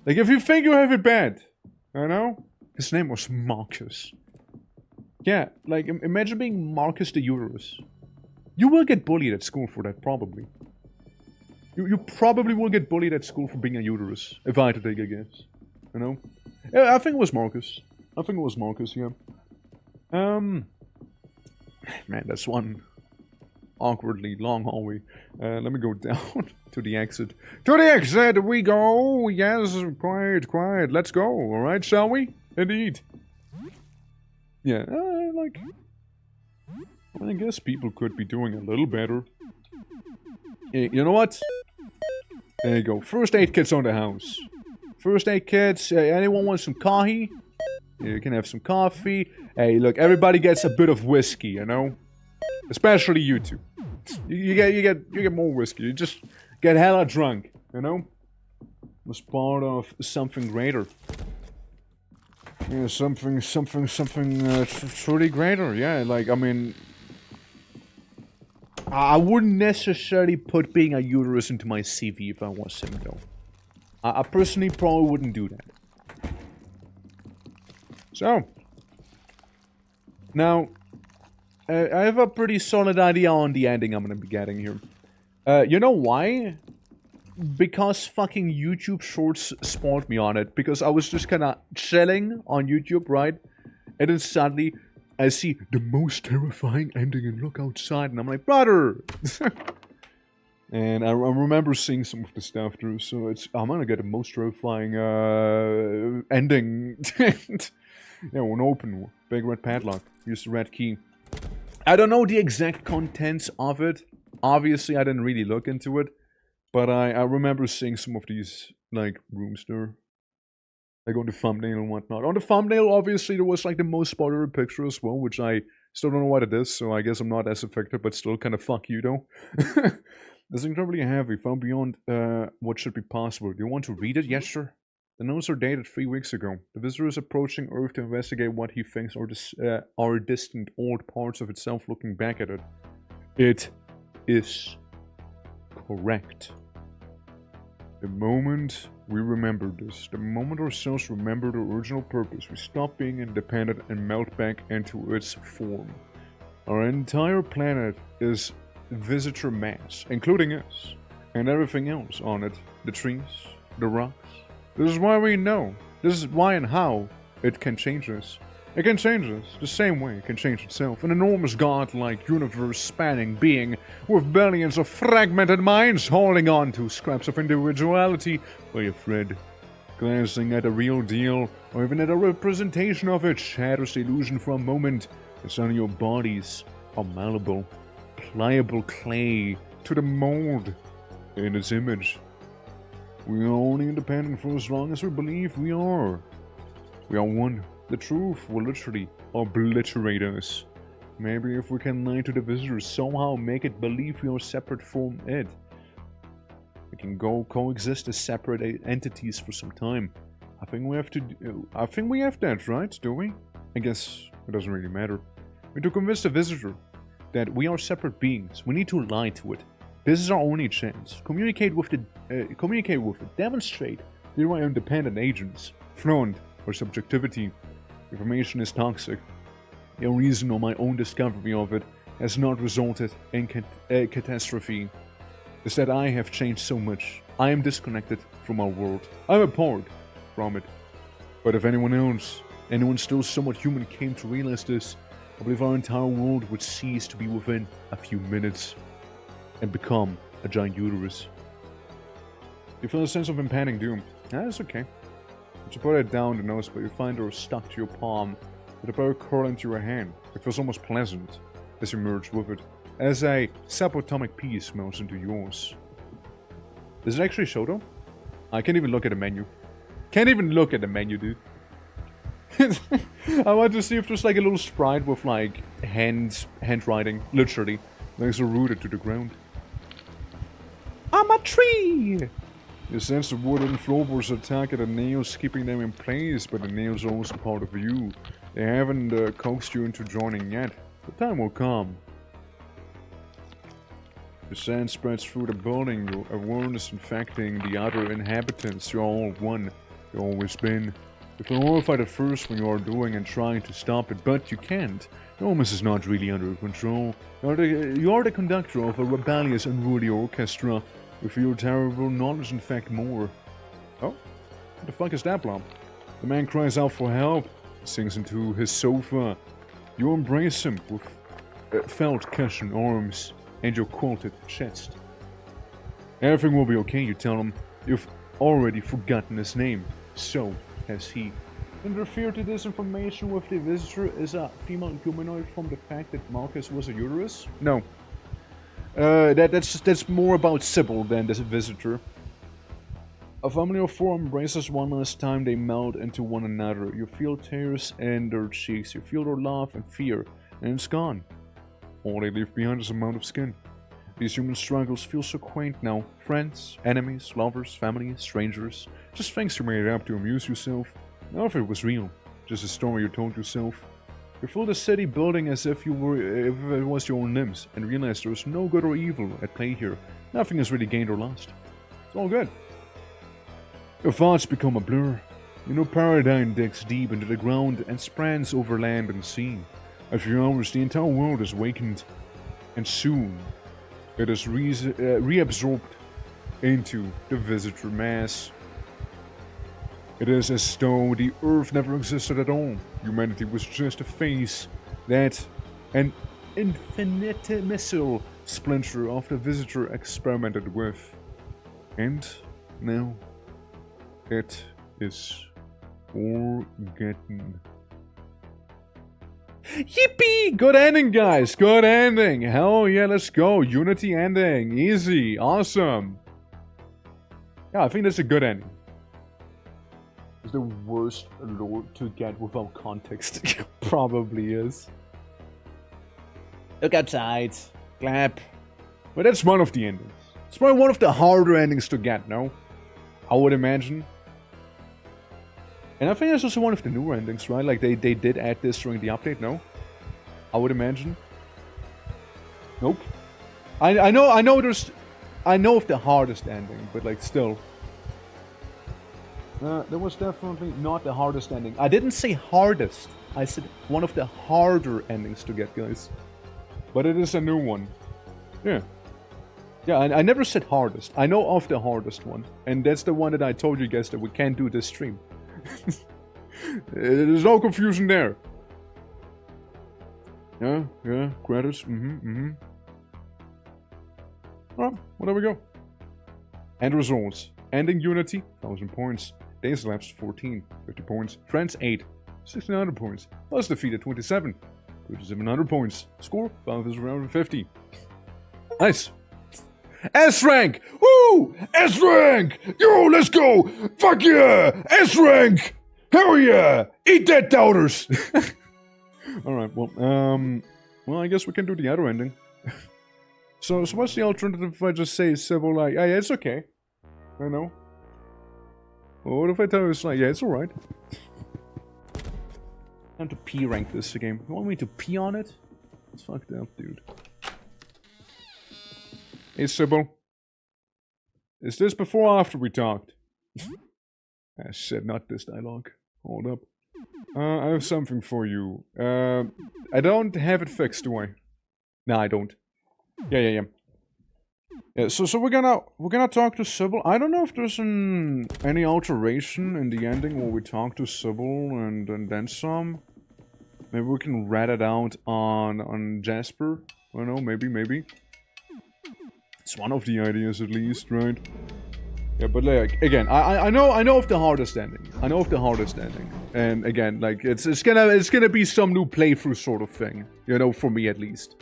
Like, if you think you have it bad, you know? His name was Marcus. Yeah, like, imagine being Marcus the uterus. You will get bullied at school for that, probably. You probably will get bullied at school for being a uterus, if I had to take a guess. You know? Yeah, I think it was Marcus. Yeah. Man, that's one awkwardly long hallway. Let me go down to the exit. To the exit we go! Yes, quiet. Let's go, alright, shall we? Indeed. Yeah, like... I guess people could be doing a little better. You know what? There you go. First aid kits on the house. First aid kits. Anyone want some coffee? You can have some coffee. Hey, look, everybody gets a bit of whiskey, you know? Especially you two. You get more whiskey. You just get hella drunk, you know? Was part of something greater. Yeah, something truly greater. Yeah, like, I mean... I wouldn't necessarily put being a uterus into my CV if I was him, though. I personally probably wouldn't do that. So. Now, I have a pretty solid idea on the ending I'm gonna be getting here. You know why? Because fucking YouTube Shorts spawned me on it. Because I was just kinda chilling on YouTube, right? And then suddenly... I see the most terrifying ending and look outside, and I'm like, brother! And I remember seeing some of the stuff through, so I'm gonna get the most terrifying ending. Yeah, one open, big red padlock, use the red key. I don't know the exact contents of it. Obviously, I didn't really look into it, but I remember seeing some of these, like, rooms there. Like on the thumbnail and whatnot. On the thumbnail, obviously, there was like the most spoilery picture as well, which I still don't know what it is, so I guess I'm not as affected, but still kind of fuck you though. This is incredibly heavy, far beyond what should be possible. Do you want to read it? Yes, sir. The notes are dated 3 weeks ago. The visitor is approaching Earth to investigate what he thinks are distant old parts of itself looking back at it. It is correct. The moment we remember this, the moment ourselves remember the original purpose, we stop being independent and melt back into its form. Our entire planet is visitor mass, including us, and everything else on it, the trees, the rocks. This is why we know, this is why and how it can change us. It can change us the same way it can change itself. An enormous god-like universe-spanning being with billions of fragmented minds holding on to scraps of individuality. Are you afraid? Glancing at a real deal, or even at a representation of it, shatters the illusion for a moment. The suddenly your bodies are malleable, pliable clay to the mold in its image. We are only independent for as long as we believe we are. We are one. The truth will literally obliterate us. Maybe if we can lie to the visitors, somehow make it believe we are separate from it. We can go coexist as separate entities for some time. I think we have that, right? Do we? I guess it doesn't really matter. And to convince the visitor that we are separate beings, we need to lie to it. This is our only chance. Communicate with it. Demonstrate that we are independent agents. Flaunt our subjectivity. Information is toxic. No reason or my own discovery of it has not resulted in catastrophe. Is that I have changed so much. I am disconnected from our world. I'm apart from it. But if anyone still somewhat human came to realize this, I believe our entire world would cease to be within a few minutes and become a giant uterus. You feel a sense of impending doom. That's okay. You put it down the nose, but you find her stuck to your palm, with a bow curling to your hand. It feels almost pleasant as you merge with it, as a subatomic piece melts into yours. Does it actually show though? I can't even look at the menu. Can't even look at the menu, dude. I want to see if there's like a little sprite with like handwriting, literally, legs are rooted to the ground. I'm a tree! You sense the wooden floorboards attack at the nails, keeping them in place, but the nails are also part of you. They haven't coaxed you into joining yet. The time will come. The sand spreads through the building, your awareness infecting the other inhabitants. You're all one. You've always been. You feel horrified at first when you are doing and trying to stop it, but you can't. The illness is not really under control. You are the conductor of a rebellious, unruly orchestra. You feel terrible knowledge infect more. Oh? What the fuck is that, Blom? The man cries out for help. He sinks into his sofa. You embrace him with felt cushioned arms and your quilted chest. Everything will be okay, you tell him. You've already forgotten his name. So has he. Interfere to this information with the visitor is a female humanoid from the fact that Marcus was a uterus? No. That's more about Sybil than the visitor. A family of four embraces one last time. They melt into one another. You feel tears in their cheeks. You feel their love and fear, and it's gone. All they leave behind is a mound of skin. These human struggles feel so quaint now. Friends, enemies, lovers, family, strangers. Just things you made up to amuse yourself. None of it was real. Just a story you told yourself. You feel the city building as if it was your own limbs, and realize there is no good or evil at play here. Nothing is really gained or lost. It's all good. Your thoughts become a blur. You know paradigm digs deep into the ground and spans over land and sea. A few hours, the entire world is awakened, and soon it is reabsorbed into the visitor mass. It is as though the Earth never existed at all. Humanity was just a phase that an infinitesimal splinter of the visitor experimented with. And now it is forgotten. Yippee! Good ending, guys! Good ending! Hell yeah, let's go! Unity ending! Easy! Awesome! Yeah, I think that's a good ending. It's the worst lore to get without context. Probably is. Look outside. Clap. But that's one of the endings. It's probably one of the harder endings to get, no? I would imagine. And I think it's also one of the newer endings, right? Like, they did add this during the update, no? I would imagine. Nope. I know of the hardest ending, but like, still. That was definitely not the hardest ending. I didn't say hardest. I said one of the harder endings to get, guys. But it is a new one. Yeah. Yeah, I never said hardest. I know of the hardest one. And that's the one that I told you guys that we can't do this stream. There's no confusion there. Yeah, credits, Well, there we go. End results. Ending Unity, 1000 points. Days elapsed 14, 50 points. Friends 8, 1600 points. Plus defeated 27, 2700 points. Score 5050. Nice. S rank! Woo! S rank! Yo, let's go! Fuck yeah! S rank! Hell yeah! Eat that, doubters! Alright, well, I guess we can do the other ending. So what's the alternative if I just say Sybil, like, yeah, it's okay. I know. Well, what if I tell you it's like, yeah, it's alright. Time to P rank this game. You want me to pee on it? It's fucked up, dude. Hey, Sybil. Is this before or after we talked? I said not this dialogue. Hold up. I have something for you. I don't have it fixed, do I? Nah, I don't. Yeah. Yeah, so we're gonna talk to Sybil. I don't know if there's any alteration in the ending where we talk to Sybil and then some. Maybe we can rat it out on Jasper. I don't know, maybe. It's one of the ideas at least, right? Yeah, but like again, I know of the hardest ending. I know of the hardest ending. And again, like it's gonna be some new playthrough sort of thing. You know, for me at least.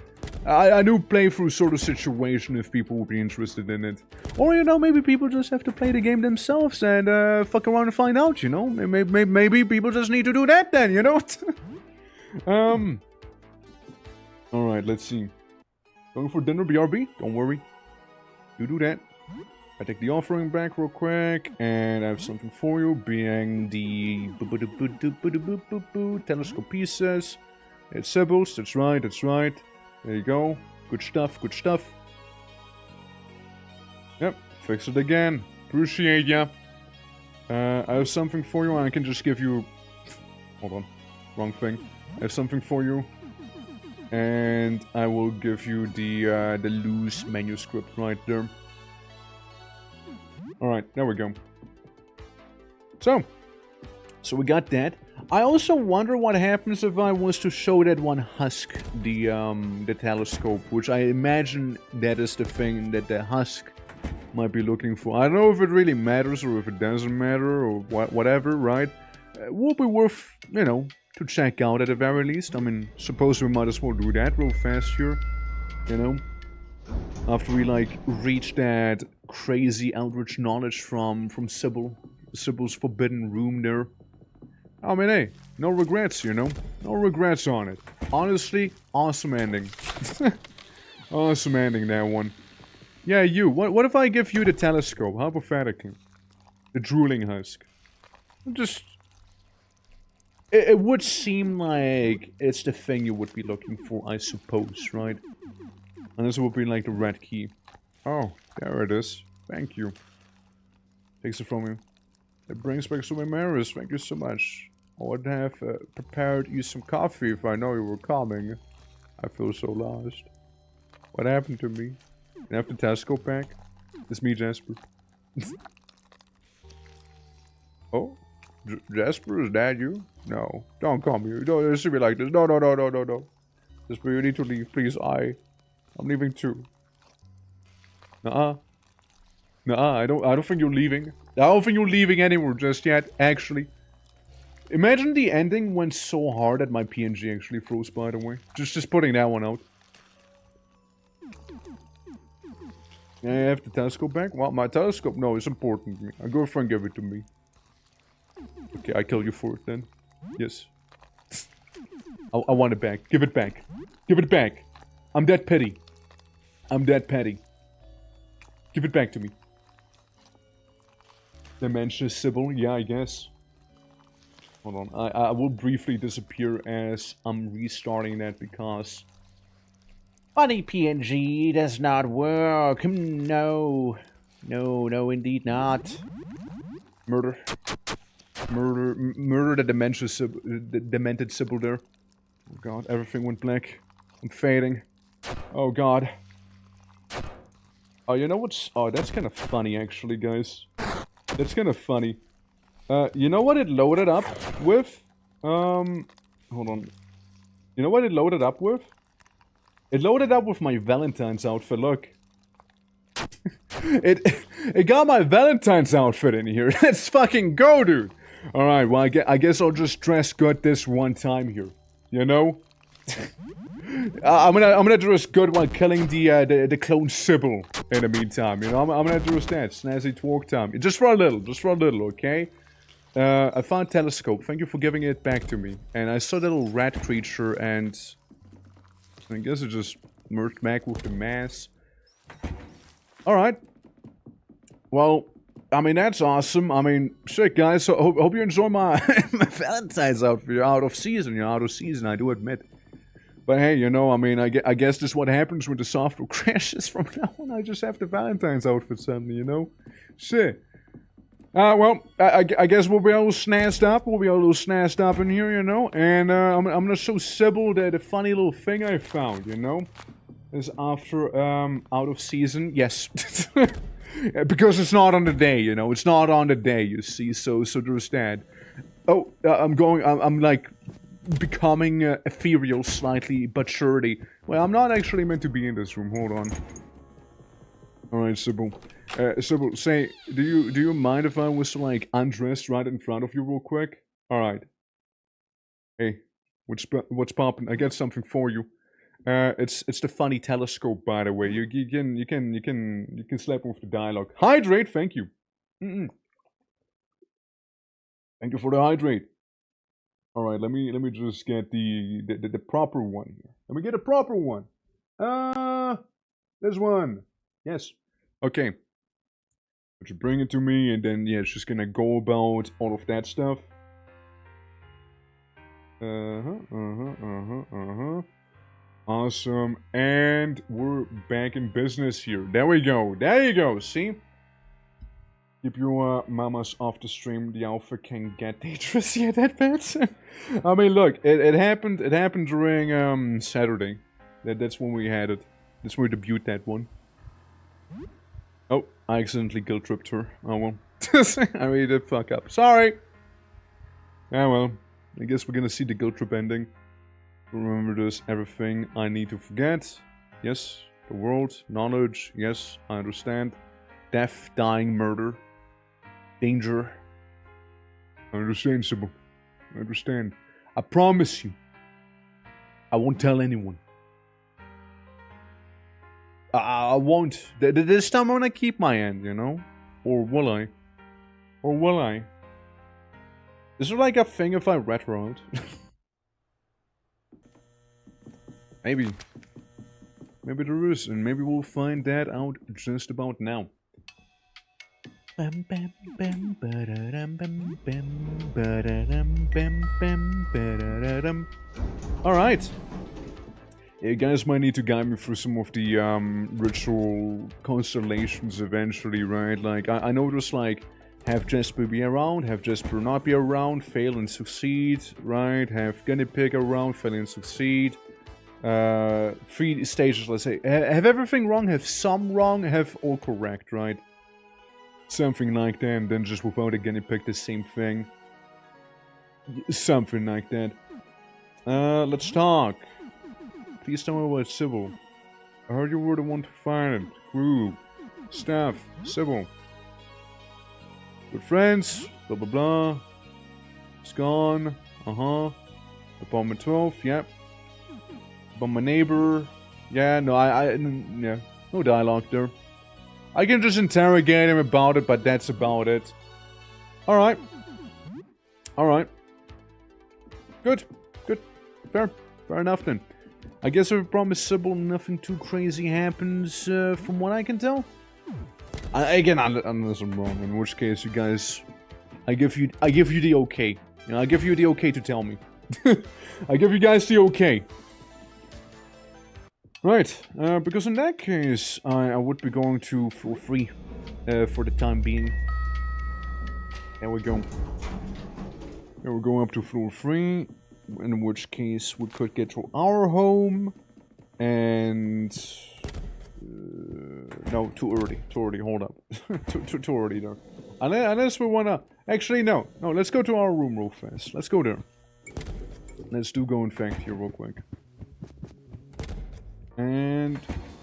A new playthrough sort of situation if people would be interested in it. Or, you know, maybe people just have to play the game themselves and fuck around and find out, you know? Maybe people just need to do that then, you know? Alright, let's see. Going for dinner, BRB? Don't worry. You do that. I take the offering back real quick, and I have something for you, being the telescope pieces. It's Sybil's, that's right. There you go. Good stuff. Yep, fix it again. Appreciate ya. I have something for you, and I can just give you... Hold on. Wrong thing. I have something for you. And I will give you the loose manuscript right there. Alright, there we go. So we got that. I also wonder what happens if I was to show that one husk the telescope, which I imagine that is the thing that the husk might be looking for. I don't know if it really matters or if it doesn't matter or whatever, right? It would be worth, you know, to check out at the very least. I mean, suppose we might as well do that real fast here, you know? After we, like, reach that crazy eldritch knowledge from Sybil's forbidden room there. I mean, hey, no regrets, you know? No regrets on it. Honestly, awesome ending. Awesome ending, that one. Yeah, you. What if I give you the telescope? Hypothetically. The drooling husk. Just... It would seem like it's the thing you would be looking for, I suppose, right? And this would be like the red key. Oh, there it is. Thank you. Takes it from you. It brings back so many memories. Thank you so much. I would have prepared you some coffee if I know you were coming. I feel so lost. What happened to me? Can I have the telescope back? It's me, Jasper. Oh? Jasper, is that you? No. Don't come here. Don't see me like this. No. Jasper, you need to leave. Please, I'm leaving too. Nuh-uh. I don't think you're leaving. I don't think you're leaving anywhere just yet, actually. Imagine the ending went so hard that my PNG actually froze, by the way. Just putting that one out. I have the telescope back? Well, my telescope? No, it's important to me. My girlfriend gave it to me. Okay, I kill you for it then. Yes. I want it back. Give it back. Give it back. I'm that petty. Give it back to me. Dimension Sybil? Yeah, I guess. Hold on. I will briefly disappear as I'm restarting that because... Funny PNG does not work. No, indeed not. Murder the demented Sybil there. Oh god, everything went black. I'm fading. Oh god. Oh, you know what's... Oh, that's kind of funny actually, guys. That's kind of funny. You know what it loaded up with? Hold on. You know what it loaded up with? It loaded up with my Valentine's outfit, look. It got my Valentine's outfit in here. Let's fucking go, dude. Alright, well, I guess I'll just dress good this one time here. You know? I'm gonna dress good while killing the clone Sybil in the meantime. You know, I'm gonna dress that. Snazzy twerk time. Just for a little, okay? I found a telescope. Thank you for giving it back to me. And I saw the little rat creature and... I guess it just merged back with the mass. Alright. Well, I mean, that's awesome. I mean, shit, guys. So, hope you enjoy my, my Valentine's outfit. You're out of season. You're out of season, I do admit. But hey, you know, I mean, I guess this is what happens when the software crashes from now on. I just have the Valentine's outfit suddenly, you know? Shit. Well, I guess we'll be a little snazzy up. We'll be a little snazzy up in here, you know? And, I'm gonna show Sybil the funny little thing I found, you know? Is after, out of season. Yes. Because it's not on the day, you know? It's not on the day, you see? So there's that. Oh, I'm like... becoming ethereal slightly, but surely. Well, I'm not actually meant to be in this room. Hold on. Alright, Sybil. Sybil, say, do you mind if I was, like, undressed right in front of you real quick? Alright. Hey, what's poppin'? I got something for you. It's the funny telescope, by the way. You can slap with the dialogue. Hydrate, thank you. Thank you for the hydrate. Alright, let me just get the proper one here. Let me get a proper one. This one. Yes. Okay. But you bring it to me, and then, yeah, it's just gonna go about all of that stuff. Awesome. And we're back in business here. There we go. There you go. See? Keep your mamas off the stream. The alpha can get dangerous. Yeah, that bad. I mean, look, it happened. It happened during Saturday. That's when we had it. That's when we debuted that one. Oh, I accidentally guilt tripped her. Oh well. I made it fuck up. Sorry. Ah well. I guess we're gonna see the guilt trip ending. Remember this. Everything I need to forget. Yes. The world. Knowledge. Yes. I understand. Death. Dying. Murder. Danger. I understand, Sybil. I understand. I promise you. I won't tell anyone. I won't. This time I'm gonna keep my end, you know? Or will I? Or will I? Is there like a thing if I retro out? Maybe. Maybe there is, and maybe we'll find that out just about now. Alright. You guys might need to guide me through some of the ritual constellations eventually, right? Like, I know there's like, have Jasper be around, have Jasper not be around, fail and succeed, right? Have Guinea Pig around, fail and succeed. 3 stages, let's say. Have everything wrong, have some wrong, have all correct, right? Something like that, and then just without a Guinea Pig, the same thing. Something like that. Let's talk. Please tell me about Sybil. I heard you were the one to find it. Crew. Staff. Sybil. Good friends. Blah blah blah. It's gone. Apartment 12. Yep. About my neighbor. Yeah, no, yeah. No dialogue there. I can just interrogate him about it, but that's about it. Alright. Alright. Good. Good. Fair. Fair enough then. I guess I promised Sybil nothing too crazy happens, from what I can tell. Again, unless I'm wrong, in which case, you guys, I give you the okay. You know, I give you the okay to tell me. I give you guys the okay. Right, because in that case, I would be going to floor 3, for the time being. There we go. There we're going up to floor 3. In which case we could get to our home, and no, too early, hold up. too early there. Unless we wanna, actually no, let's go to our room real fast. Let's go there. Let's go in fact here real quick. And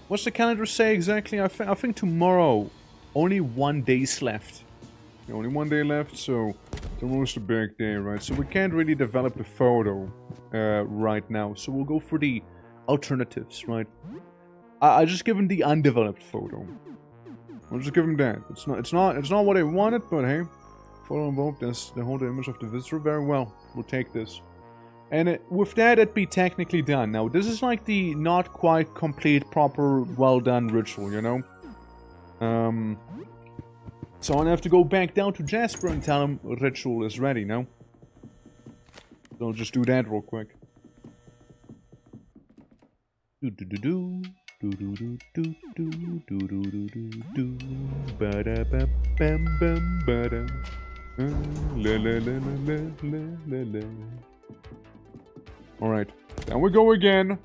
what's the calendar say exactly? I think tomorrow only 1 day's left. Yeah, only 1 day left, so tomorrow's the big day, right? So we can't really develop the photo right now. So we'll go for the alternatives, right? I just give him the undeveloped photo. I'll just give him that. It's not what I wanted, but hey, photo invoked. That's the whole image of the visitor. Very well. We'll take this. And with that, it'd be technically done. Now, this is like the not quite complete, proper, well-done ritual, you know? So I'm gonna have to go back down to Jasper and tell him ritual is ready, no? So I'll just do that real quick. Do-do-do-do. Do-do-do-do-do-do-do-do-do. Ba-da-ba-bam-bam-ba-dam. La-la-la-la-la-la-la. Alright, down we go again.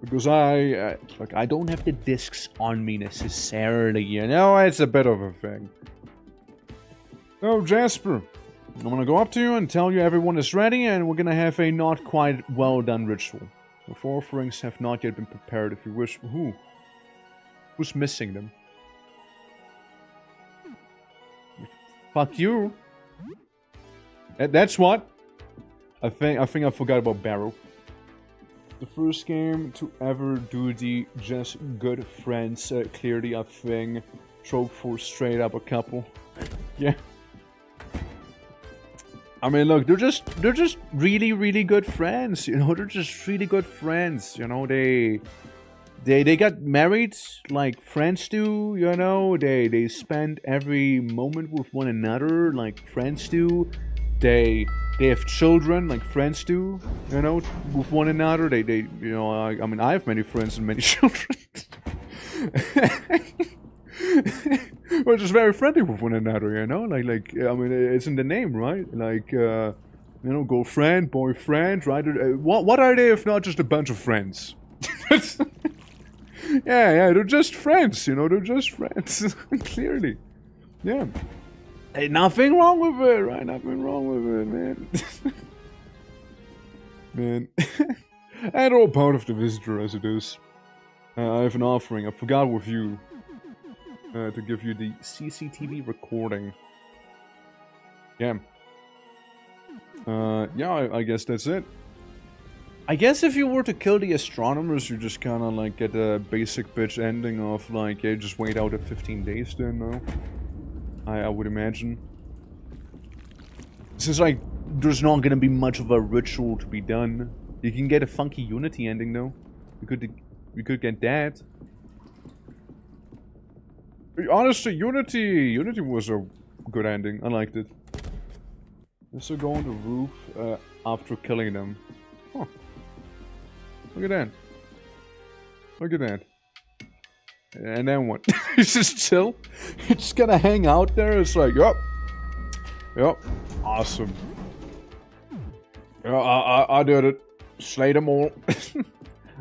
Because look, I don't have the discs on me necessarily, you know? It's a bit of a thing. So, Jasper, I'm gonna go up to you and tell you everyone is ready, and we're gonna have a not quite well done ritual. The 4 offerings have not yet been prepared, if you wish. Who's missing them? Fuck you. That's what? I think I forgot about Barrow. The first game to ever do the just good friends clearly a thing trope for straight up a couple. Yeah. I mean, look, they're just really, really good friends. You know, they're just really good friends. You know, they got married like friends do. You know, they spend every moment with one another like friends do. They have children like friends do. You know, with one another. They you know, I mean, I have many friends and many children. We're just very friendly with one another, you know? Like I mean, it's in the name, right? Like, you know, girlfriend, boyfriend, right? What are they if not just a bunch of friends? Yeah, they're just friends, you know? They're just friends, clearly. Yeah. Hey, nothing wrong with it, right? Nothing wrong with it, man. Man. And all part of the visitor as it is. I have an offering. I forgot with you. To give you the CCTV recording. Yeah. Yeah, I guess that's it. I guess if you were to kill the astronomers, you just kind of like get a basic bitch ending of like, yeah, just wait out at 15 days then, no? I would imagine. Since like, there's not gonna be much of a ritual to be done. You can get a funky Unity ending though. We could get that. Honestly, Unity was a good ending. I liked it. Let's go on the roof after killing them. Huh. Look at that. Look at that. And then what? He's just chill. He's just gonna hang out there. It's like, yup. Awesome. Yeah, I did it. Slay them all.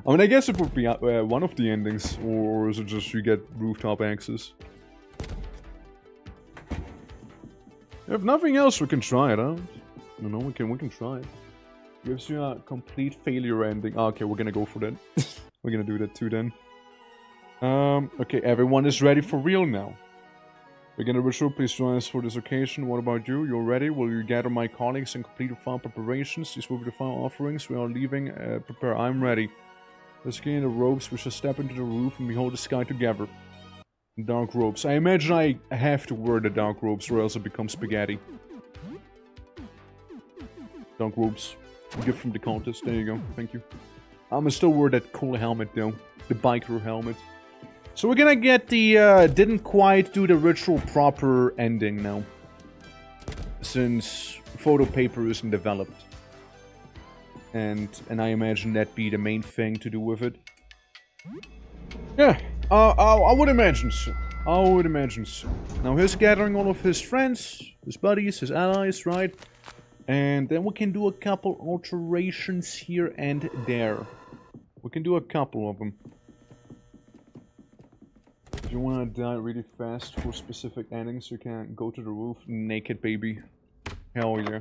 I mean, I guess it would be one of the endings, or is it just you get rooftop access? If nothing else, we can try it out. No, we can try it. Gives you a complete failure ending. Oh, okay, we're gonna go for that. We're gonna do that too then. Okay, everyone is ready for real now. Begin the ritual, please join us for this occasion. What about you? You're ready? Will you gather my colleagues and complete the final preparations? These will be the final offerings. We are leaving. Prepare. I'm ready. Let's gain the ropes. We shall step into the roof and behold the sky together. Dark robes. I imagine I have to wear the dark robes or else it becomes spaghetti. Dark robes. Gift from the contest. There you go. Thank you. I'm gonna still wear that cool helmet though. The biker helmet. So we're gonna get the, didn't quite do the ritual proper ending now. Since photo paper isn't developed. And I imagine that'd be the main thing to do with it. Yeah, I would imagine so. I would imagine so. Now he's gathering all of his friends, his buddies, his allies, right? And then we can do a couple alterations here and there. We can do a couple of them. If you want to die really fast for specific endings, you can go to the roof naked, baby. Hell yeah.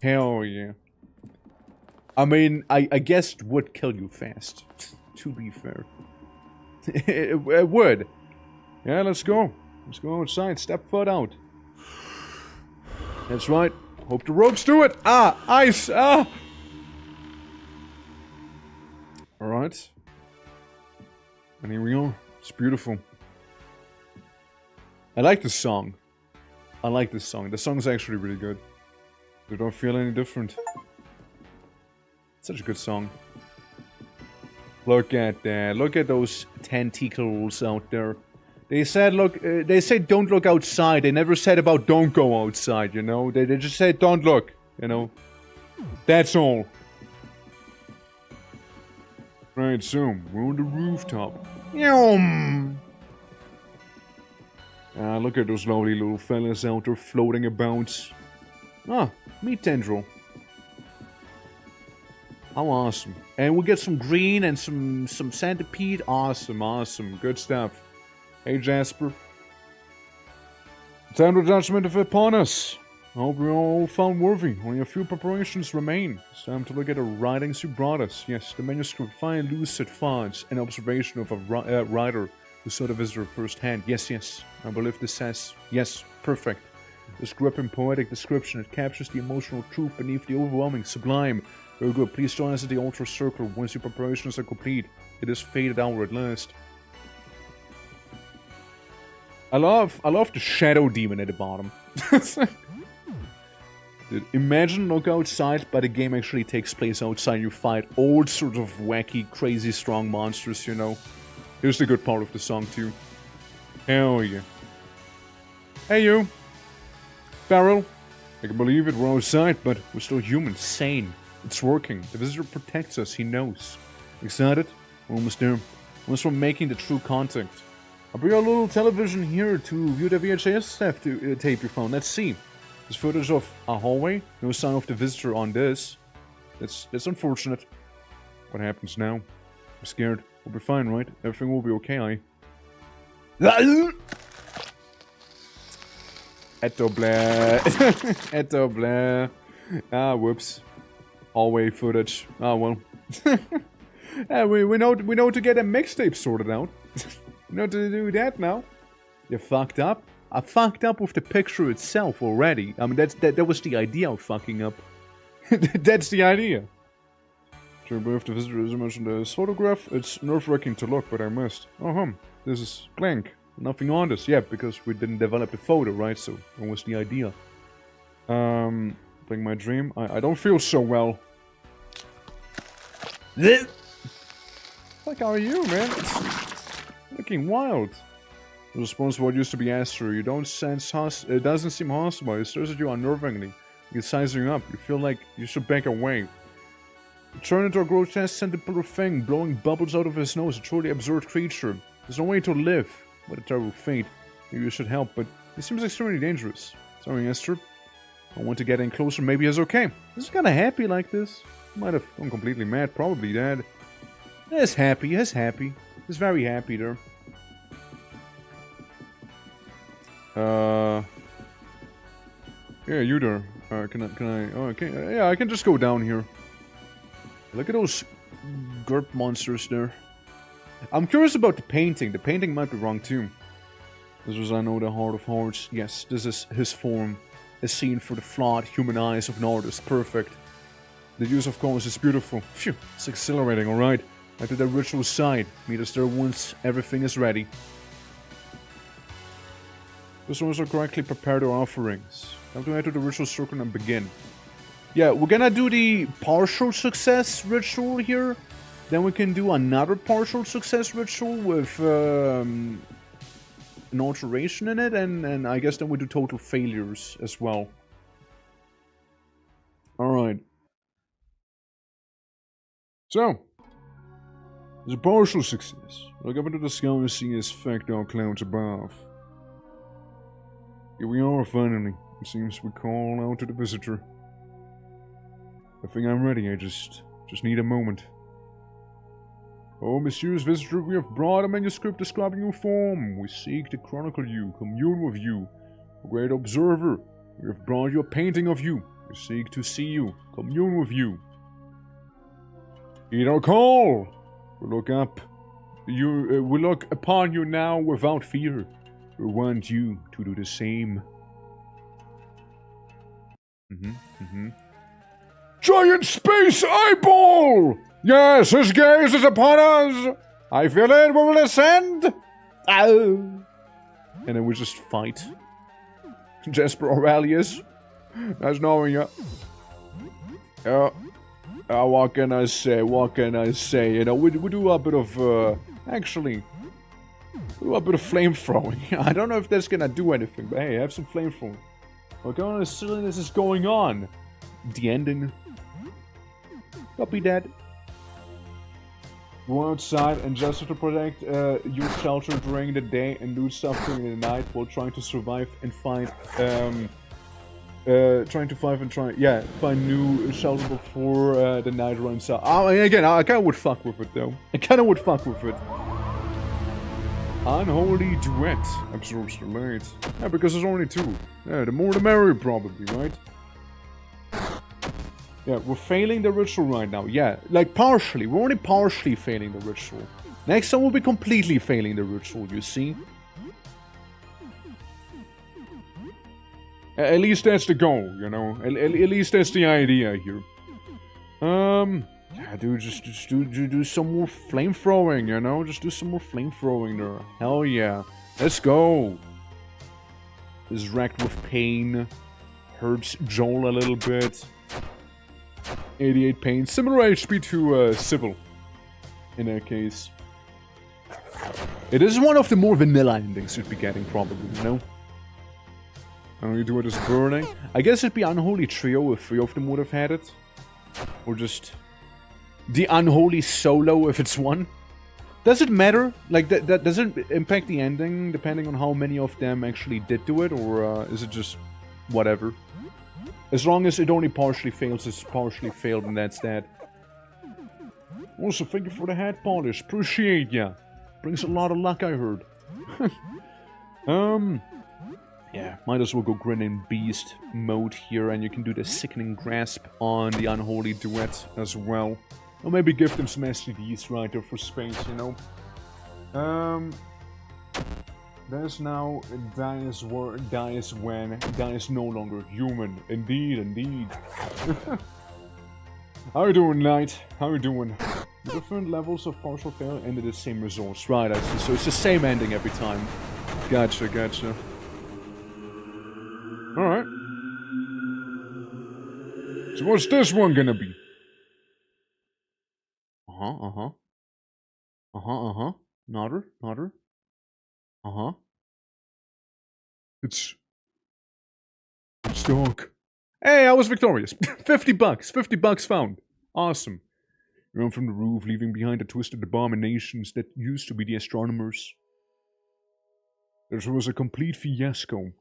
Hell yeah. I mean, I guess it would kill you fast, to be fair. It would. Yeah, let's go. Let's go outside. Step foot out. That's right. Hope the ropes do it. Ah, ice. Ah. Alright. And here we are. It's beautiful. I like this song. I like this song. The song's actually really good. You don't feel any different. Such a good song. Look at that. Look at those tentacles out there. They said, look, they said don't look outside. They never said about don't go outside, you know? They just said don't look, you know? That's all. Right, so, we're on the rooftop. Yum! Look at those lovely little fellas out there floating about. Ah, meat tendril. How awesome. And we get some green and some centipede. Awesome, awesome. Good stuff. Hey, Jasper. The time of judgment is upon us. I hope we're all found worthy. Only a few preparations remain. It's time to look at the writings you brought us. Yes, the manuscript, fine, lucid thoughts, and observation of a writer who saw the visitor firsthand. Yes, yes. I believe this says, yes, perfect. This gripping poetic description, it captures the emotional truth beneath the overwhelming sublime. Very good. Please join us at the altar circle once your preparations are complete. It is faded hour at last. I love the shadow demon at the bottom. Dude, imagine look outside, but the game actually takes place outside. You fight all sorts of wacky, crazy, strong monsters, you know. Here's the good part of the song, too. Hell yeah. Hey, you. Barrel. I can believe it, we're outside, but we're still human, sane. It's working. The visitor protects us, he knows. Excited? We're almost there. Almost from making the true contact. I'll bring a little television here to view the VHS tape you found. Let's see. There's footage of a hallway. No sign of the visitor on this. That's unfortunate. What happens now? I'm scared. We'll be fine, right? Everything will be okay, Eto blah. Eto blah. Ah, whoops. Hallway footage. Ah, well. we know to get a mixtape sorted out. We know to do that now. You fucked up? I fucked up with the picture itself already. I mean, that was the idea of fucking up. That's the idea. Sure, but if the visitor is mentioned this photograph, it's nerve-wracking to look, but I must. Oh, this is blank. Nothing on this. Yeah, because we didn't develop the photo, right? So, what was the idea? Playing my dream. I don't feel so well. Like, how are you, man? Looking wild. The response to what used to be Astro. You don't sense it doesn't seem hostile. It stares at you unnervingly. It's sizing up. You feel like you should back away. You turn into a grotesque centipede thing, blowing bubbles out of his nose. A truly absurd creature. There's no way to live. What a terrible fate. Maybe you should help, but he seems extremely dangerous. Sorry, Esther. I want to get in closer. Maybe he's okay. He's kind of happy like this. Might have gone completely mad. Probably dead. He's happy. He's happy. He's very happy there. Yeah, you there. Can I? Oh, okay. Yeah, I can just go down here. Look at those GER monsters there. I'm curious about the painting. The painting might be wrong too. This was, I know, the Heart of Hearts. Yes, this is his form. As seen through the flawed human eyes of an artist. Perfect. The use of colors is beautiful. Phew, it's exhilarating, alright. Back to the ritual side. Meet us there once everything is ready. This one also correctly prepare their offerings. Time to head to the ritual circle and begin. Yeah, we're gonna do the partial success ritual here. Then we can do another partial success ritual with an alteration in it. And I guess then we do total failures as well. Alright. So, there's a partial success. Look up into the sky and see his spectral clouds above. Here we are finally. It seems we call out to the visitor. I think I'm ready, I just need a moment. Oh, Monsieur's visitor, we have brought a manuscript describing your form. We seek to chronicle you, commune with you. A great observer, we have brought you a painting of you. We seek to see you, commune with you. Heed our call! We look up. We look upon you now without fear. We want you to do the same. Giant space eyeball! Yes, his gaze is upon us! I feel it, we will ascend! Oh. And then we just fight. Jasper Aurelius. Nice knowing you. Yeah. What can I say? What can I say? You know, we do a bit of, actually, we do a bit of flame throwing. I don't know if that's gonna do anything, but hey, have some flame throwing. What kind of silliness is going on? The ending. Copy that. Go outside and just to protect your shelter during the day and do something in the night while trying to survive and find, find new shelter before the night runs out. Again, I kinda would fuck with it though. I kinda would fuck with it. Unholy duet. Absolutely right. Yeah, because there's only two. Yeah, the more the merrier probably, right? Yeah, we're failing the ritual right now. Yeah, like partially. We're only partially failing the ritual. Next time we'll be completely failing the ritual, you see? At least that's the goal, you know? At least that's the idea here. Yeah, dude, just do some more flamethrowing, you know? Just do some more flamethrowing there. Hell yeah. Let's go. Is racked with pain. Hurts Joel a little bit. 88 pain. Similar HP to Sybil. In that case. It is one of the more vanilla endings you'd be getting, probably, you know? Only do it as burning. I guess it'd be Unholy Trio if 3 of them would have had it. Or just... the Unholy Solo if it's 1. Does it matter? Like, that does it impact the ending depending on how many of them actually did do it? Or is it just whatever? As long as it only partially fails, it's partially failed and that's that. Also, thank you for the hat polish. Appreciate ya. Brings a lot of luck, I heard. Yeah, might as well go Grinning Beast mode here, and you can do the Sickening Grasp on the Unholy Duet as well. Or maybe give them some STDs right there for space, you know? There's now dies when dies no longer human. Indeed, indeed. How you doing, Knight? How you doing? Different levels of partial fail ended the same results. Right, I see. So it's the same ending every time. Gotcha, gotcha. Alright. So what's this one gonna be? Nodder? It's dog. Hey, I was victorious. 50 bucks. 50 bucks found. Awesome. Run from the roof, leaving behind the twisted abominations that used to be the astronomers. This was a complete fiasco.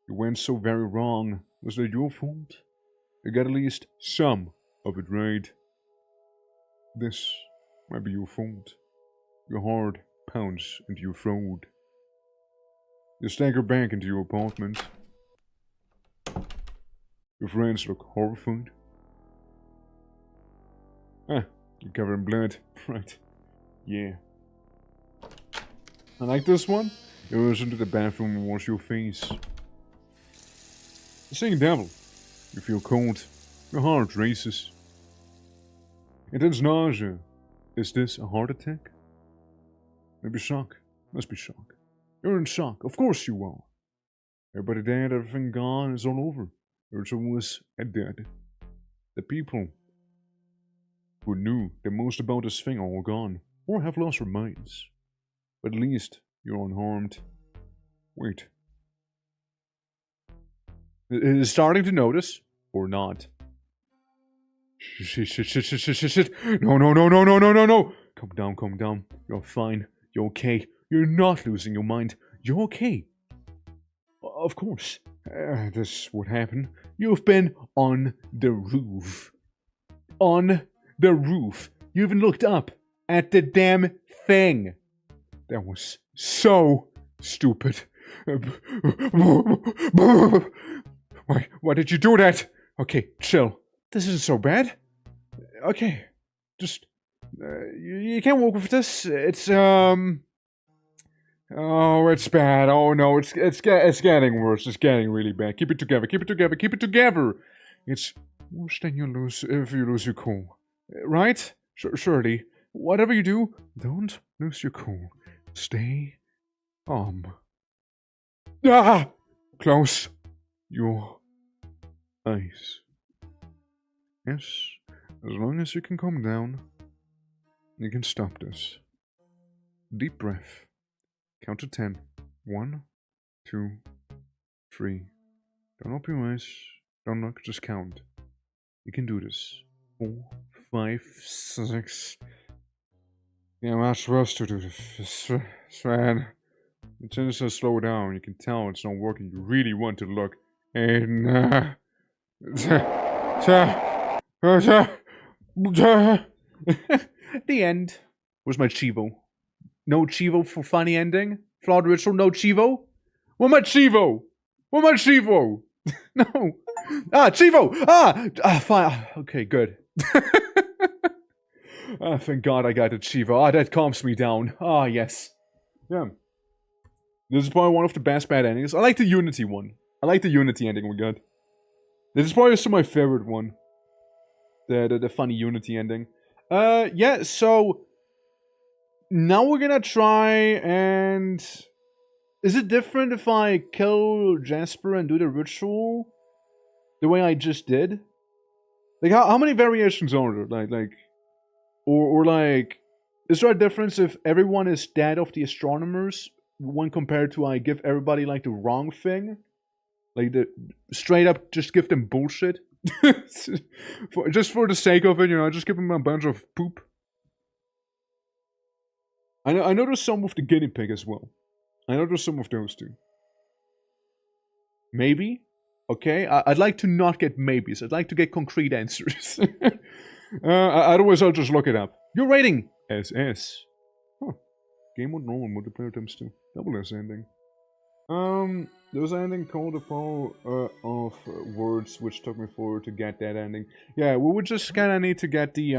You went so very wrong. Was that your fault? You got at least some of it right. This might be your fault. Your heart pounds into your throat. You stagger back into your apartment. Your friends look horrified. Ah, you're covered in blood. Right. Yeah. I like this one. You rush into the bathroom and wash your face. You seeing devil. You feel cold. Your heart races. Intense nausea. Is this a heart attack? Maybe shock. Must be shock. You're in shock. Of course you are. Everybody dead, everything gone, it's all over. Everyone was dead. The people who knew the most about this thing are all gone, or have lost their minds. But at least you're unharmed. Wait. It is starting to notice, or not. Shit. No. Calm down. You're fine. You're okay. You're not losing your mind. You're okay. Of course. This would happen. You've been on the roof. On the roof. You even looked up at the damn thing. That was so stupid. Why did you do that? Okay, chill. This isn't so bad. Okay. Just You can't work with this. It's Oh, it's bad. Oh no, it's getting worse. It's getting really bad. Keep it together. Keep it together. Keep it together. It's worse than you lose if you lose your cool, right? Surely, whatever you do, don't lose your cool. Stay Ah, close your eyes. Yes, as long as you can calm down, you can stop this. Deep breath. Count to 10. 1, 2, 3. Don't open your eyes. Don't look, just count. You can do this. 4, 5, 6. Yeah, I'm not supposed to do this, man. You tend to slow down. You can tell it's not working. You really want to look. And, the end. Where's my Chivo? No Chivo for funny ending? Flawed ritual, no Chivo? Where's my Chivo? Where's my Chivo? No. Ah, Chivo! Fine. Okay, good. Thank God I got a Chivo. That calms me down. Yes. Yeah. This is probably one of the best bad endings. I like the Unity one. I like the Unity ending we got. This is probably still my favorite one. The funny Unity ending. Yeah, so... Now we're gonna try and... Is it different if I kill Jasper and do the ritual? The way I just did? Like, how many variations are there? Or like... Is there a difference if everyone is dead of the astronomers when compared to I give everybody, like, the wrong thing? Like, straight up just give them bullshit? Just for the sake of it, you know, just give them a bunch of poop. I know there's some with the guinea pig as well. I know there's some of those too. Maybe? Okay, I'd like to not get maybes. I'd like to get concrete answers. Otherwise, I'll just look it up. Your rating? SS. Huh. Game mode normal multiplayer times 2. Double S ending. There's an ending called a power of words which took me forward to get that ending. Yeah, we would just kinda need to get the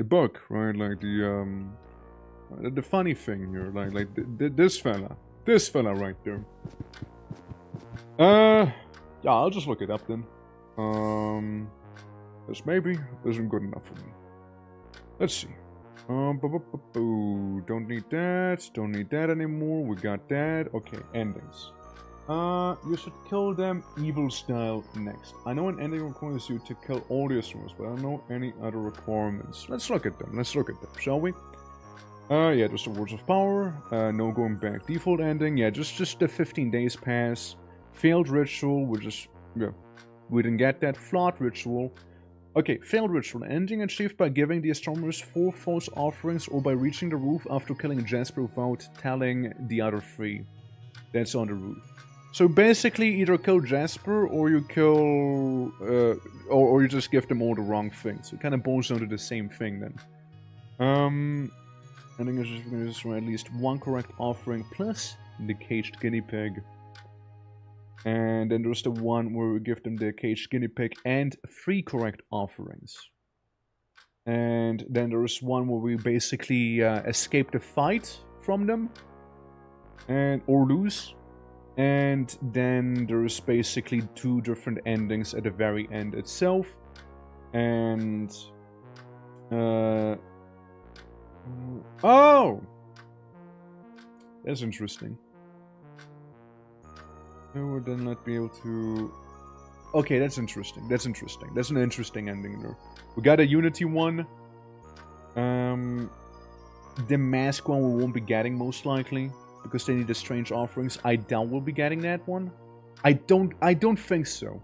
book, right? Like the funny thing here, like this fella right there. Yeah, I'll just look it up then. This maybe isn't good enough for me. Let's see. Don't need that. Don't need that anymore. We got that. Okay, endings. You should kill them evil style next. I know an ending requires you to kill all the astronomers, but I don't know any other requirements. Let's look at them. Let's look at them, shall we? Yeah, just the words of power. No going back. Default ending. Yeah, just the 15 days pass. Failed ritual. Yeah, we didn't get that. Flawed ritual. Okay, failed ritual. Ending achieved by giving the astronomers 4 false offerings or by reaching the roof after killing Jasper without telling the other 3. That's on the roof. So basically, either kill Jasper or you kill, or you just give them all the wrong things. It kind of boils down to the same thing then. Ending is for at least 1 correct offering plus the caged guinea pig. And then there's the one where we give them the caged guinea pig and 3 correct offerings. And then there's one where we basically escape the fight from them, or lose. And then there's basically 2 different endings at the very end itself. And... oh! That's interesting. I would then not be able to... Okay, that's interesting. That's interesting. That's an interesting ending there. We got a Unity one. The mask one we won't be getting most likely. Because they need the strange offerings. I doubt we'll be getting that one. I don't think so.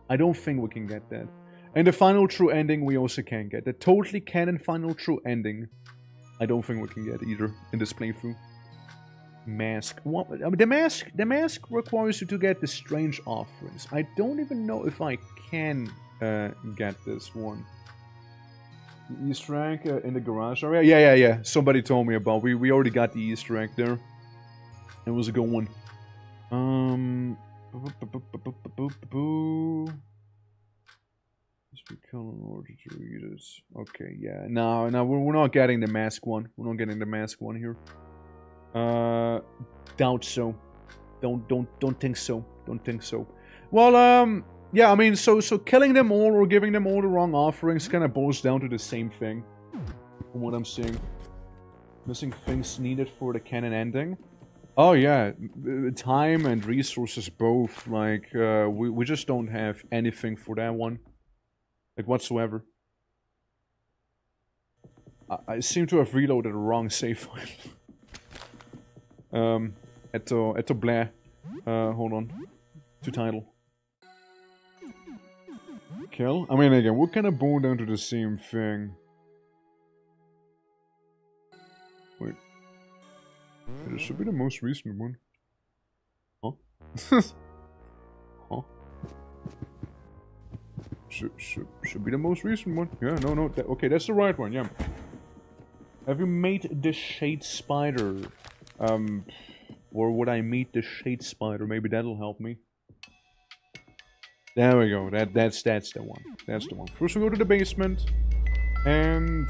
I don't think we can get that. And the final true ending we also can't get. The totally canon final true ending. I don't think we can get either in this playthrough. Mask. What? I mean, the mask requires you to get the strange offerings. I don't even know if I can get this one. The Easter egg in the garage area? Yeah. Somebody told me about. We already got the Easter egg there. It was a good one. Just be kill in order to read it. Okay, yeah. No, we're not getting the mask one. We're not getting the mask one here. Doubt so. Don't think so. Don't think so. Well, yeah, I mean, so killing them all or giving them all the wrong offerings kind of boils down to the same thing, from what I'm seeing. Missing things needed for the canon ending. Oh yeah, time and resources both. Like, we just don't have anything for that one. Like, whatsoever. I seem to have reloaded the wrong save file. Eto Blair. Hold on. To title. Kill? I mean, again, we're kind of boiled down to the same thing. Wait. This should be the most recent one. Huh? Huh? Should be the most recent one. Yeah, no. Okay, that's the right one, yeah. Have you made the Shade Spider? Or would I meet the Shade Spider? Maybe that'll help me. There we go. That's the one. That's the one. First we go to the basement. And...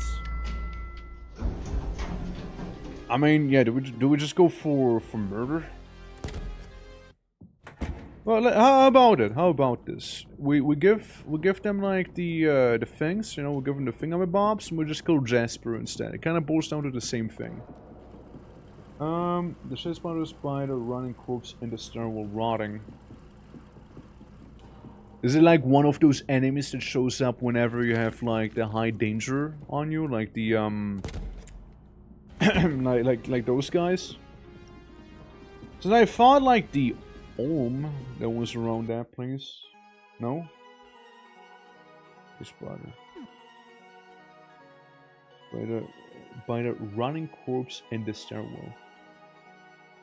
I mean, yeah, do we just go for murder? Well, how about it? How about this? We give them like the things, you know, we give them the thingamabobs, and we just kill Jasper instead. It kind of boils down to the same thing. The Shade Spider running corpse in the stairwell rotting. Is it like one of those enemies that shows up whenever you have like the high danger on you, like the like those guys? So I thought like the Olm that was around that place. No? The spider. By the running corpse in the stairwell.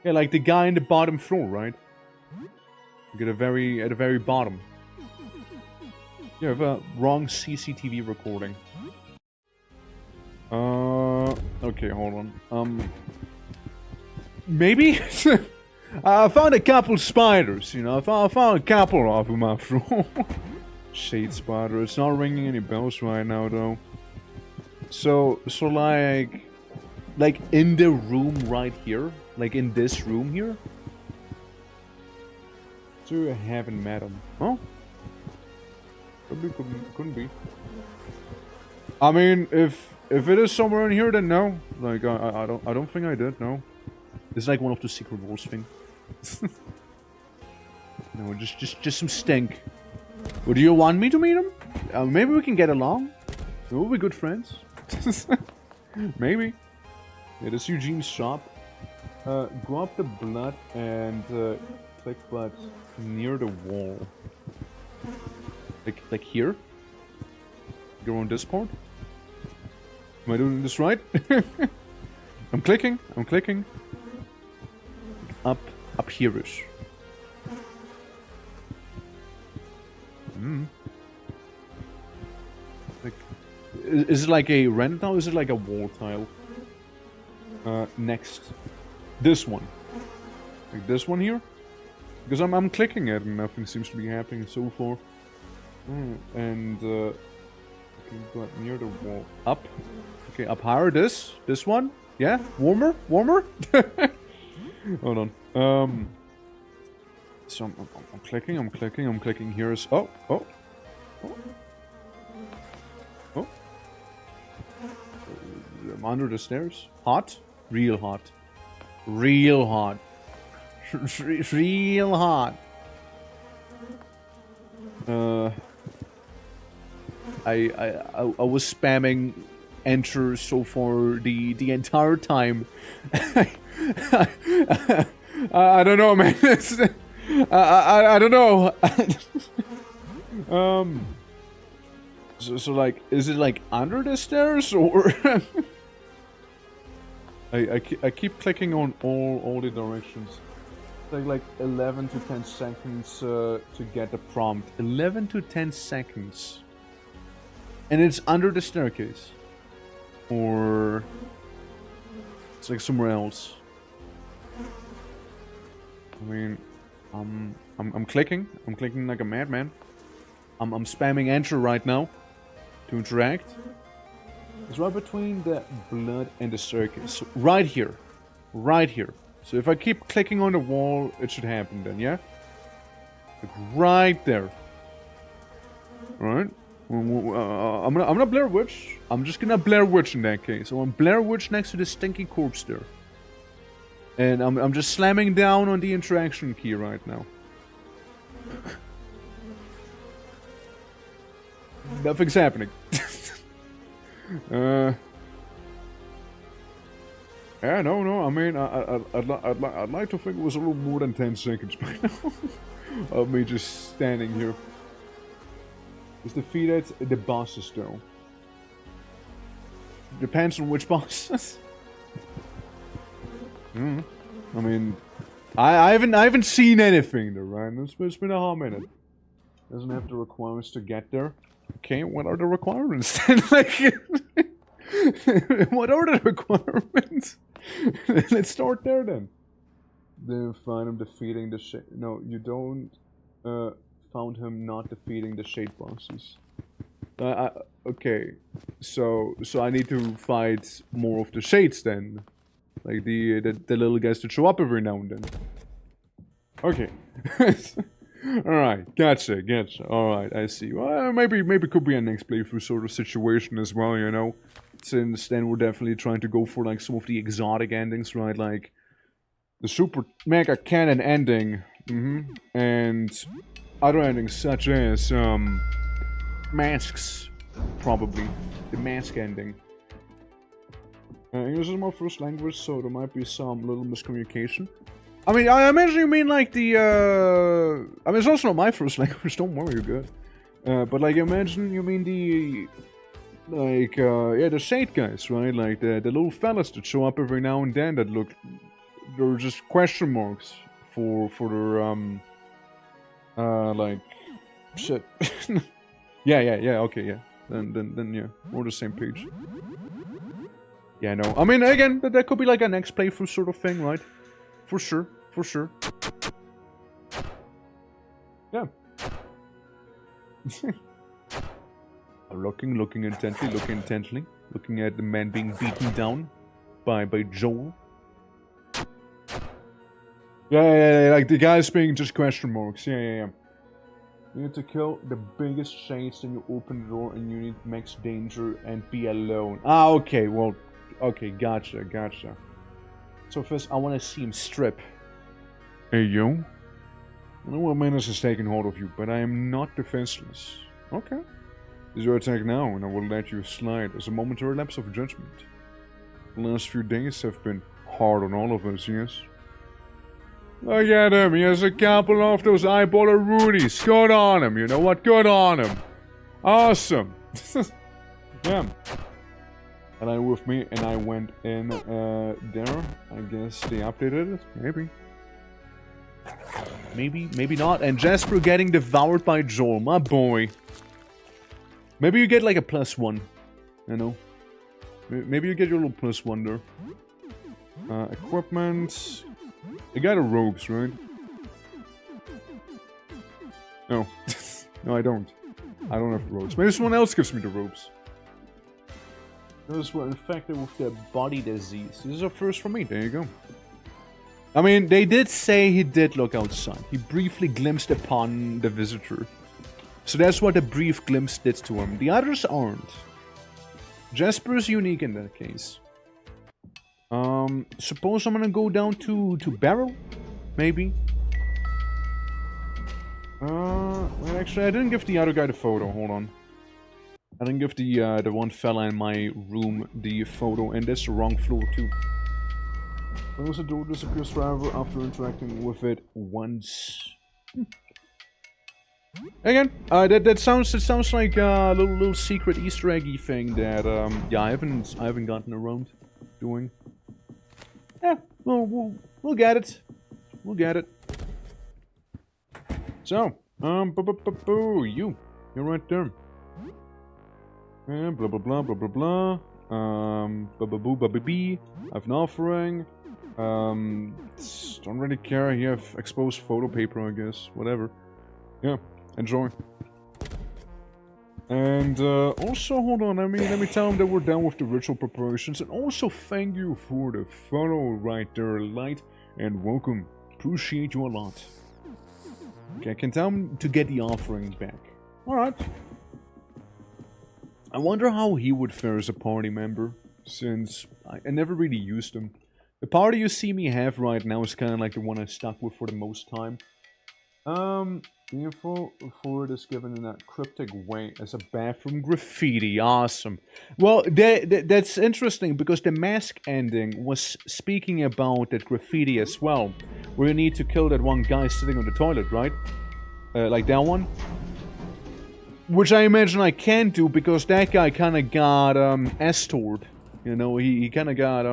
Yeah, like the guy in the bottom floor, right? Like at the very bottom. You have a wrong CCTV recording. Okay, hold on. Maybe? I found a couple spiders, you know. I found a couple of them after all. Shade Spider. It's not ringing any bells right now, though. So like in the room right here, like in this room here. So I haven't met him. Huh? Couldn't be. I mean, if it is somewhere in here, then no. Like I don't think I did. No. It's like one of the secret wars thing. No, just some stink. Well, do you want me to meet him? Maybe we can get along. We'll be good friends. Maybe. Yeah, this is Eugene's shop. Go up the blood and click but near the wall. Like here? You're on this part? Am I doing this right? I'm clicking. Up here-ish. Like, is it like a random tile or is it like a wall tile? Next. This one. Like this one here? Because I'm clicking it and nothing seems to be happening so far. And okay, got near the wall. Up. Okay, up higher. This one. Yeah, warmer. Hold on. So I'm clicking. Here's oh. I'm under the stairs. Hot. Real hot. Real hot. Real hot. I was spamming enter so far the entire time. I don't know, man. I don't know. So like, is it like under the stairs or? I keep clicking on all the directions. Take like 11 to 10 seconds to get the prompt. 11 to 10 seconds. And it's under the staircase. Or it's like somewhere else. I mean, I'm clicking like a madman. I'm spamming enter right now. to interact is right between the blood and the staircase. So right here. Right here. So if I keep clicking on the wall, it should happen then, yeah? Like right there. Alright. I'm gonna Blair Witch. I'm just gonna Blair Witch in that case. I want Blair Witch next to the stinky corpse there. And I'm just slamming down on the interaction key right now. Nothing's happening. Yeah, no. I mean, I'd like to think it was a little more than 10 seconds by now of me just standing here. Just defeated the bosses, though. Depends on which bosses. I mean, I haven't seen anything though, right? It's been a hot minute. Doesn't have the requirements to get there. Okay, what are the requirements then? Like, what are the requirements? Let's start there then. Then find him defeating the shade. No, you don't. Found him not defeating the shade bosses. Okay, so I need to fight more of the shades then, like the little guys that show up every now and then. Okay. Alright, gotcha. Alright, I see. Well, maybe could be a next playthrough sort of situation as well, you know. Since then we're definitely trying to go for like some of the exotic endings, right? Like the super mega canon ending, and other endings such as masks, probably the mask ending. English is my first language, so there might be some little miscommunication. I mean, I imagine you mean like the, I mean, it's also not my first language, don't worry, you're good. But like, imagine you mean the, like, yeah, the shade guys, right? Like, the little fellas that show up every now and then that look, they're just question marks for their, like, shit. yeah, okay, yeah. Then, yeah, we're on the same page. Yeah, no, I mean, again, that could be like a next playthrough sort of thing, right? For sure. Yeah. looking intently. Looking at the man being beaten down by Joel. Yeah, like the guys being just question marks. Yeah. You need to kill the biggest shades, then you open the door and you need max danger and be alone. Ah, okay, well, okay, gotcha. So first, I want to see him strip. Hey, yo. I know what menace has taken hold of you, but I am not defenseless. Okay. This is your attack now, and I will let you slide as a momentary lapse of judgment. The last few days have been hard on all of us, yes? Look at him, he has a couple of those eyeballer Rudies. Good on him, you know what? Good on him. Awesome. Yeah. And I with me, and I went in there. I guess they updated it. Maybe not. And Jasper getting devoured by Joel, my boy. Maybe you get like a +1. You know. Maybe you get your little +1 there. Equipment. You got the robes, right? No. No, I don't. I don't have the robes. Maybe someone else gives me the robes. Those were infected with the body disease. This is a first for me. There you go. I mean, they did say he did look outside. He briefly glimpsed upon the visitor. So that's what the brief glimpse did to him. The others aren't. Jasper is unique in that case. Suppose I'm gonna go down to Barrel? Maybe? Well, actually, I didn't give the other guy the photo. Hold on. I didn't give the one fella in my room the photo, and that's the wrong floor too. Close the door disappears forever after interacting with it once. Again, that sounds like a little secret Easter eggy thing that yeah, I haven't gotten around doing. Yeah, we'll get it. We'll get it. So, you're right there. And blah blah blah blah blah blah. Boo bee. I have an offering. Don't really care. You have exposed photo paper, I guess. Whatever. Yeah, enjoy. And also, hold on, let me tell him that we're done with the ritual preparations. And also, thank you for the follow right there, Light. And welcome. Appreciate you a lot. Okay, I can tell him to get the offering back. Alright. I wonder how he would fare as a party member, since I never really used him. The party you see me have right now is kind of like the one I stuck with for the most time. The info for it is given in a cryptic way as a bathroom graffiti. Awesome. Well, that's interesting because the mask ending was speaking about that graffiti as well, where you need to kill that one guy sitting on the toilet, right? Like that one. Which I imagine I can't do because that guy kind of got S-tored. You know, he kind of got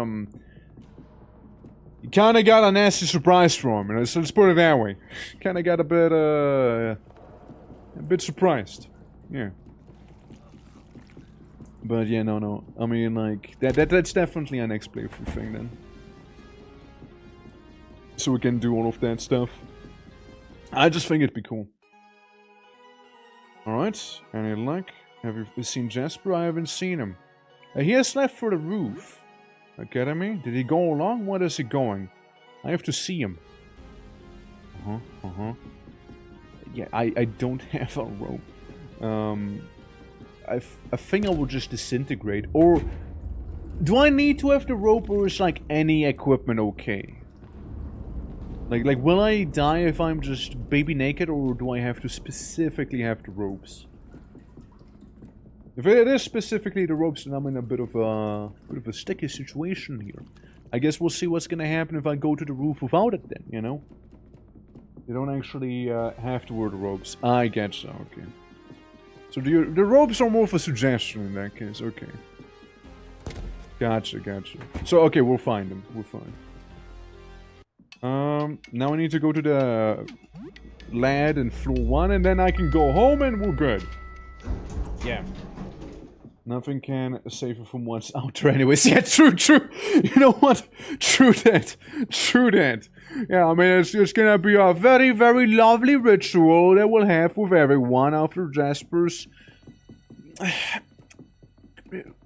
He kind of got a nasty surprise from him, so let's put it that way. Kind of got a bit surprised. Yeah. But yeah, no. I mean, like, that's definitely an next playthrough thing then. So we can do all of that stuff. I just think it'd be cool. Alright, any luck? Have you seen Jasper? I haven't seen him. He has left for the roof. Academy? Did he go along? Where is he going? I have to see him. Yeah, I don't have a rope. I think I will just disintegrate. Or do I need to have the rope, or is like any equipment okay? Like will I die if I'm just baby naked, or do I have to specifically have the ropes? If it is specifically the ropes, then I'm in a bit of a sticky situation here. I guess we'll see what's gonna happen if I go to the roof without it then, you know? You don't actually have to wear the ropes. I get so, okay. So the ropes are more of a suggestion in that case, okay. Gotcha. So, okay, we'll find them. We're fine. Now I need to go to the lad in floor 1, and then I can go home and we're good. Yeah. Nothing can save you from what's out there anyways. Yeah, true. You know what? True that. Yeah, I mean, it's just gonna be a very, very lovely ritual that we'll have with everyone after Jasper's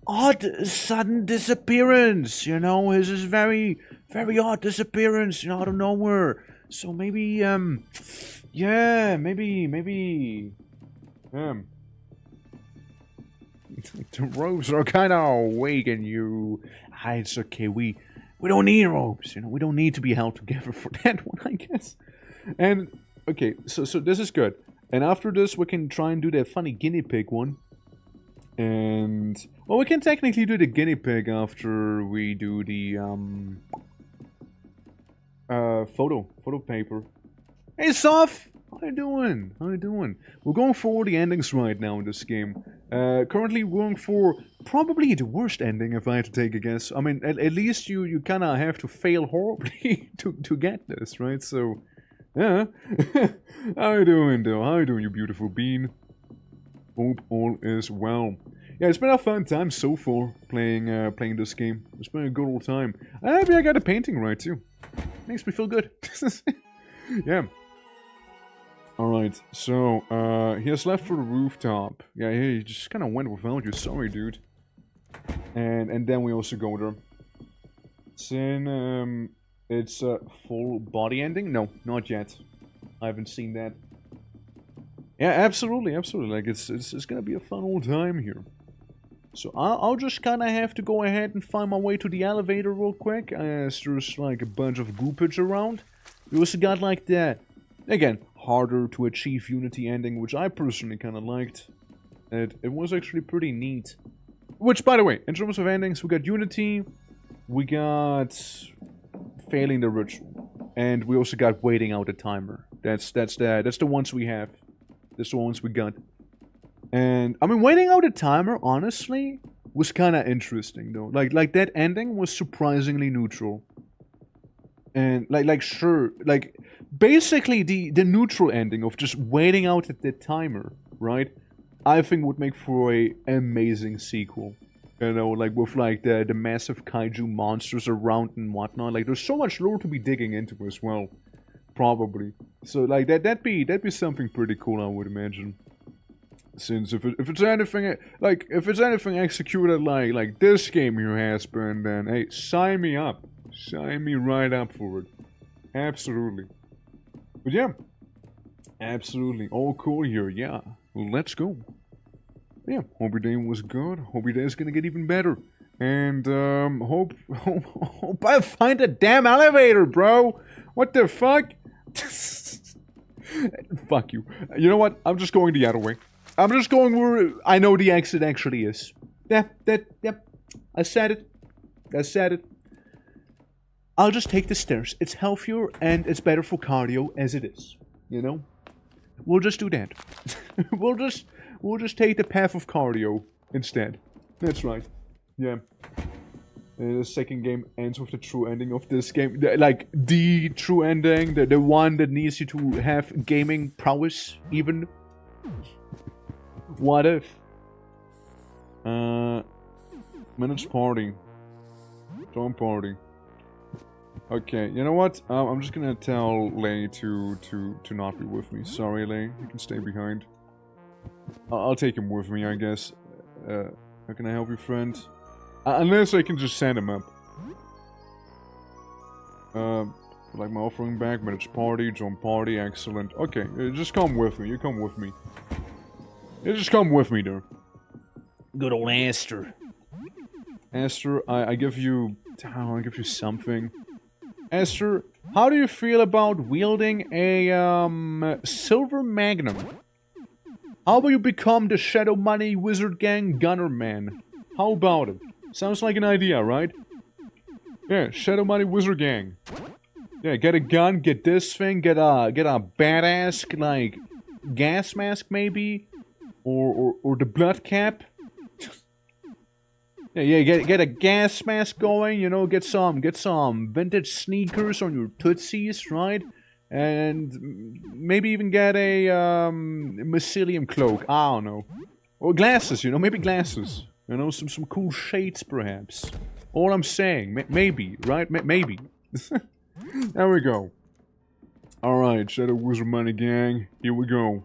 odd, sudden disappearance, you know? His is very, very odd disappearance, you know, out of nowhere. So maybe, yeah, maybe, the ropes are kind of weak and you... it's okay, we don't need ropes, you know, we don't need to be held together for that one, I guess. And, okay, so this is good. And after this, we can try and do that funny guinea pig one. And, well, we can technically do the guinea pig after we do the, photo paper. Hey, Soph! How you doing? We're going for all the endings right now in this game. Currently going for probably the worst ending, if I had to take a guess. I mean, at least you kind of have to fail horribly to get this, right? So, yeah. How you doing, though? How you doing, you beautiful bean? Hope all is well. Yeah, it's been a fun time so far playing this game. It's been a good old time. Maybe I got a painting right, too. Makes me feel good. Yeah. Alright, so, he has left for the rooftop. Yeah, he just kind of went without you. Sorry, dude. And then we also go there. It's a full body ending? No, not yet. I haven't seen that. Yeah, absolutely. Like, it's gonna be a fun old time here. So, I'll just kind of have to go ahead and find my way to the elevator real quick, as there's, like, a bunch of goopage around. We also got, like, the, again, harder to achieve Unity ending, which I personally kind of liked. It was actually pretty neat. Which, by the way, in terms of endings, we got Unity, we got failing the ritual, and we also got waiting out a timer. That's the ones we have. That's the ones we got. And, I mean, waiting out a timer, honestly, was kind of interesting, though. Like, that ending was surprisingly neutral. And, like, sure, like, basically, the neutral ending of just waiting out at the timer, right? I think would make for a amazing sequel. You know, like, with, like, the massive kaiju monsters around and whatnot. Like, there's so much lore to be digging into as well. Probably. So, like, that'd be something pretty cool, I would imagine. Since if it's anything executed like this game here has been, then hey, sign me up. Sign me right up for it. Absolutely. But yeah, absolutely. All cool here, yeah. Let's go. Yeah, hope your day was good. Hope your day is gonna get even better. And, hope I find a damn elevator, bro! What the fuck? Fuck you. You know what? I'm just going the other way. I'm just going where I know the exit actually is. Yep. I said it. I'll just take the stairs. It's healthier and it's better for cardio as it is. You know? We'll just do that. we'll just take the path of cardio instead. That's right. Yeah. The second game ends with the true ending of this game. Like, the true ending. The one that needs you to have gaming prowess, even. What if? Manage party. Join party. Okay, you know what? I'm just gonna tell Lay to not be with me. Sorry, Lay. You can stay behind. I'll take him with me, I guess. How can I help you, friend? Unless I can just send him up. Like my offering back, manage party, join party, excellent. Okay, just come with me. You come with me. You just come with me there. Good old Aster. Aster, I give you... I'll give you something. Aster, how do you feel about wielding a, silver magnum? How about you become the Shadow Money Wizard Gang Gunner Man? How about it? Sounds like an idea, right? Yeah, Shadow Money Wizard Gang. Yeah, get a gun, get this thing, get a badass, like, gas mask maybe? Or the blood cap? Yeah, get a gas mask going, you know, get some vintage sneakers on your tootsies, right? And maybe even get a mycelium cloak. I don't know. Or glasses, you know, maybe glasses. You know, some cool shades perhaps. All I'm saying, maybe, right? Maybe. There we go. Alright, Shadow Wizard Money Gang, here we go.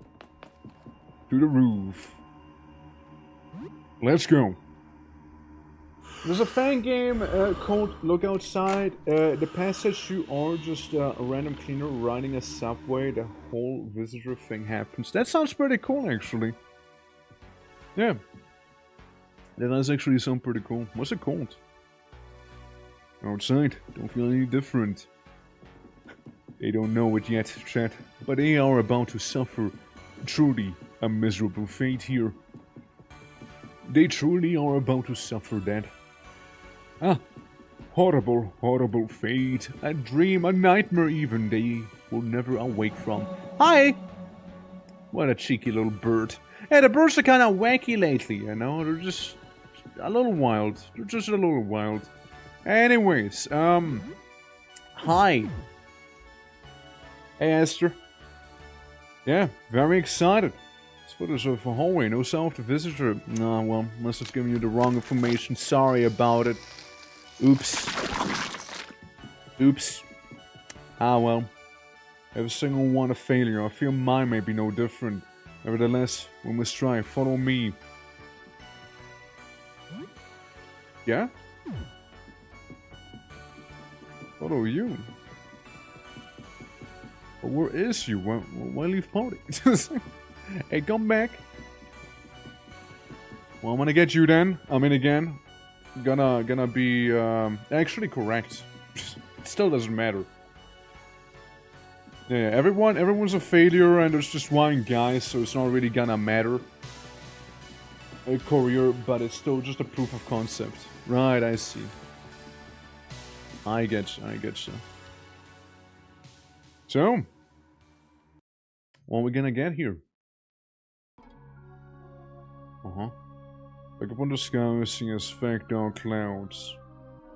To the roof. Let's go. There's a fan game called Look Outside. The passage you are just a random cleaner riding a subway. The whole visitor thing happens. That sounds pretty cool, actually. Yeah. That does actually sound pretty cool. What's it called? Outside. Don't feel any different. They don't know it yet, chat. But they are about to suffer truly a miserable fate here. They truly are about to suffer that. Ah, horrible, horrible fate. A dream, a nightmare even, they will never awake from. Hi! What a cheeky little bird. Yeah, the birds are kind of wacky lately, you know? They're just a little wild. They're just a little wild. Anyways, hi. Hey, Esther. Yeah, very excited. This footage of a hallway, no sign of the visitor. Nah, well, must have given you the wrong information. Sorry about it. Oops. Oops. Ah, well. Every single one a failure. I feel mine may be no different. Nevertheless, we must try. Follow me. Yeah? Follow you? But where is you? Why leave party? Hey, come back. Well, I'm gonna get you then. I'm in again. Gonna be actually correct. It still doesn't matter. Yeah, everyone's a failure, and there's just one guy, so it's not really gonna matter. A career, but it's still just a proof of concept. Right, I see. I get you. So, what are we gonna get here? Look up on the sky, seeing as fact dark clouds.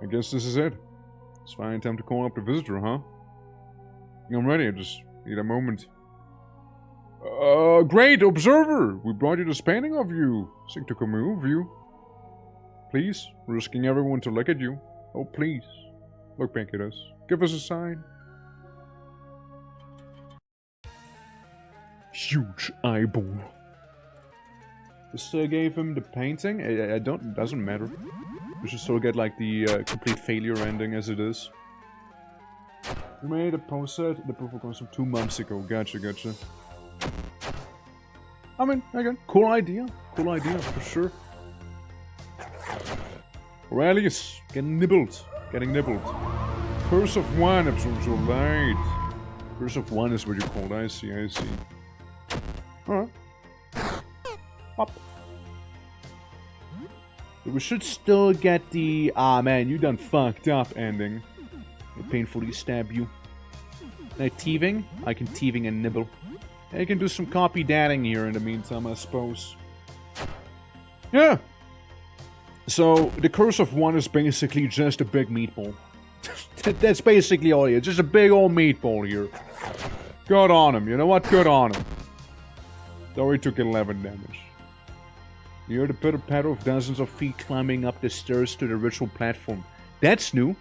I guess this is it. It's finally time to call up the visitor, huh? I'm ready, I just need a moment. Great, observer! We brought you this painting of you. Seek to come move you. Please, risking everyone to look at you. Oh, please. Look back at us. Give us a sign. Huge eyeball. Still gave him the painting. It doesn't matter. We should still get like the complete failure ending as it is. We made a post set. The proof of concept 2 months ago. Gotcha. I mean, again, cool idea for sure. Aurelius, getting nibbled. Curse of One, absolutely right. Curse of One is what you call it. I see. Alright. Up. But we should still get the man, you done fucked up ending. I painfully stab you. Can I thieving? I can thieving and nibble. I can do some copy datting here in the meantime, I suppose. Yeah. So the Curse of One is basically just a big meatball. That's basically all it is. Just a big old meatball here. Good on him. You know what? Good on him. Though he took 11 damage. You hear the pitter-patter of dozens of feet climbing up the stairs to the ritual platform. That's new.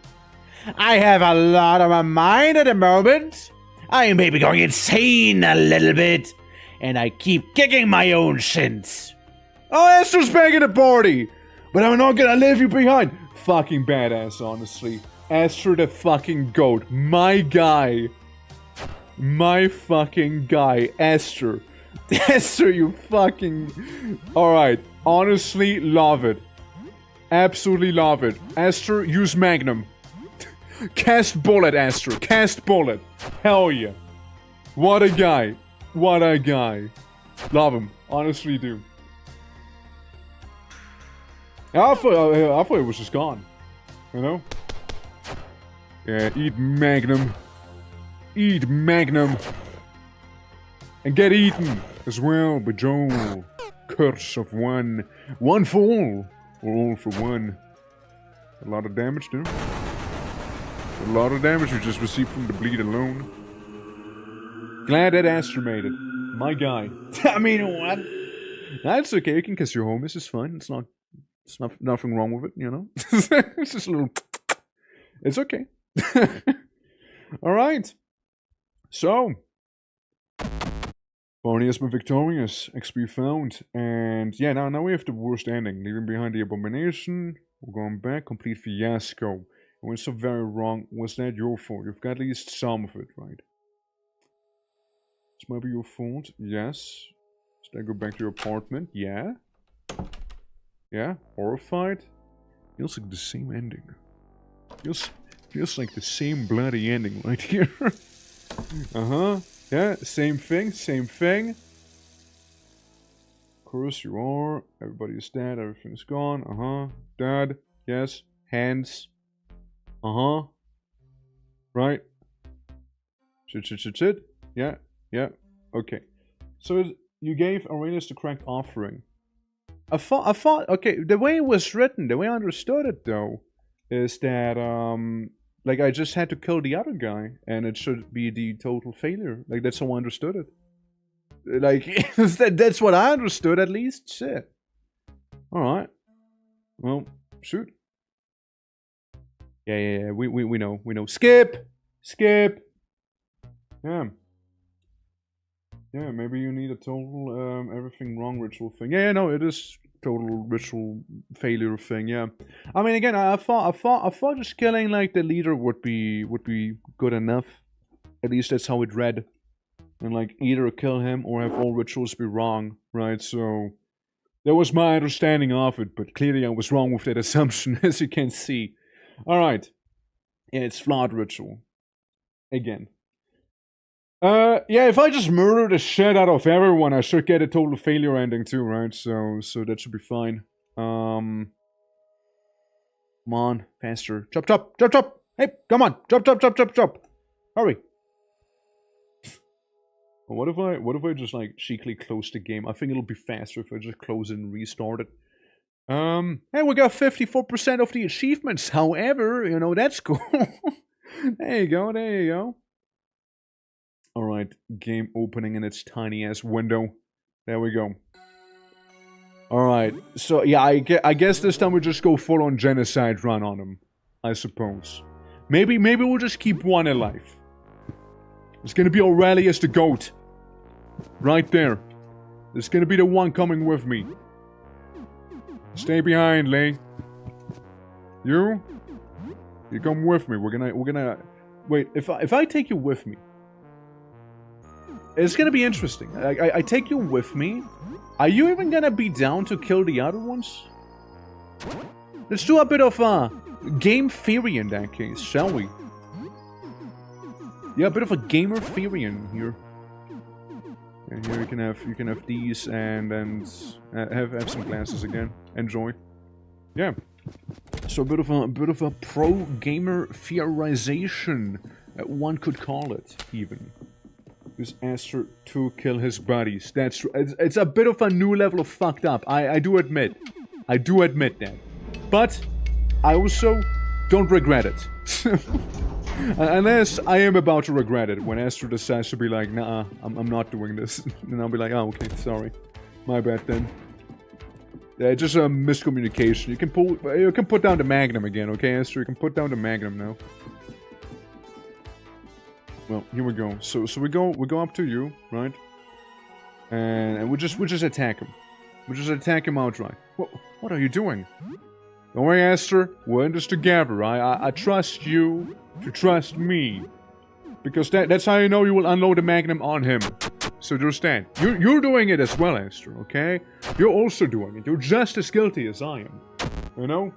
I have a lot on my mind at the moment. I am maybe going insane a little bit. And I keep kicking my own shins. Oh, Esther's back in the party. But I'm not gonna leave you behind. Fucking badass, honestly. Esther the fucking goat. My guy. My fucking guy. Esther. Esther, you fucking... Alright. Honestly, love it. Absolutely love it. Esther, use Magnum. Cast bullet, Esther. Cast bullet. Hell yeah. What a guy. What a guy. Love him. Honestly do. I thought it was just gone. You know? Yeah, eat Magnum. Eat Magnum. And get eaten as well by Joel. Curse of One. One for all. Or all for one. A lot of damage, dude. A lot of damage you just received from the bleed alone. Glad that Astro made it. My guy. I mean, what? That's okay. You can kiss your homies. It's fine. It's not... nothing wrong with it, you know? It's just a little... It's okay. Alright. So. Barney has been victorious. XP found. And yeah, now we have the worst ending. Leaving behind the abomination. We're going back. Complete fiasco. It went so very wrong. Was that your fault? You've got at least some of it, right? This might be your fault. Yes. Should I go back to your apartment? Yeah. Yeah, horrified. Feels like the same ending. Feels like the same bloody ending right here. Yeah, same thing. Of course you are. Everybody is dead. Everything's gone. Dead. Yes. Hands. Right. Shit. Yeah. Okay. So you gave Aurelius the correct offering. I thought, okay, the way it was written, the way I understood it, though, is that, like, I just had to kill the other guy, and it should be the total failure. Like, that's how I understood it. Like, that's what I understood, at least. Shit. Alright. Well, shoot. Yeah, we know. Skip! Yeah, maybe you need a total everything wrong ritual thing. Yeah, no, it is total ritual failure thing. Yeah, I mean, again, I thought just killing like the leader would be good enough. At least that's how it read. And like either kill him or have all rituals be wrong, right? So that was my understanding of it, but clearly I was wrong with that assumption, as you can see. All right, yeah, it's flawed ritual again. Yeah, if I just murder the shit out of everyone, I should get a total failure ending too, right? So that should be fine. Come on, faster. Chop. Hey, come on. Chop. Hurry. What if I just like cheekily close the game? I think it'll be faster if I just close it and restart it. Hey, we got 54% of the achievements. However, you know, that's cool. There you go. Alright, game opening in its tiny ass window. There we go. Alright, so yeah, I guess this time we just go full on genocide run on him. I suppose. Maybe we'll just keep one alive. It's gonna be Aurelius the goat. Right there. It's gonna be the one coming with me. Stay behind, Lee. You come with me. We're gonna... Wait, if I take you with me... It's gonna be interesting. I take you with me. Are you even gonna be down to kill the other ones? Let's do a bit of game theory in that case, shall we? Yeah, a bit of a gamer theory in here. And here you can have these and have some glasses again. Enjoy. Yeah. So a bit of a pro gamer theorization, one could call it even. Use Aster to kill his buddies. That's true. It's a bit of a new level of fucked up. I do admit. I do admit that. But I also don't regret it. Unless I am about to regret it when Aster decides to be like, nah, I'm not doing this. And I'll be like, oh, okay, sorry. My bad then. Yeah, just a miscommunication. You can put down the Magnum again, okay, Aster? You can put down the Magnum now. Well, here we go. So we go up to you, right? And we just attack him. We just attack him outright. What are you doing? Don't worry, Aster. We're in this together. I trust you to trust me, because that's how you know you will unload the Magnum on him. So understand. You're doing it as well, Aster. Okay? You're also doing it. You're just as guilty as I am. You know?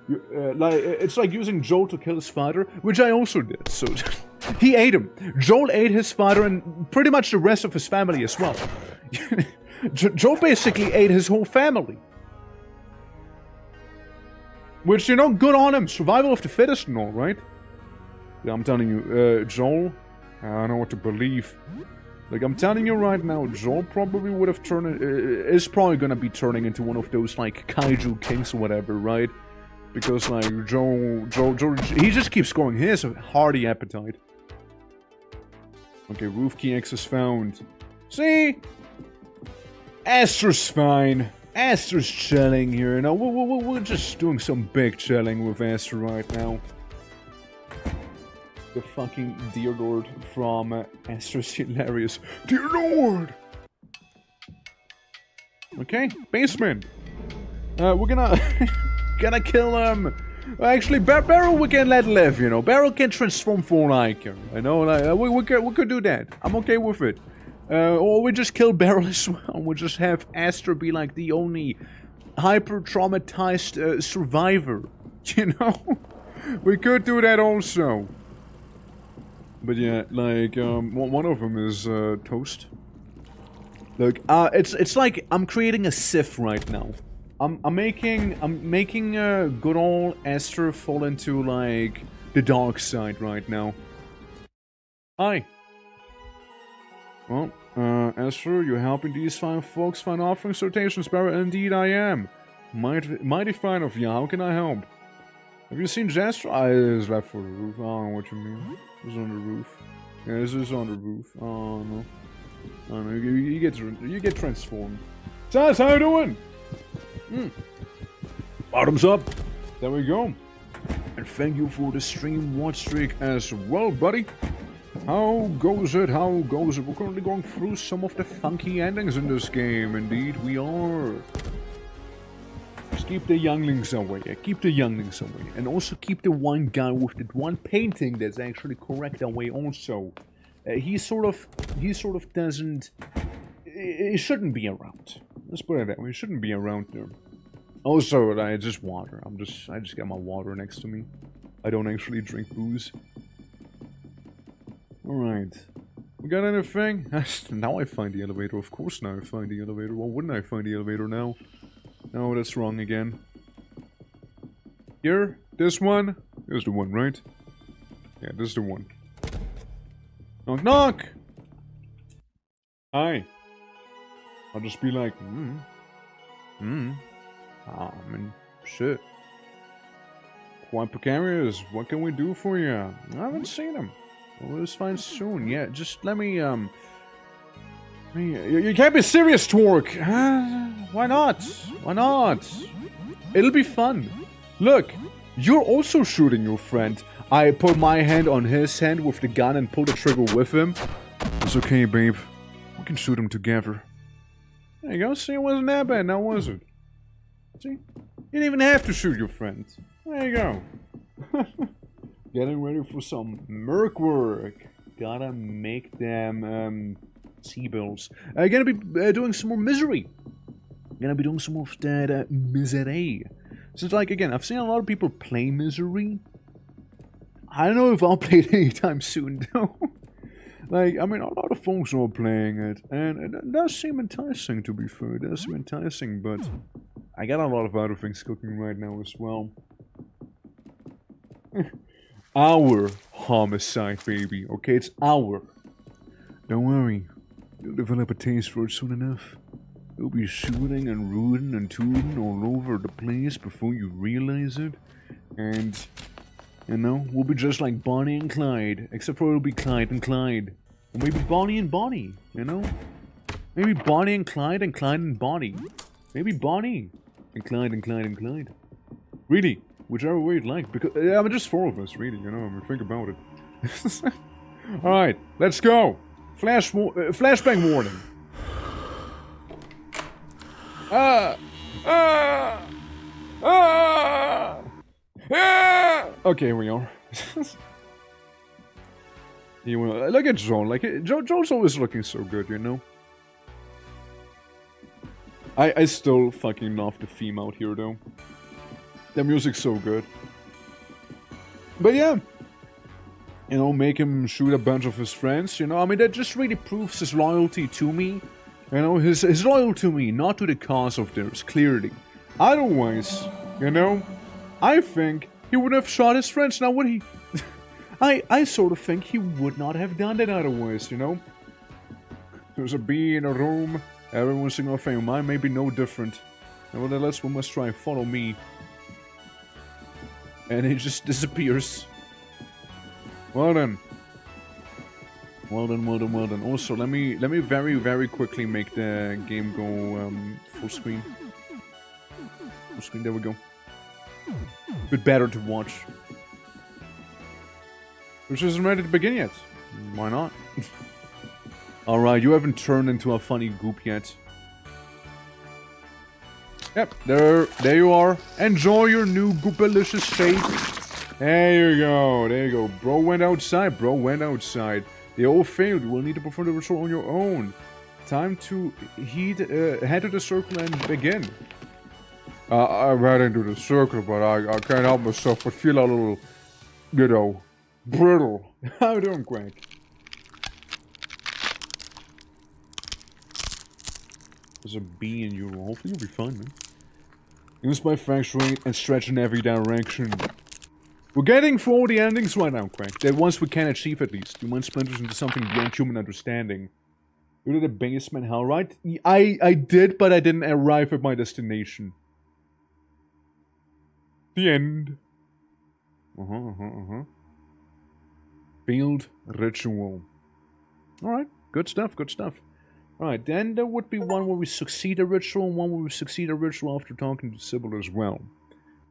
It's like using Joel to kill his father, which I also did. So he ate him. Joel ate his father and pretty much the rest of his family as well. Joel basically ate his whole family. Which, you know, good on him. Survival of the fittest and all, right? Yeah, I'm telling you, Joel, I don't know what to believe. Like, I'm telling you right now, Joel probably would have is probably gonna be turning into one of those, like, kaiju kings or whatever, right? Because, like, Joel, he just keeps going. He has a hearty appetite. Okay, roof key X is found. See? Aster's fine. Aster's chilling here, you know. We're just doing some big chilling with Aster right now. The fucking Dear Lord from Aster's hilarious. Dear Lord! Okay, basement. We're gonna kill him. Actually, Barrel we can let live, you know. Barrel can transform for an icon. I know, like, we could do that. I'm okay with it. Or we just kill Barrel as well. We just have Aster be like the only hyper-traumatized survivor. You know? We could do that also. But yeah, like, one of them is Toast. Look, it's like I'm creating a Sith right now. I'm making good old Aster fall into, like, the dark side right now. Hi. Well, Aster, you're helping these fine folks find offering sortations, Barrel. Indeed I am. Mighty fine of you. How can I help? Have you seen Jasper? It's left for the roof. I don't know what you mean. It's on the roof. Yeah, this is on the roof. Oh no. I don't know. You get transformed. Taz, how you doing? Bottoms up. There we go. And thank you for the stream watch streak as well, buddy. How goes it? How goes it? We're currently going through some of the funky endings in this game. Indeed, we are. Just keep the younglings away. Keep the younglings away. And also keep the one guy with the one painting that's actually correct away also. He sort of doesn't... He shouldn't be around. Let's put it that way. He shouldn't be around there. Also, just water. I just got my water next to me. I don't actually drink booze. Alright. We got anything? Now I find the elevator. Of course now I find the elevator. Why wouldn't I find the elevator now? No, that's wrong again. Here? This one? This is the one, right? Yeah, this is the one. Knock knock! Hi. I'll just be like, I mean, shit. Quite precarious. What can we do for you? I haven't seen him. We'll just find soon. Yeah, just let me, You can't be serious, Twerk! Why not? Why not? It'll be fun. Look, you're also shooting your friend. I put my hand on his hand with the gun and pull the trigger with him. It's okay, babe. We can shoot him together. There you go. See, it wasn't that bad, now was it? See? You didn't even have to shoot your friend. There you go. Getting ready for some merc work. Gotta make them, sea-bills. Gonna be doing some more misery. Gonna be doing some more of that, misery. So it's like, again, I've seen a lot of people play misery. I don't know if I'll play it anytime soon, though. Like, I mean, a lot of folks are playing it, and it does seem enticing, to be fair. It does seem enticing, but I got a lot of other things cooking right now as well. Our homicide, baby. Okay, it's our. Don't worry. You'll develop a taste for it soon enough. You'll be shooting and rooting and tooting all over the place before you realize it. And, you know, we'll be just like Bonnie and Clyde. Except for it'll be Clyde and Clyde. Or maybe Bonnie and Bonnie, you know? Maybe Bonnie and Clyde and Bonnie. Maybe Bonnie and Clyde and Clyde and Clyde. Really, whichever way you'd like. Because, I mean, just four of us, really, you know? I mean, think about it. Alright, let's go. Flashbang warning. Okay, here we are. Look at Joel. Like, Joel's always looking so good, you know? I still fucking love the theme out here, though. The music's so good. But yeah. You know, make him shoot a bunch of his friends, you know? I mean, that just really proves his loyalty to me. You know, his loyalty to me, not to the cause of theirs, clearly. Otherwise, you know, I think he would have shot his friends, now would he? I sort of think he would not have done that otherwise, you know? There's a bee in a room, everyone's singing a thing, mine may be no different. Nevertheless, we must try, follow me. And he just disappears. Well done. Well done, well done, well done. Also, let me very, very quickly make the game go full screen. Full screen, there we go. A bit better to watch. Which isn't ready to begin yet. Why not? Alright, you haven't turned into a funny goop yet. Yep, there you are. Enjoy your new goopalicious state. There you go. Bro went outside, They all failed. You will need to perform the ritual on your own. Time to head to the circle and begin. I ran into the circle, but I can't help myself but feel a little, you know, brittle. How you doing, Crank? There's a bee in you. Hopefully you'll be fine, man. Use my feng shui and stretch in every direction. We're getting through all the endings right now, Crank. That once we can achieve at least. We want splinters into something beyond human understanding. You did a basement hell, right? I did, but I didn't arrive at my destination. The end. Field ritual. Alright, good stuff. Alright, then there would be one where we succeed a ritual, and one where we succeed a ritual after talking to Sybil as well.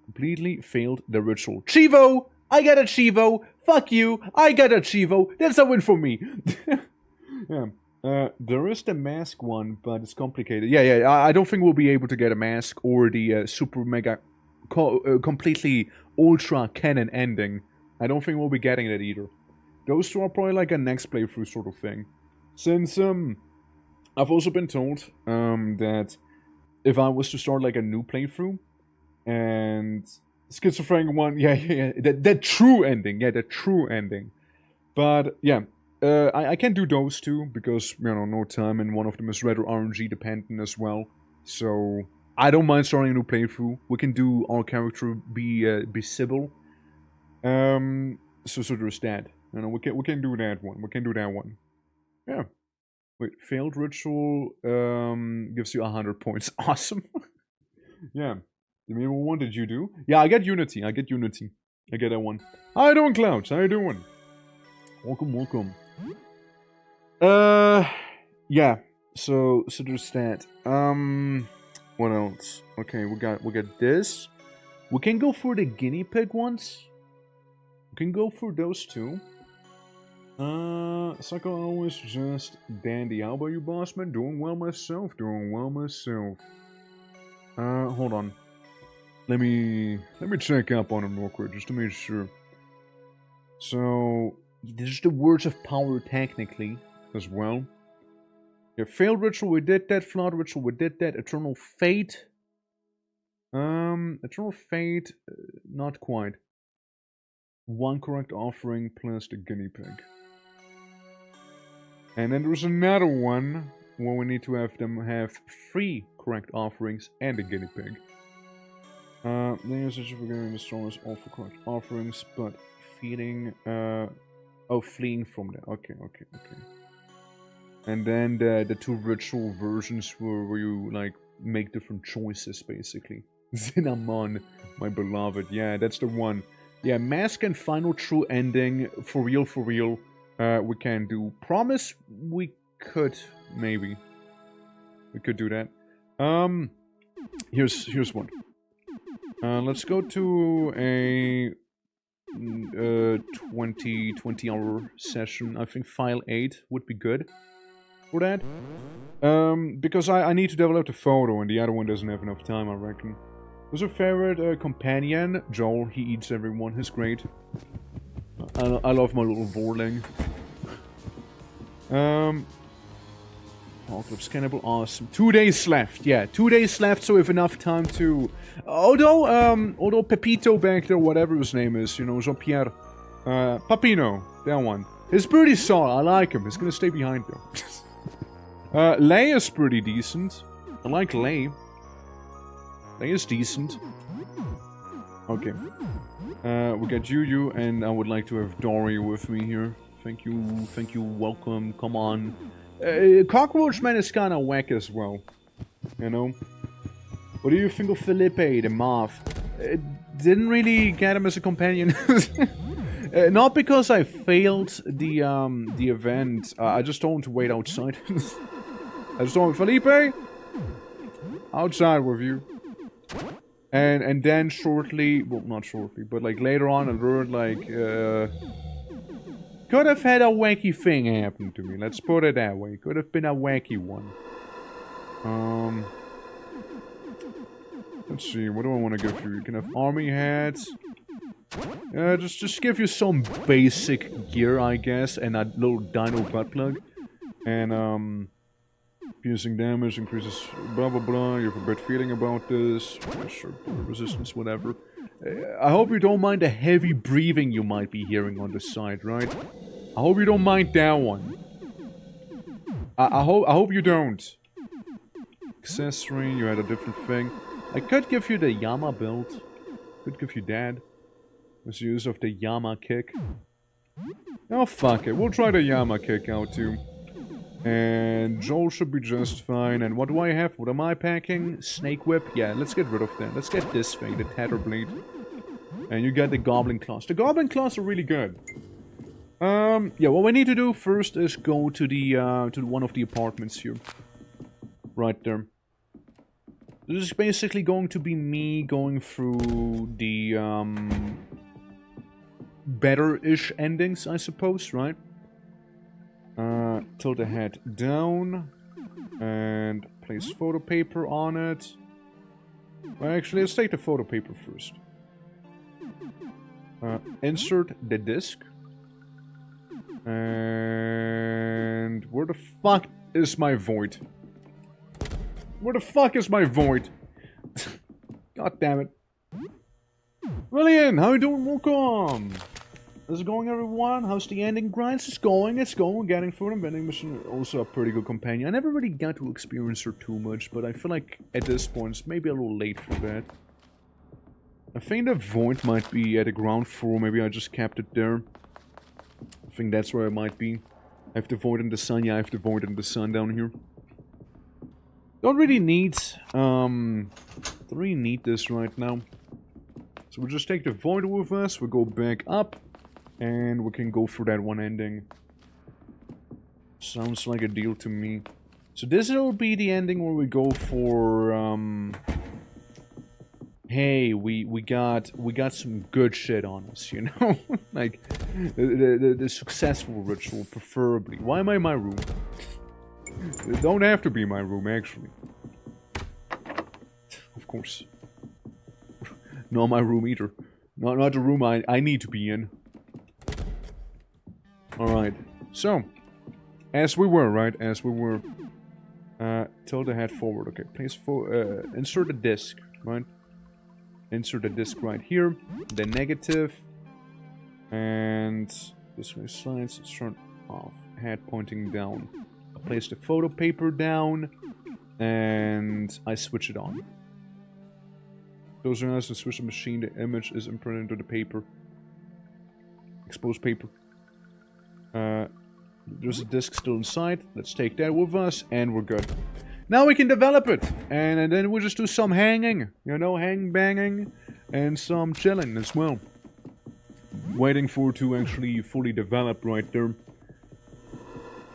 Completely failed the ritual. Chivo! I got a Chivo! Fuck you! I got a Chivo! That's a win for me! Yeah. There is the mask one, but it's complicated. Yeah, I don't think we'll be able to get a mask or the super mega completely ultra canon ending. I don't think we'll be getting that either. Those two are probably like a next playthrough sort of thing. Since, I've also been told, that if I was to start like a new playthrough, and Schizophrenic one, yeah, that true ending, the true ending. But, yeah, I can do those two, because, you know, no time, and one of them is rather RNG dependent as well. So, I don't mind starting a new playthrough. We can do our character be Sybil. So there's that. You know, we can do that one. Yeah. Wait, failed ritual gives you 100 points. Awesome. Yeah. You mean what one did you do? Yeah, I get Unity. I get that one. How you doing, Clouds? How you doing? Welcome. Yeah. So there's that. What else? Okay, we got this. We can go for the guinea pig ones. We can go for those two. Psycho always just dandy. How about you, bossman? Doing well myself. Hold on. let me check up on him real quick, just to make sure. So, there's the words of power technically, as well. Yeah, failed ritual, we did that. Flawed ritual, we did that. Eternal fate. Eternal fate, not quite. One correct offering plus the guinea pig. And then there's another one where we need to have them have 3 correct offerings and a guinea pig. Then usage of the stores all for correct offerings, but feeding, fleeing from there. Okay. And then the 2 ritual versions where you, like, make different choices, basically. Cinnamon, my beloved. Yeah, that's the one. Yeah, mask and final true ending. For real. We can do. Promise, we could, maybe. We could do that. Here's one. Let's go to a 20-hour session. I think file 8 would be good for that. Because I need to develop the photo, and the other one doesn't have enough time, I reckon. Who's your favorite companion? Joel, he eats everyone, he's great. I love my little Vorling. Apocalypse Cannibal, awesome. 2 days left, yeah, 2 days left, so we have enough time to... Although Pepito back there, whatever his name is, you know, Jean-Pierre, Papino, that one. He's pretty solid, I like him, he's gonna stay behind though. Lay is pretty decent. I like Lay. Lay is decent. Okay. We got Yu, and I would like to have Dory with me here. Thank you, welcome, come on. Cockroach Man is kinda whack as well. You know? What do you think of Felipe, the moth? Didn't really get him as a companion. Not because I failed the event, I just told him to wait outside. I just told him, Felipe, outside with you. And then shortly, well, not shortly, but like later on I learned, like, could have had a wacky thing happen to me, let's put it that way. Could have been a wacky one. Let's see, what do I want to give you? You can have army hats. Just give you some basic gear, I guess, and a little dino butt plug. And, piercing damage increases blah blah blah, you have a bad feeling about this. Yeah, sure, resistance, whatever. I hope you don't mind the heavy breathing you might be hearing on the side, right? I hope you don't mind that one. I hope you don't. Accessory, you had a different thing. I could give you the Yama build. Could give you that. As use of the Yama kick. Oh fuck it, we'll try the Yama kick out too. And Joel should be just fine. And what do I have? What am I packing? Snake Whip? Yeah, let's get rid of that. Let's get this thing, the Tether Blade. And you get the Goblin Claws. The Goblin Claws are really good. Yeah, what we need to do first is go to the one of the apartments here. Right there. This is basically going to be me going through the better-ish endings, I suppose, right? Tilt the head down and place photo paper on it. Well, actually, let's take the photo paper first. Insert the disc. And where the fuck is my void? Where the fuck is my void? God damn it. William, how you doing? Welcome. How's it going, everyone? How's the ending grind? It's going. Getting through the vending machine. Also a pretty good companion. I never really got to experience her too much, but I feel like at this point it's maybe a little late for that. I think the void might be at the ground floor. Maybe I just kept it there. I think that's where it might be. I have the void in the sun. Yeah, I have the void in the sun down here. Don't really need this right now. So we'll just take the void with us. We'll go back up. And we can go for that one ending. Sounds like a deal to me. So this will be the ending where we go for, hey, we got some good shit on us, you know? Like, the successful ritual, preferably. Why am I in my room? It don't have to be my room, actually. Of course. Not my room either. Not the room I need to be in. Alright. So, as we were, right? As we were. Tilt the head forward. Okay, insert a disc, right? Insert a disc right here. The negative. And this way slides. Let's turn off. Head pointing down. I place the photo paper down. And I switch it on. Close your eyes and switch the machine. The image is imprinted into the paper. Exposed paper. There's a disc still inside. Let's take that with us, and we're good. Now we can develop it, and then we'll just do some hanging, you know, hang banging, and some chilling as well. Waiting for it to actually fully develop right there.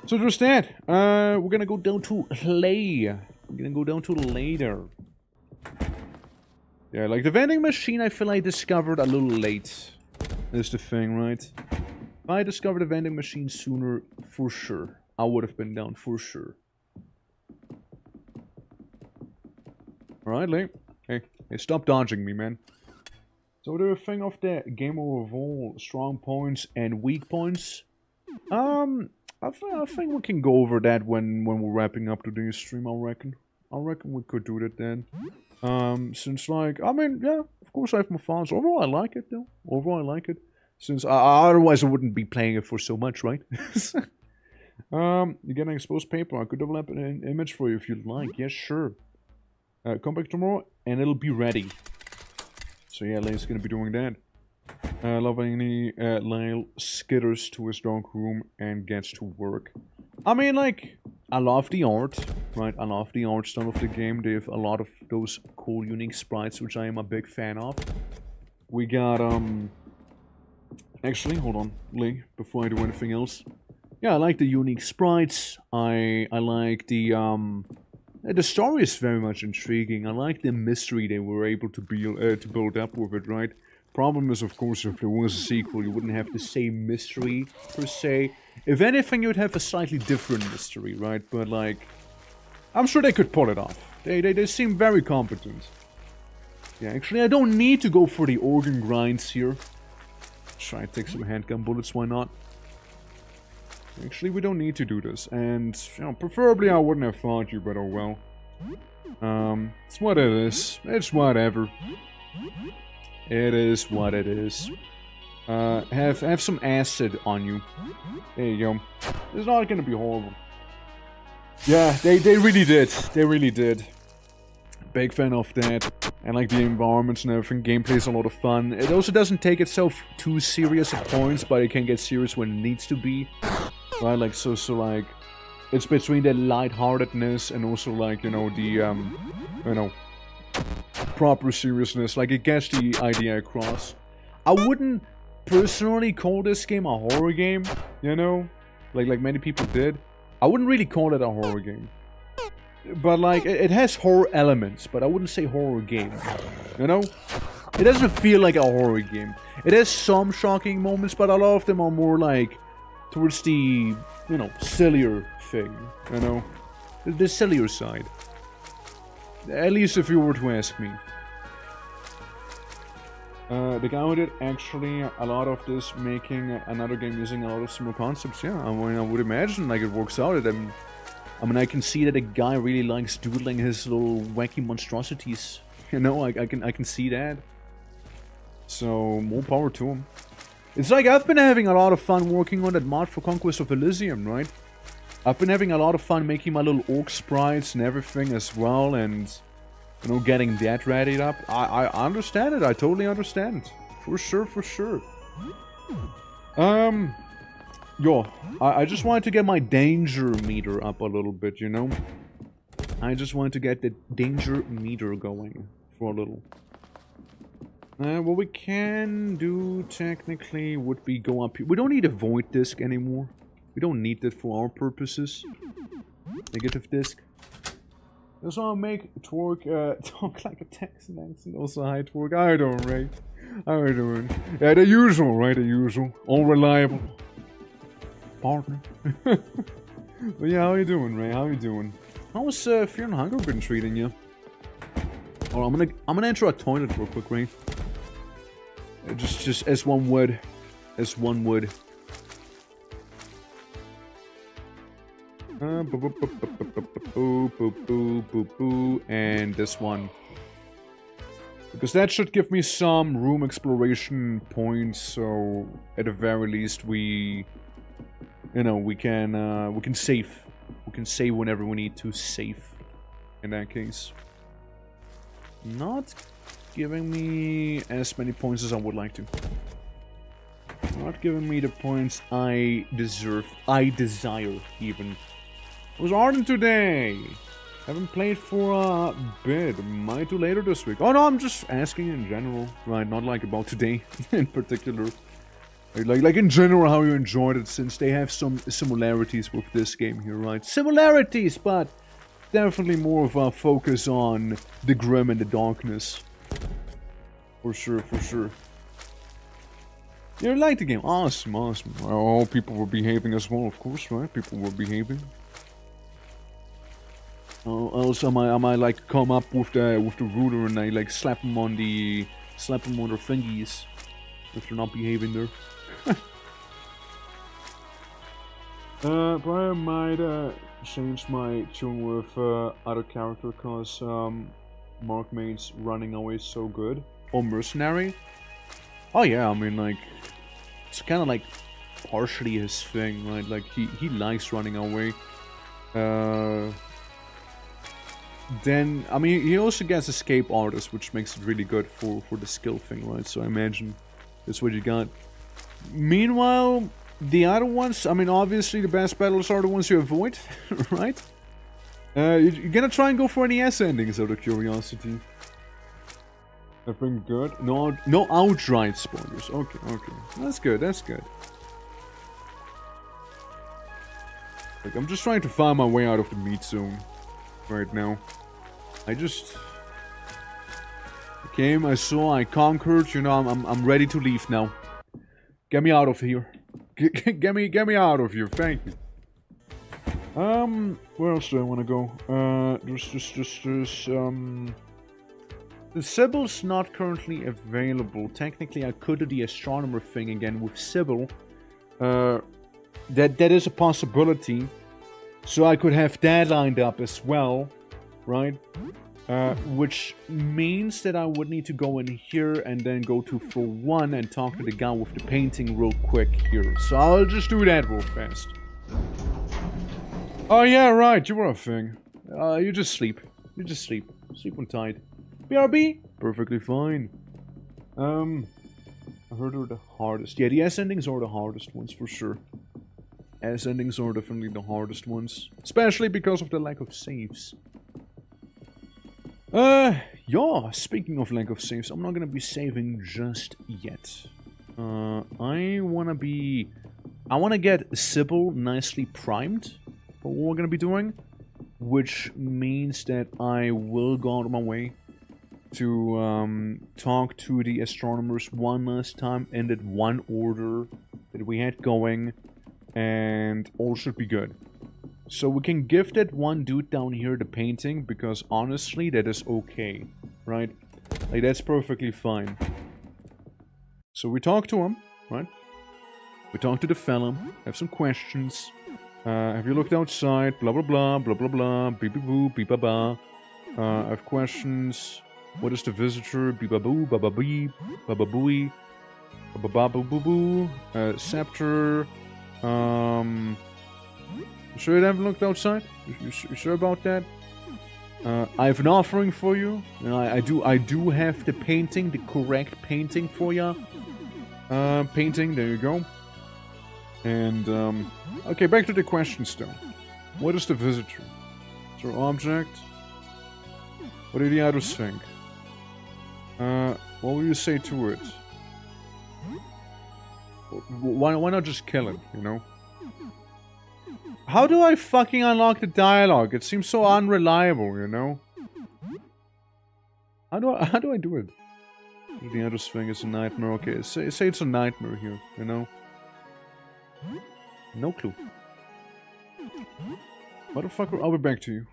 So there's that. We're gonna go down to lay. We're gonna go down to later. Yeah, like the vending machine, I feel I discovered a little late. Is the thing, right? If I discovered a vending machine sooner, for sure, I would have been down for sure. Alright, Lee. Hey, stop dodging me, man. So the thing of the game overall, strong points and weak points. I think we can go over that when we're wrapping up today's stream. I reckon we could do that then. Since like, I mean, yeah, of course I have my fans. Overall, I like it though. Overall, I like it. Since otherwise I wouldn't be playing it for so much, right? You're getting exposed paper. I could develop an image for you if you'd like. Yes, sure. Come back tomorrow and it'll be ready. So yeah, Lane's gonna be doing that. Lovingly, Lyle skitters to his dark room and gets to work. I mean, like, I love the art, right? I love the art style of the game. They have a lot of those cool, unique sprites, which I am a big fan of. We got, actually, hold on, Lee, before I do anything else. Yeah, I like the unique sprites. I like the story is very much intriguing. I like the mystery they were able to build up with it, right? Problem is, of course, if there was a sequel, you wouldn't have the same mystery, per se. If anything, you'd have a slightly different mystery, right? But, like, I'm sure they could pull it off. They seem very competent. Yeah, actually, I don't need to go for the organ grinds here. Try to take some handgun bullets, why not? Actually, we don't need to do this. And, you know, preferably I wouldn't have fought you, but oh well. It's what it is. It's whatever. It is what it is. Have some acid on you. There you go. It's not gonna be horrible. Yeah, they really did. They really did. Big fan of that. And like the environments and everything. Gameplay is a lot of fun. It also doesn't take itself too serious at points, but it can get serious when it needs to be. Right, like, so like, it's between the lightheartedness and also like, you know, the, you know, proper seriousness. Like, it gets the idea across. I wouldn't personally call this game a horror game, you know, like many people did. I wouldn't really call it a horror game. But like, it has horror elements, but I wouldn't say horror game, you know? It doesn't feel like a horror game. It has some shocking moments, but a lot of them are more like towards the, you know, sillier thing, you know? The sillier side. At least if you were to ask me. The guy who did actually a lot of this, making another game using a lot of similar concepts, yeah, I mean, I would imagine like it works out. I mean, I can see that the guy really likes doodling his little wacky monstrosities. You know, I can see that. So, more power to him. It's like I've been having a lot of fun working on that mod for Conquest of Elysium, right? I've been having a lot of fun making my little orc sprites and everything as well, and, you know, getting that readied up. I understand it, I totally understand. For sure, for sure. Yo, I just wanted to get my danger meter up a little bit, you know? I just wanted to get the danger meter going for a little. What we can do, technically, would be go up here. We don't need a void disk anymore. We don't need that for our purposes. Negative disk. That's why I make Twerk, talk like a Texan accent. Also, hi Twerk. How you doing, Ray? How you doing? Yeah, the usual, right? The usual. All reliable. Partner. But yeah, how you doing, Ray? How you doing? How's Fear and Hunger been treating you? Alright, I'm gonna enter a toilet real quick, Ray. Just as one would. As one would. And this one. Because that should give me some room exploration points, so at the very least we... You know, we can save. We can save whenever we need to save. In that case. Not giving me as many points as I would like to. Not giving me the points I deserve. I desire, even. It was Arden today! Haven't played for a bit. Might do later this week. Oh no, I'm just asking in general. Right, not like about today in particular. Like in general how you enjoyed it, since they have some similarities with this game here, right? Similarities, but definitely more of a focus on the grim and the darkness. For sure, for sure. You like the game? Awesome, awesome. Oh, people were behaving as well, of course, right? People were behaving. Else I might like come up with the ruler and I like slap them on their fingies if they're not behaving there. But I might change my tune with other character, cause Markmaid's running away so good. Or mercenary. Oh yeah, I mean like it's kind of like partially his thing, right? Like he likes running away. Then, I mean, he also gets escape artist, which makes it really good for the skill thing, right? So I imagine that's what you got. Meanwhile, the other ones, I mean, obviously the best battles are the ones you avoid, right? You're gonna try and go for any S endings out of curiosity. I've been good. No outright spoilers. Okay, okay. That's good, that's good. Like, I'm just trying to find my way out of the meat zone right now. I came, I saw, I conquered, you know, I'm ready to leave now. Get me out of here. Get me out of here, thank you. Where else do I want to go? The Sibyl's not currently available. Technically, I could do the astronomer thing again with Sibyl. That is a possibility. So I could have that lined up as well, right? Which means that I would need to go in here and then go to floor 1 and talk to the guy with the painting real quick here. So I'll just do that real fast. Oh yeah, right, you were a thing. You just sleep. You just sleep. Sleep when tired. BRB? Perfectly fine. I heard they're the hardest. Yeah, the S endings are the hardest ones for sure. S endings are definitely the hardest ones. Especially because of the lack of saves. Yeah, speaking of lack of saves, I'm not gonna be saving just yet. I wanna get Sybil nicely primed for what we're gonna be doing. Which means that I will go out of my way to talk to the astronomers one last time in that one order that we had going. And all should be good. So we can give that one dude down here the painting, because honestly that is okay, right? Like that's perfectly fine. So we talk to him, right? We talk to the fella, have some questions. Have you looked outside? Blah blah blah, blah blah blah, beep beep boo, beep ba ba. I have questions. What is the visitor? Beep ba boo, ba ba beep, ba ba booey, ba ba boo boo boo. Scepter. You sure you haven't looked outside? You sure about that? I have an offering for you. I do have the painting, the correct painting for ya. Painting, there you go. And, okay, back to the question still. What is the visitor? Is there an object? What do the others think? What will you say to it? Why not just kill it, you know? How do I fucking unlock the dialogue? It seems so unreliable, you know? How do I do it? The other thing is a nightmare. Okay, say it's a nightmare here, you know? No clue. Motherfucker, I'll be back to you.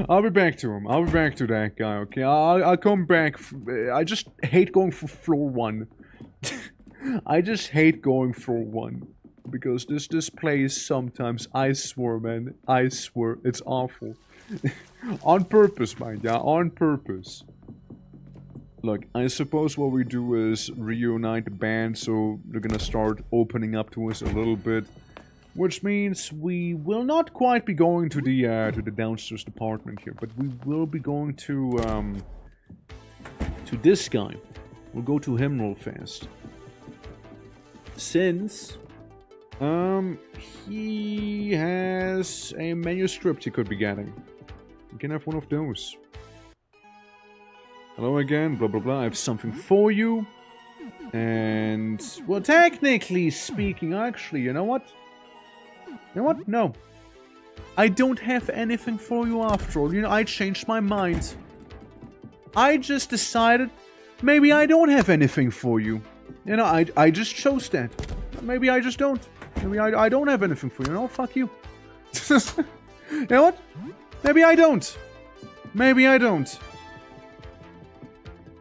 I'll be back to him. I'll be back to that guy, okay? I'll come back. I just hate going for floor 1. I just hate going floor 1. Because this place sometimes, I swear, man. I swear, it's awful. On purpose, mind, yeah, on purpose. Look, I suppose what we do is reunite the band, so they're gonna start opening up to us a little bit. Which means we will not quite be going to the downstairs department here, but we will be going to this guy. We'll go to him real fast. Since he has a manuscript he could be getting. You can have one of those. Hello again, blah blah blah, I have something for you. And, well, technically speaking, actually, you know what? You know what? No. I don't have anything for you after all. You know, I changed my mind. I just decided maybe I don't have anything for you. You know, I just chose that. Maybe I just don't. Maybe I don't have anything for you. No, fuck you. You know what? Maybe I don't. Maybe I don't.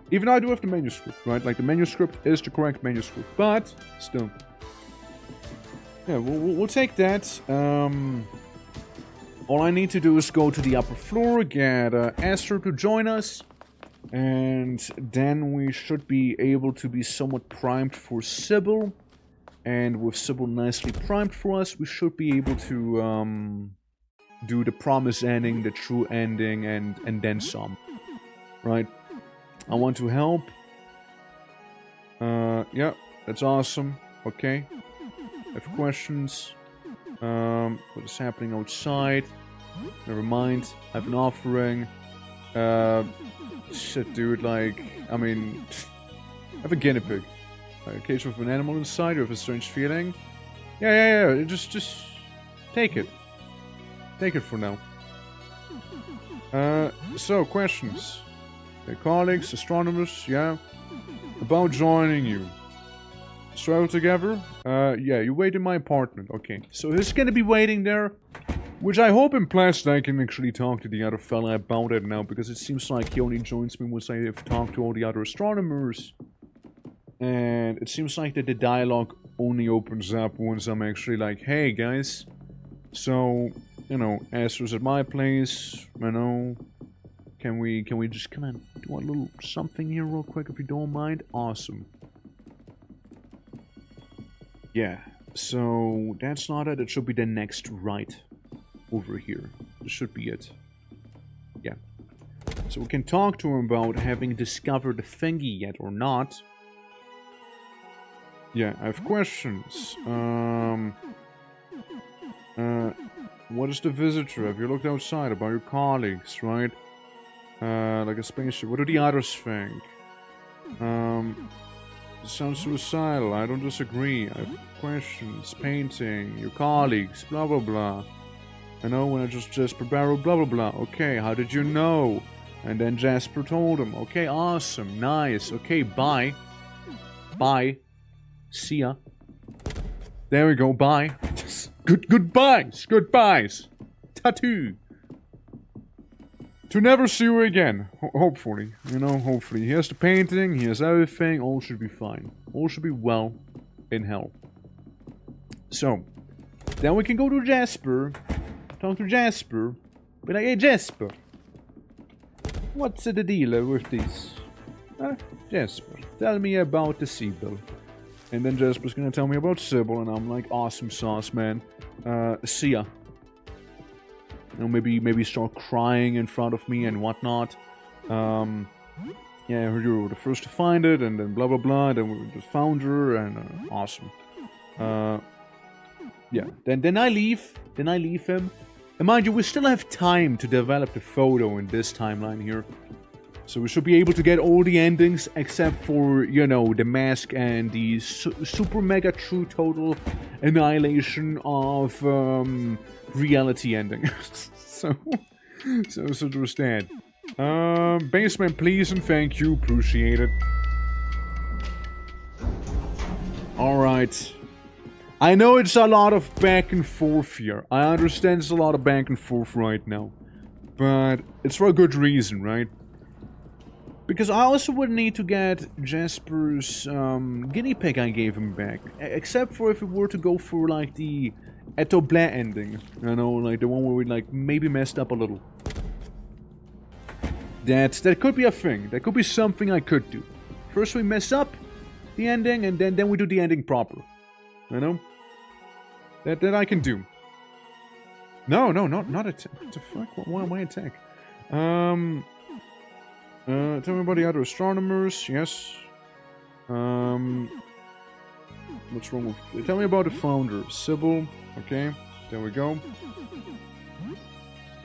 Even though I do have the manuscript, right? Like, the manuscript is the correct manuscript. But, still. Yeah, we'll take that. All I need to do is go to the upper floor, get Esther to join us. And then we should be able to be somewhat primed for Sybil. And with Sybil nicely primed for us, we should be able to do the promise ending, the true ending, and then some. Right? I want to help. Yeah, that's awesome. Okay. I have questions. What is happening outside? Never mind. I have an offering. Shit, dude, like, I mean, I have a guinea pig. A cage with an animal inside, you have a strange feeling. Yeah, just take it. Take it for now. So, questions. Colleagues, astronomers, yeah? About joining you. Travel together? Yeah, you wait in my apartment. Okay, so he's gonna be waiting there. Which I hope implies that I can actually talk to the other fella about it now, because it seems like he only joins me once I have talked to all the other astronomers. And it seems like that the dialogue only opens up once I'm actually like, hey guys, so, you know, Esther's at my place, you know, can we just kind of do a little something here real quick if you don't mind? Awesome. Yeah, so that's not it, it should be the next right over here. This should be it. Yeah. So we can talk to him about having discovered the thingy yet or not. Yeah, I have questions. What is the visitor? Have you looked outside about your colleagues, right? Like a spaceship. What do the others think? It sounds suicidal. I don't disagree. I have questions. Painting. Your colleagues. Blah, blah, blah. I know when I just Jasper Barrow. Blah, blah, blah. Okay, how did you know? And then Jasper told him. Okay, awesome. Nice. Okay, bye. Bye. See ya. There we go. Bye. Goodbyes. Goodbyes. Tattoo. To never see you again. Hopefully. You know, hopefully. He has the painting. He has everything. All should be fine. All should be well in hell. So. Then we can go to Jasper. Talk to Jasper. Be like, hey Jasper. What's the deal with this? Jasper. Tell me about the Sybil. And then Jasper's gonna tell me about Sybil. And I'm like, awesome sauce, man. See ya. You know, maybe start crying in front of me and whatnot. Yeah, I heard you were the first to find it, and then blah blah blah, and then we just found her, and awesome. Yeah, then I leave. Then I leave him. And mind you, we still have time to develop the photo in this timeline here. So we should be able to get all the endings except for, you know, the mask and the super mega true total annihilation of reality ending. so there's that. Basement, please and thank you. Appreciate it. Alright. I know it's a lot of back and forth here. I understand it's a lot of back and forth right now. But it's for a good reason, right? Because I also would need to get Jasper's guinea pig I gave him back. Except for if we were to go for like the Etoblet ending. You know, like the one where we like maybe messed up a little. That could be a thing. That could be something I could do. First we mess up the ending and then we do the ending proper. You know? That I can do. No, not attack. What the fuck? Why am I attack? Tell me about the other astronomers. Yes. What's wrong with... Tell me about the founder. Sybil. Okay. There we go.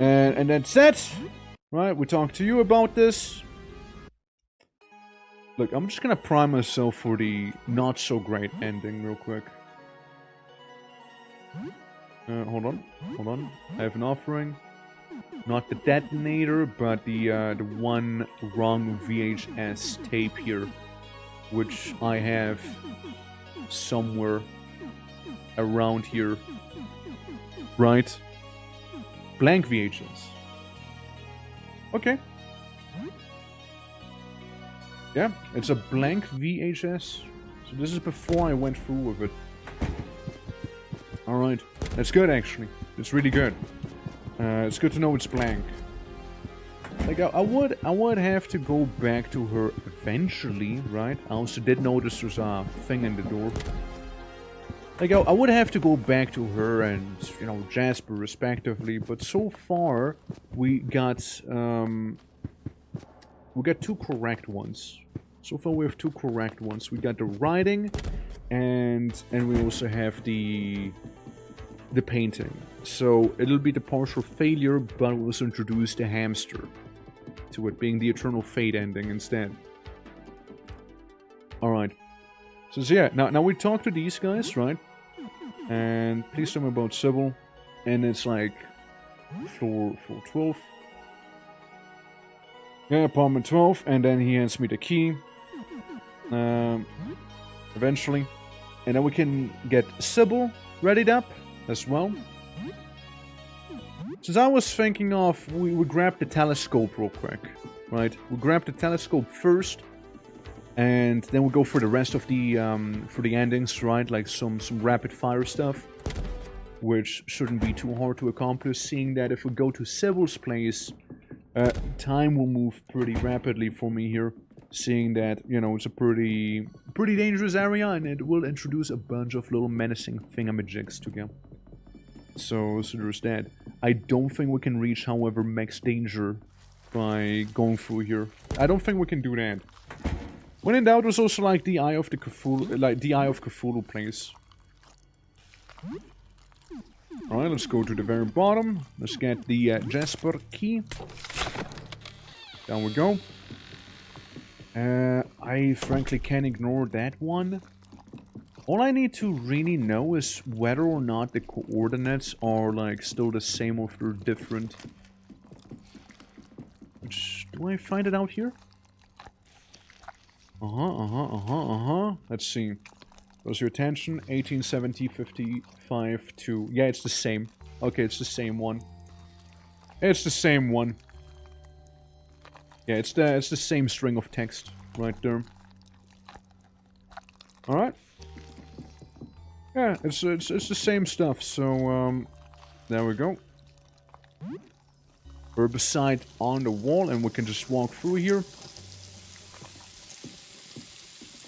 And that's it. Right, we talked to you about this. Look, I'm just gonna prime myself for the not-so-great ending real quick. Hold on. I have an offering. Not the detonator, but the one wrong VHS tape here. Which I have somewhere around here. Right? Blank VHS. Okay. Yeah, it's a blank VHS. So this is before I went through with it. Alright. That's good, actually. It's really good. It's good to know it's blank. Like, I would have to go back to her eventually, right? I also did notice there's a thing in the door. Like, I would have to go back to her and, you know, Jasper respectively, but so far, we got two correct ones. So far we have two correct ones. We got the writing, and we also have the painting. So, it'll be the partial failure, but we'll also introduce the hamster to it being the Eternal Fate ending instead. Alright. So yeah, now we talk to these guys, right? And please tell me about Sybil. And it's like floor 12. Yeah, apartment 12. And then he hands me the key. Eventually. And then we can get Sybil readied up as well. Since I was thinking of, we would grab the telescope real quick. Right? We'll grab the telescope first. And then we'll go for the rest of the endings, right? Like some rapid fire stuff, which shouldn't be too hard to accomplish. Seeing that if we go to Sybil's place, time will move pretty rapidly for me here. Seeing that, you know, it's a pretty dangerous area, and it will introduce a bunch of little menacing thingamajigs to go. So there's that. I don't think we can reach, however, max danger by going through here. I don't think we can do that. When in doubt, was also like the Eye of the Cthulhu, like the Eye of Cthulhu place. Alright, let's go to the very bottom. Let's get the Jasper key. Down we go. I frankly can't ignore that one. All I need to really know is whether or not the coordinates are like still the same or if they're different. Which, do I find it out here? Let's see. What's your attention? 1870, 55 to... Yeah, it's the same. Okay, it's the same one. It's the same one. Yeah, it's the same string of text right there. Alright. Yeah, it's the same stuff, so there we go. Herbicide on the wall, and we can just walk through here.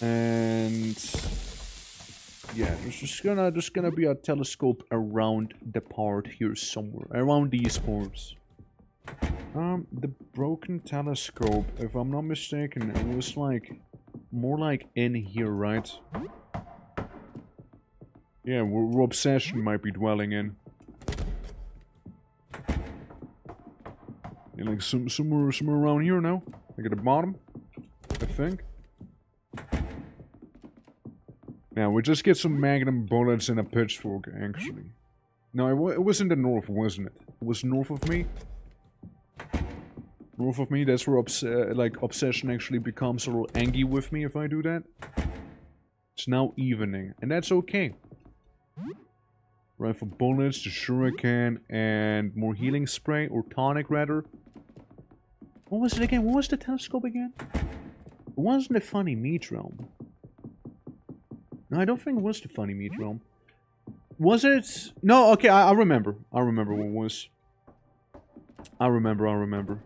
And yeah, there's just gonna be a telescope around the part here somewhere, around these parts. The broken telescope, if I'm not mistaken, it was like more like in here, right? Yeah, where obsession might be dwelling in. Yeah, like somewhere around here now, like at the bottom, I think. Now, we just get some magnum bullets and a pitchfork, actually. No, it was in the north, wasn't it? It was north of me. North of me, that's where obsession actually becomes a little angry with me if I do that. It's now evening, and that's okay. Rifle bullets, the shuriken, and more healing spray, or tonic rather. What was it again? What was the telescope again? It wasn't the funny meat realm. No, I don't think it was the funny meat realm. Was it? No, okay, I remember. I remember what it was. I remember.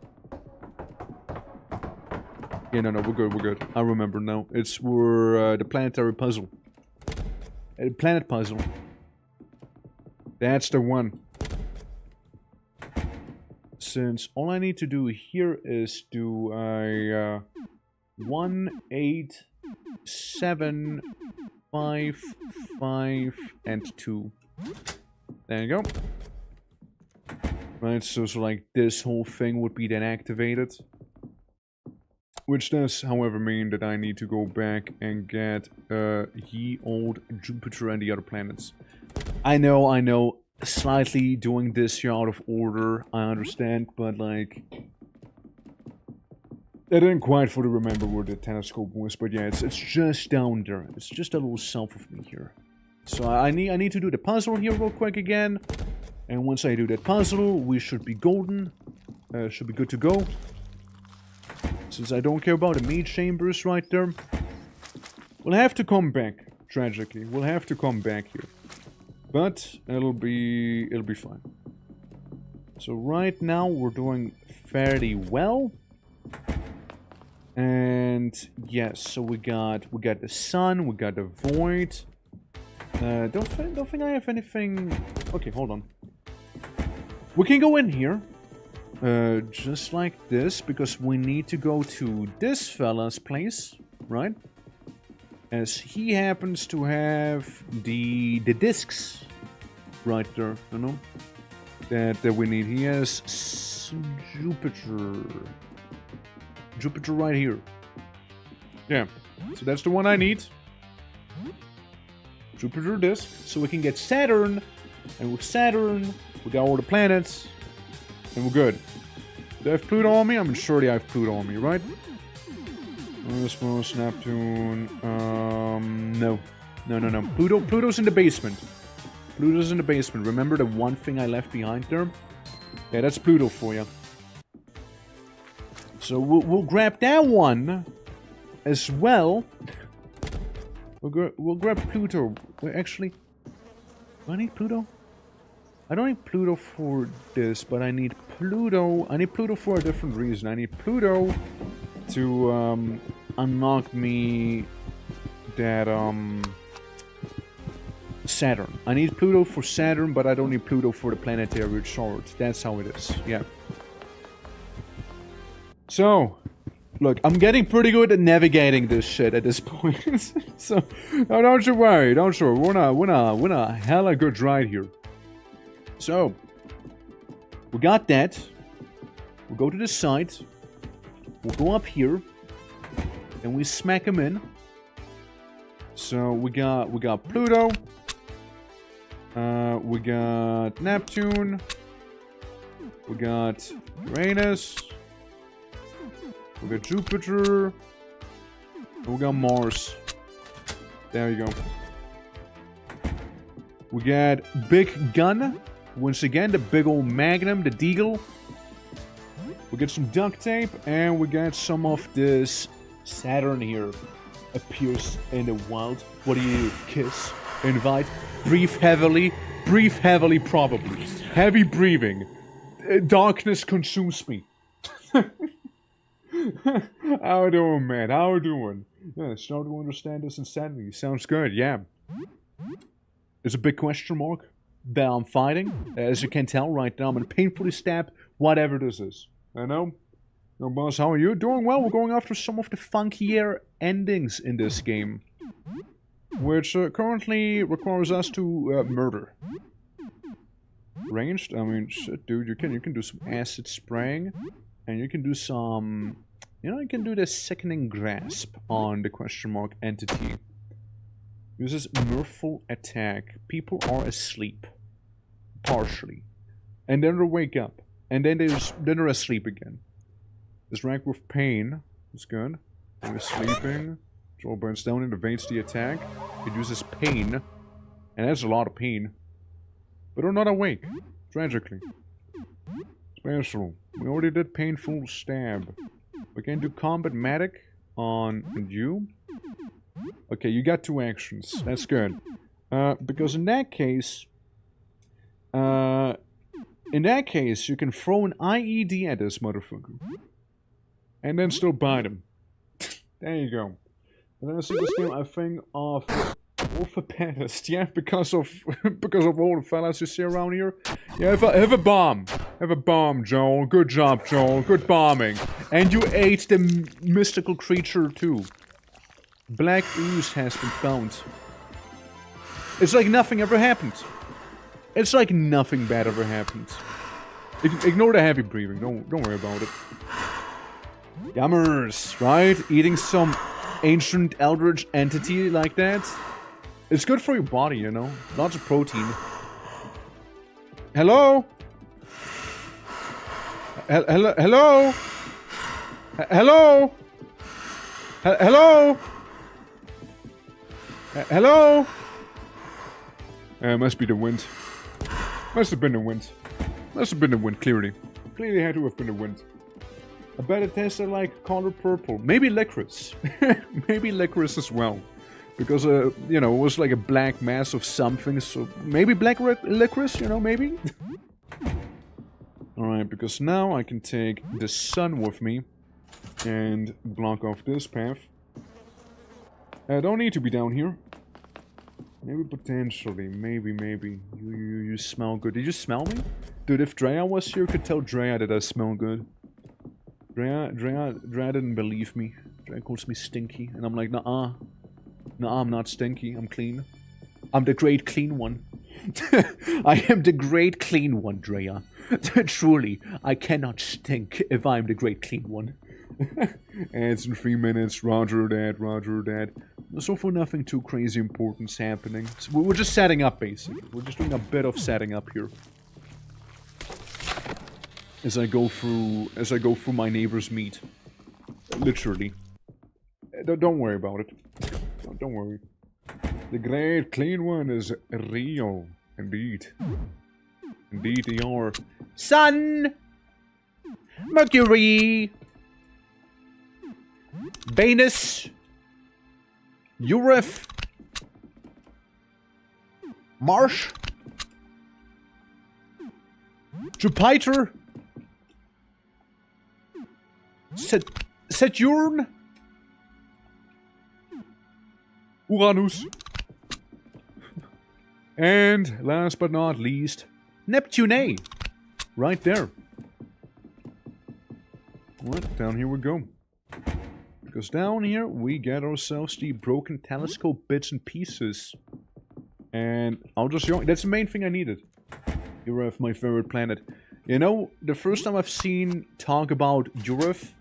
Yeah, no, we're good. I remember now. It's for the planetary puzzle. Planet puzzle. That's the one. Since all I need to do here is do a 1, 8, 7, 5, 5, and 2. There you go. Right, so like this whole thing would be then activated. Which does, however, mean that I need to go back and get ye old Jupiter and the other planets. I know, slightly doing this here out of order, I understand, but like... I didn't quite fully remember where the telescope was, but yeah, it's just down there. It's just a little south of me here. So I need to do the puzzle here real quick again. And once I do that puzzle, we should be golden. Should be good to go. Since I don't care about the meat chambers right there. We'll have to come back, tragically. We'll have to come back here. But it'll be fine. So right now we're doing fairly well. And yes, so we got the sun, we got the void. Don't think I have anything. Okay, hold on. We can go in here. Just like this, because we need to go to this fella's place, right? As he happens to have the discs right there, you know? That we need. He has Jupiter right here. Yeah, so that's the one I need. Jupiter disc, so we can get Saturn, and with Saturn, we got all the planets. And we're good. Do I have Pluto on me? I'm sure I have Pluto on me, right? Cosmos, Neptune. No. Pluto's in the basement. Pluto's in the basement. Remember the one thing I left behind there? Yeah, that's Pluto for you. So we'll grab that one as well. We'll grab Pluto. Wait, actually, do I need Pluto? I don't need Pluto for this, but I need Pluto. I need Pluto for a different reason. I need Pluto to unlock me that Saturn. I need Pluto for Saturn, but I don't need Pluto for the planetary sword. That's how it is. Yeah. So, look, I'm getting pretty good at navigating this shit at this point. So, no, don't you worry. Don't you worry. We're a hella good ride here. So, we got that. We'll go to the side. We'll go up here. And we smack him in. So, we got Pluto. We got Neptune. We got Uranus. We got Jupiter. And we got Mars. There you go. We got Big Gun. Once again, the big old Magnum, the Deagle. We got some duct tape, and we got some of this Saturn here. Appears in the wild. What do you kiss? Invite? Breathe heavily probably. Heavy breathing. Darkness consumes me. How you doing, man? How you doing? Yeah, start to understand this insanity. Sounds good, yeah. It's a big question mark that I'm fighting. As you can tell right now, I'm gonna painfully stab whatever this is. I know. No, boss, how are you? Doing well. We're going after some of the funkier endings in this game. Which currently requires us to murder. Ranged? I mean, shit, dude, you can do some acid spraying. And you can do some... You know, you can do the sickening grasp on the question mark entity. Uses mirthful attack. People are asleep. Partially. And then they wake up. And then they're asleep again. This rank with pain is good. And they're sleeping. Joel burns down and evades the attack. It uses pain. And that's a lot of pain. but are not awake. Tragically. Special. We already did painful stab. We can do combat medic on you. Okay, you got 2 actions. That's good. Because in that case, you can throw an IED at this motherfucker. And then still bite him. There you go. And then I see this game, I think of orthopedist, yeah, because of all the fellas you see around here. Yeah, have a bomb. Have a bomb, Joel. Good job, Joel. Good bombing. And you ate the mystical creature too. Black ooze has been found. It's like nothing ever happened. It's like nothing bad ever happened. Ignore the heavy breathing. Don't worry about it. Yummers, right? Eating some ancient eldritch entity like that. It's good for your body, you know? Lots of protein. Hello? Hello? Hello? Hello? Hello? Hello? Must be the wind. Must have been the wind. Must have been the wind, clearly. Clearly had to have been the wind. I bet it tasted like color purple. Maybe licorice. Maybe licorice as well. Because, you know, it was like a black mass of something, so maybe black licorice, you know, maybe? Alright, because now I can take the sun with me and block off this path. I don't need to be down here. Maybe potentially, maybe. You smell good. Did you smell me? Dude, if Drea was here, you could tell Drea that I smell good. Drea didn't believe me. Drea calls me stinky, and I'm like, nah, I'm not stinky, I'm clean. I'm the great clean one. I am the great clean one, Drea. Truly, I cannot stink if I'm the great clean one. Ads in 3 minutes, roger that. So far nothing too crazy important's happening. So we're just setting up, basically. We're just doing a bit of setting up here. As I go through my neighbor's meat. Literally. Don't worry about it. Don't worry. The great clean one is real. Indeed. Indeed they are. Sun! Mercury! Venus! Uranus! Mars! Jupiter! Saturn! Uranus! And last but not least, Neptune! Right there. Alright, down here we go. Because down here we get ourselves the broken telescope bits and pieces. And I'll just show you, that's the main thing I needed. Earth, my favorite planet. You know, the first time I've seen talk about Earth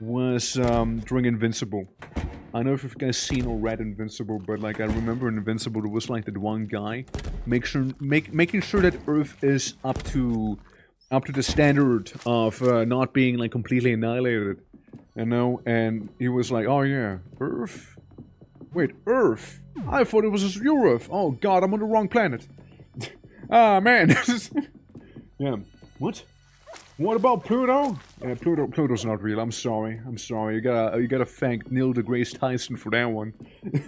was during Invincible. I don't know if you guys seen or read Invincible, but like I remember in Invincible there was like that one guy making sure that Earth is up to the standard of not being like completely annihilated. You know, and he was like, oh yeah, Earth? Wait, Earth? I thought it was Earth. Oh god, I'm on the wrong planet. Ah man. Yeah. What? What about Pluto? Yeah, Pluto's not real. I'm sorry. You gotta thank Neil deGrasse Tyson for that one.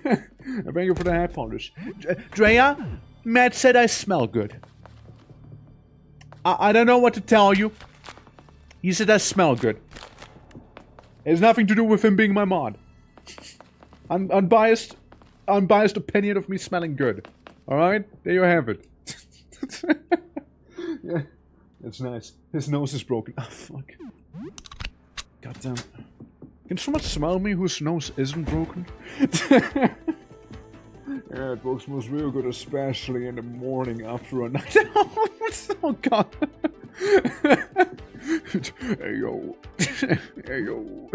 Thank you for the hat polish. Drea, Matt said I smell good. I don't know what to tell you. He said I smell good. It has nothing to do with him being my mod. Unbiased opinion of me smelling good. Alright? There you have it. Yeah. It's nice. His nose is broken. Oh, fuck. Goddamn. Can someone smell me whose nose isn't broken? Yeah, it smells real good, especially in the morning after a night. Oh, God. Hey, yo. Hey, yo.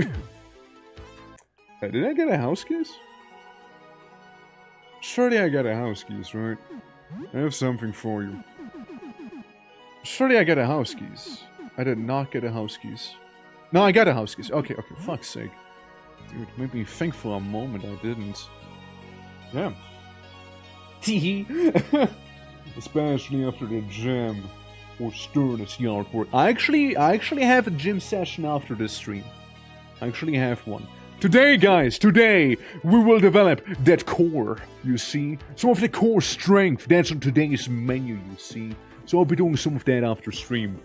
Did I get a house keys? Surely I got a house keys, right? I have something for you. Surely I got a house keys. I did not get a house keys. No, I got a house keys. Okay, fuck's sake. Dude, made me think for a moment I didn't. Yeah. Teehee. Especially after the gym or sternest yard work. I actually have a gym session after this stream. I actually have one. Today, guys, today we will develop that core, you see? Some of the core strength, that's on today's menu, you see? So I'll be doing some of that after stream.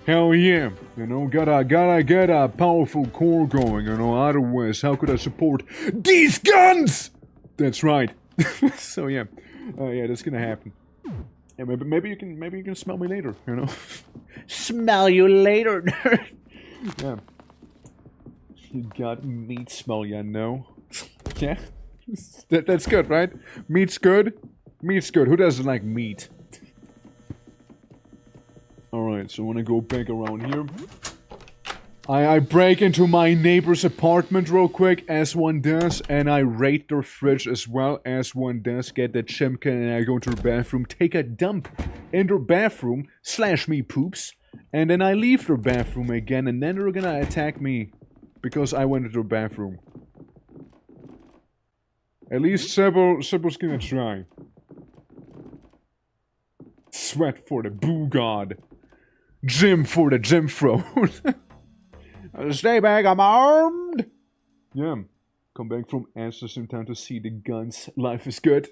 Hell yeah, you know, gotta get a powerful core going, you know, otherwise how could I support these guns? That's right. So yeah, yeah, that's gonna happen. Yeah, maybe you can smell me later, you know? Smell you later, nerd! Yeah. You got meat smell, you know? Yeah? That's good, right? Meat's good? Meat's good. Who doesn't like meat? Alright, so when I go back around here... I break into my neighbor's apartment real quick, as one does, and I raid their fridge as well, as one does, get the chimkin, and I go into the bathroom, take a dump in their bathroom, slash me poops, and then I leave their bathroom again, and then they're gonna attack me, because I went into their bathroom. At least Sybil's gonna try. Sweat for the boo god. Gym for the gym fro. Stay back, I'm armed! Yeah. Come back from Answers in time to see the guns. Life is good.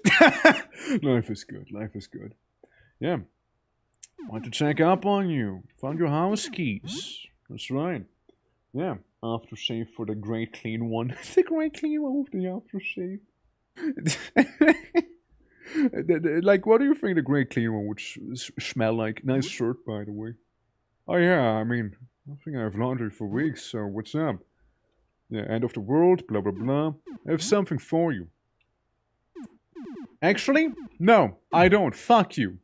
Life is good, life is good. Yeah. Want to check up on you. Found your house keys. That's right. Yeah. Aftershave for the great clean one. The great clean one with the aftershave. Like, what do you think the great clean one would smell like? Nice shirt, by the way. Oh yeah, I mean... I think I have laundry for weeks, so what's up? Yeah, end of the world, blah blah blah. I have something for you. Actually, no, I don't. Fuck you.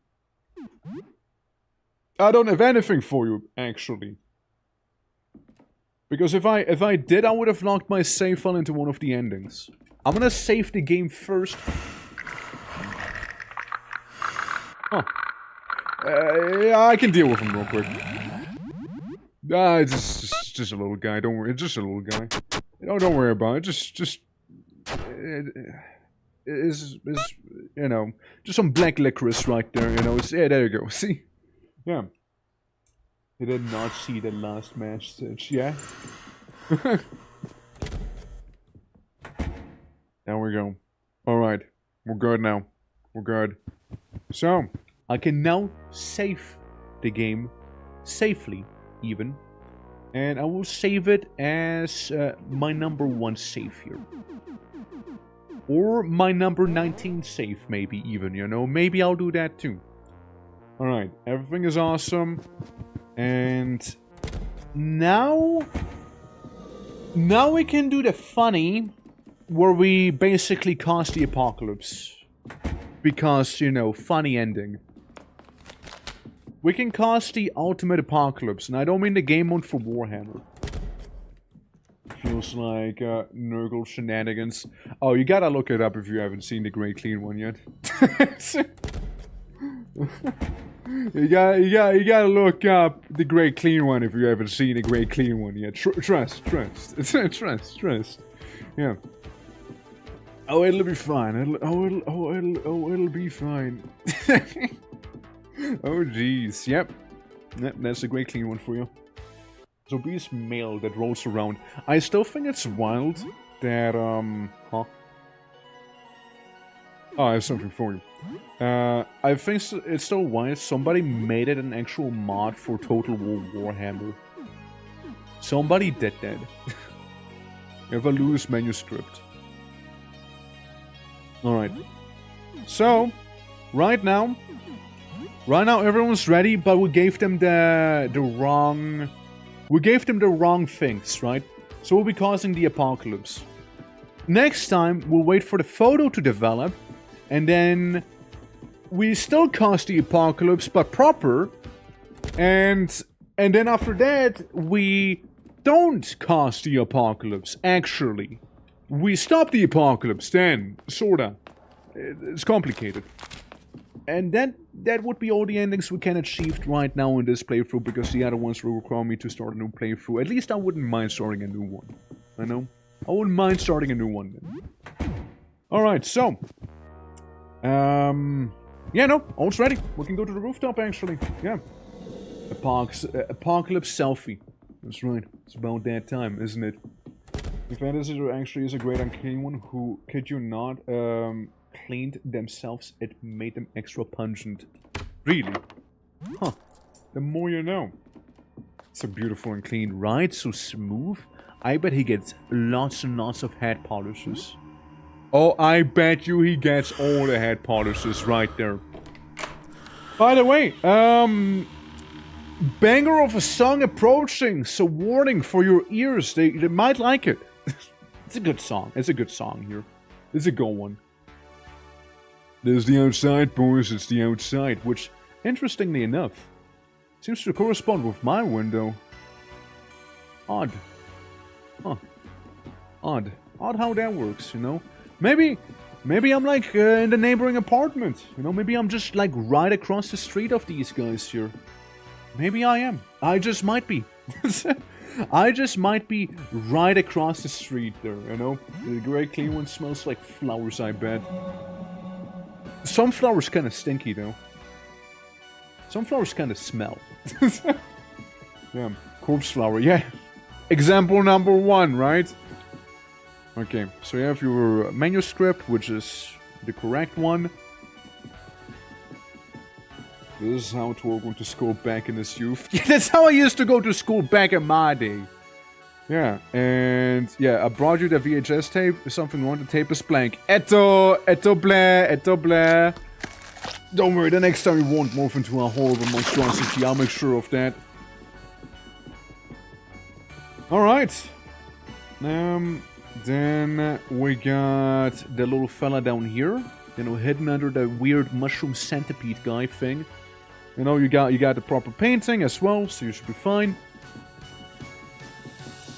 I don't have anything for you, actually. Because if I did, I would have locked my save file into one of the endings. I'm gonna save the game first. Oh. Yeah, I can deal with him real quick. It's just a little guy. Don't worry. It's just a little guy. Don't worry about it. Just is you know, just some black licorice right there. You know. Yeah, there you go. See, yeah. You did not see the last message. Yeah. There we go. All right, we're good now. We're good. So I can now save the game safely. Even, and I will save it as my number 1 save here, or my number 19 save, maybe even, you know, maybe I'll do that too. Alright, everything is awesome, and now we can do the funny, where we basically cause the apocalypse, because, you know, funny ending. We can cause the ultimate apocalypse, and I don't mean the game mode for Warhammer. Feels like Nurgle shenanigans. Oh, you gotta look it up if you haven't seen the Great Clean one yet. you gotta look up the Great Clean one if you haven't seen the Great Clean one yet. Trust. Trust. Yeah. Oh, it'll be fine. It'll be fine. Oh jeez, yep, that's a great clean one for you. So beast male that rolls around. I still think it's wild that huh? Oh, I have something for you. I think it's still wild. Somebody made it an actual mod for Total War Warhammer. Somebody did that. You have a loose manuscript. All right. So, right now everyone's ready, but we gave them the wrong things, right? So we'll be causing the apocalypse. Next time, we'll wait for the photo to develop, and then we still cause the apocalypse, but proper, and then after that, we don't cause the apocalypse, actually. We stop the apocalypse, then, sorta. It's complicated. And that would be all the endings we can achieve right now in this playthrough, because the other ones will require me to start a new playthrough. At least I wouldn't mind starting a new one. I know? I wouldn't mind starting a new one then. Alright, so. Yeah, no, all's ready. We can go to the rooftop, actually. Yeah. Apocalypse selfie. That's right. It's about that time, isn't it? The fantasy actually is a great unclean one who, kid you not, cleaned themselves. It made them extra pungent. Really? Huh. The more you know. So beautiful and clean, right? So smooth. I bet he gets lots and lots of head polishes. Oh, I bet you he gets all the head polishes right there. By the way, banger of a song approaching, so warning for your ears, they might like it. It's a good song. It's a good song here. It's a good one. There's the outside, boys. It's the outside, which, interestingly enough, seems to correspond with my window. Odd. Huh. Odd. Odd how that works, you know? Maybe I'm like in the neighboring apartment. You know, maybe I'm just like right across the street of these guys here. Maybe I am. I just might be. I just might be right across the street there, you know? The great clean one smells like flowers, I bet. Some flowers kind of stinky, though. Some flowers kind of smell. Yeah, corpse flower, yeah. Example number 1, right? Okay, so you have your manuscript, which is the correct one. This is how to go to school back in his youth. Yeah, that's how I used to go to school back in my day. Yeah, and yeah, I brought you the VHS tape. If something wrong, the tape is blank. Eto blah. Don't worry, the next time we won't morph into a horrible monstrosity. I'll make sure of that. Alright. Then we got the little fella down here. You know, hidden under the weird mushroom centipede guy thing. You know, you got the proper painting as well, so you should be fine.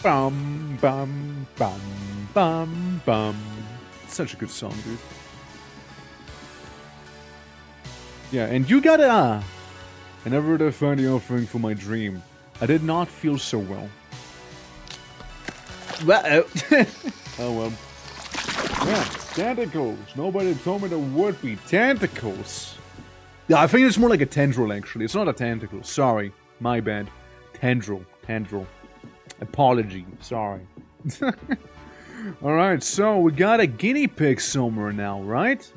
Bum bum bum bum bum. Such a good song, dude. Yeah, and you got I never did find the offering for my dream. I did not feel so well. Well, oh well. Yeah, tentacles. Nobody told me there would be tentacles. Yeah, I think it's more like a tendril, actually. It's not a tentacle. Sorry. My bad. Tendril. Apology. Sorry. Alright, so we got a guinea pig somewhere now, right?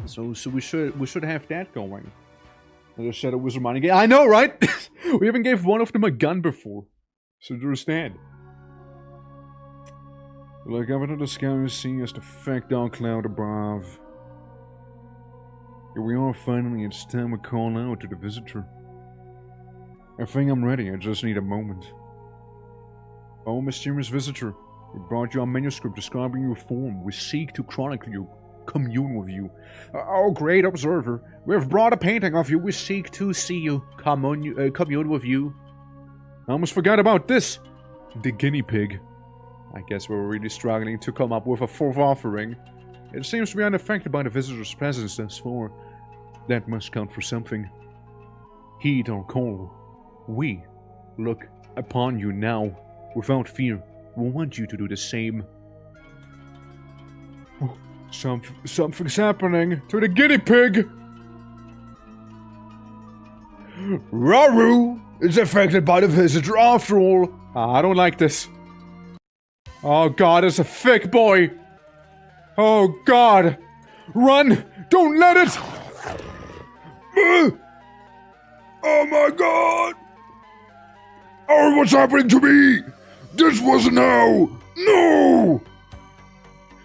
So we should have that going. I just said it was reminding me. I know, right? We even gave one of them a gun before. So do you understand? Look up into the sky and see us the fake dark cloud above. Here we are finally, it's time we call out to the visitor. I think I'm ready, I just need a moment. Oh, mysterious visitor, we brought you a manuscript describing your form. We seek to chronicle you, commune with you. Oh, great observer, we have brought a painting of you. We seek to see you, commune with you. I almost forgot about this. The guinea pig. I guess we're really struggling to come up with a fourth offering. It seems to be unaffected by the visitor's presence thus far. That must count for something. Heat or cold, we look upon you now without fear. We want you to do the same. Oh, something's happening to the guinea pig! Raru is affected by the visitor after all. I don't like this. Oh god, it's a thick boy! Oh god! Run! Don't let it! Oh my god! Oh, what's happening to me? This wasn't how! No!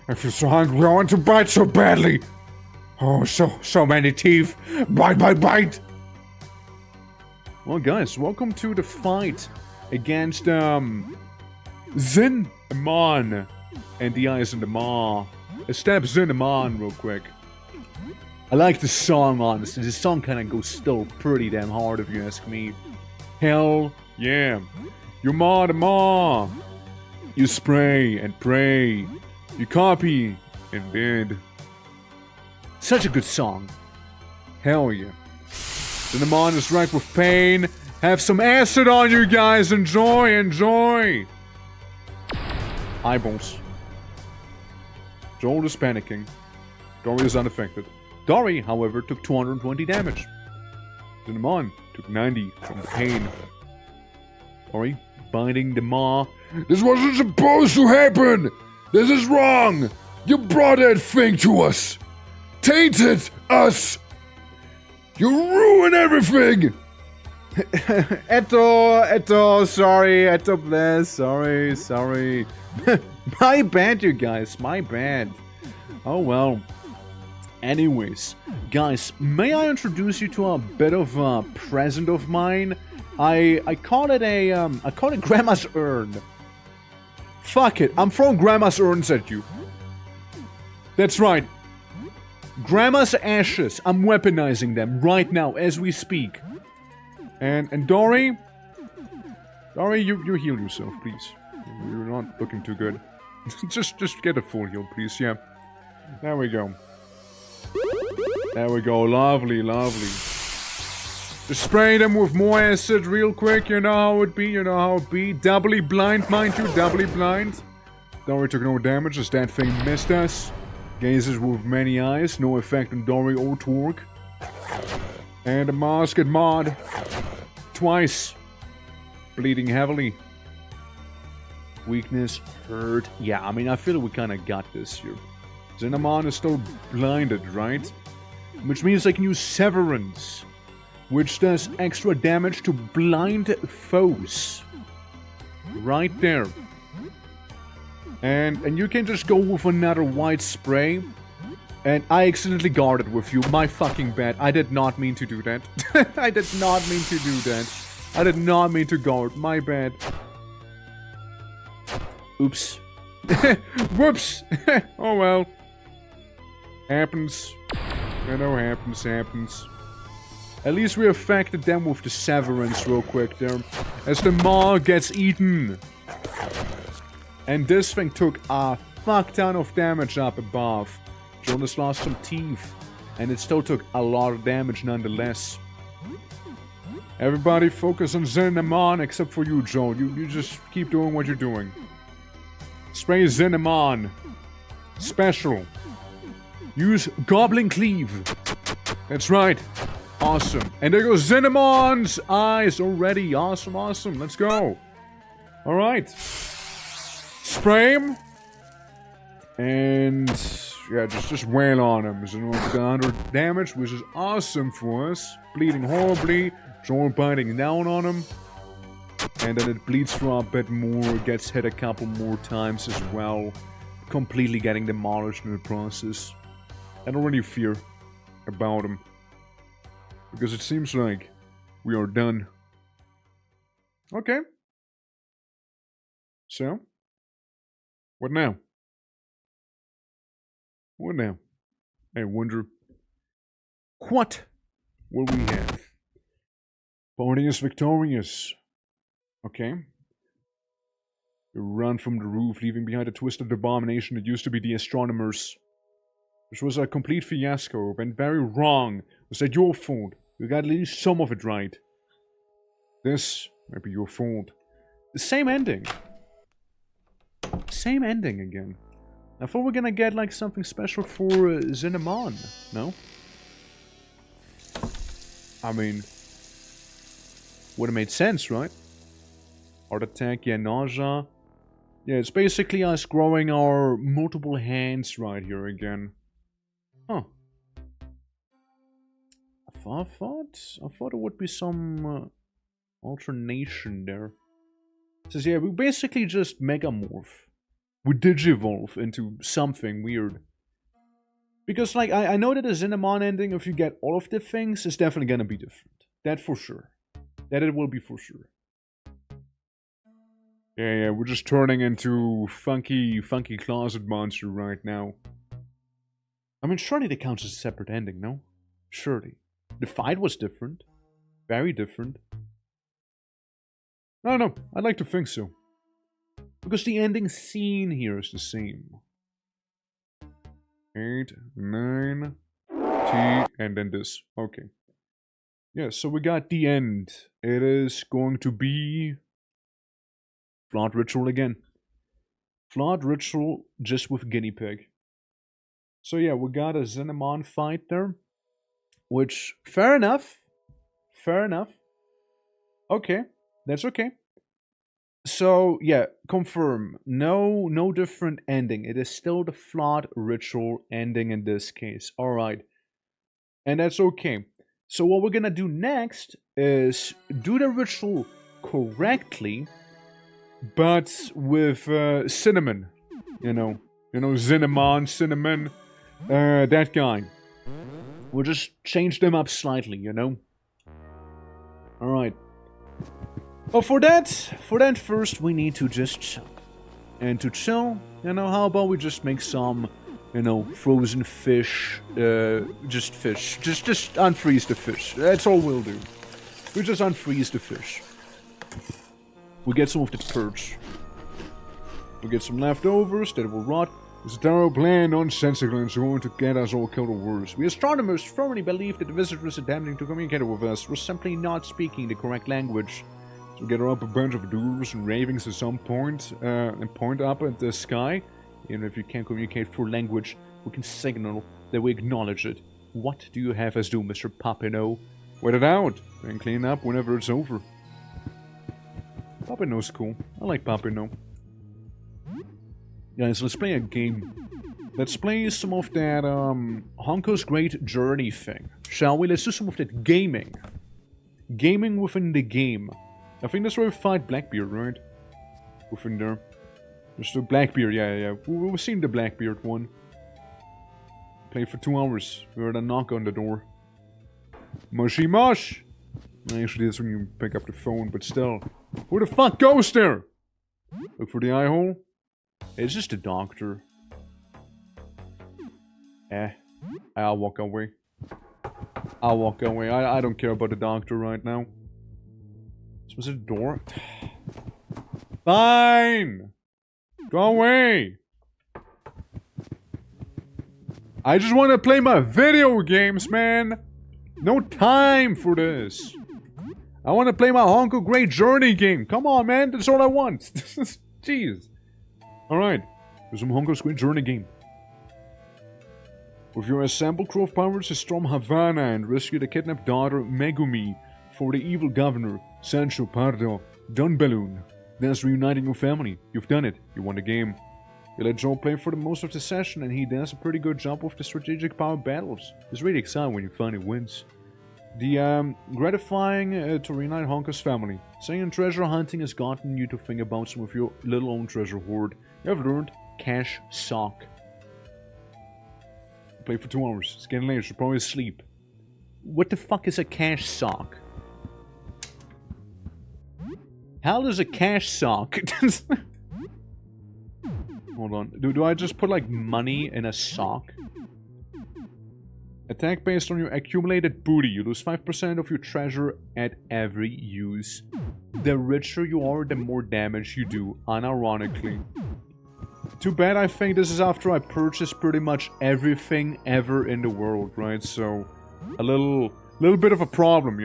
I feel so hungry, I want to bite so badly. Oh, so many teeth. Bite! Well guys, welcome to the fight against, Zin Amon and the Eyes in the Maw. Stab Zin Amon real quick. I like the song, honestly. This song kind of goes still pretty damn hard if you ask me. Hell yeah. You maw the maw. You spray and pray. You copy and bid. Such a good song. Hell yeah. Zin Amon is racked with pain. Have some acid on you guys. Enjoy. Eyeballs. Joel is panicking. Dory is unaffected. Dory, however, took 220 damage. Cinnamon took 90 from the pain. Dory, biting the maw. This wasn't supposed to happen! This is wrong! You brought that thing to us! Tainted us! You ruined everything! Eto, sorry, Eto, bless, sorry. My bad, you guys, my bad. Oh well. Anyways, guys, may I introduce you to a bit of a present of mine? I call it Grandma's urn. Fuck it, I'm throwing Grandma's urns at you. That's right. Grandma's ashes, I'm weaponizing them right now as we speak. And Dory, you heal yourself, please. You're not looking too good. just get a full heal, please. Yeah. There we go. There we go. Lovely. Just spray them with more acid real quick. You know how it be. Doubly blind, mind you. Doubly blind. Dory took no damage as that thing missed us. Gazes with many eyes. No effect on Dory or Torque. And a mask at Mod. Twice. Bleeding heavily. Weakness, hurt. Yeah, I mean, I feel like we kind of got this here. Cinnamon is still blinded, right? Which means I can use Severance, which does extra damage to blind foes. Right there. And you can just go with another white spray. And I accidentally guarded with you. My fucking bad. I did not mean to do that. I did not mean to do that. I did not mean to guard. My bad. Oops. Whoops. Oh well. Happens. You know, happens. At least we affected them with the Severance real quick there. As the maw gets eaten. And this thing took a fuck ton of damage up above. Jonas lost some teeth. And it still took a lot of damage nonetheless. Everybody focus on Cinnamon except for you, Joe. You just keep doing what you're doing. Spray Cinnamon. Special. Use Goblin Cleave. That's right. Awesome. And there goes Cinnamon's eyes already. Awesome. Let's go. Alright. Spray him. And yeah, just wail on him. Cinnamon's got 100 damage, which is awesome for us. Bleeding horribly. Joel biting down on him. And then it bleeds through a bit more, gets hit a couple more times as well. Completely getting demolished in the process. I don't really fear about him. Because it seems like we are done. Okay. So, what now? I wonder, what will we have? Party is victorious. Okay. We run from the roof, leaving behind a twisted abomination that used to be the astronomers. This was a complete fiasco, and very wrong. Was that your fault? You got at least some of it right. This might be your fault. The same ending. Same ending again. I thought we were gonna get like something special for Cinnamon. No? I mean, would have made sense, right? Heart attack, yeah, nausea. Yeah, it's basically us growing our multiple hands right here again. Huh. I thought it would be some alternation there. It says, yeah, we basically just megamorph. We digivolve into something weird. Because, like, I know that the Cinnamon ending, if you get all of the things, is definitely gonna be different. That for sure. That it will be for sure. Yeah, we're just turning into funky closet monster right now. I mean, surely that counts as a separate ending, no? Surely. The fight was different. Very different. No, I'd like to think so. Because the ending scene here is the same. 8, 9, T, and then this. Okay. Yeah, so we got the end. It is going to be Flawed Ritual again. Flawed Ritual just with Guinea Pig. So yeah, we got a Cinnamon fight there. Which, fair enough. Fair enough. Okay, that's okay. So yeah, confirm. No different ending. It is still the flawed ritual ending in this case. Alright. And that's okay. So what we're gonna do next is do the ritual correctly, but with cinnamon. Cinnamon, that guy. We'll just change them up slightly, Alright. Well, for that first we need to just chill. And to chill, how about we just make some, frozen fish, just fish. Just unfreeze the fish. That's all we'll do. We just unfreeze the fish. We get some of the perch. We get some leftovers that will rot. It's a terrible plan, nonsensical, and it's going to get us all killed or worse. We astronomers firmly believe that the visitors attempting to communicate with us were simply not speaking the correct language. So we gather up a bunch of doers and ravings at some point, and point up at the sky. Even if you can't communicate through language, we can signal that we acknowledge it. What do you have us do, Mr. Papineau? Wait it out, and clean up whenever it's over. Papineau's cool. I like Papineau. Guys, let's play a game. Let's play some of that, Honko's Great Journey thing. Shall we? Let's do some of that gaming. Gaming within the game. I think that's where we fight Blackbeard, right? Within there. There's the Blackbeard, yeah. We've seen the Blackbeard one. Play for 2 hours. We heard a knock on the door. Mushy mush! Actually, that's when you pick up the phone, but still. Who the fuck goes there? Look for the eye hole. It's just a doctor. I'll walk away. I don't care about the doctor right now. This was a door. Fine! Go away! I just want to play my video games, man! No time for this! I want to play my Honko Great Journey game! Come on, man! That's all I want! Jeez! Alright, there's some Honko's Great Journey game. With your assembled crew of pirates to storm Havana and rescue the kidnapped daughter Megumi for the evil governor, Sancho Pardo Dunballoon. That's reuniting your family. You've done it. You won the game. You let Joe play for the most of the session and he does a pretty good job with the strategic power battles. It's really exciting when you finally wins. The gratifying to reunite Honko's family. Saying treasure hunting has gotten you to think about some of your little own treasure hoard. You have learned Cash Sock. Play for 2 hours. It's getting late. You should probably sleep. What the fuck is a cash sock? How does a cash sock? Hold on. Do I just put like money in a sock? Attack based on your accumulated booty. You lose 5% of your treasure at every use. The richer you are, the more damage you do, unironically. Too bad I think this is after I purchased pretty much everything ever in the world, right? So, a little bit of a problem,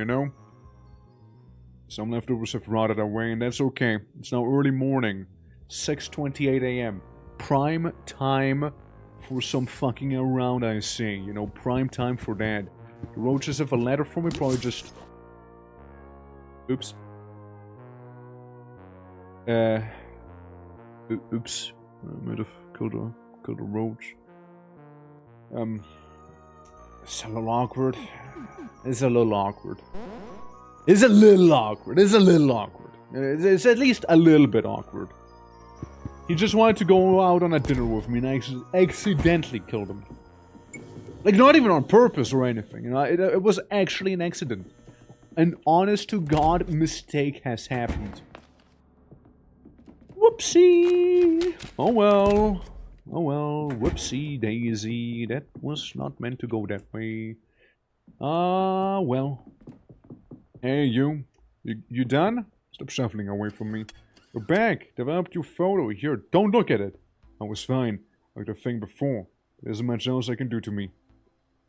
Some leftovers have rotted away, and that's okay. It's now early morning, 6:28 a.m. Prime time for some fucking around, I see. Prime time for that. The roaches have a letter for me, probably just... Oops. Oops. I might have killed a roach. It's a little awkward. It's a little awkward. It's a little awkward. It's at least a little bit awkward. He just wanted to go out on a dinner with me and I accidentally killed him. Like, not even on purpose or anything, it was actually an accident. An honest-to-God mistake has happened. Whoopsie! Oh well, whoopsie daisy, that was not meant to go that way. Well. Hey, you done? Stop shuffling away from me. You're back, developed your photo, here, don't look at it. I was fine, like the thing before. There isn't much else I can do to me.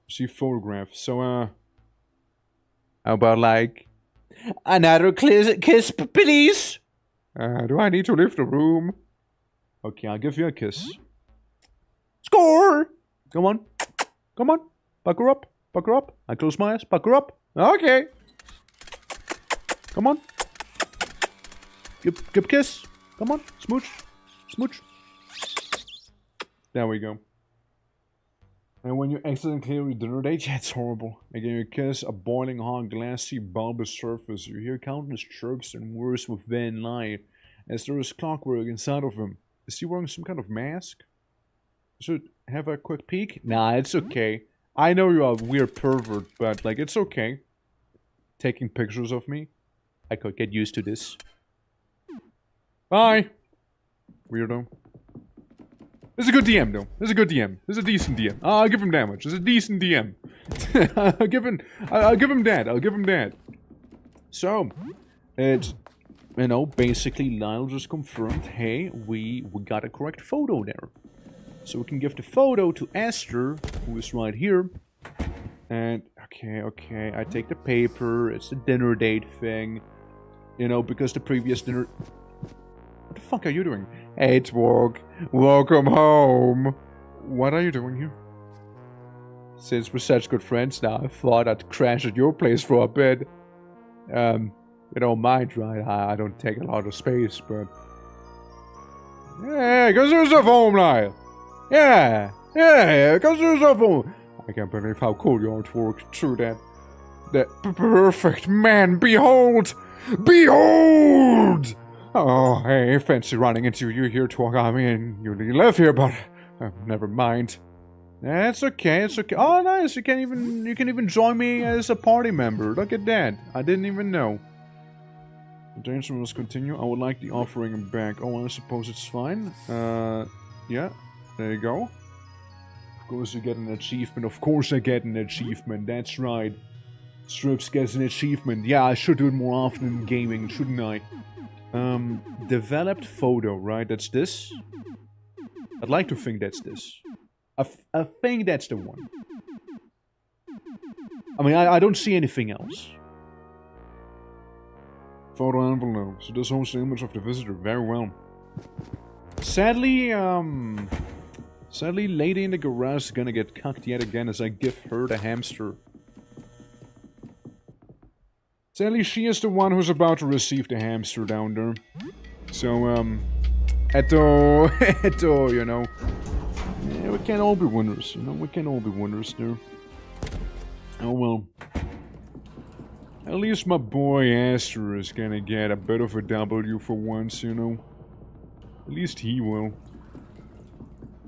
See photograph, so, how about, like, another kiss, please? Do I need to leave the room? Okay, I'll give you a kiss. Score! Come on. Come on. Pucker up. Pucker up. I close my eyes. Pucker up. Okay. Come on. Give a kiss. Come on. Smooch. Smooch. There we go. And when you accidentally clear your dinner date, yeah, it's horrible. Again, you kiss a boiling hot, glassy, bulbous surface. You hear countless chirps and words within lie, as there is clockwork inside of him. Is he wearing some kind of mask? Should have a quick peek? Nah, it's okay. I know you're a weird pervert, but, like, it's okay. Taking pictures of me. I could get used to this. Bye! Weirdo. This is a good DM, though. This is a good DM. This is a decent DM. I'll give him damage. This is a decent DM. I'll give him that. I'll give him that. So, it's, you know, basically Lyle just confirmed, hey, we got a correct photo there. So we can give the photo to Esther, who is right here. And, okay, I take the paper. It's the dinner date thing. You know, because the previous dinner... What the fuck are you doing? Hey, Twerk. Welcome home. What are you doing here? Since we're such good friends now, I thought I'd crash at your place for a bit. You don't mind, right? I don't take a lot of space, but... Yeah, because there's a home, Lyle. Yeah, because there's a home. I can't believe how cool you are, Twerk. True that. That perfect man, behold! Behold! Oh, hey, fancy running into you here, Twerk. I mean, you live here, but never mind. It's okay, it's okay. Oh, nice! You can even join me as a party member. Look at that! I didn't even know. The danger must continue. I would like the offering back. Oh, I suppose it's fine. Yeah, there you go. Of course, you get an achievement. Of course, I get an achievement. That's right. Strips gets an achievement. Yeah, I should do it more often in gaming, shouldn't I? Developed photo, right? That's this? I'd like to think that's this. I think that's the one. I mean, I don't see anything else. Photo envelope. So this holds the image of the visitor. Very well. Sadly, lady in the garage is gonna get cucked yet again as I give her the hamster. Sadly, she is the one who's about to receive the hamster down there. So, Eto, you know. Yeah, we can't all be winners, you know, we can't all be winners there. Oh well. At least my boy Aster is gonna get a bit of a W for once, you know. At least he will.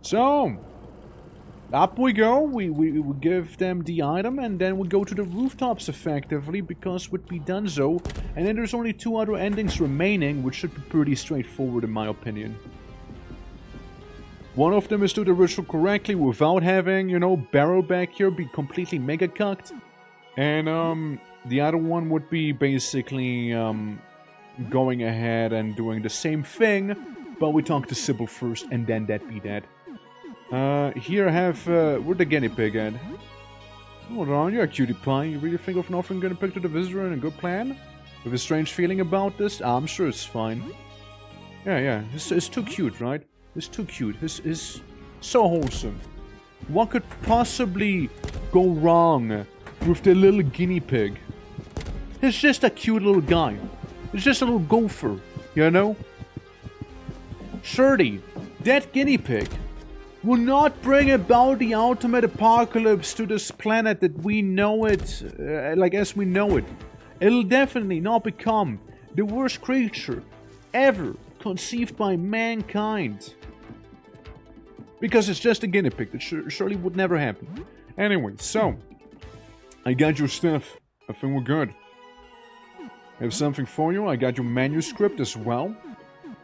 So, up we go, we give them the item, and then we go to the rooftops effectively, because we'd be done so. And then there's only 2 other endings remaining, which should be pretty straightforward in my opinion. One of them is do the ritual correctly without having, you know, Barrel back here be completely mega cucked. And, the other one would be basically, going ahead and doing the same thing, but we talk to Sybil first, and then that be that. Here I have, where'd the guinea pig at? Hold on, you're a cutie pie. You really think of an offering guinea pig to the visitor and a good plan? With a strange feeling about this? I'm sure it's fine. Yeah, it's too cute, right? It's too cute. It's so wholesome. What could possibly go wrong with the little guinea pig? He's just a cute little guy. He's just a little gopher, you know? Surely, that guinea pig will not bring about the ultimate apocalypse to this planet that we know it, like as we know it. It'll definitely not become the worst creature ever conceived by mankind. Because it's just a guinea pig. That surely would never happen. Anyway, so, I got your stuff. I think we're good. I have something for you. I got your manuscript as well.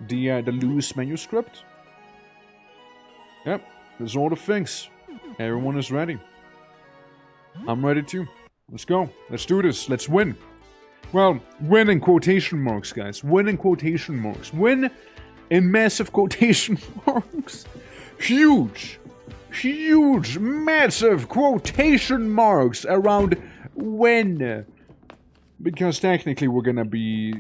The loose manuscript. Yep, there's all the things. Everyone is ready. I'm ready too. Let's go. Let's do this. Let's win. Well, win in quotation marks, guys. Win in quotation marks. Win in massive quotation marks. Huge, massive quotation marks around win. Because technically we're gonna be...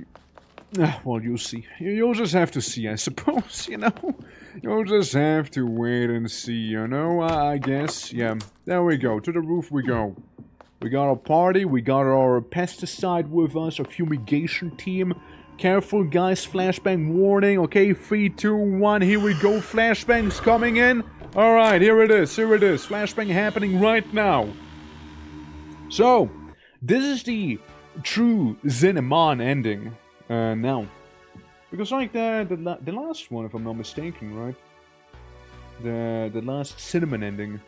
well, you'll see. You'll just have to see, I suppose, you know? You'll just have to wait and see, you know, I guess. Yeah, there we go. To the roof we go. We got our party, we got our pesticide with us, our fumigation team. Careful, guys, flashbang warning. Okay, 3, 2, 1, here we go. Flashbangs coming in. Alright, here it is, here it is. Flashbang happening right now. So, this is the true Cinnamon ending. Now. Because like the last one, if I'm not mistaken, right? The last Cinnamon ending.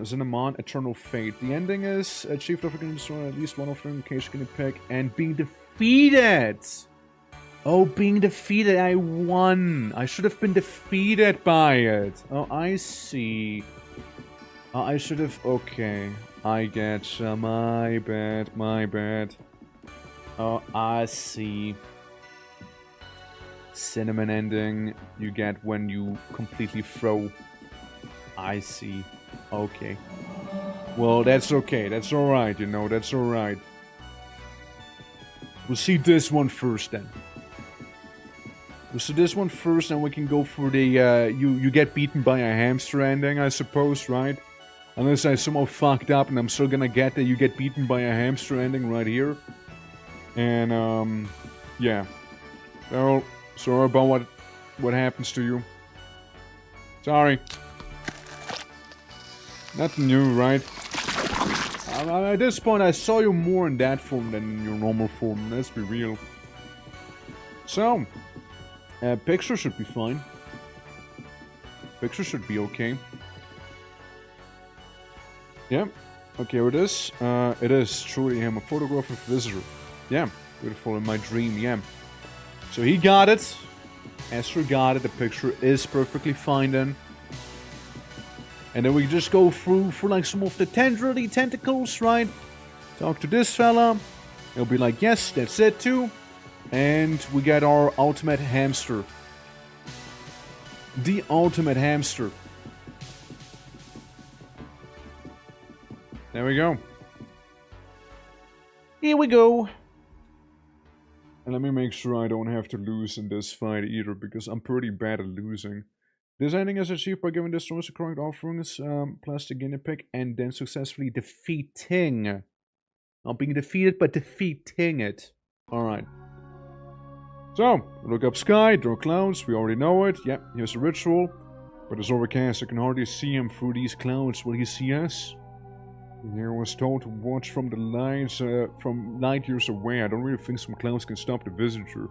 Cinnamon, Eternal Fate. The ending is achieved after getting destroyed at least one of them in case you can pick and being defeated. Oh, being defeated, I won. I should have been defeated by it. Oh, I see. I should have. Okay, I get you. My bad, my bad. Oh, I see. Cinnamon ending you get when you completely throw. I see. Okay. Well, that's okay. That's alright, you know. That's alright. We'll see this one first, then. We'll see this one first, and we can go for the, you get beaten by a hamster ending, I suppose, right? Unless I somehow fucked up, and I'm still gonna get that you get beaten by a hamster ending right here. And, yeah. Well, sorry about what happens to you. Sorry. Nothing new, right? At this point, I saw you more in that form than in your normal form. Let's be real. So, picture should be fine. Picture should be okay. Yeah. Okay, here it is. It is truly him, a photograph of visitor. Yeah, beautiful in my dream. Yeah. So he got it. Esther got it. The picture is perfectly fine then. And then we just go through for like some of the tenderly tentacles, right? Talk to this fella. He'll be like, yes, that's it too. And we get our ultimate hamster. The ultimate hamster. There we go. Here we go. And let me make sure I don't have to lose in this fight either, because I'm pretty bad at losing. This ending is achieved by giving destroyers the correct offerings, plus the guinea pig, and then successfully defeating. Not being defeated, but defeating it. Alright. So, look up sky, draw clouds, we already know it. Yep, here's the ritual. But it's overcast, I can hardly see him through these clouds. Will he see us? Here was told to watch from the lights, from light years away. I don't really think some clouds can stop the visitor.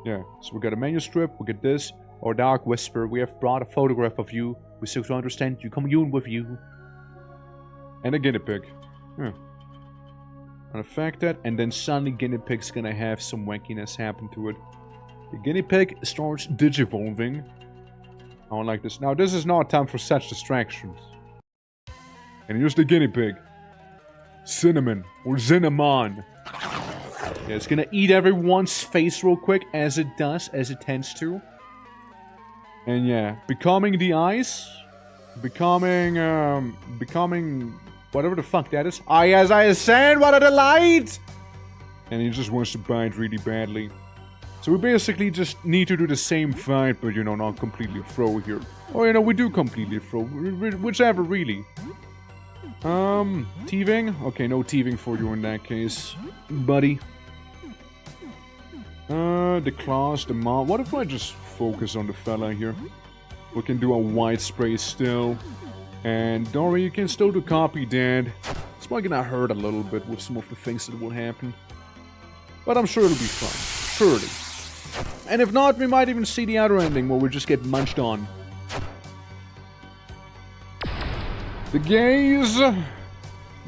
Yeah, so we got a manuscript, we get this. Or Dark Whisper, we have brought a photograph of you. We seek to understand you, commune with you. And a guinea pig. Yeah. Unaffected, and then suddenly guinea pig's gonna have some wankiness happen to it. The guinea pig starts digivolving. I don't like this. Now, this is not time for such distractions. And here's the guinea pig. Cinnamon, or Cinnamon. Yeah, it's gonna eat everyone's face real quick, as it does, as it tends to. And yeah, becoming the ice, becoming whatever the fuck that is. As I said, what a delight! And he just wants to bite really badly. So we basically just need to do the same fight, but you know, not completely throw here. Or you know, we do completely throw, whichever really. Thieving? Okay, no thieving for you in that case, buddy. The claws, the maw. What if I just focus on the fella here? We can do a white spray still. And Dory, you can still do copy dead. It's probably gonna hurt a little bit with some of the things that will happen. But I'm sure it'll be fun. Surely. And if not, we might even see the other ending where we just get munched on. The gaze,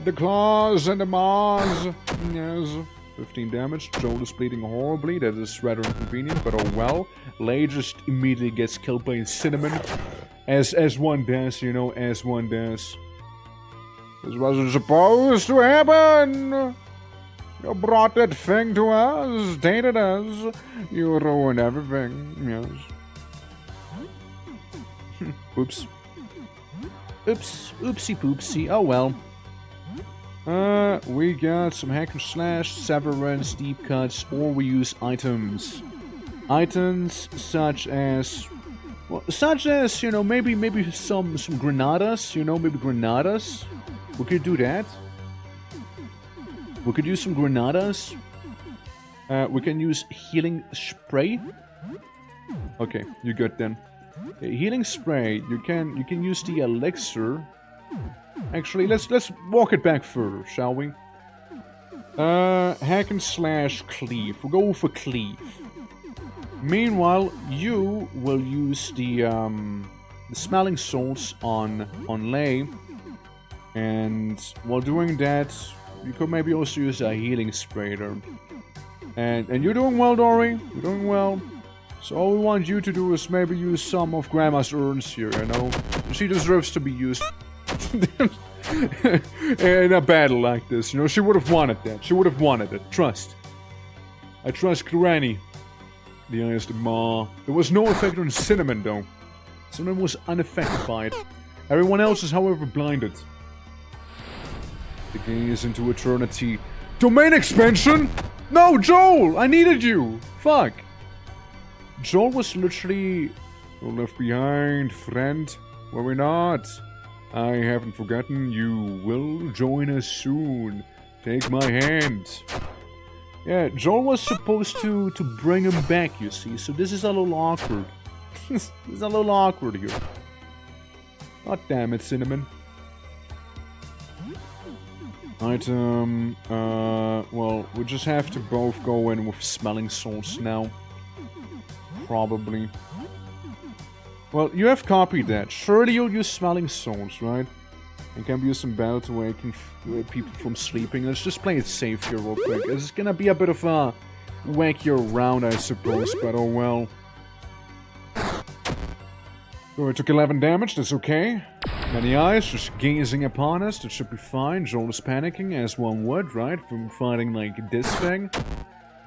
the claws, and the maws. Yes. 15 damage. Joel is bleeding horribly. That is rather inconvenient, but oh well. Lay just immediately gets killed by Cinnamon. As one does, you know, as one does. This wasn't supposed to happen! You brought that thing to us, tainted us. You ruined everything, yes. Oops. Oops. Oopsie poopsie. Oh well. We got some hack and slash, severance, deep cuts, or we use items. Items such as Well, such as, you know, maybe some granadas, you know, maybe granadas. We could do that. We could use some granadas. We can use healing spray. Okay, you good then. Healing spray. You can use the elixir. Actually, let's walk it back further, shall we? Hack and slash cleave. We'll go for cleave. Meanwhile, you will use the smelling salts on Lay, and while doing that, you could maybe also use a healing spray there. And you're doing well, Dory. You're doing well. So all we want you to do is maybe use some of Grandma's urns here, you know? She deserves to be used in a battle like this, you know? She would have wanted that. She would have wanted it. Trust. I trust Granny. The eyes, the maw. There was no effect on Cinnamon, though. Cinnamon was unaffected by it. Everyone else is, however, blinded. The gaze into eternity. Domain expansion? No, Joel! I needed you! Fuck! Joel was literally left behind, friend. Were we not? I haven't forgotten. You will join us soon. Take my hand. Yeah, Joel was supposed to bring him back, you see. So this is a little awkward. This is a little awkward here. God damn it, Cinnamon. Item, well, we just have to both go in with smelling salts now. Probably. Well, you have copied that. Surely you'll use smelling salts, right? It can be used in battle to awaken people from sleeping. Let's just play it safe here real quick. It's gonna be a bit of a wackier round, I suppose, but oh well. So it took 11 damage, that's okay. Many eyes just gazing upon us, that should be fine. Joel is panicking, as one would, right? From fighting like this thing.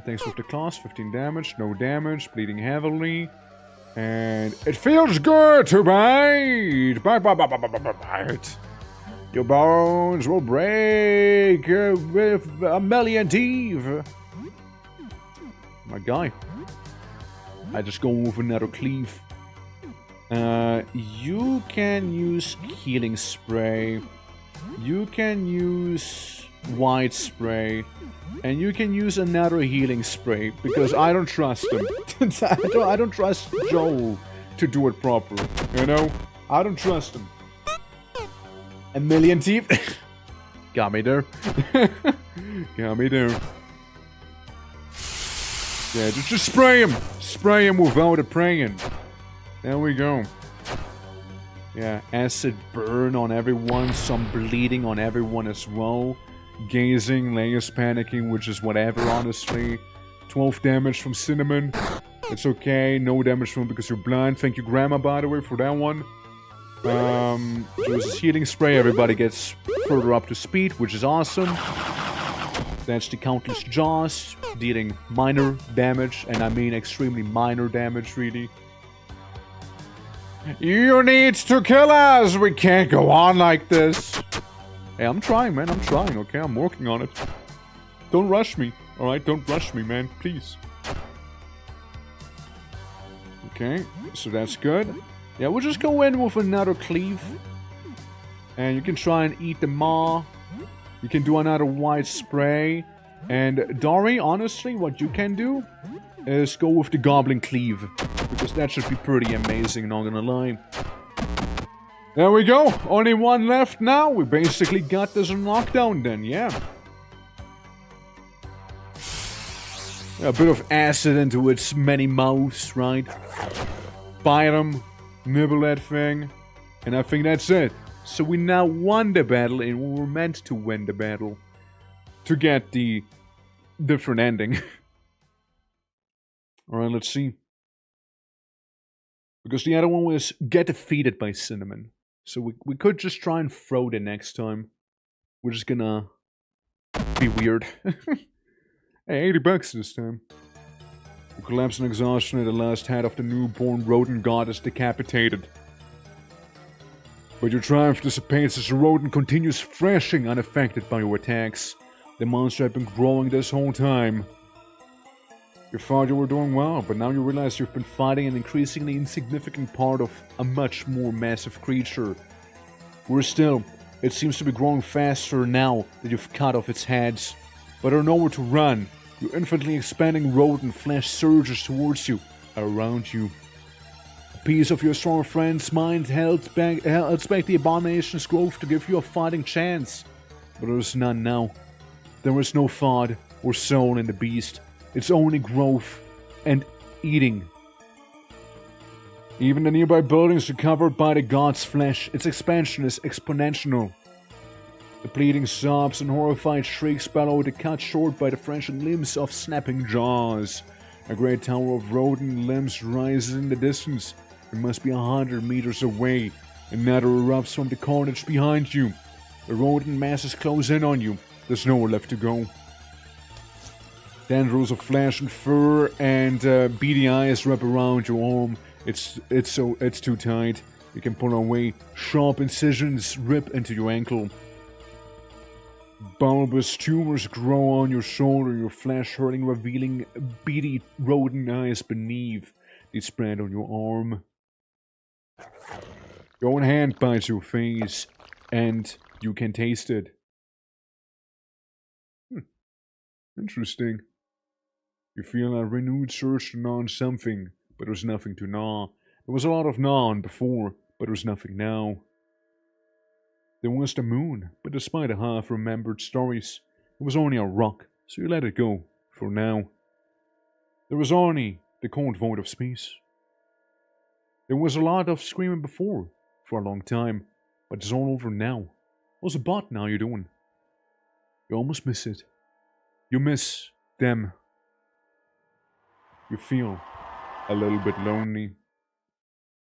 Thanks for the class, 15 damage, no damage, bleeding heavily. And it feels good to bite! Bite! Your bones will break with a million teeth! My guy. I just go with another cleave. You can use healing spray. You can use white spray. And you can use another healing spray, because I don't trust him. I don't trust Joel to do it properly, you know? I don't trust him. A million teeth? Got me there. Got me there. Yeah, just spray him! Spray him without it praying. There we go. Yeah, acid burn on everyone, some bleeding on everyone as well. Gazing, Leia's panicking, which is whatever, honestly. 12 damage from Cinnamon. It's okay, no damage from because you're blind. Thank you, Grandma, by the way, for that one. There's healing spray, everybody gets further up to speed, which is awesome. That's the Countless Jaws, dealing minor damage, and I mean extremely minor damage, really. You need to kill us! We can't go on like this! Hey, I'm trying, man. I'm trying, okay? I'm working on it. Don't rush me, alright? Don't rush me, man. Please. Okay, so that's good. Yeah, we'll just go in with another cleave. And you can try and eat the maw. You can do another white spray. And Dory, honestly, what you can do is go with the goblin cleave. Because that should be pretty amazing, not gonna lie. There we go. Only one left now. We basically got this on lockdown then, yeah. A bit of acid into its many mouths, right? Bite them, nibble that thing, and I think that's it. So we now won the battle, and we were meant to win the battle to get the different ending. Alright, let's see. Because the other one was get defeated by Cinnamon. So we could just try and throw it next time. We're just gonna be weird. Hey, 80 bucks this time. The collapse and exhaustion at the last head of the newborn rodent god is decapitated. But your triumph dissipates as the rodent continues thrashing unaffected by your attacks. The monster had been growing this whole time. You thought you were doing well, but now you realize you've been fighting an increasingly insignificant part of a much more massive creature. Worse still, it seems to be growing faster now that you've cut off its heads. But there's nowhere to run. Your infinitely expanding rodent flesh surges towards you, around you. A piece of your strong friend's mind held back the abomination's growth to give you a fighting chance. But there is none now. There is no thought or soul in the beast. It's only growth and eating. Even the nearby buildings are covered by the god's flesh. Its expansion is exponential. The pleading sobs and horrified shrieks bellowed, cut short by the frenzied limbs of snapping jaws. A great tower of rodent limbs rises in the distance. It must be 100 meters away. Another erupts from the carnage behind you. The rodent masses close in on you. There's nowhere left to go. Tendrils of flesh and fur and beady eyes wrap around your arm. It's too tight. You can pull away. Sharp incisions rip into your ankle. Bulbous tumors grow on your shoulder, your flesh hurting, revealing beady rodent eyes beneath. They spread on your arm. Your own hand bites your face, and you can taste it. Interesting. You feel a renewed search to gnaw on something, but there's nothing to gnaw. There was a lot of gnawing before, but there's nothing now. There was the moon, but despite the half-remembered stories, it was only a rock, so you let it go, for now. There was Arnie, the cold void of space. There was a lot of screaming before, for a long time, but it's all over now. What's a bot now you're doing? You almost miss it. You miss them. You feel a little bit lonely.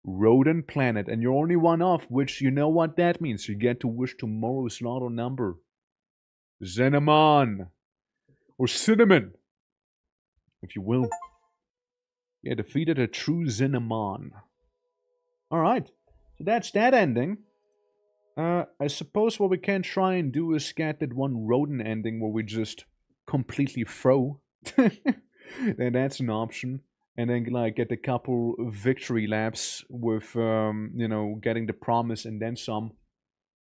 Rodent planet, and you're only one off, which you know what that means. You get to wish tomorrow's lotto number. Cinnamon. Or cinnamon, if you will. Yeah, defeated a true cinnamon. Alright, so that's that ending. I suppose what we can try and do is get that one rodent ending where we just completely throw. Then that's an option. And then, like, get a couple victory laps with, you know, getting the promise and then some.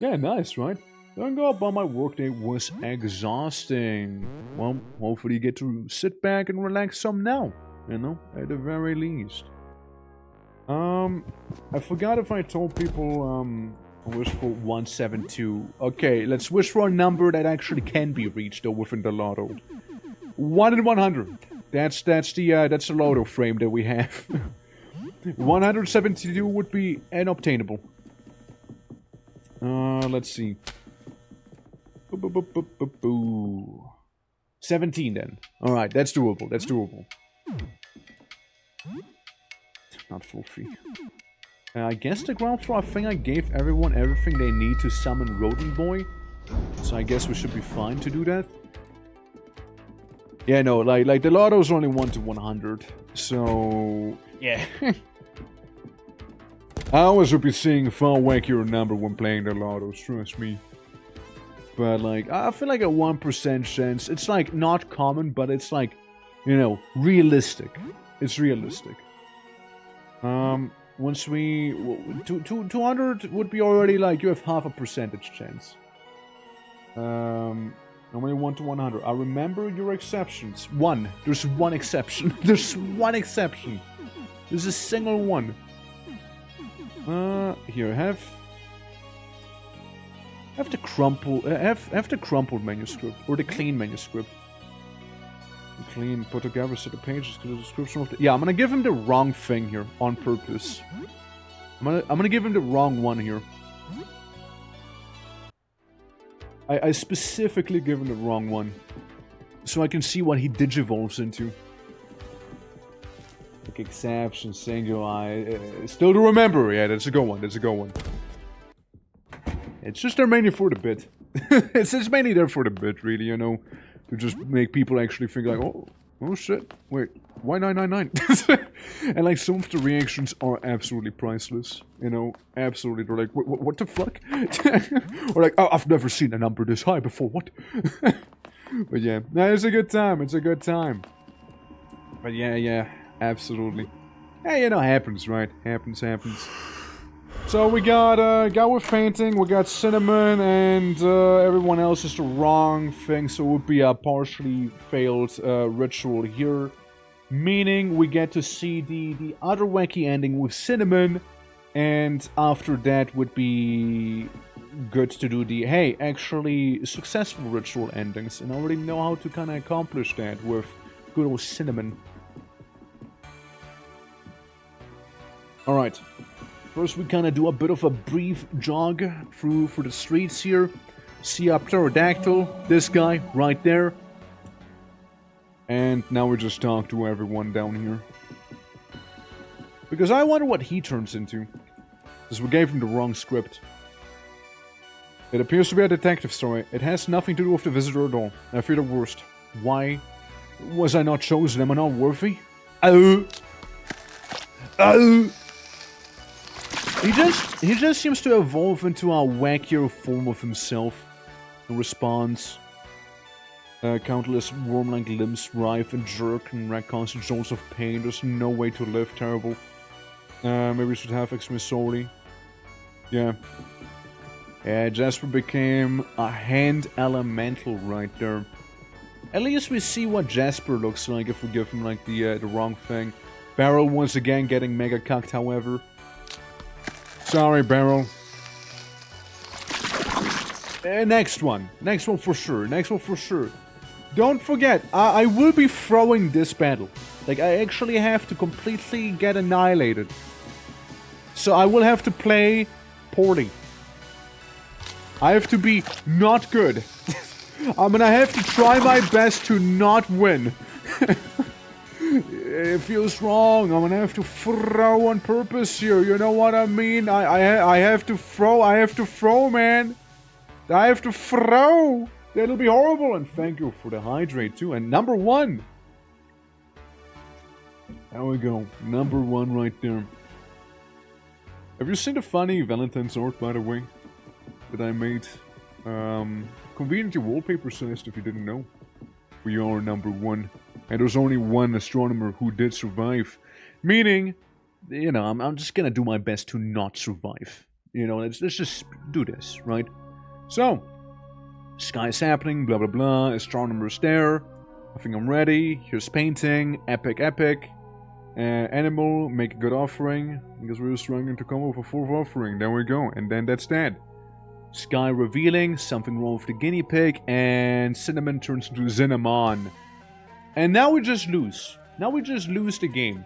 Yeah, nice, right? Don't go up on my workday was exhausting. Well, hopefully you get to sit back and relax some now, you know, at the very least. I forgot if I told people, wish for 172. Okay, let's wish for a number that actually can be reached, though, within the lotto. 1 in 100. That's the lotto frame that we have. 172 would be unobtainable. Let's see. 17 then. Alright, that's doable. That's doable. Not full fee. I guess the ground floor, I think I gave everyone everything they need to summon Rodent Boy. So I guess we should be fine to do that. Yeah, no, like the lotto's only 1 to 100. So, yeah. I always would be seeing a far wackier number when playing the lottos, trust me. But, like, I feel like a 1% chance. It's, like, not common, but it's, like, you know, realistic. It's realistic. Once we... 200 would be already, like, you have half a percentage chance. Only 1 to 100. I remember your exceptions. One. There's one exception. There's one exception. There's a single one. Here, have the crumpled manuscript or the clean manuscript. The clean put together so the pages to the description of the. Yeah, I'm gonna give him the wrong thing here on purpose. I'm gonna give him the wrong one here. I specifically give him the wrong one, so I can see what he digivolves into. Like exception, singular, still to remember. Yeah, that's a good one. That's a good one. It's just there mainly for the bit. It's just mainly there for the bit, really. You know, to just make people actually think like, oh shit, wait, why 999? And like some of the reactions are absolutely priceless. You know, absolutely. They're like, what the fuck? Or like, oh, I've never seen a number this high before. What? But yeah, no, it's a good time. It's a good time. But yeah, absolutely. Hey, you know, happens, right? Happens. So we got with painting, we got cinnamon, and everyone else is the wrong thing, so it would be a partially failed ritual here. Meaning we get to see the other wacky ending with cinnamon, and after that would be good to do the, hey, actually successful ritual endings, and I already know how to kind of accomplish that with good old cinnamon. Alright, first we kind of do a bit of a brief jog through the streets here. See a pterodactyl, this guy right there. And now we just talk to everyone down here. Because I wonder what he turns into. Because we gave him the wrong script. It appears to be a detective story. It has nothing to do with the visitor at all. I fear the worst. Why was I not chosen? Am I not worthy? Oh! He just seems to evolve into a wackier form of himself. In response, countless worm-like limbs writhe and jerk and wreak constant jolts of pain. There's no way to live. Terrible. Maybe we should have Exmisori. Yeah. Yeah, Jasper became a hand elemental right there. At least we see what Jasper looks like if we give him like the wrong thing. Barrel once again getting mega cucked, however. Sorry, Barrel. Next one for sure. Don't forget, I will be throwing this battle. Like, I actually have to completely get annihilated. So I will have to play poorly. I have to be not good. I'm gonna have to try my best to not win. It feels wrong. I'm gonna have to throw on purpose here. You know what I mean? I have to throw, man. I have to throw. That'll be horrible. And thank you for the hydrate too. And number 1. There we go. Number 1 right there. Have you seen the funny Valentine's art, by the way, that I made? Conveniently wallpaper sized, if you didn't know. We are number 1. And there's only one astronomer who did survive. Meaning, you know, I'm just gonna do my best to not survive. You know, let's just do this, right? So, sky's happening, blah blah blah, astronomer's there. I think I'm ready. Here's painting, epic. Animal, make a good offering. Because we're struggling to come up with a 4th offering. There we go. And then that's that. Sky revealing, something wrong with the guinea pig, and cinnamon turns into cinnamon. And now we just lose. Now we just lose the game.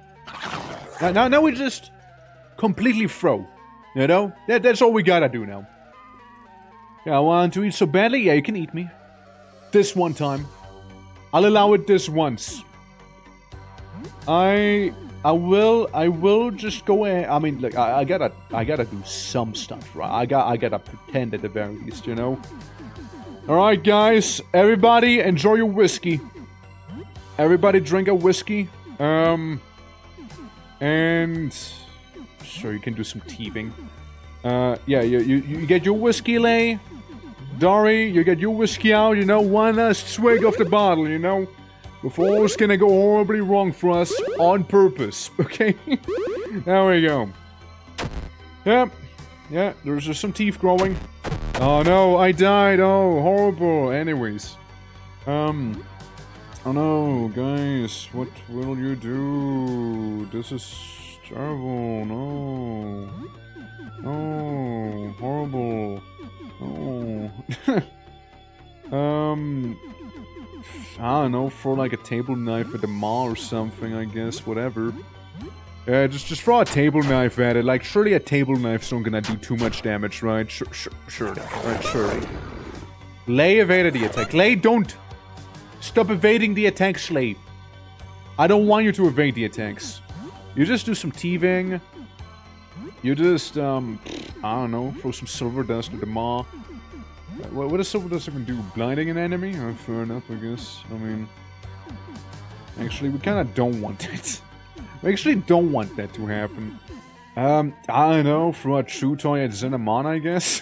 Now we just completely throw. You know? That's all we gotta do now. Yeah, I want to eat so badly. Yeah, you can eat me. This one time. I'll allow it this once. I will just go ahead. I mean, look, I gotta do some stuff, right? I gotta pretend at the very least, you know? Alright, guys. Everybody, enjoy your whiskey. Everybody drink a whiskey. And... Sure, you can do some teething. Yeah, you get your whiskey, Lay. Dory, you get your whiskey out, you know? One last swig of the bottle, you know? Before it's gonna go horribly wrong for us on purpose, okay? There we go. Yep. Yeah, there's just some teeth growing. Oh no, I died. Oh, horrible. Anyways. Oh no, guys. What will you do? This is terrible. No. No. Horrible. No. I don't know, throw like a table knife at the maw or something, I guess, whatever. Yeah, just throw a table knife at it. Like, surely a table knife's not gonna do too much damage, right? Surely. Right, surely. Lay evaded the attack. Lay, don't! Stop evading the attacks, Lay. I don't want you to evade the attacks. You just do some teething. You just, I don't know, throw some silver dust at the maw. What does silver dust even do? Blinding an enemy? Oh, fair enough, I guess. I mean... Actually, we kinda don't want it. We actually don't want that to happen. I don't know, throw a chew toy at Cinnamon, I guess?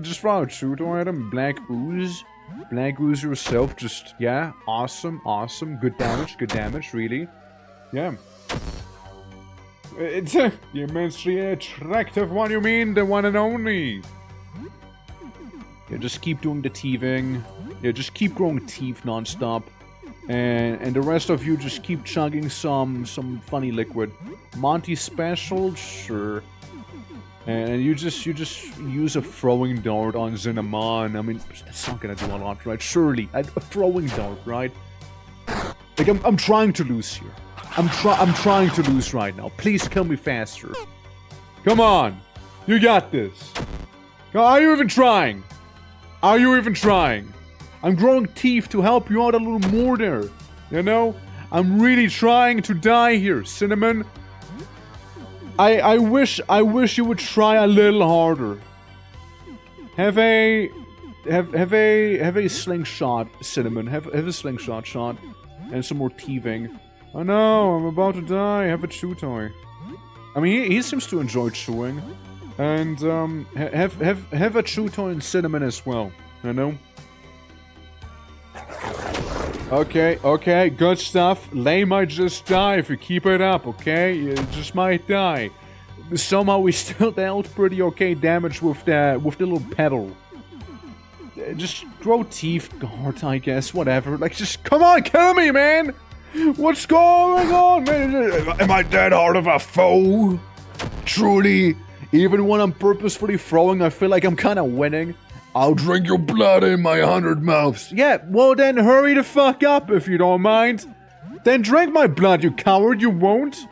Just throw a chew toy at him, black ooze. Black Goose yourself, just, yeah, awesome, awesome. Good damage, really. Yeah. It's the immensely attractive one, you mean? The one and only. Yeah, just keep doing the teething. Yeah, just keep growing teeth non-stop. And the rest of you just keep chugging some funny liquid. Monty special, sure. And you just use a throwing dart on Cinnamon. I mean, that's not gonna do a lot, right? Surely, a throwing dart, right? Like I'm trying to lose here. I'm trying to lose right now. Please kill me faster. Come on, you got this. Are you even trying? Are you even trying? I'm growing teeth to help you out a little more there. You know? I'm really trying to die here, Cinnamon. I wish you would try a little harder. Have a slingshot, Cinnamon. Have a slingshot shot. And some more teething. Oh no, I'm about to die. Have a chew toy. I mean, he seems to enjoy chewing. And, have a chew toy and Cinnamon as well. You know? Okay, good stuff. Lay might just die if you keep it up, okay? You just might die. Somehow we still dealt pretty okay damage with the little pedal. Just grow teeth guard, I guess, whatever. Like, just come on, kill me, man! What's going on, man? Am I that hard of a foe? Truly, even when I'm purposefully throwing, I feel like I'm kind of winning. I'll drink your blood in my 100 mouths. Yeah, well then hurry the fuck up if you don't mind. Then drink my blood, you coward, you won't?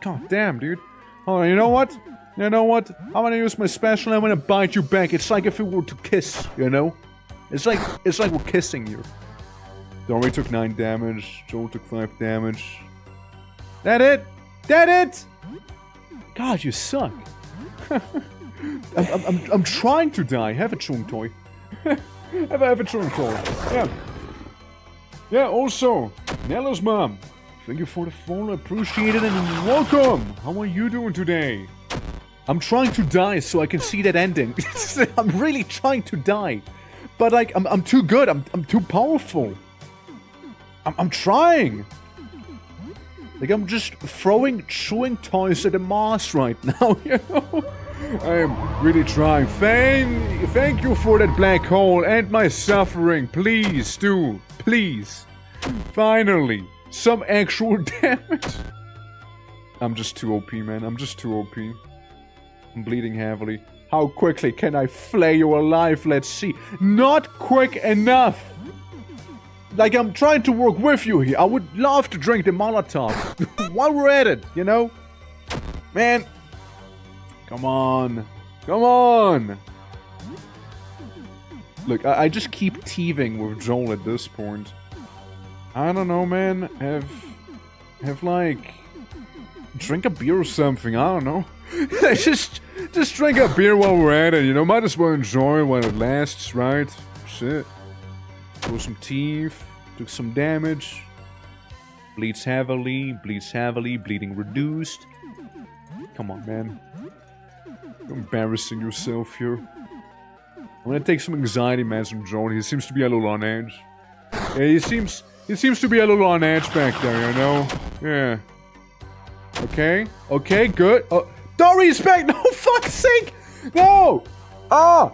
God damn, dude. Oh, you know what? You know what? I'm gonna use my special and I'm gonna bite you back. It's like if we were to kiss, you know? It's like we're kissing you. Dory took 9 damage, Joel took 5 damage. That it? That it? God, you suck. I'm trying to die. Have a chewing toy. have a chewing toy. Yeah. Yeah, also, Nella's mom. Thank you for the phone. I appreciate it and welcome. How are you doing today? I'm trying to die so I can see that ending. I'm really trying to die. But like, I'm too good. I'm too powerful. I'm trying. Like, I'm just throwing chewing toys at the moss right now, you know? I'm really trying. Thank you for that black hole and my suffering. Please do. Please. Finally. Some actual damage. I'm just too OP, man. I'm just too OP. I'm bleeding heavily. How quickly can I flay you alive? Let's see. Not quick enough. Like, I'm trying to work with you here. I would love to drink the Molotov. While we're at it, you know? Man. Come on. Come on. Look, I just keep teething with Joel at this point. I don't know, man. Have like... Drink a beer or something. I don't know. just drink a beer while we're at it, you know? Might as well enjoy it while it lasts, right? Shit. Throw some teeth, took some damage, bleeds heavily, bleeding reduced. Come on, man. You're embarrassing yourself here. I'm gonna take some anxiety meds from Joel. He seems to be a little on edge. Yeah, he seems to be a little on edge back there, you know? Yeah. Okay, good. Oh, Dory's back! No, fuck's sake! No! Ah!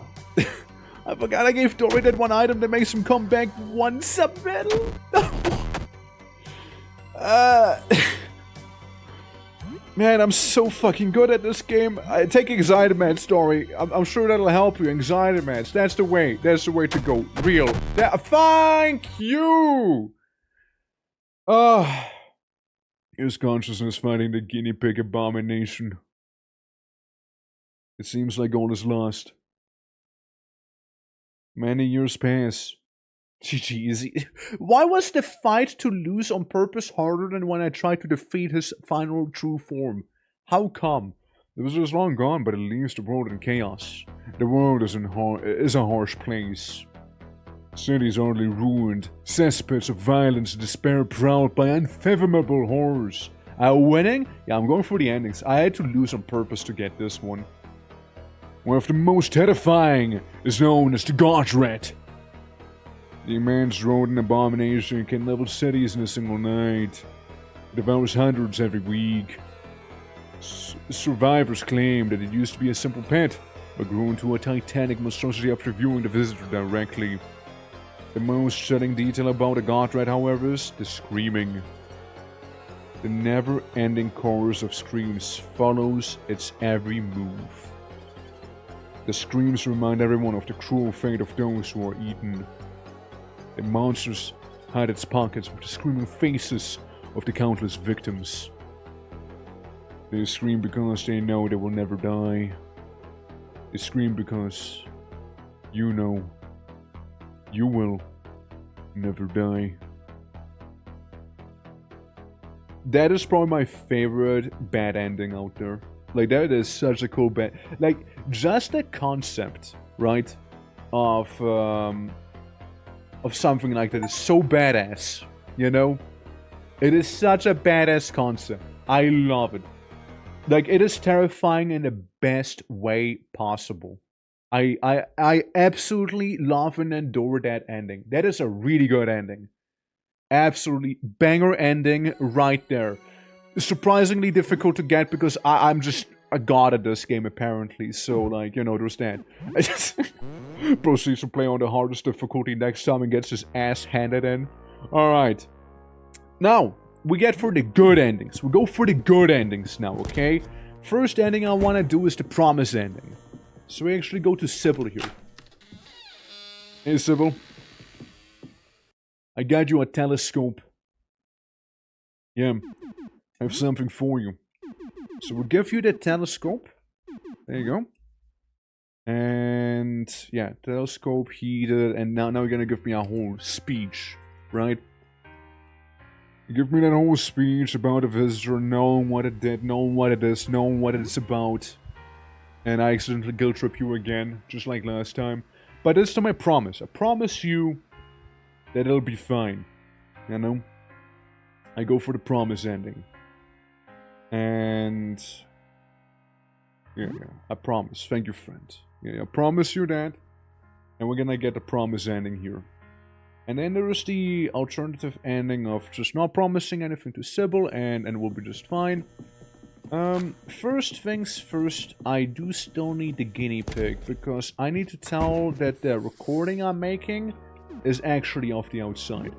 I forgot I gave Dory that one item that makes him come back one sub-medal. Man, I'm so fucking good at this game. Take anxiety meds, Dory. I'm sure that'll help you. Anxiety meds. That's the way. That's the way to go. Real. Thank you! Here's consciousness fighting the guinea pig abomination. It seems like all is lost. Many years pass. GG. Why was the fight to lose on purpose harder than when I tried to defeat his final true form? How come? It was just long gone, but it leaves the world in chaos. The world is a harsh place. Cities only ruined, cesspits of violence and despair prowled by unfathomable horrors. Winning? Yeah, I'm going for the endings. I had to lose on purpose to get this one. One of the most terrifying is known as the God Rat. The immense rodent abomination can level cities in a single night. It devours hundreds every week. Survivors claim that it used to be a simple pet, but grew into a titanic monstrosity after viewing the visitor directly. The most chilling detail about the god rat, however, is the screaming. The never-ending chorus of screams follows its every move. The screams remind everyone of the cruel fate of those who are eaten. The monsters hide its pockets with the screaming faces of the countless victims. They scream because they know they will never die. They scream because you know you will never die. That is probably my favorite bad ending out there. Like, that is such a cool bad... Like, just the concept, right, of something like that is so badass, you know? It is such a badass concept. I love it. Like, it is terrifying in the best way possible. I absolutely love and adore that ending. That is a really good ending. Absolutely banger ending right there. Surprisingly difficult to get because I'm just a god at this game apparently. So, like, you know, there's that. I just proceeds to play on the hardest difficulty next time and gets his ass handed in. Alright. Now, we get for the good endings. We go for the good endings now, okay? First ending I want to do is the promise ending. So we actually go to Sybil here. Hey Sybil. I got you a telescope. Yeah, I have something for you. So we'll give you the telescope. There you go. And yeah, telescope heated, and now you're gonna give me a whole speech, right? You give me that whole speech about a visitor, knowing what it did, knowing what it is, knowing what it's about. And I accidentally guilt trip you again, just like last time. But this time I promise. I promise you that it'll be fine. You know? I go for the promise ending. And yeah, I promise. Thank you, friend. Yeah, I promise you that. And we're gonna get the promise ending here. And then there is the alternative ending of just not promising anything to Sybil, and we'll be just fine. First things first, I do still need the guinea pig, because I need to tell that the recording I'm making is actually off the outside.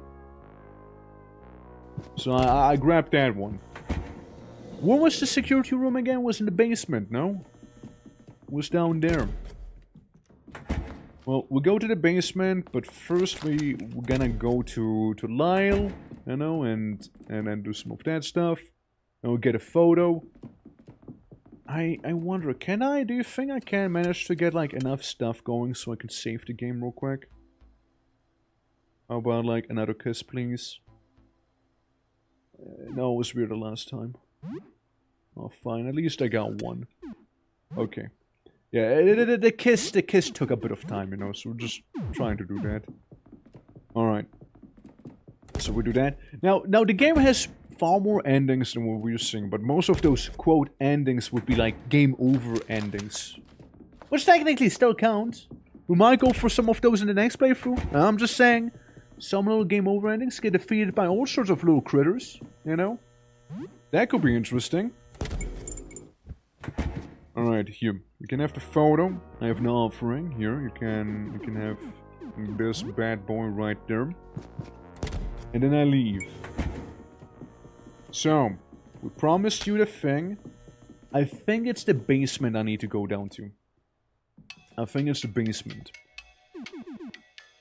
So I grabbed that one. Where was the security room again? It was in the basement, no? It was down there. Well, we'll go to the basement, but first we're gonna go to Lyle, you know, and then do some of that stuff. And we'll get a photo. I wonder, do you think I can manage to get, like, enough stuff going so I can save the game real quick? How about, like, another kiss, please? No, it was weird the last time. Oh, fine. At least I got one. Okay. Yeah, the kiss took a bit of time, you know, so we're just trying to do that. Alright. So we do that. Now the game has far more endings than what we're seeing, but most of those, quote, endings would be like game over endings. Which technically still counts. We might go for some of those in the next playthrough. I'm just saying, some little game over endings get defeated by all sorts of little critters, you know? That could be interesting. Alright, here. You can have the photo. I have an offering. Here, you can have this bad boy right there. And then I leave. So, we promised you the thing. I think it's the basement I need to go down to. I think it's the basement.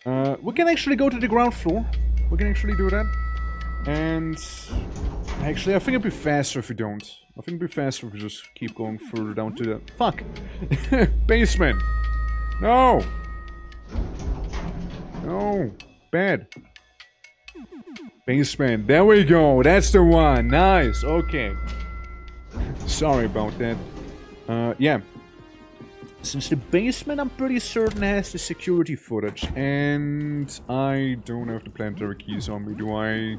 We can actually go to the ground floor. We can actually do that. And actually, I think it'd be faster if we don't. I think it'd be faster if we just keep going further down to the... Fuck! Basement! No! No! Bad. Basement. There we go. That's the one. Nice. Okay. Sorry about that. Yeah. Since the basement, I'm pretty certain has the security footage. And I don't have the planetary keys on me, do I?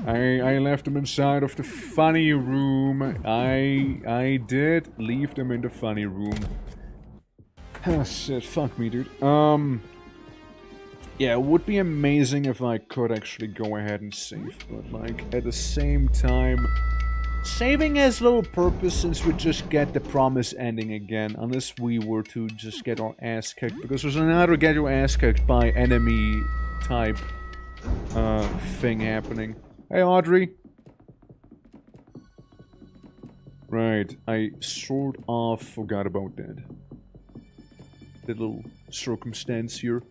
I left them inside of the funny room. I did leave them in the funny room. Ah, shit, fuck me, dude. Yeah, it would be amazing if I could actually go ahead and save, but like at the same time, saving has little purpose since we just get the promise ending again, unless we were to just get our ass kicked, because there's another get your ass kicked by enemy type thing happening. Hey Audrey! Right, I sort of forgot about that. The little circumstance here.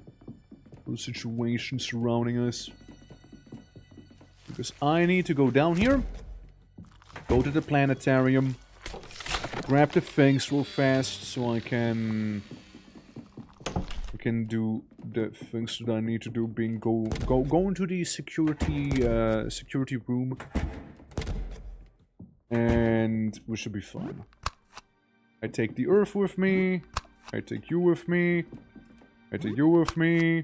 The situation surrounding us. Because I need to go down here. Go to the planetarium. Grab the things real fast so I can do the things that I need to do, being go into the security room. And we should be fine. I take the earth with me. I take you with me. I take you with me.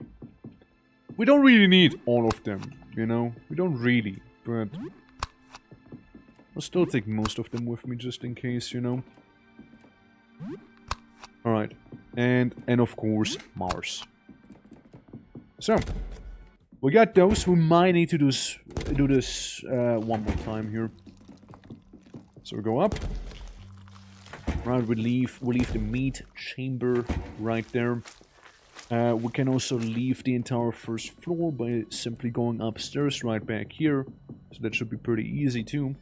We don't really need all of them, you know? We don't really, but I'll still take most of them with me just in case, you know? Alright. And of course, Mars. So, we got those. We might need to do this one more time here. So we go up. Right, we leave the meat chamber right there. We can also leave the entire first floor by simply going upstairs right back here. So that should be pretty easy too.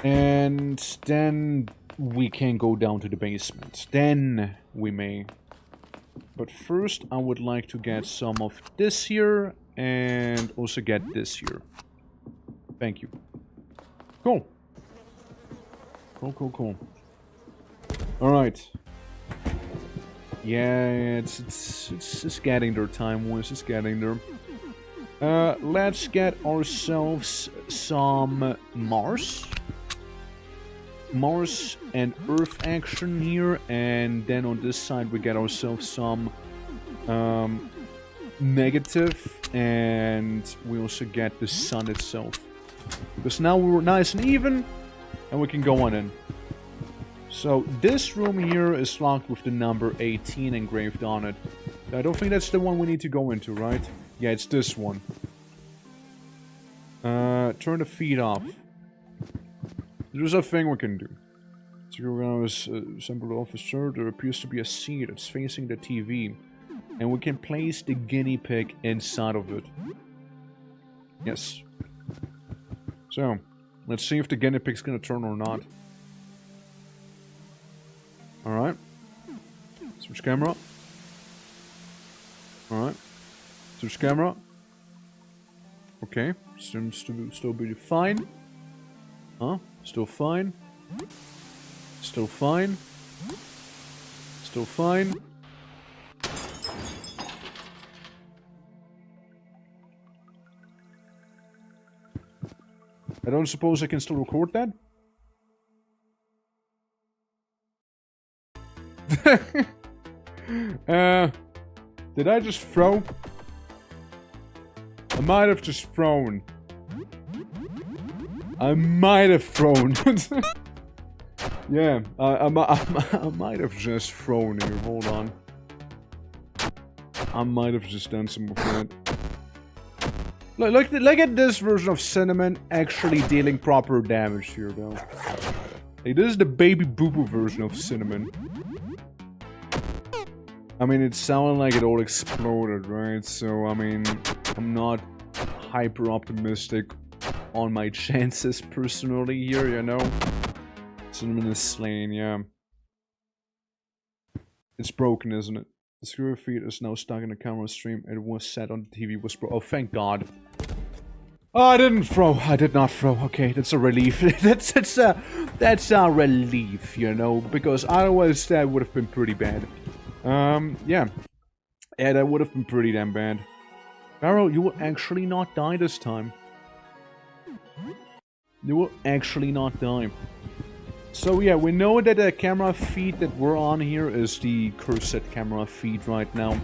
And then we can go down to the basement. Then we may. But first I would like to get some of this here and also get this here. Thank you. Cool. Cool. Alright. Yeah, it's getting there time-wise, it's getting there. Let's get ourselves some Mars and Earth action here, and then on this side we get ourselves some negative, and we also get the sun itself. Because now we're nice and even, and we can go on in. So this room here is locked with the number 18 engraved on it. I don't think that's the one we need to go into, right? Yeah, it's this one. Turn the feed off. There's a thing we can do. So we're gonna assemble the officer. There appears to be a seat that's facing the TV. And we can place the guinea pig inside of it. Yes. So, let's see if the guinea pig's gonna turn or not. Alright. Switch camera. Alright. Switch camera. Okay. Seems to still be fine. Huh? Still fine. Still fine. Still fine. I don't suppose I can still record that? Did I just throw? I might have just thrown. I might have thrown. Yeah, I might have just thrown here. Hold on. I might have just done some of that. Look at this version of Cinnamon actually dealing proper damage here, though. Hey, this is the baby boo-boo version of Cinnamon. I mean, it sounded like it all exploded, right? So, I mean, I'm not hyper optimistic on my chances personally here, you know? Cinnamon is slain, yeah. It's broken, isn't it? The screw feed is now stuck in the camera stream. It was set on the TV. Was oh, thank God. Oh, I didn't throw. I did not throw. Okay, that's a relief. that's a relief, you know, because otherwise that would have been pretty bad. Yeah. Yeah, that would have been pretty damn bad. Barrow, you will actually not die this time. You will actually not die. So yeah, we know that the camera feed that we're on here is the cursed camera feed right now.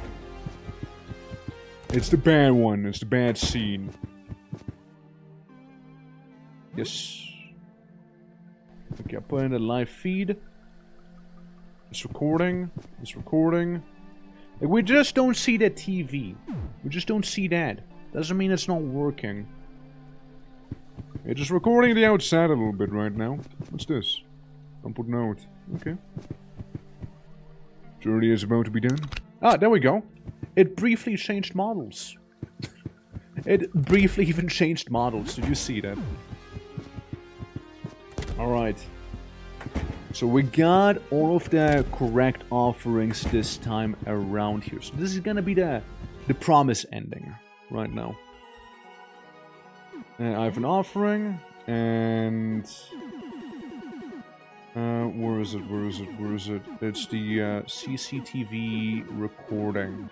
It's the bad one. It's the bad scene. Yes. Okay, I put in the live feed. It's recording. It's recording. Like, we just don't see that TV. We just don't see that. Doesn't mean it's not working. It's just recording the outside a little bit right now. What's this? Input note. Okay. Journey is about to be done. Ah, there we go. It briefly changed models. It briefly even changed models. Did you see that? Alright. So we got all of the correct offerings this time around here. So this is gonna be the promise ending right now. I have an offering, and... where is it? It's the CCTV recording.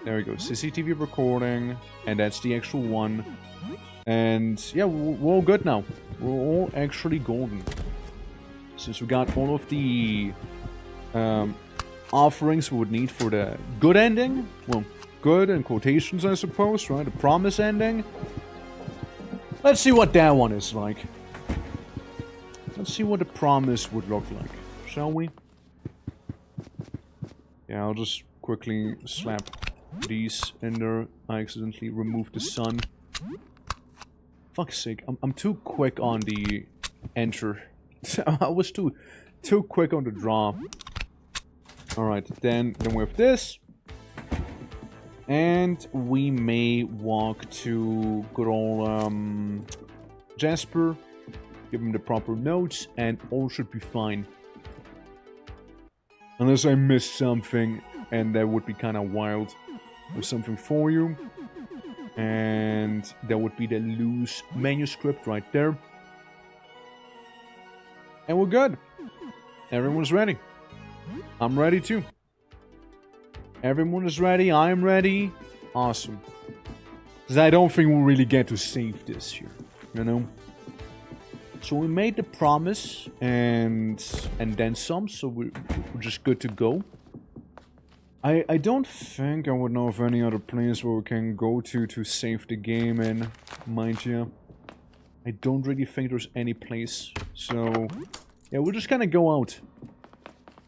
There we go, CCTV recording, and that's the actual one. And yeah, we're all good now. We're all actually golden. Since we got all of the offerings we would need for the good ending. Well, good in quotations, I suppose, right? The promise ending. Let's see what that one is like. Let's see what the promise would look like, shall we? Yeah, I'll just quickly slap these in there. I accidentally removed the sun. Fuck's sake, I'm too quick on the enter. I was too quick on the draw. Alright, then we have this. And we may walk to good old Jasper. Give him the proper notes, and all should be fine. Unless I missed something, and that would be kind of wild. There's something for you. And that would be the loose manuscript right there. And we're good. Everyone's ready. I'm ready too. Everyone is ready. I'm ready. Awesome. Because I don't think we'll really get to save this here. You know? So we made the promise and then some, so we're just good to go. I don't think I would know of any other place where we can go to save the game in, mind you. I don't really think there's any place. So, yeah, we'll just kind of go out.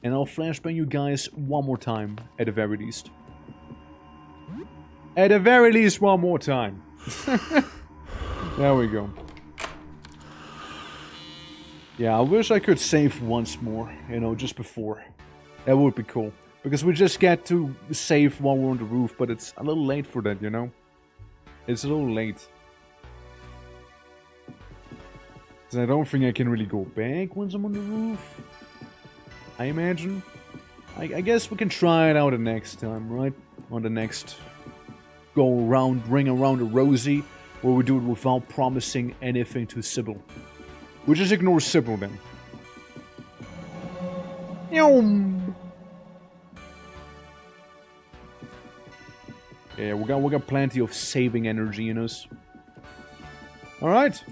And I'll flashbang you guys one more time, at the very least. At the very least, one more time. There we go. Yeah, I wish I could save once more, you know, just before. That would be cool. Because we just get to save while we're on the roof, but it's a little late for that, you know? It's a little late. So I don't think I can really go back once I'm on the roof. I imagine. I guess we can try it out the next time, right? On the next go around, ring around the rosy, where we do it without promising anything to Sybil. We just ignore Sybil then. Yeah, we got plenty of saving energy in us. Alright.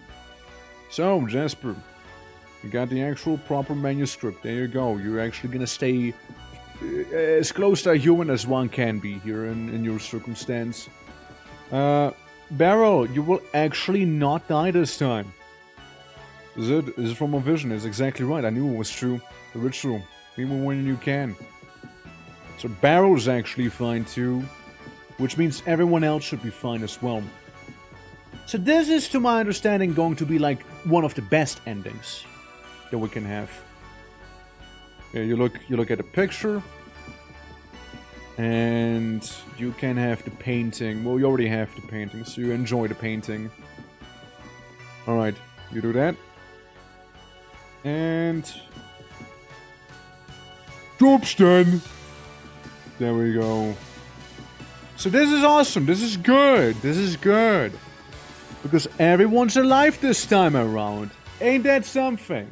So, Jasper. You got the actual proper manuscript. There you go. You're actually gonna stay as close to a human as one can be here in your circumstance. Beryl, you will actually not die this time. Is it from a vision? It's exactly right. I knew it was true. The ritual. Even when you can. So Barrel's actually fine too. Which means everyone else should be fine as well. So this is, to my understanding, going to be like one of the best endings that we can have. Yeah, you look at the picture. And you can have the painting. Well, you already have the painting, so you enjoy the painting. Alright, you do that. And... job's done! There we go. So this is awesome. This is good. This is good. Because everyone's alive this time around. Ain't that something?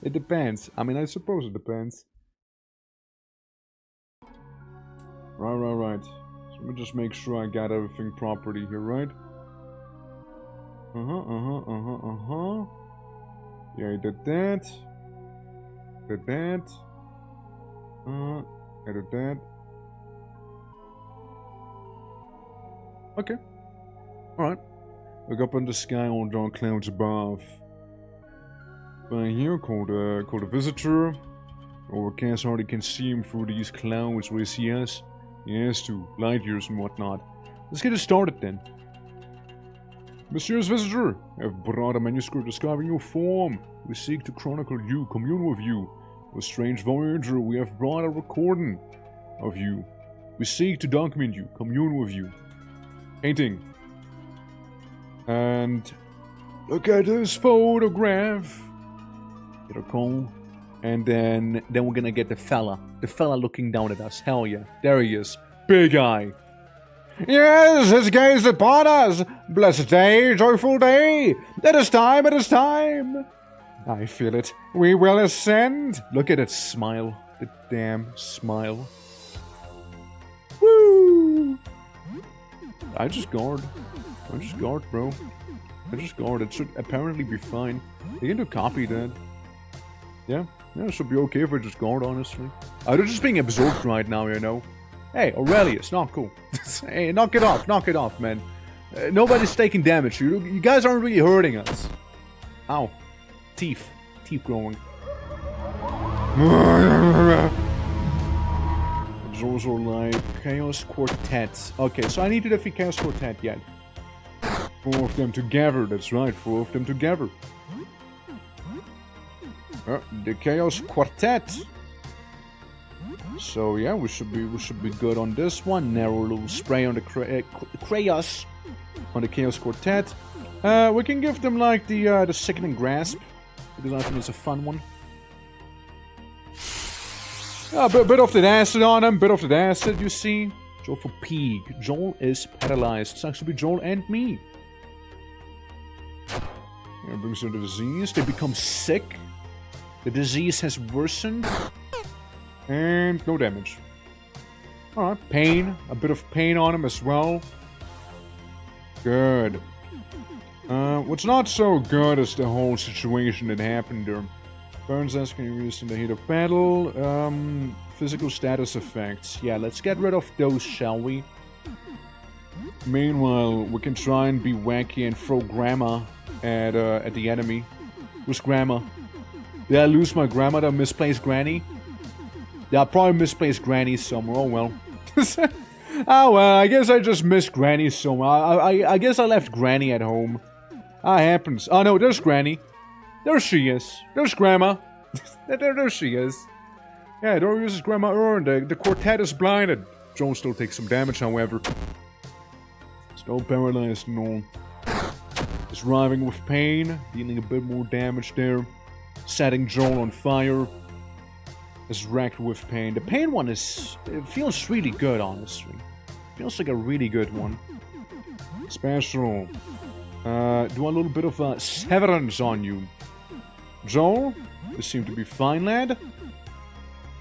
It depends. I mean, I suppose it depends. Right. So let me just make sure I got everything properly here, right? Yeah, I did that. Did that. I did that. Okay. Alright. Look up in the sky on dark clouds above. By here, called a visitor. Or Cass hardly can see him through these clouds where he sees us. He has to, light years and whatnot. Let's get it started then. Monsieur's visitor, I have brought a manuscript describing your form. We seek to chronicle you, commune with you. O strange voyager, we have brought a recording of you. We seek to document you, commune with you. Painting. And look at this photograph. Get a call. And then we're gonna get the fella looking down at us. Hell yeah, there he is, big eye. Yes, his gaze upon us. Blessed day, joyful day. It is time, it is time. I feel it. We will ascend. Look at it smile, the damn smile. Woo! I just guard, bro. I just guard. It should apparently be fine. You can do copy that. Yeah, it should be okay if I just guard, honestly. I'm just being absorbed right now, you know. Hey, Aurelius, not cool. Hey, knock it off, man. Nobody's taking damage. You guys aren't really hurting us. Ow. Teeth growing. There's also like Chaos Quartet. Okay, so I need to defeat Chaos Quartet yet. 4 of them together, that's right, 4 of them together. The Chaos Quartet. So yeah, we should be good on this one. Narrow little spray on the Kraos on the Chaos Quartet. We can give them like the Sickening Grasp because I think it's a fun one. A bit of that acid on him, bit of that acid, you see. Joel for Peak. Joel is paralyzed. It's actually Joel and me. It brings them the disease. They become sick. The disease has worsened. And no damage. Alright, pain. A bit of pain on him as well. Good. What's not so good is the whole situation that happened there. Burns us can be used in the heat of battle. Physical status effects. Yeah, let's get rid of those, shall we? Meanwhile, we can try and be wacky and throw Grandma at the enemy. Who's Grandma? Did I lose my grandmother? Misplaced Granny? Yeah, I probably misplaced Granny somewhere. Oh well. Oh well, I guess I just missed Granny somewhere. I guess I left Granny at home. Ah, happens. Oh no, there's Granny. There she is. There's Grandma. there she is. Yeah, don't use Grandma Urn. The quartet is blinded. Joan still takes some damage, however. Still paralyzed and all. Is writhing with pain, dealing a bit more damage there. Setting Joel on fire. Is racked with pain. The pain one is... It feels really good, honestly. Feels like a really good one. Special. Do a little bit of severance on you. Joel, this seemed to be fine, lad.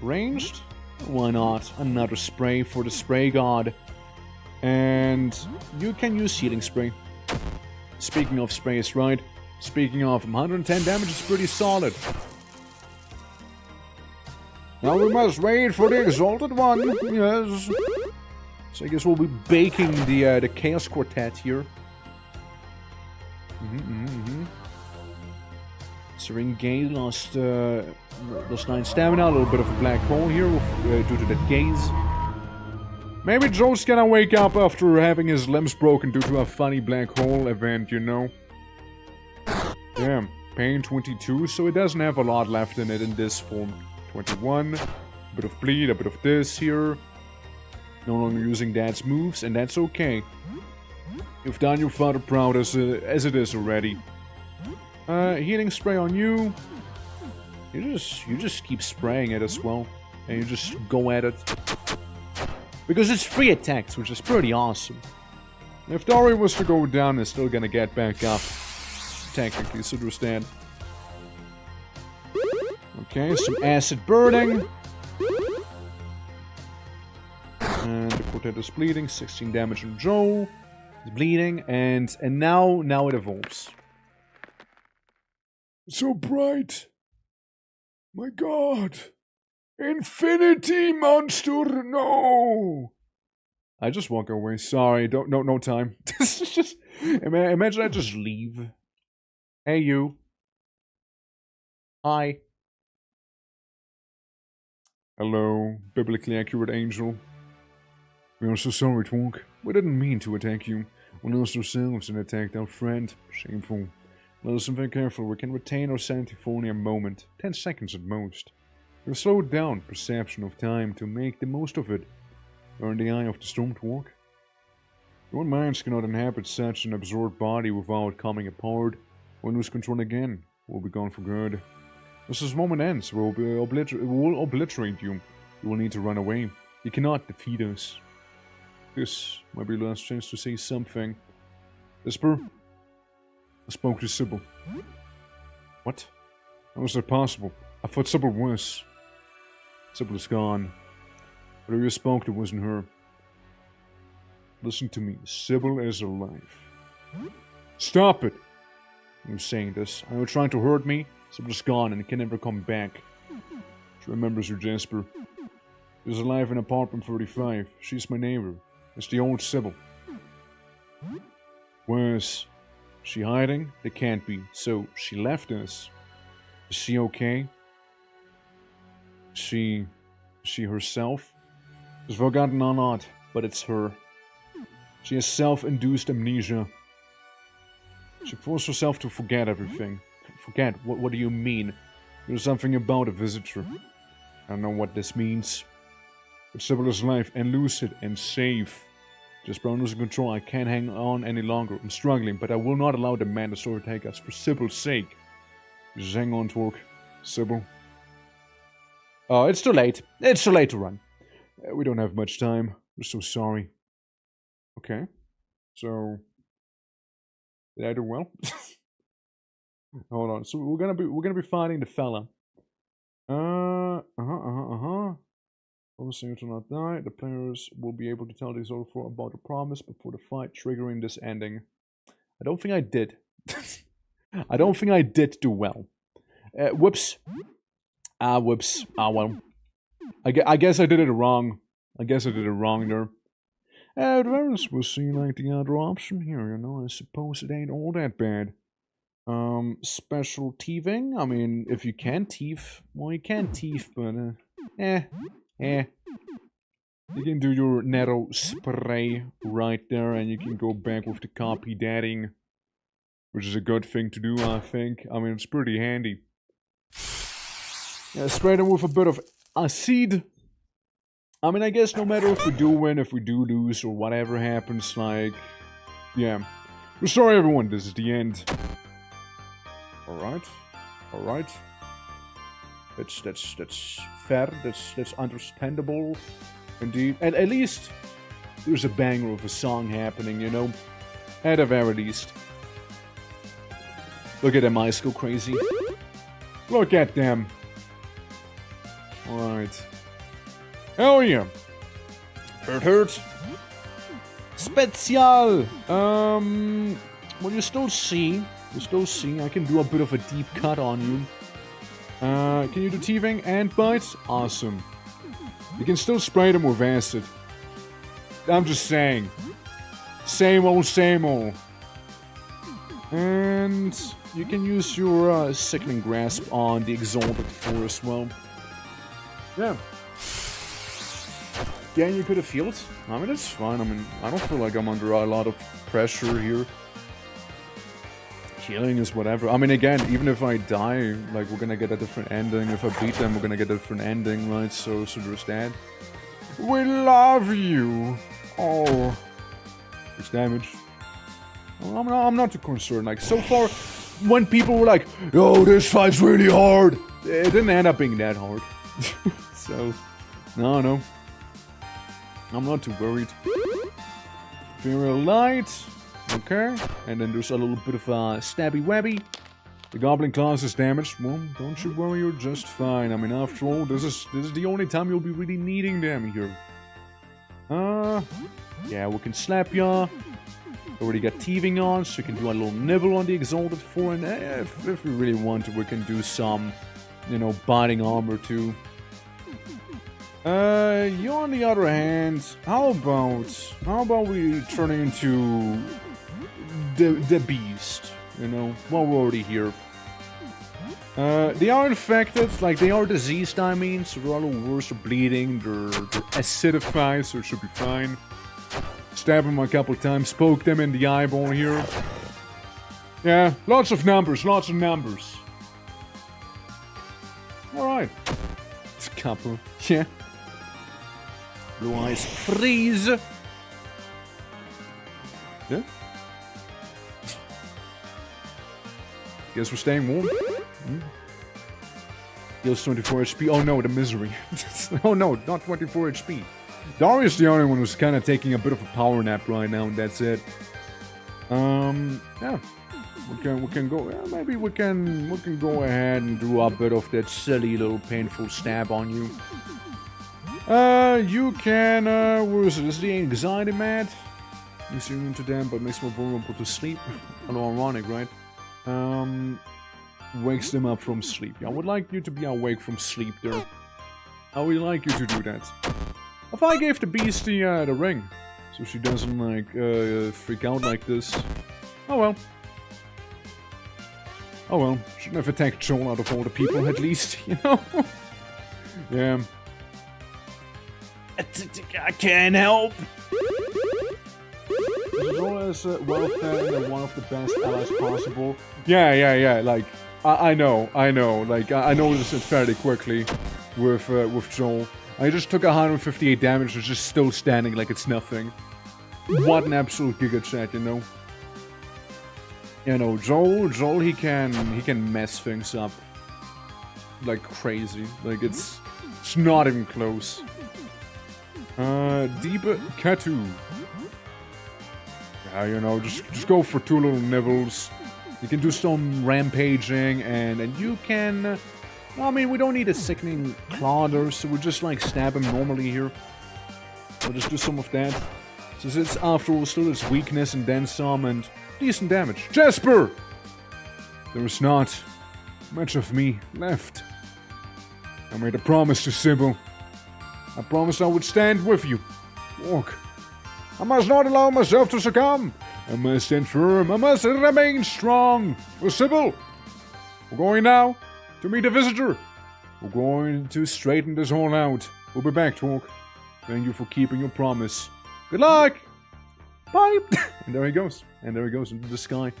Ranged? Why not? Another spray for the spray god. And you can use healing spray. Speaking of sprays, right? Speaking of 110 damage is pretty solid. Now we must wait for the Exalted One, yes. So I guess we'll be baking the Chaos Quartet here. Serengay lost 9 stamina, a little bit of a black hole here due to that gaze. Maybe Joe's gonna wake up after having his limbs broken due to a funny black hole event, you know. Damn, pain 22, so it doesn't have a lot left in it in this form. 21, a bit of bleed, a bit of this here. No longer using Dad's moves, and that's okay. You've done your father proud as it is already. Healing spray on you. You just keep spraying it as well, and you just go at it. Because it's 3 attacks, which is pretty awesome. If Dory was to go down, it's still gonna get back up. Technically, so there's that. Okay, some acid burning. And the quartet is bleeding. 16 damage on Joel. He's bleeding, and now it evolves. So bright. My God. Infinity monster, no! I just walk away. Sorry, no time. Just imagine I just leave. Hey you. Hi. Hello, biblically accurate angel. We are so sorry, Twonk. We didn't mean to attack you. We lost ourselves and attacked our friend. Shameful. Listen very careful. We can retain our sanity for only a moment. 10 seconds at most. We've slowed down perception of time to make the most of it. We're in the eye of the storm, Twonk. Your minds cannot inhabit such an absorbed body without coming apart. We'll lose control again. We'll be gone for good. As this moment ends, we'll obliterate you. You will need to run away. You cannot defeat us. This might be the last chance to say something. Whisper? I spoke to Sybil. What? How was that possible? I thought Sybil was. Sybil is gone. Whatever you spoke to wasn't her. Listen to me. Sybil is alive. Stop it! I'm saying this. Are you trying to hurt me? Sybil's gone and can never come back. She remembers you, Jasper. She's alive in apartment 35. She's my neighbor. It's the old Sybil. Where's she hiding? They can't be. So she left us. Is she okay? She herself? She's forgotten or not, but it's her. She has self-induced amnesia. She forced herself to forget everything. Forget? What do you mean? There's something about a visitor. I don't know what this means. But Sybil is alive and lucid and safe. Just Brown losing control. I can't hang on any longer. I'm struggling, but I will not allow the man to overtake us for Sybil's sake. Just hang on, Twerk. Sybil. Oh, it's too late. It's too late to run. We don't have much time. We're so sorry. Okay. So did I do well? Hold on. So we're gonna be fighting the fella. Obviously, to not die. The players will be able to tell the Zolfor about the promise before the fight, triggering this ending. I don't think I did. I don't think I did do well. Whoops. Whoops. Well. I guess I did it wrong. I guess I did it wrong there. Advance will seem like the other option here, you know. I suppose it ain't all that bad. Special thieving? I mean, if you can thief, well, you can thief, but, You can do your netto spray right there, and you can go back with the copy dating, which is a good thing to do, I think. I mean, it's pretty handy. Yeah, spray them with a bit of acid. I mean, I guess no matter if we do win, if we do lose, or whatever happens, like, yeah. But sorry, everyone, this is the end. Alright. That's fair, that's understandable, indeed. And at least, there's a banger of a song happening, you know? At the very least. Look at them eyes go crazy. Look at them. Alright. Hell yeah. Hurt. Special! Well, you still see, I can do a bit of a deep cut on you. Can you do thieving and bites? Awesome. You can still spray them with acid. I'm just saying. Same old, same old. And you can use your sickening grasp on the Exalted 4 as well. Yeah. Yeah, you could have healed. I mean, it's fine. I mean, I don't feel like I'm under a lot of pressure here. Healing is whatever. I mean, again, even if I die, like, we're gonna get a different ending. If I beat them, we're gonna get a different ending, right? So there's that. We love you! Oh. It's damage. Well, I'm not too concerned. Like, so far, when people were like, yo, this fight's really hard, it didn't end up being that hard. So, no. I'm not too worried. Very light. Okay. And then there's a little bit of stabby webby. The goblin claws is damaged. Well, don't you worry, you're just fine. I mean, after all, this is the only time you'll be really needing them here. Yeah, we can slap ya. Already got thieving on, so you can do a little nibble on the Exalted 4. And if we really want to, we can do some, you know, biting armor too. You on the other hand, how about we turn into the beast, you know, while we're already here. They are infected, like they are diseased, I mean, so they're all worse, they're bleeding, they're acidified, so it should be fine. Stab them a couple times, poke them in the eyeball here. Yeah, lots of numbers, lots of numbers. Alright. It's a couple, yeah. Blue eyes freeze. Yeah. Guess we're staying warm. Heals 24 HP. Oh no, the misery. Oh no, not 24 HP. Darius the only one who's kind of taking a bit of a power nap right now, and that's it. Yeah. We can go. Yeah, maybe we can go ahead and do a bit of that silly little painful stab on you. You can. Where is it? Is the anxiety mat? Makes you immune to them, but makes more vulnerable to sleep. A little ironic, right? Wakes them up from sleep. I would like you to be awake from sleep there. I would like you to do that. If I gave the beast the ring, so she doesn't like freak out like this. Oh well. Oh well. Shouldn't have attacked Joel out of all the people at least, you know? Yeah. I can't help. Joel is well fed and one of the best allies possible. Yeah. Like I know. Like I noticed it fairly quickly with Joel. I just took 158 damage and just still standing like it's nothing. What an absolute giga chat, you know. You know, Joel, he can mess things up like crazy. Like it's not even close. Deepa Katu. Yeah, you know, just go for two little nibbles. You can do some rampaging, and you can... I mean, we don't need a sickening claw, so we'll just, like, stab him normally here. We'll just do some of that. Since it's, after all, still its weakness and then some, and decent damage. Jasper! There is not much of me left. I made a promise to Sybil. I promised I would stand with you. Walk. I must not allow myself to succumb. I must stand firm. I must remain strong. For Sybil. We're going now to meet a visitor. We're going to straighten this all out. We'll be back, Talk. Thank you for keeping your promise. Good luck! Bye! And there he goes. And there he goes into the sky.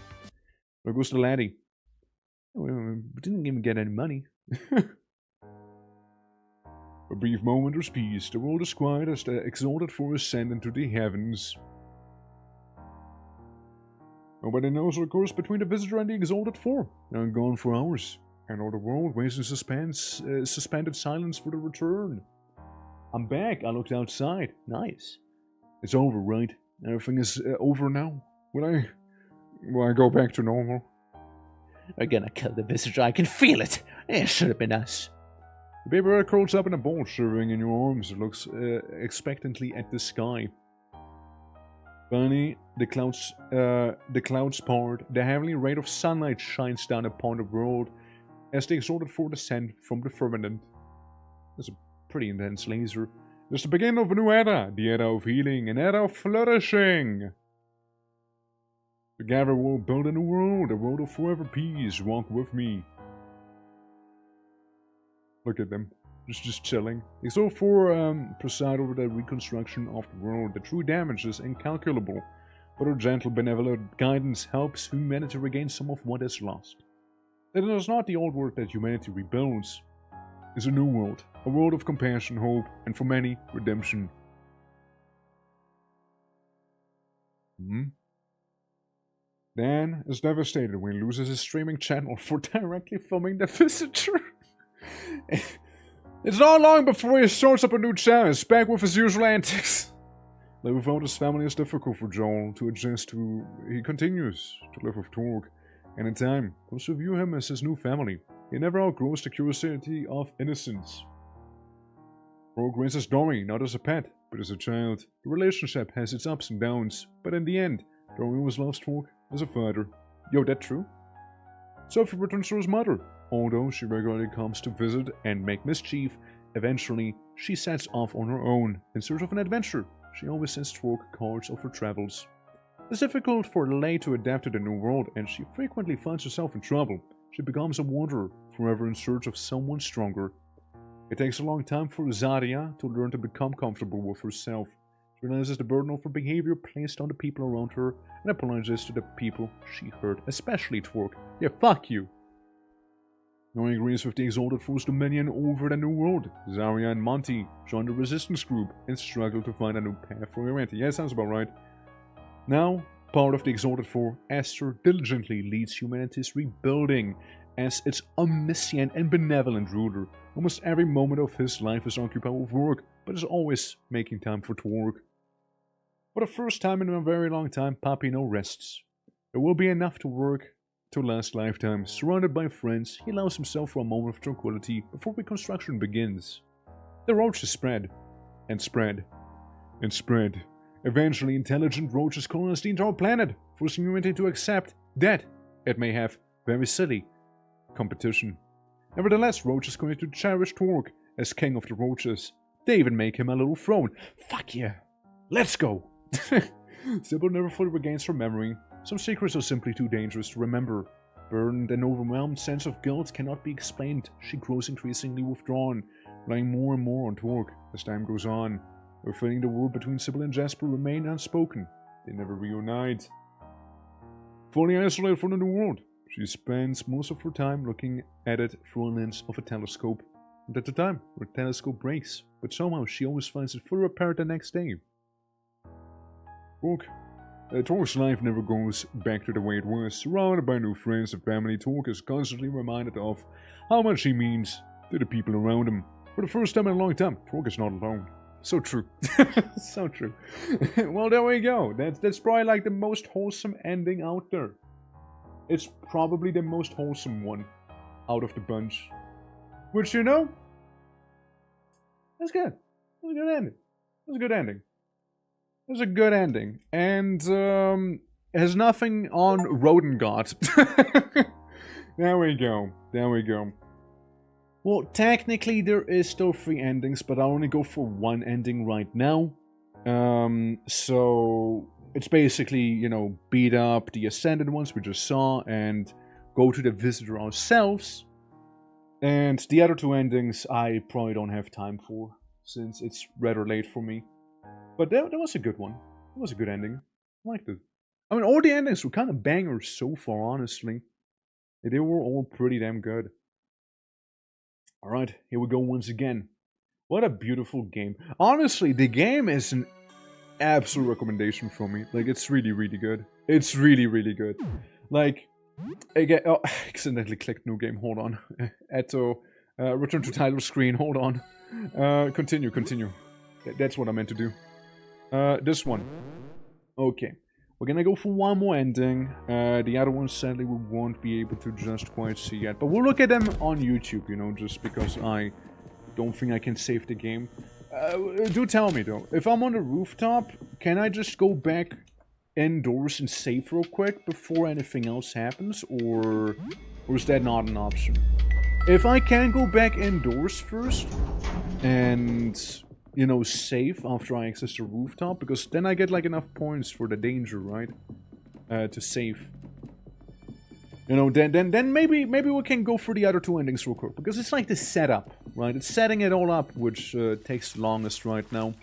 There goes the laddie. We didn't even get any money. A brief moment of peace. The world is quiet as the exalted four ascend into the heavens. Nobody knows what occurs between the visitor and the exalted four. They're gone for hours. And all the world waits in suspended silence for the return. I'm back. I looked outside. Nice. It's over, right? Everything is over now. Will I go back to normal? We're gonna kill the visitor. I can feel it. It should have been us. The baby bird curls up in a ball, shivering in your arms. It looks expectantly at the sky. Finally, the clouds part. The heavenly ray of sunlight shines down upon the world as the exalted four descend from the firmament. That's a pretty intense laser. It's the beginning of a new era, the era of healing, an era of flourishing. Together we'll build a new world, a world of forever peace. Walk with me. Look at them, just chilling. The exalted four preside over the reconstruction of the world. The true damage is incalculable, but our gentle, benevolent guidance helps humanity regain some of what is lost. It is not the old world that humanity rebuilds. It's a new world, a world of compassion, hope, and for many, redemption. Dan is devastated when he loses his streaming channel for directly filming the visitor. It's not long before he starts up a new channel. He's back with his usual antics. Living without his family is difficult for Joel to adjust to. He continues to live with Torg, and in time comes to view him as his new family. He never outgrows the curiosity of innocence. Torg raises Dory not as a pet, but as a child. The relationship has its ups and downs, but in the end, Dory always loves Torg as a father. Yo, that true? Sophie returns to his mother. Although she regularly comes to visit and make mischief, eventually she sets off on her own in search of an adventure. She always sends Torg cards of her travels. It's difficult for Lei to adapt to the new world, and she frequently finds herself in trouble. she becomes a wanderer, forever in search of someone stronger. It takes a long time for Zarya to learn to become comfortable with herself. She realizes the burden of her behavior placed on the people around her and apologizes to the people she hurt, especially Twerk. Yeah, fuck you. Knowing agrees with the Exalted Force dominion over the New World, Zarya and Monty join the resistance group and struggle to find a new path for humanity. Yeah, sounds about right. Now, part of the Exalted Four, Esther diligently leads humanity's rebuilding as its omniscient and benevolent ruler. Almost every moment of his life is occupied with work, but is always making time for Twerk. For the first time in a very long time, Papino rests. There will be enough to work to last lifetime. Surrounded by friends, he allows himself for a moment of tranquility before reconstruction begins. The roaches spread, and spread, and spread. Eventually, intelligent roaches colonize the entire planet, forcing humanity to accept that it may have very silly competition. Nevertheless, roaches continue to cherish Twerk as king of the roaches. They even make him a little throne. Fuck yeah! Let's go! Sybil never fully regains her memory. Some secrets are simply too dangerous to remember. Burdened and overwhelmed sense of guilt cannot be explained. She grows increasingly withdrawn, relying more and more on Twerk as time goes on. Her feeling in the war between Sybil and Jasper remain unspoken. They never reunite. Fully isolated from the new world, she spends most of her time looking at it through a lens of a telescope. And at the time, her telescope breaks, but somehow she always finds it fully repaired the next day. Twerk's life never goes back to the way it was. Surrounded by new friends and family, Twerk is constantly reminded of how much he means to the people around him. For the first time in a long time, Twerk is not alone. So true. So true. Well, there we go. That's probably like the most wholesome ending out there. It's probably the most wholesome one out of the bunch. Which, you know, that's good. That's a good ending. That's a good ending. It's a good ending, and it has nothing on Rodengard. There we go. There we go. Well, technically there is still 3 endings, but I only go for 1 ending right now. So it's basically, you know, beat up the Ascended ones we just saw and go to the Visitor ourselves. And the other 2 endings I probably don't have time for, since it's rather late for me. But that was a good one. That was a good ending. I liked it. I mean, all the endings were kind of bangers so far, honestly. They were all pretty damn good. Alright, here we go once again. What a beautiful game. Honestly, the game is an absolute recommendation for me. Like, it's really, really good. It's really, really good. Like, again, oh, I accidentally clicked new game. Hold on. Eto, return to title screen. Hold on. Continue. That's what I meant to do. This one. Okay. We're gonna go for one more ending. The other ones, sadly, we won't be able to just quite see yet. But we'll look at them on YouTube, you know, just because I don't think I can save the game. Do tell me, though. If I'm on the rooftop, can I just go back indoors and save real quick before anything else happens? Or is that not an option? If I can go back indoors first and, you know, save after I access the rooftop, because then I get like enough points for the danger, right? To save. You know, then maybe we can go for the other 2 endings real quick, because it's like the setup, right? It's setting it all up, which takes the longest right now.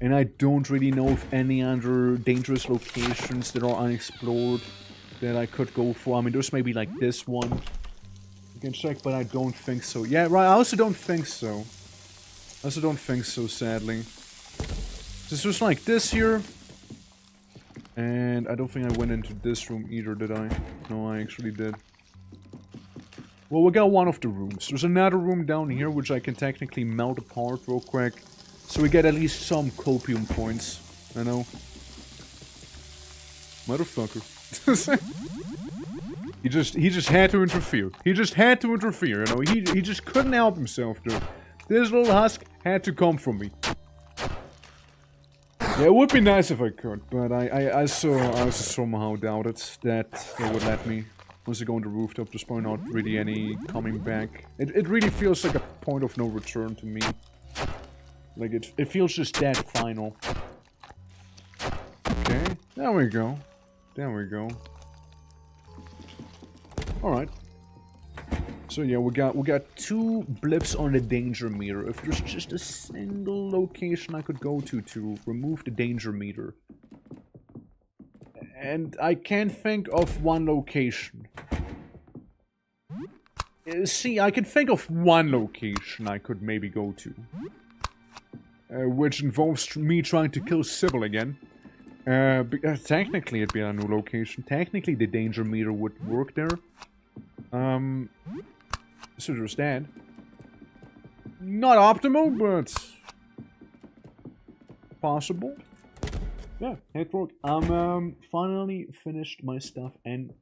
And I don't really know of any other dangerous locations that are unexplored that I could go for. I mean, there's maybe like this one. You can check, but I don't think so. Yeah, right, I also don't think so. I also don't think so, sadly. This was like this here. And I don't think I went into this room either, did I? No, I actually did. Well, we got one of the rooms. There's another room down here, which I can technically melt apart real quick. So we get at least some copium points. I know. Motherfucker. He just had to interfere. He just had to interfere, you know. He just couldn't help himself, dude. This little husk had to come from me. Yeah, it would be nice if I could, but I also somehow doubted that they would let me. Once I go on the rooftop, there's probably not really any coming back. It really feels like a point of no return to me. Like, it feels just that final. Okay, there we go. There we go. Alright. So yeah, we got 2 blips on the danger meter. If there's just a single location I could go to remove the danger meter. And I can't think of one location. See, I can think of one location I could maybe go to. Which involves me trying to kill Sybil again. Technically it'd be a new location. Technically the danger meter would work there. So there's that. Not optimal, but possible. Yeah, it worked. I'm finally finished my stuff and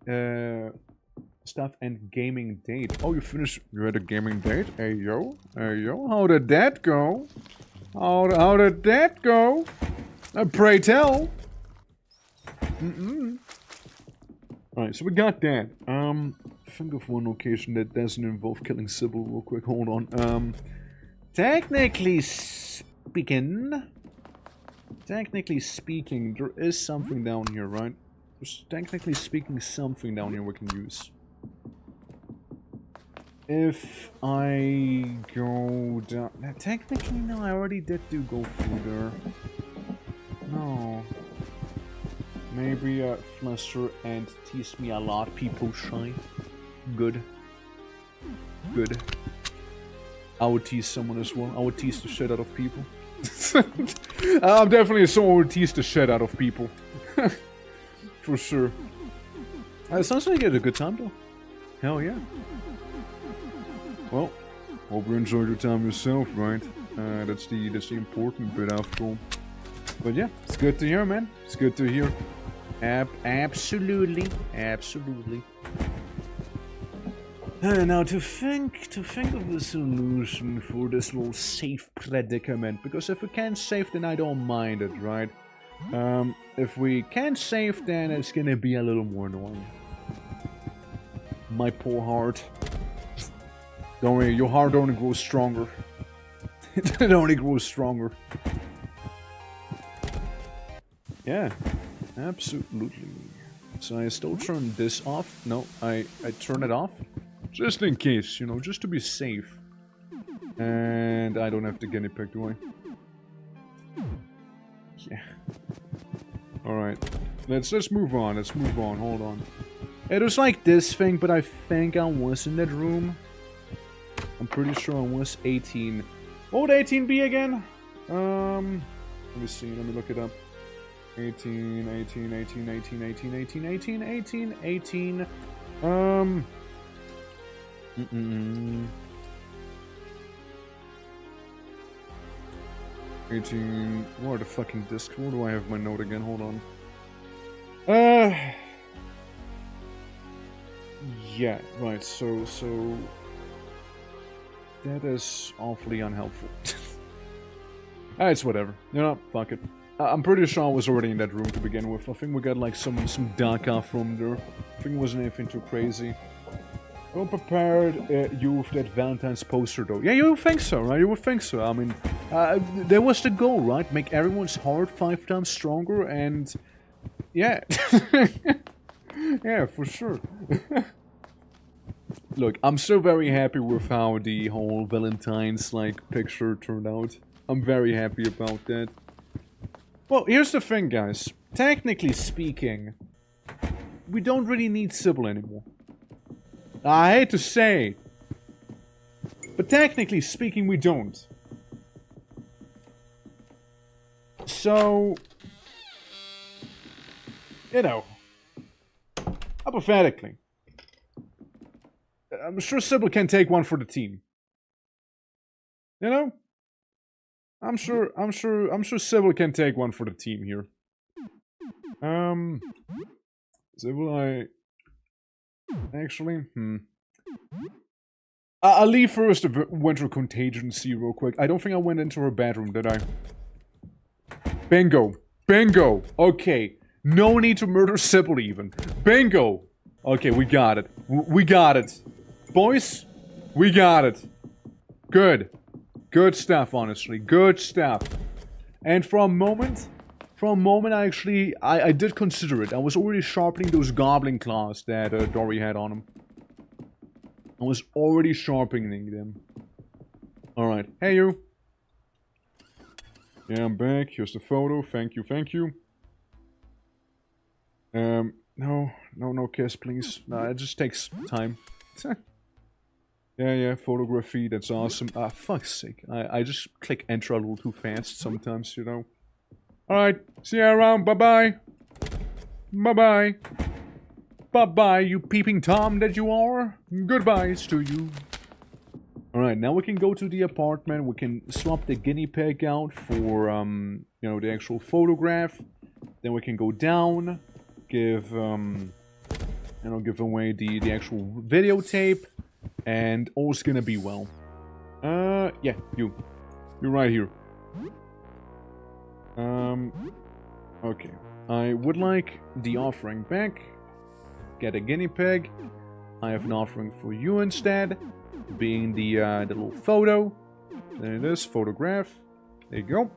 gaming date. Oh, you finished? You had a gaming date? Hey yo, how did that go? How did that go? Pray tell. Alright, so we got that. Think of one location that doesn't involve killing Sybil real quick. Hold on. Technically speaking, there is something down here, right? There's technically speaking something down here we can use. If I go down... Technically, no, I already did go through there. No. Maybe fluster and tease me a lot, people shy. Good. Good. I would tease someone as well. I would tease the shit out of people. I'm definitely someone who would tease the shit out of people. For sure. It sounds like you had a good time though. Hell yeah. Well, hope you enjoyed your time yourself, right? That's the important bit after all. But yeah, it's good to hear, man. It's good to hear. Absolutely. Now to think of a solution for this little safe predicament, because if we can't save, then I don't mind it, right? If we can't save, then it's gonna be a little more annoying. My poor heart. Don't worry, your heart only grows stronger. It only grows stronger. Yeah, absolutely. So I still turn this off. No, I turn it off. Just in case, you know, just to be safe. And I don't have the guinea pig, do I? Yeah. Alright. Let's move on. Let's move on. Hold on. It was like this thing, but I think I was in that room. I'm pretty sure I was 18. What would 18 be again? Let me see. Let me look it up. 18. 18. What are the fucking discs? Where do I have my note again? Hold on. Yeah, right, so that is awfully unhelpful. It's whatever. You know, fuck it. I'm pretty sure I was already in that room to begin with. I think we got like some DACA from there. I think it wasn't anything too crazy. Well prepared, you with that Valentine's poster though. Yeah, you would think so, right? You would think so. I mean, that was the goal, right? Make everyone's heart 5 times stronger and... Yeah. Yeah, for sure. Look, I'm so very happy with how the whole Valentine's, like, picture turned out. I'm very happy about that. Well, here's the thing, guys. Technically speaking, we don't really need Sybil anymore. I hate to say, but technically speaking, we don't. So, you know, hypothetically, I'm sure Sybil can take one for the team. You know? I'm sure Sybil can take one for the team here. Sybil, actually, I'll leave first the winter contingency real quick. I don't think I went into her bedroom, did I? Bingo. Bingo. Okay. No need to murder Sybil even. Bingo. Okay, we got it. We got it. Boys, we got it. Good. Good stuff, honestly. Good stuff. And for a moment, I did consider it. I was already sharpening those goblin claws that Dory had on him. I was already sharpening them. Alright. Hey, you. Yeah, I'm back. Here's the photo. Thank you, thank you. No kiss, please. No, it just takes time. Yeah, photography, that's awesome. Ah, fuck's sake. I just click enter a little too fast sometimes, you know. Alright, see you around. Bye-bye. Bye-bye. Bye-bye, you peeping Tom that you are. Goodbyes to you. Alright, now we can go to the apartment. We can swap the guinea pig out for, you know, the actual photograph. Then we can go down, give, you know, give away the actual videotape. And all's gonna be well. Yeah, you're right here. Okay. I would like the offering back. Get a guinea pig. I have an offering for you instead. Being the little photo. There it is, photograph. There you go.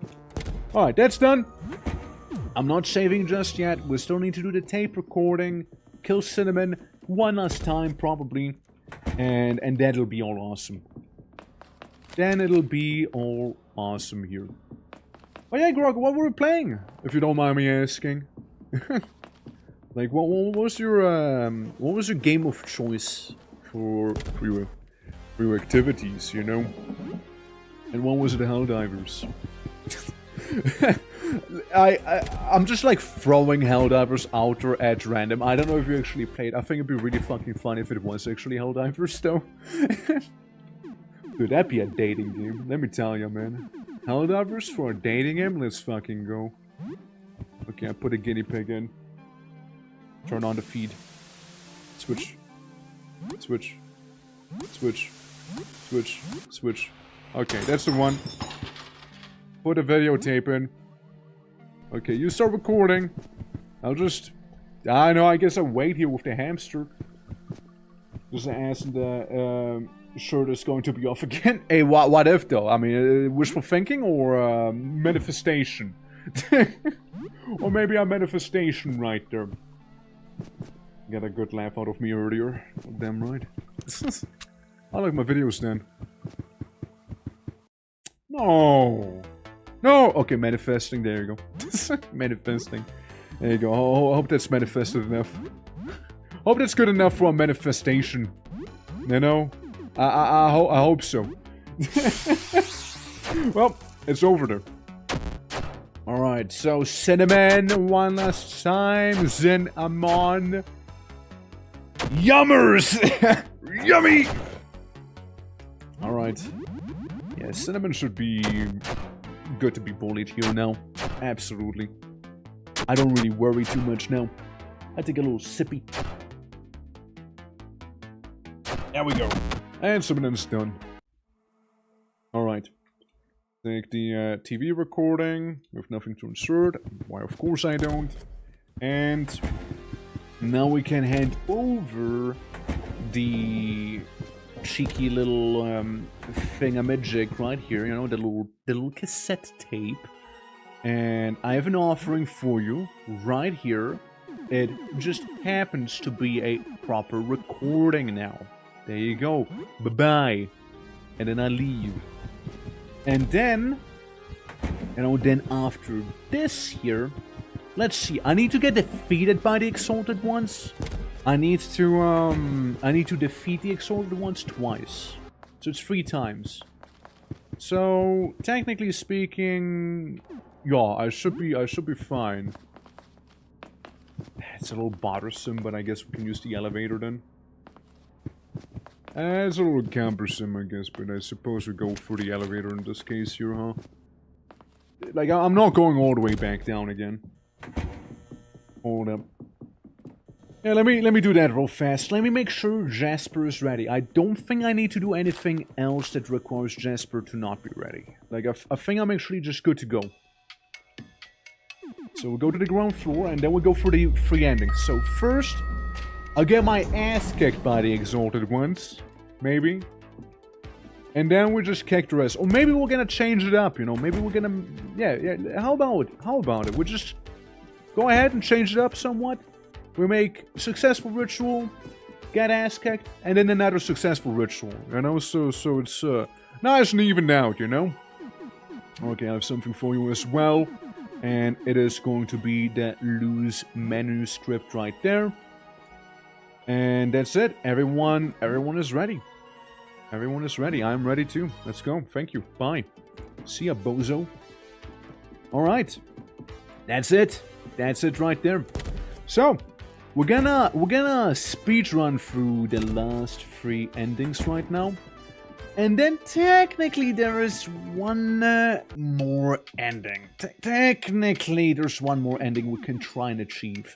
Alright, that's done. I'm not saving just yet. We still need to do the tape recording. Kill Cinnamon one last time, probably. And that'll be all awesome. Then it'll be all awesome here. Oh yeah, Grog, what were we playing? If you don't mind me asking. Like, what was your game of choice for your activities, you know? And what was it, Helldivers? I'm just like throwing Helldivers out there at random. I don't know if you actually played. I think it'd be really fucking fun if it was actually Helldivers though. Dude, that'd be a dating game. Let me tell you, man. Helldivers for a dating game? Let's fucking go. Okay, I put a guinea pig in. Turn on the feed. Switch. Switch. Switch. Switch. Switch. Okay, that's the one. Put a videotape in. Okay, you start recording. I'll just... I know, I guess I'll wait here with the hamster. Just ask the shirt is going to be off again. Hey, what if though? I mean, wishful thinking or manifestation? Or maybe a manifestation right there. Got a good laugh out of me earlier. Damn right. I like my videos then. No! No! Okay, manifesting, there you go. Manifesting. There you go. I hope that's manifested enough. Hope that's good enough for a manifestation. You know? I hope so. Well, it's over there. Alright, so Cinnamon one last time. Cinnamon. Yummers! Yummy! Alright. Yeah, Cinnamon should be good to be bullied here now. Absolutely. I don't really worry too much now. I take a little sippy. There we go. And Cinnamon's done. Alright. Take the TV recording with nothing to insert. Why, of course I don't. And now we can hand over the cheeky little thingamajig right here, you know, the little cassette tape. And I have an offering for you right here. It just happens to be a proper recording now. There you go. Bye-bye. And then I leave. And then, you know, then after this here, let's see. I need to get defeated by the Exalted Ones. I need to defeat the Exalted Ones twice. So it's 3 times. So, technically speaking, yeah, I should be fine. It's a little bothersome, but I guess we can use the elevator then. It's a little cumbersome, I guess, but I suppose we go for the elevator in this case here, huh? Like, I'm not going all the way back down again. Hold up. Yeah, let me do that real fast. Let me make sure Jasper is ready. I don't think I need to do anything else that requires Jasper to not be ready. Like, I think I'm actually just good to go. So we'll go to the ground floor, and then we'll go for the 3 endings. So first, I'll get my ass kicked by the Exalted Ones. Maybe. And then we just kick the rest. Or maybe we're gonna change it up, you know. Maybe we're gonna... Yeah, how about it? We just go ahead and change it up somewhat. We make successful ritual, get ass kicked, and then another successful ritual, you know? So it's nice and evened out, you know? Okay, I have something for you as well, and it is going to be that loose manuscript right there. And that's it. Everyone is ready. Everyone is ready. I'm ready too. Let's go. Thank you. Bye. See ya, bozo. Alright. That's it. That's it right there. So, we're gonna speed run through the last 3 endings right now. And then technically there is one more ending. Technically there's one more ending we can try and achieve.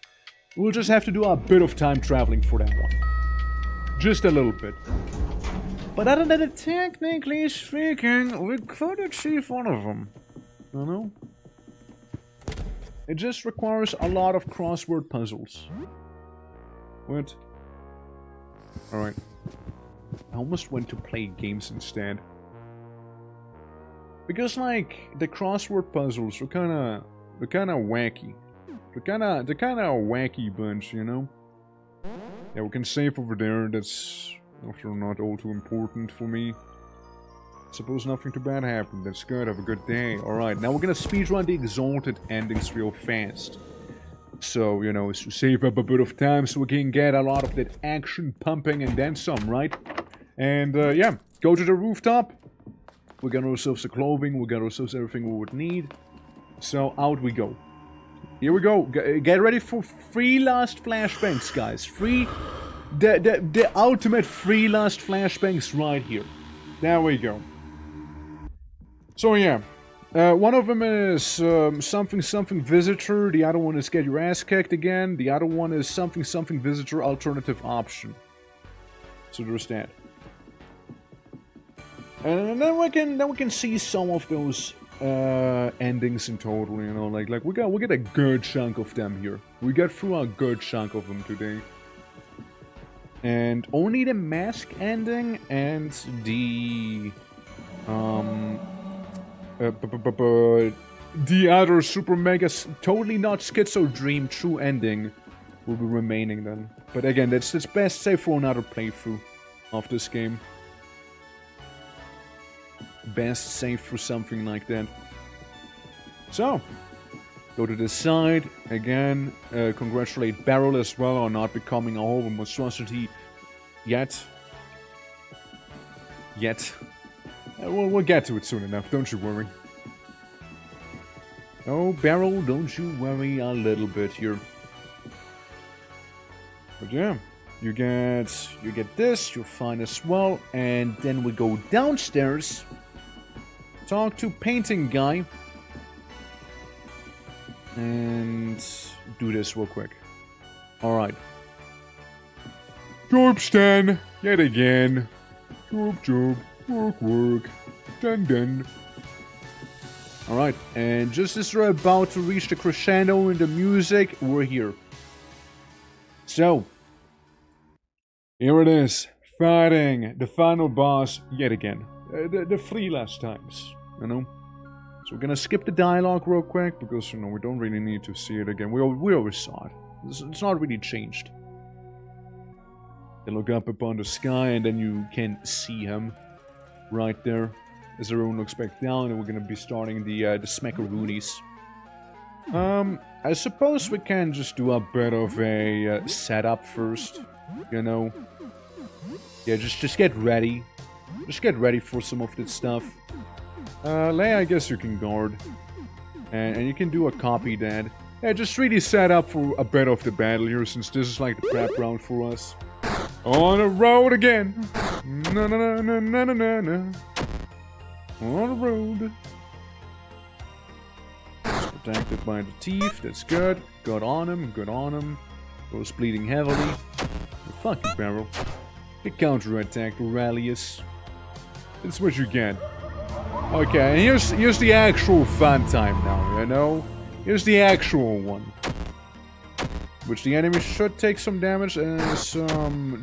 We'll just have to do a bit of time traveling for that one. Just a little bit. But other than that, technically speaking, we could achieve one of them. You know? It just requires a lot of crossword puzzles. What? Alright. I almost went to play games instead. Because, like, the crossword puzzles are kinda wacky. They're kinda a wacky bunch, you know? Yeah, we can save over there. That's after not all too important for me. Suppose nothing too bad happened. That's good. Have a good day. Alright, now we're gonna speedrun the exalted endings real fast. So, you know, it's to save up a bit of time so we can get a lot of that action pumping and then some, right? And, yeah, go to the rooftop. We got ourselves the clothing. We got ourselves everything we would need. So, out we go. Here we go. Get ready for 3 last flashbangs, guys. The ultimate 3 last flashbangs right here. There we go. So yeah, one of them is something visitor. The other one is get your ass kicked again. The other one is something visitor alternative option. So there's that. And then we can see some of those endings in total. You know, like we get a good chunk of them here. We got through a good chunk of them today. And only the mask ending and the the other super mega totally not schizo dream true ending will be remaining then. But again, that's best save for another playthrough of this game. Best save for something like that. So, go to the side again. Congratulate Beryl as well on not becoming a whole monstrosity yet. We'll get to it soon enough, don't you worry. Oh, Beryl, don't you worry a little bit here. But yeah, you get this, you're fine as well, and then we go downstairs, talk to painting guy, and do this real quick. Alright. Job, Stan, yet again. Job, work, done. Alright, and just as we're about to reach the crescendo in the music, we're here. So, here it is, fighting the final boss yet again. The 3 last times, you know? So we're gonna skip the dialogue real quick, because, you know, we don't really need to see it again. We always saw it. It's not really changed. You look up upon the sky, and then you can see him right there. As everyone looks back down, and we're gonna be starting the smackaroonies. I suppose we can just do a bit of a setup first, you know? Yeah, just get ready. Just get ready for some of this stuff. Leia, I guess you can guard. And you can do a copy that. Yeah, just really set up for a bit of the battle here, since this is like the prep round for us. On the road again. No. On the road. Protected by the teeth, that's good. Good on him. Goes bleeding heavily. Fuck you, Beryl. Get counterattacked, Aurelius. That's what you get. Okay, and here's the actual fun time now, you know? Here's the actual one. Which the enemy should take some damage, as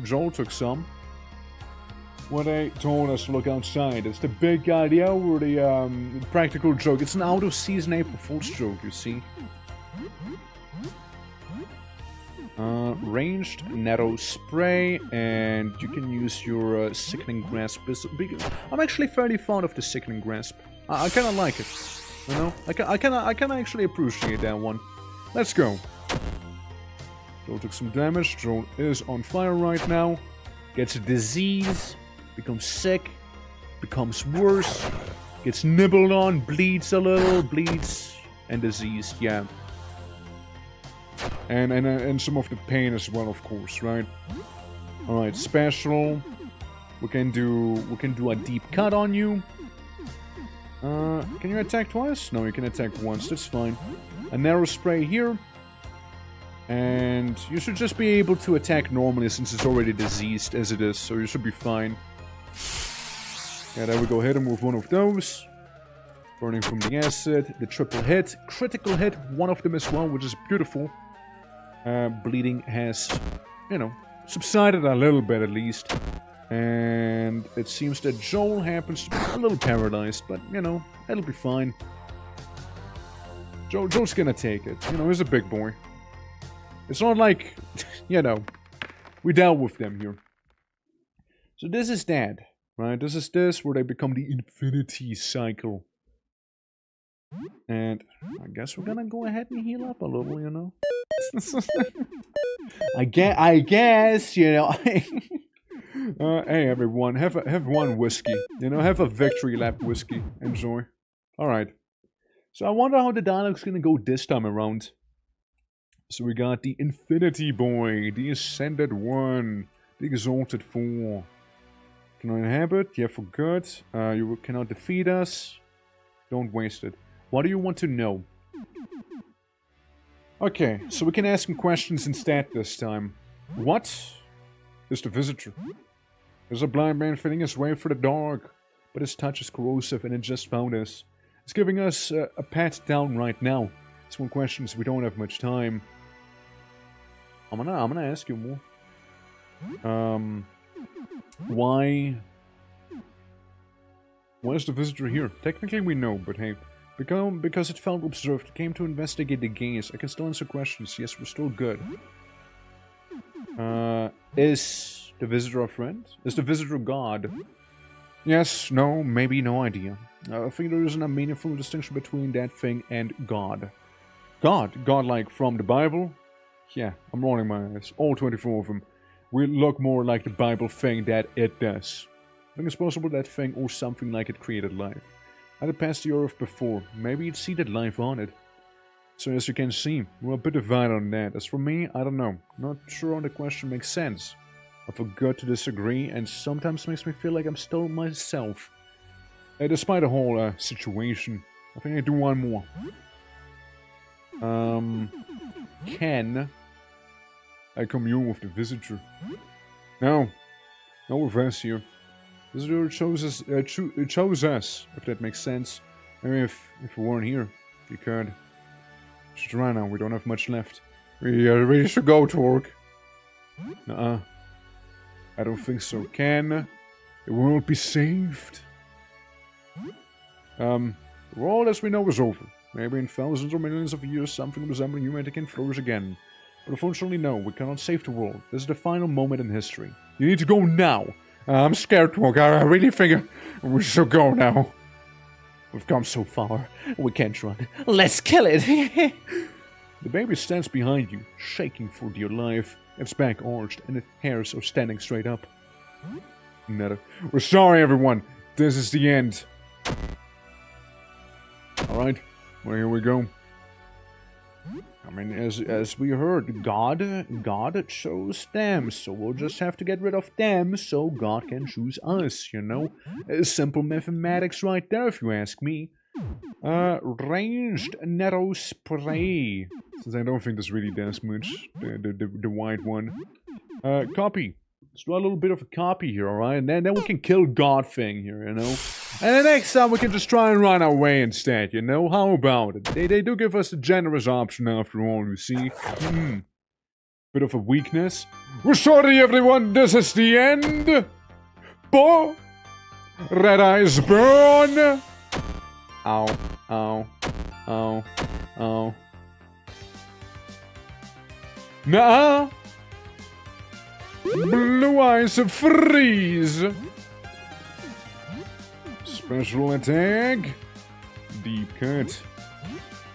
Joel took some. When they told us to look outside, it's the big idea or the practical joke. It's an out-of-season April Fool's joke, you see. ranged, narrow spray, and you can use your sickening grasp. I'm actually fairly fond of the sickening grasp. I kind of like it. You know, I can actually appreciate that one. Let's go. Joel took some damage. Joel is on fire right now. Gets a disease. Becomes sick. Becomes worse. Gets nibbled on. Bleeds a little. Bleeds. And diseased, yeah. And some of the pain as well, of course, right? Alright, special. We can do a deep cut on you. Can you attack twice? No, you can attack once, that's fine. A narrow spray here. And you should just be able to attack normally since it's already diseased as it is, so you should be fine. Yeah, there we go, hit him with one of those. Burning from the acid, the triple hit, critical hit, one of them as well, which is beautiful. Bleeding has, you know, subsided a little bit at least. And it seems that Joel happens to be a little paralyzed, but, you know, it'll be fine. Joel's gonna take it. You know, he's a big boy. It's not like, you know, we dealt with them here. So this is that, right? This is where they become the infinity cycle. And I guess we're gonna go ahead and heal up a little, you know? I guess, you know... hey everyone, have one whiskey. You know, have a victory lap whiskey. Enjoy. Alright. So I wonder how the dialogue's gonna go this time around. So we got the Infinity Boy, the Ascended One, the Exalted Four. Can I inhabit? Yeah, for good. You cannot defeat us. Don't waste it. What do you want to know? Okay, so we can ask him questions instead this time. What is the visitor? There's a blind man feeling his way through the dark, but his touch is corrosive and it just found us. It's giving us a pat down right now. It's one question, so we don't have much time. I'm gonna ask you more. Why is the visitor here? Technically we know, but hey. Because it felt observed, came to investigate the gaze. I can still answer questions. Yes, we're still good. Is the visitor a friend? Is the visitor God? Yes, no, maybe, no idea. I think there isn't a meaningful distinction between that thing and God. God? God like from the Bible? Yeah, I'm rolling my eyes. All 24 of them. We look more like the Bible thing that it does. I think it's possible that thing or something like it created life. I had passed the earth before. Maybe it seeded life on it. So as you can see, we're a bit divided on that. As for me, I don't know. Not sure how the question makes sense. I forgot to disagree and sometimes makes me feel like I'm still myself. Despite the whole situation, I think I do one more. Can I commune with the visitor? No. No with us here. Visitor chose us, if that makes sense. Maybe if we weren't here, you could. Should try now, we don't have much left. We really should go, Torque. Nuh-uh. I don't think so. Can the world be saved? The world as we know is over. Maybe in thousands or millions of years something resembling humanity can flourish again. But unfortunately no, we cannot save the world. This is the final moment in history. You need to go now! I'm scared, Torque. I really think we should go now. We've come so far. We can't run. Let's kill it! The baby stands behind you, shaking for dear life. Its back arched and its hairs are standing straight up. Netta. We're sorry, everyone. This is the end. Alright. Well, here we go. I mean, as we heard, God chose them, so we'll just have to get rid of them so God can choose us, you know? Simple mathematics right there, if you ask me. Ranged narrow spray. Since I don't think this really does much, the white one. Copy. Let's do a little bit of a copy here, alright? And then we can kill God thing here, you know? And the next time we can just try and run away instead, you know? How about it? They do give us a generous option after all, you see? Bit of a weakness. We're sorry, everyone. This is the end. Bo! Red eyes burn! Ow. Ow. Ow. Ow. Nuh-uh! Blue Eyes freeze! Special attack. Deep cut.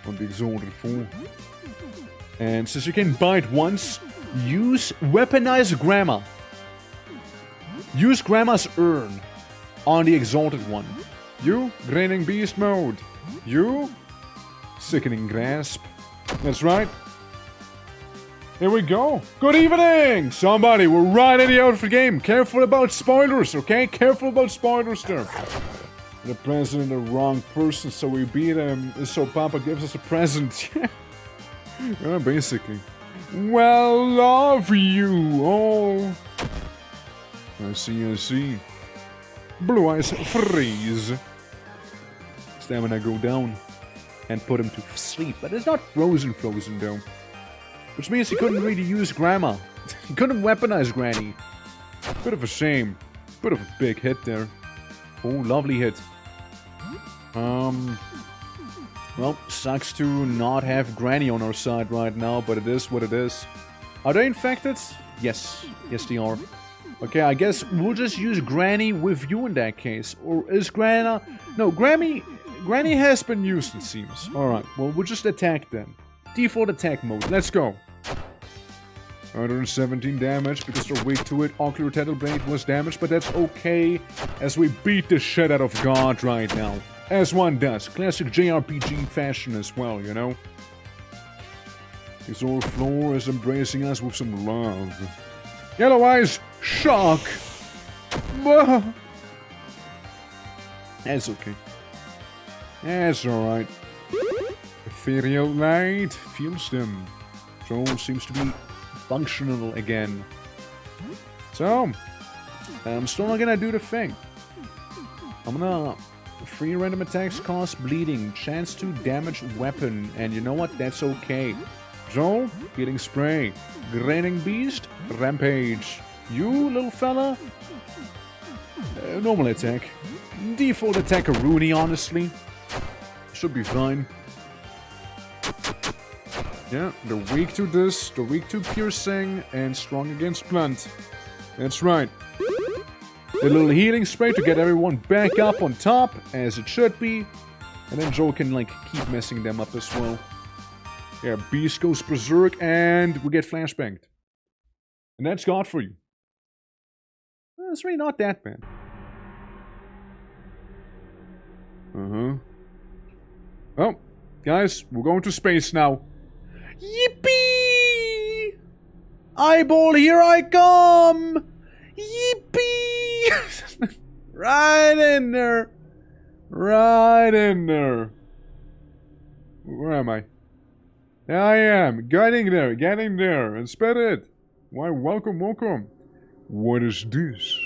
On the exalted form. And since you can bite once, use weaponized grammar. Use Grandma's urn on the exalted one. You, grinning beast mode. You, sickening grasp. That's right. Here we go. Good evening, somebody. We're right in the outfit game. Careful about spoilers, okay? Careful about spoilers there. The president, the wrong person, so we beat him. So Papa gives us a present. Yeah, basically. Well, love you all. I see. Blue Eyes freeze. Stamina go down. And put him to sleep. But it's not frozen though. Which means he couldn't really use Grandma. He couldn't weaponize Granny. Bit of a shame. Bit of a big hit there. Oh, lovely hit. Well, sucks to not have Granny on our side right now, but it is what it is. Are they infected? Yes. Yes, they are. Okay, I guess we'll just use Granny with you in that case. Or is Granny... No, Granny has been used, it seems. Alright, well, we'll just attack then. Default attack mode. Let's go. 117 damage because they're weak to it. Ocular Tether Blade was damaged, but that's okay as we beat the shit out of God right now. As one does. Classic JRPG fashion as well, you know? His whole floor is embracing us with some love. Yellow Eyes, shock! That's okay. That's alright. Ethereal Light feels them. So seems to be functional again. So, I'm still not gonna do the thing. I'm gonna... Free random attacks cost bleeding, chance to damage weapon, and you know what? That's okay. So, healing spray, graining beast, rampage. You, little fella? Normal attack. Default attack of Rooney, honestly. Should be fine. Yeah, they're weak to this, they're weak to piercing, and strong against blunt. That's right. A little healing spray to get everyone back up on top, as it should be. And then Joe can, like, keep messing them up as well. Yeah, Beast goes berserk, and we get flashbanged. And that's God for you. Well, it's really not that bad. Oh, guys, we're going to space now. Yippee! Eyeball, here I come! Yippee! Right in there. Right in there. Where am I? There I am. Getting there. And sped it. Why, welcome. What is this?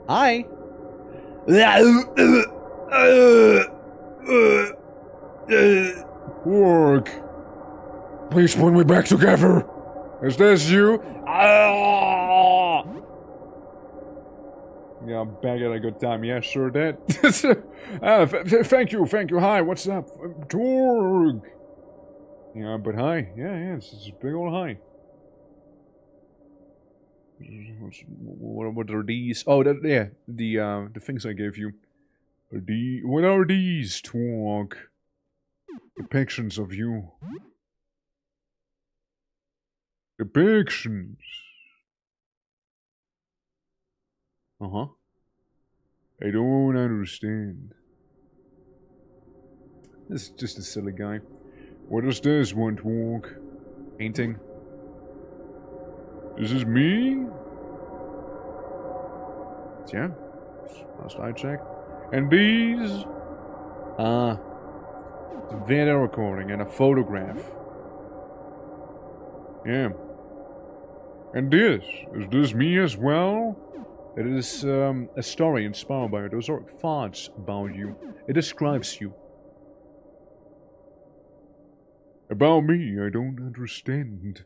Hi. Work. Please put me back together. Is this you? Yeah, I'm back at a good time. Yeah, sure did. Thank you. Hi, what's up? Torg. Yeah, but hi. Yeah, it's a big old hi. What are these? Oh, the things I gave you. What are these, Torg? Depictions of you. Depictions. I don't understand. This is just a silly guy. What does this one, Torg? Painting. This is me? Yeah. Last I checked. And these? A video recording and a photograph. Yeah. And this? Is this me as well? It is a story inspired by it. Those are thoughts about you. It describes you. About me, I don't understand.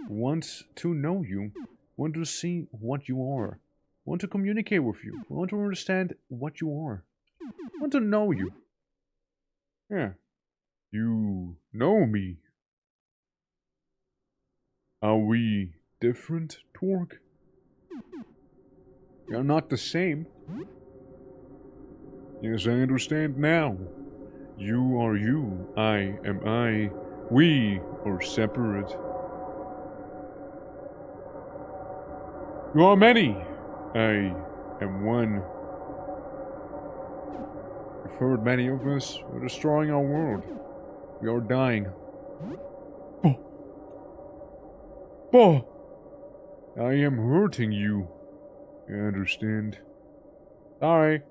Want to know you. Want to see what you are. Want to communicate with you. Want to understand what you are. Want to know you. Yeah. You know me. Are we different, Torque? We are not the same. Yes, I understand now. You are you, I am I. We are separate. You are many. I am one. You've heard many of us are destroying our world. We are dying. Bo! Bo! I am hurting you. I understand. Sorry.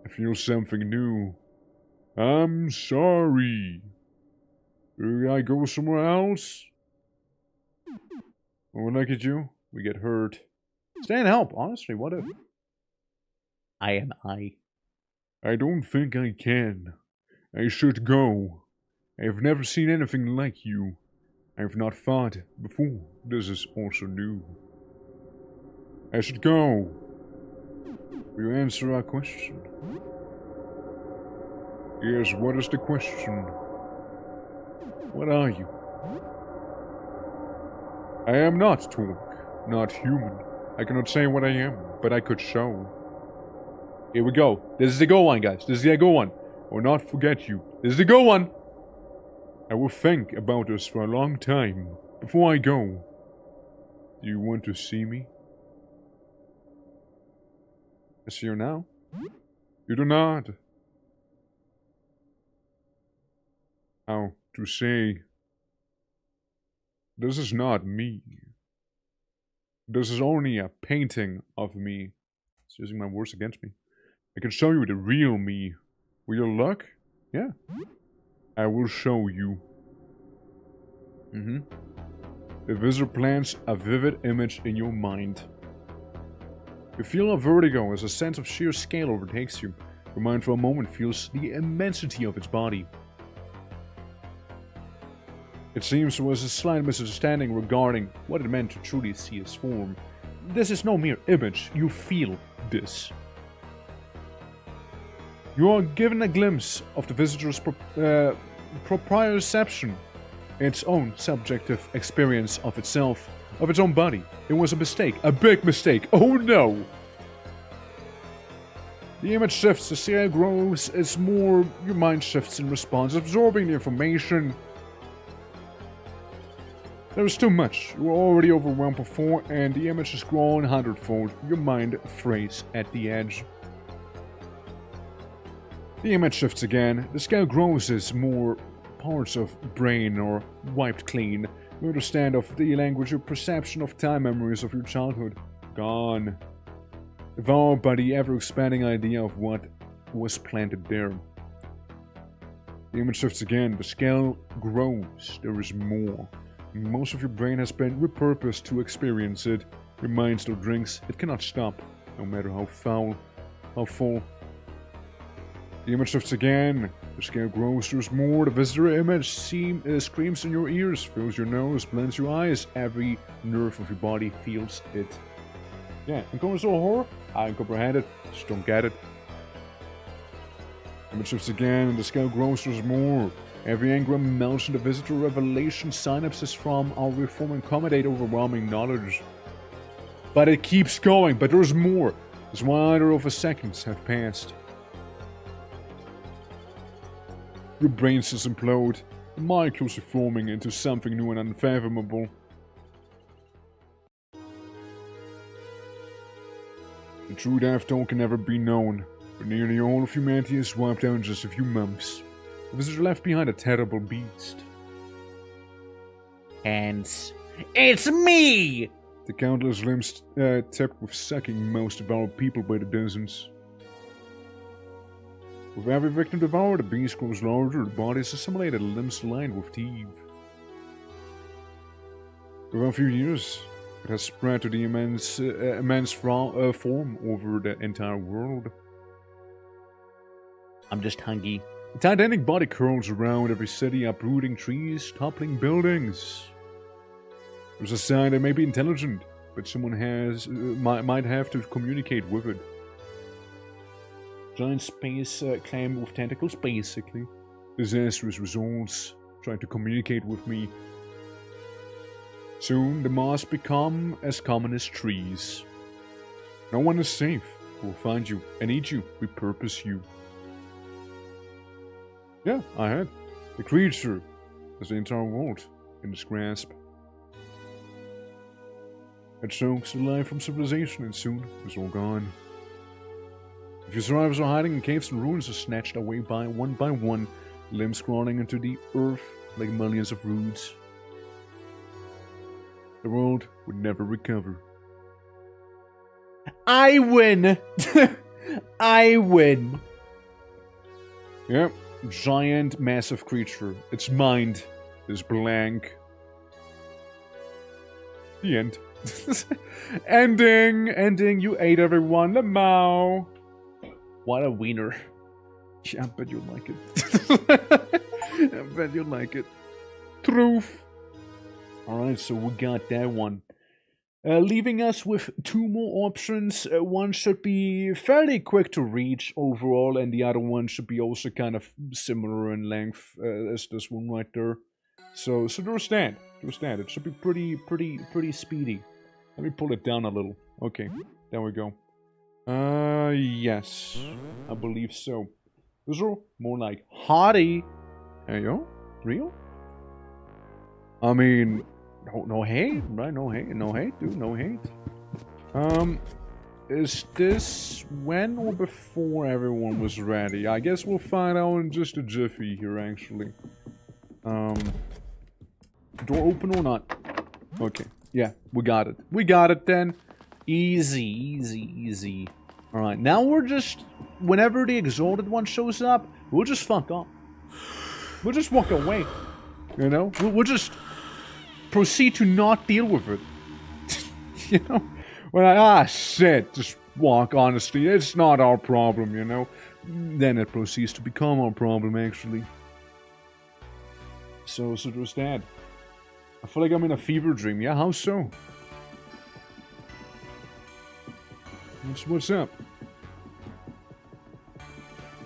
I feel something new. I'm sorry. Should I go somewhere else? When I look at you, we get hurt. Stay and help, honestly, what if? I am I. I don't think I can. I should go. I have never seen anything like you. I have not fought before. This is also new. I should go. Will you answer our question? Yes, what is the question? What are you? I am not Torque, not human. I cannot say what I am, but I could show. Here we go. This is the go one, guys. This is the go one. I will not forget you. This is the go one. I will think about this for a long time. Before I go, do you want to see me? I see you now. You do not. How to say, this is not me. This is only a painting of me. It's using my words against me. I can show you the real me. Will you look? Yeah. I will show you. The visitor plants a vivid image in your mind. You feel a vertigo as a sense of sheer scale overtakes you. Your mind for a moment feels the immensity of its body. It seems there was a slight misunderstanding regarding what it meant to truly see its form. This is no mere image, you feel this. You are given a glimpse of the visitor's proprioception, its own subjective experience of itself, of its own body. It was a mistake, a big mistake, oh no! The image shifts, the scale grows, it's more, your mind shifts in response, absorbing the information. There is too much. You were already overwhelmed before, and the image has grown 100-fold. Your mind frays at the edge. The image shifts again. The scale grows as more parts of brain are wiped clean. You understand of the language, your perception of time memories of your childhood. Gone. Devoured by the ever-expanding idea of what was planted there. The image shifts again. The scale grows. There is more. Most of your brain has been repurposed to experience it. Your mind still drinks. It cannot stop, no matter how foul, how full. The image shifts again. The scale grows. There's more. The visitor image screams in your ears, fills your nose, blends your eyes. Every nerve of your body feels it. Yeah, uncomfortable horror? I can comprehend it. Just don't get it. Image shifts again. The scale grows. There's more. Every engram melts into visitor revelation synapses from our reform and accommodate overwhelming knowledge. But it keeps going, but there's more. As wider over seconds have passed. Your brain cells implode, the molecules are forming into something new and unfathomable. The true death toll can never be known, but nearly all of humanity is wiped out in just a few months. The visitor left behind a terrible beast. Hands. It's me! The countless limbs tipped with sucking most devoured people by the dozens. With every victim devoured, the beast grows larger, the body is assimilated, limbs lined with teeth. Within a few years, it has spread to the immense form over the entire world. I'm just hungry. The titanic body curls around every city, uprooting trees, toppling buildings. There's a sign that may be intelligent, but someone might have to communicate with it. Giant space clam with tentacles, basically. Disastrous results, trying to communicate with me. Soon the moss become as common as trees. No one is safe. We'll find you and eat you. We purpose you. Yeah, I had. The creature has the entire world in its grasp. It chokes the life from civilization and soon it's all gone. A few survivors are hiding in caves and ruins are snatched away by one, limbs crawling into the earth like millions of roots. The world would never recover. I win! I win! Yep, giant, massive creature. Its mind is blank. The end. Ending, you ate everyone, Lamau. What a wiener. Yeah, I bet you'll like it. I bet you'll like it. Truth. Alright, so we got that one. Leaving us with two more options. One should be fairly quick to reach overall, and the other one should be also kind of similar in length as this one right there. So there's that. It should be pretty speedy. Let me pull it down a little. Okay, there we go. Yes, I believe so. Those are more like hottie. Hey yo, real? I mean, no hate, right? No hate, dude. No hate. Is this when or before everyone was ready? I guess we'll find out in just a jiffy here, actually. Door open or not? Okay. Yeah, we got it. We got it then. Easy. Alright, now we're just... Whenever the Exalted one shows up, we'll just fuck off. We'll just walk away. You know? We'll just proceed to not deal with it. You know? We're like, shit, just walk, honestly. It's not our problem, you know? Then it proceeds to become our problem, actually. So there's that. I feel like I'm in a fever dream. Yeah, how so? What's up?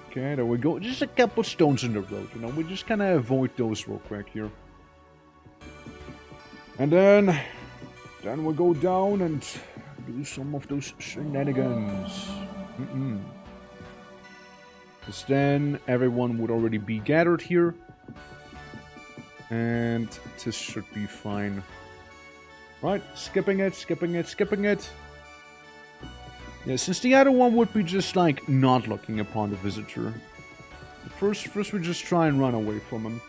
Okay, there we go. Just a couple stones in the road, you know. We just kind of avoid those real quick here. And then we'll go down and do some of those shenanigans. Because then everyone would already be gathered here. And this should be fine. Right, skipping it. Yeah, since the other one would be just like not looking upon the visitor. First we just try and run away from him.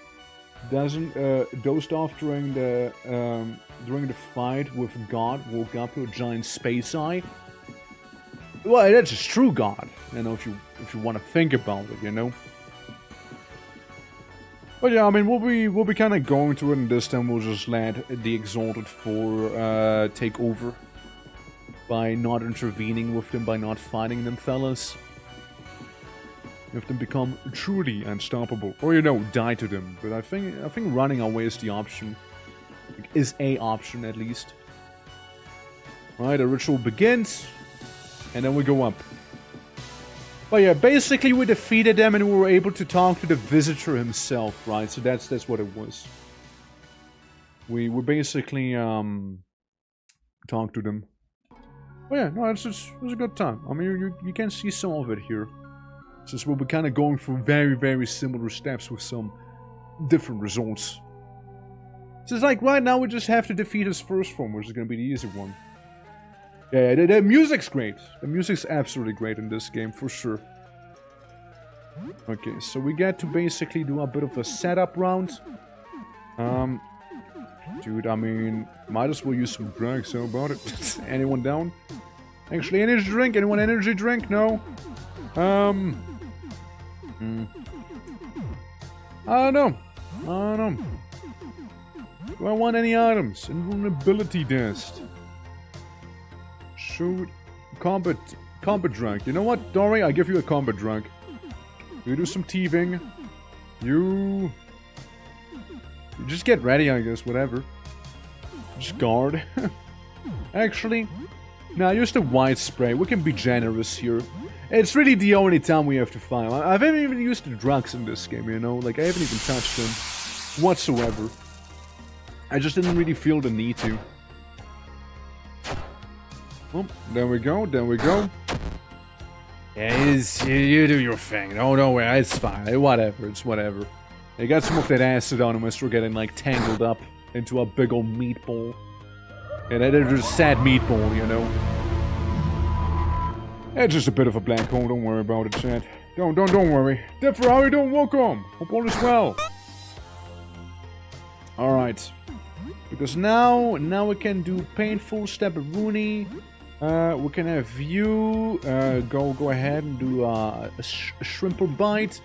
Doesn't dozed off during the fight with God, woke up to a giant space eye. Well, that's just true God, you know, if you want to think about it, you know. But yeah, I mean, we'll be kind of going to it, and this time we'll just let the Exalted Four take over by not intervening with them, by not fighting them, fellas. Have them become truly unstoppable, or you know, die to them. But I think running away is the option, is a option at least. All right, the ritual begins, and then we go up. But yeah, basically we defeated them and we were able to talk to the visitor himself, right? So that's what it was. We basically talked to them. Oh yeah, no, it was a good time. I mean, you can see some of it here. Since we'll be kind of going through very, very similar steps with some different results. So it's like, right now we just have to defeat his first form, which is going to be the easy one. Yeah, the music's great. The music's absolutely great in this game, for sure. Okay, so we get to basically do a bit of a setup round. Dude, I mean, might as well use some drugs, how about it? Anyone down? Actually, energy drink? Anyone energy drink? No? I don't know. Do I want any items? Invulnerability test. Shoot. Combat drug. You know what, Dory? I give you a combat drug. You do some thieving. You just get ready, I guess, whatever. Just guard. Actually, nah, use the white spray. We can be generous here. It's really the only time we have to fight. I haven't even used the drugs in this game, you know? Like, I haven't even touched them whatsoever. I just didn't really feel the need to. Oh, there we go, there we go. Yeah, you do your thing. No, don't worry, it's fine. Whatever, it's whatever. You got some of that acid on him as we're getting, like, tangled up into a big old meatball. Yeah, they're just sad meatball, you know. It's just a bit of a black hole, don't worry about it, Chad. Don't worry. Death, how you doing? Welcome. Hope all is well. Alright. Because now we can do painful Stabberoonie. We can have you go ahead and do a shrimper bite.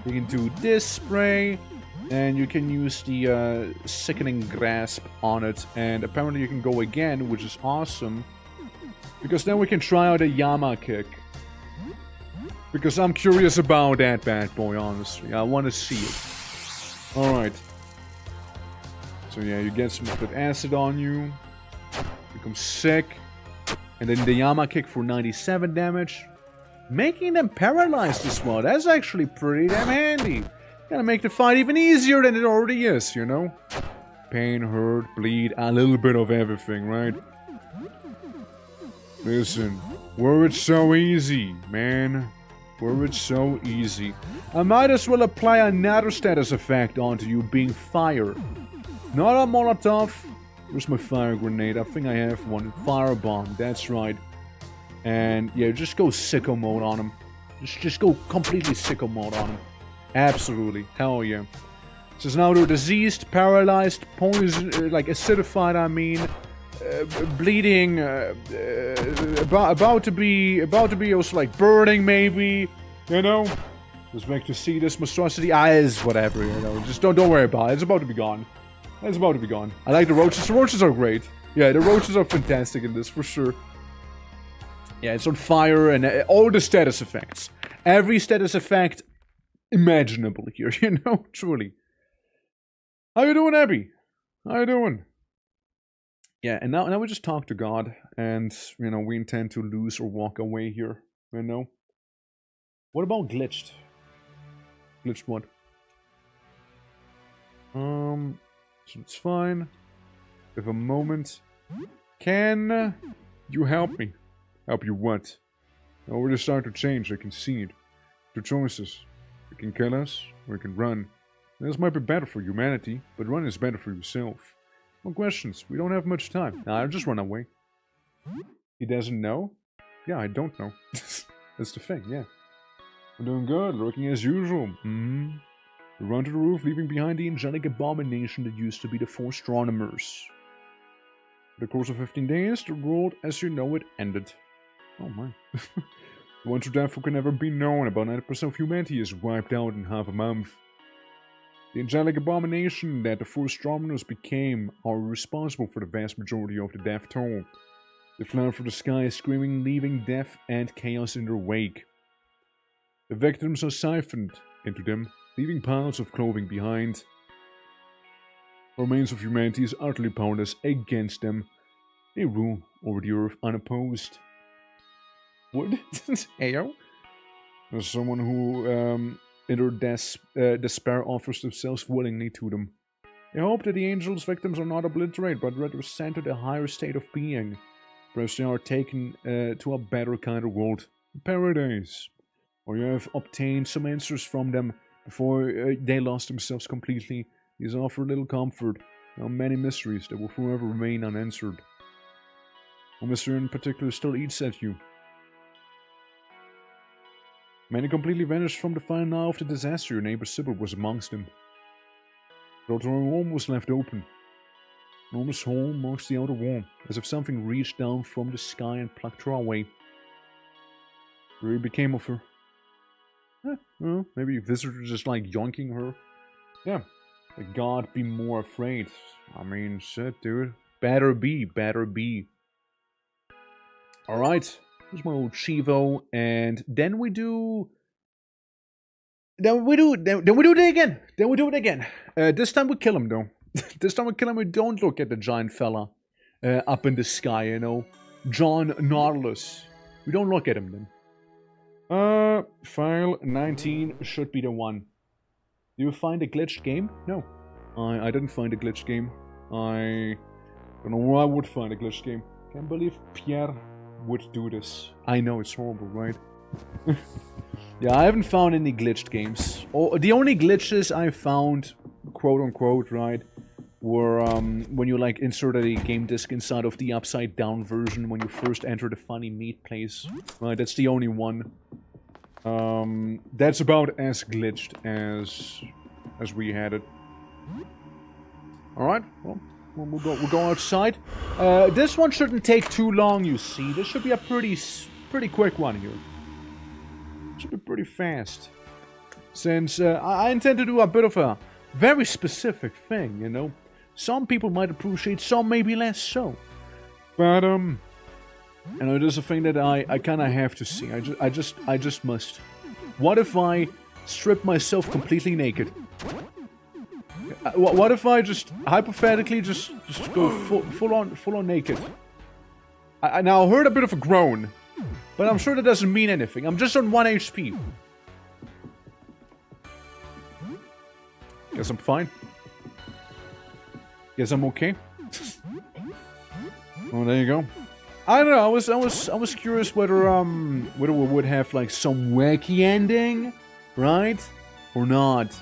You can do this spray, and you can use the sickening grasp on it. And apparently you can go again, which is awesome. Because then we can try out a Yama kick. Because I'm curious about that bad boy, honestly. I want to see it. Alright. So yeah, you get some of that acid on you. Become sick. And then the Yama kick for 97 damage. Making them paralyzed as well. That's actually pretty damn handy. Gonna make the fight even easier than it already is, you know? Pain, hurt, bleed, a little bit of everything, right? Listen, were it so easy, man. Were it so easy. I might as well apply another status effect onto you, being fire. Not a Molotov. Where's my fire grenade? I think I have one. Firebomb, that's right. And yeah, just go sicko mode on him. Just go completely sicko mode on him. Absolutely. Hell yeah. So now they're diseased, paralyzed, poison, like acidified, I mean. Bleeding, about to be also like burning, maybe, you know. Just make to see this monstrosity. Is whatever, you know. Just don't worry about it. It's about to be gone. It's about to be gone. I like the roaches. The roaches are great. Yeah, the roaches are fantastic in this for sure. Yeah, it's on fire and all the status effects. Every status effect imaginable here, you know. Truly. How you doing, Abby? How you doing? Yeah, and now we just talk to God, and, you know, we intend to lose or walk away here, you know? What about glitched? Glitched what? So it's fine. If a moment. Can you help me? Help you what? Now we're starting to change, I can see it. Two choices. You can kill us, or you can run. This might be better for humanity, but run is better for yourself. No questions. We don't have much time. Nah, I'll just run away. He doesn't know? Yeah, I don't know. That's the thing, yeah. I'm doing good, working as usual. We run to the roof, leaving behind the angelic abomination that used to be the four astronomers. For the course of 15 days, the world as you know it ended. Oh my. The one true death who can never be known. About 90% of humanity is wiped out in half a month. The angelic abomination that the four astronomers became are responsible for the vast majority of the death toll. They fly through the sky screaming, leaving death and chaos in their wake. The victims are siphoned into them, leaving piles of clothing behind. The remains of humanity is utterly powerless against them. They rule over the earth unopposed. What? Ayo? There's someone who, in their despair offers themselves willingly to them. They hope that the angels' victims are not obliterated, but rather sent to the higher state of being. Perhaps they are taken to a better kind of world, paradise. Or you have obtained some answers from them before they lost themselves completely. These offer little comfort. There are many mysteries that will forever remain unanswered. One mystery in particular still eats at you. Many completely vanished from the final now of the disaster. Your neighbor Sybil was amongst them. The outer wall was left open. An enormous hole marks the outer wall, as if something reached down from the sky and plucked her away. What became of her? Well, maybe visitors just like yoinking her. Yeah. Like, God, be more afraid. I mean, shit, dude. Better be, better be. Alright. Here's my old Chivo, and then we do... Then we do it again. Then we do it again. This time we kill him, though. This time we kill him, we don't look at the giant fella up in the sky, you know. John Nautilus. We don't look at him, then. File 19 should be the one. Do you find a glitched game? No. I didn't find a glitched game. I don't know where I would find a glitched game. Can't believe Pierre would do this. I know, it's horrible, right? Yeah, I haven't found any glitched games. The only glitches I found, quote-unquote, right, were when you, like, inserted a game disc inside of the upside-down version when you first enter the funny meat place. Right, that's the only one. That's about as glitched as we had it. Alright, well, we'll go outside. This one shouldn't take too long, you see. This should be a pretty quick one here. Should be pretty fast. Since I intend to do a bit of a very specific thing, you know. Some people might appreciate, some maybe less so. But, you know, it is a thing that I kind of have to see. I just must. What if I strip myself completely naked? What if I just, hypothetically, just go full on naked? I now heard a bit of a groan. But I'm sure that doesn't mean anything. I'm just on 1 HP. Guess I'm fine. Guess I'm okay. Oh, there you go. I don't know. I was curious whether we would have like some wacky ending, right? Or not.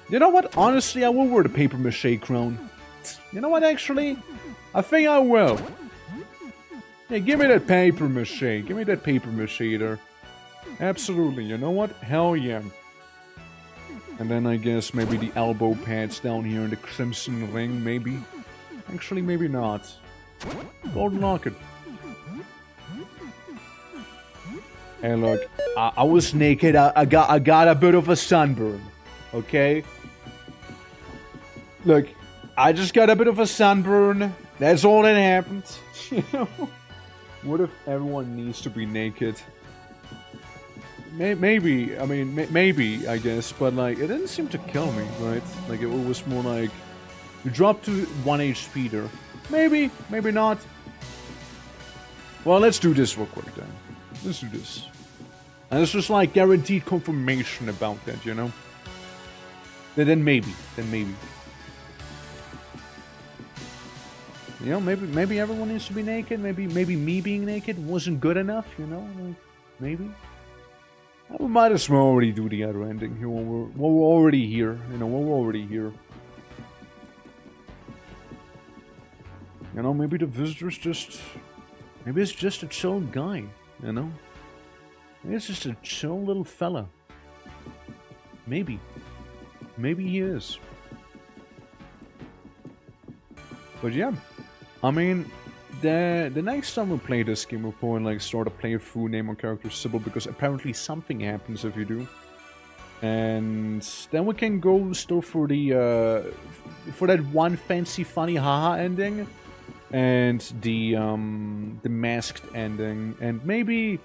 You know what? Honestly, I will wear the paper mache crown. You know what? Actually, I think I will. Yeah, give me that paper mache. Give me that paper mache there. Absolutely. You know what? Hell yeah. And then I guess maybe the elbow pads down here in the crimson ring, maybe. Actually, maybe not. Golden locket. Hey, look. I was naked. I got a bit of a sunburn. Okay? Look, I just got a bit of a sunburn. That's all that happened. You know? What if everyone needs to be naked? Maybe, I mean, maybe, I guess, but like, it didn't seem to kill me, right? Like, it was more like, you dropped to 1 HP there. Maybe, maybe not. Well, let's do this real quick then. Let's do this. And it's just like guaranteed confirmation about that, you know? Then maybe. You know, maybe everyone needs to be naked. Maybe me being naked wasn't good enough. You know, like, maybe. We might as well already do the other ending here when we're already here. You know, we're already here. You know, maybe the visitor's just, maybe it's just a chill guy. You know, maybe it's just a chill little fella. Maybe he is. But yeah. I mean, the next time we play this game, we'll probably like start a playthrough, name our character Sybil, because apparently something happens if you do. And then we can go still for the for that one fancy funny haha ending, and the masked ending, and maybe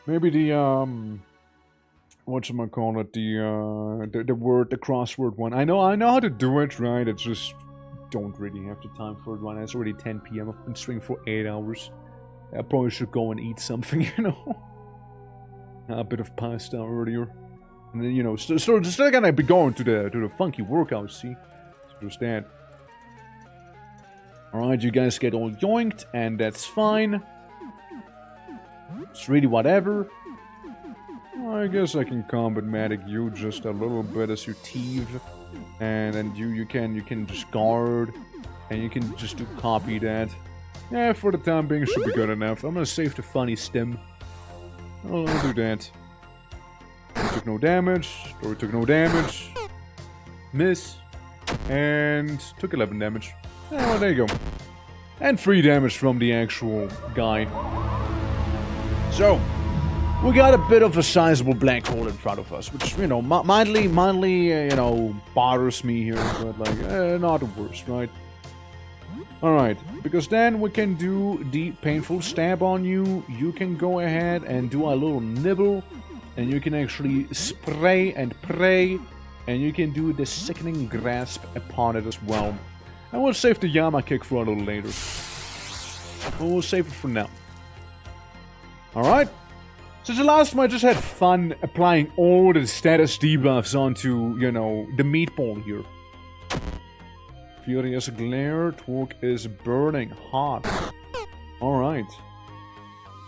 the whatchamacallit, the crossword one. I know how to do it, right? It's just don't really have the time for it right now. It's already 10 PM. I've been streaming for 8 hours. I probably should go and eat something, you know. A bit of pasta earlier. And then, you know, still gonna be going to the funky workout, see? So just that. Alright, you guys get all yoinked, and that's fine. It's really whatever. Well, I guess I can combat Matic you just a little bit as you thieve. And then you can just guard, and you can just copy that. Yeah, for the time being, should be good enough. I'm gonna save the funny stim. I'll do that. He took no damage. Or took no damage. Miss. And took 11 damage. Yeah, well, there you go. And 3 damage from the actual guy. So, we got a bit of a sizable black hole in front of us, which, you know, mildly, you know, bothers me here, but, like, not the worst, right? Alright, because then we can do the painful stab on you, you can go ahead and do a little nibble, and you can actually spray and pray, and you can do the sickening grasp upon it as well. And we'll save the Yama kick for a little later. But we'll save it for now. Alright? Since the last time I just had fun applying all the status debuffs onto, you know, the meatball here. Fury is glare. Torque is burning hot. Alright.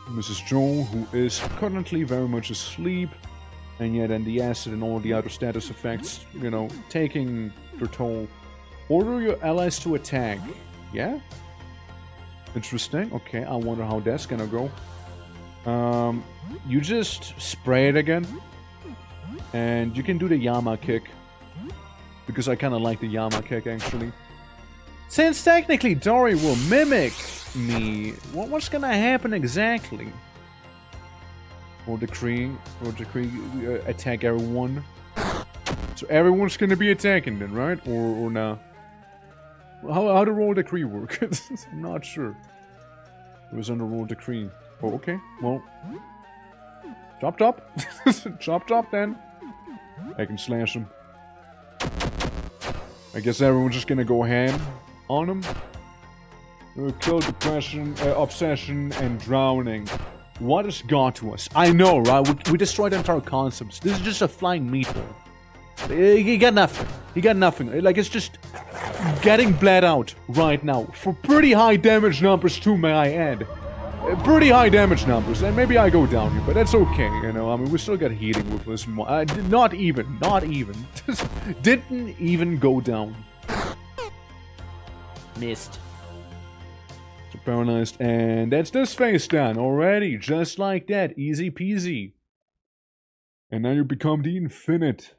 Mrs. Joe, who is currently very much asleep, and yet then the acid and all the other status effects, you know, taking their toll. Order your allies to attack. Yeah? Interesting. Okay, I wonder how that's gonna go. You just spray it again. And you can do the Yama kick. Because I kinda like the Yama kick, actually. Since technically Dory will mimic me, what's gonna happen exactly? Or decree, attack everyone. So everyone's gonna be attacking then, right? Or nah? How the roll decree work? I'm not sure. It was under roll decree. Oh, okay. Well, chop. Chop then. I can slash him. I guess everyone's just gonna go ham on him. Kill, depression, obsession, and drowning. What has got to us? I know, right? We destroyed entire concepts. This is just a flying meatball. He got nothing. He got nothing. Like, it's just getting bled out right now. For pretty high damage numbers too, may I add. Pretty high damage numbers. And maybe I go down here, but that's okay, you know. I mean, we still got healing with this. Not even. Didn't even go down. Missed. So paralyzed, and that's this face done already, just like that, easy peasy. And now you become the infinite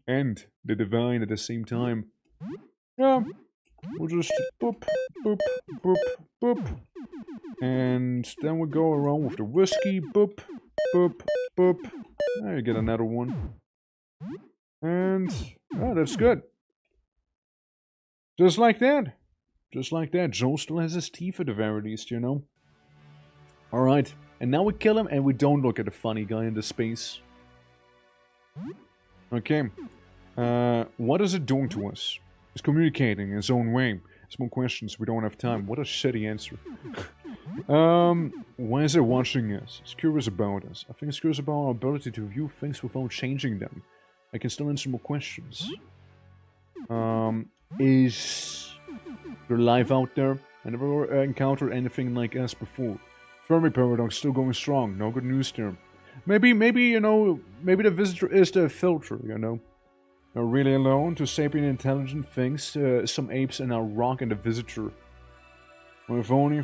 and the divine at the same time. Yeah, we'll just boop, boop, boop, boop, and then we'll go around with the whiskey, boop, boop, boop. There you get another one, and oh, that's good. Just like that. Just like that, Joe still has his teeth at the very least, you know? Alright, and now we kill him and we don't look at the funny guy in the space. Okay. What is it doing to us? It's communicating in its own way. It's more questions, we don't have time. What a shitty answer. Why is it watching us? It's curious about us. I think it's curious about our ability to view things without changing them. I can still answer more questions. Is there life out there? I never encountered anything like us before. Fermi paradox still going strong. No good news there. Maybe, you know, maybe the visitor is the filter, you know. Are really alone to sapient intelligent things, some apes and a rock and the visitor. Well, if only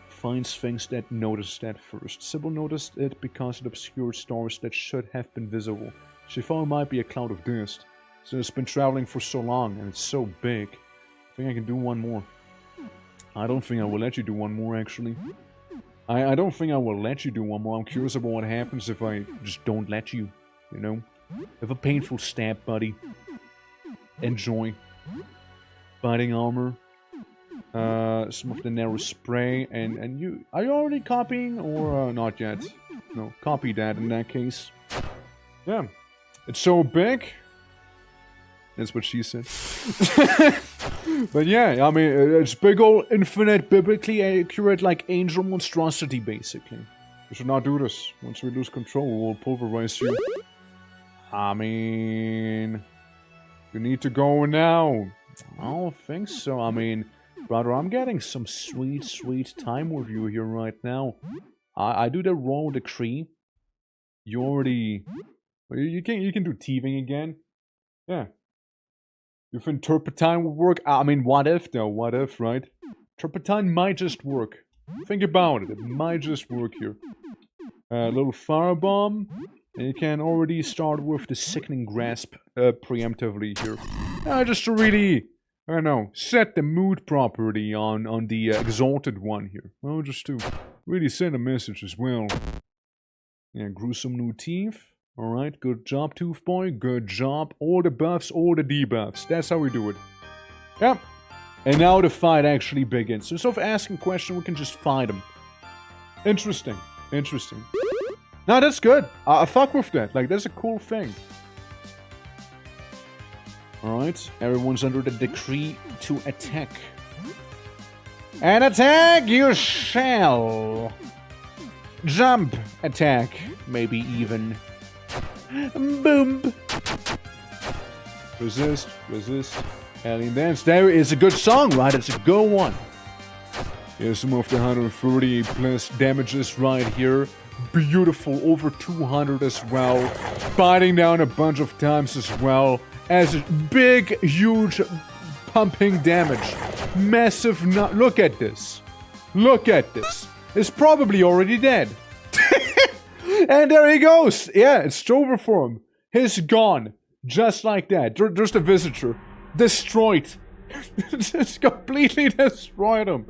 finds things that noticed that first. Sybil noticed it because it obscured stars that should have been visible. She thought it might be a cloud of dust. So it's been traveling for so long and it's so big. I think I can do one more. I don't think I will let you do one more, actually. I don't think I will let you do one more. I'm curious about what happens if I just don't let you, you know? Have a painful stab, buddy. Enjoy. Biting armor. Some of the narrow spray. And you... Are you already copying or not yet? No, copy that in that case. Yeah. It's so big. That's what she said. But yeah, I mean, it's big ol' infinite, biblically accurate, like, angel monstrosity, basically. We should not do this. Once we lose control, we'll pulverize you. I mean... You need to go now. I don't think so. I mean, brother, I'm getting some sweet, sweet time with you here right now. I do the roll decree. You already... You can do thieving again. Yeah. If Turpentine would work, I mean, what if though? What if, right? Turpentine might just work. Think about it. It might just work here. A little firebomb, and you can already start with the sickening grasp preemptively here. Just to really, I don't know, set the mood properly on the exalted one here. Well, just to really send a message as well. Yeah, gruesome new teeth. Alright, good job, Tooth Boy. Good job. All the buffs, all the debuffs. That's how we do it. Yep. And now the fight actually begins. So instead of asking questions, we can just fight them. Interesting. Interesting. No, that's good. I fuck with that. Like, that's a cool thing. Alright, everyone's under the decree to attack. And attack you shall. Jump attack, maybe even. Boom! Resist, resist. Alien Dance. There is a good song, right? It's a good one. Here's some of the 130 plus damages right here. Beautiful, over 200 as well. Biting down a bunch of times as well. As a big, huge pumping damage. Massive, look at this. Look at this. It's probably already dead. And there he goes. Yeah, it's over for him. He's gone. Just like that. Just a visitor. Destroyed. Just completely destroyed him.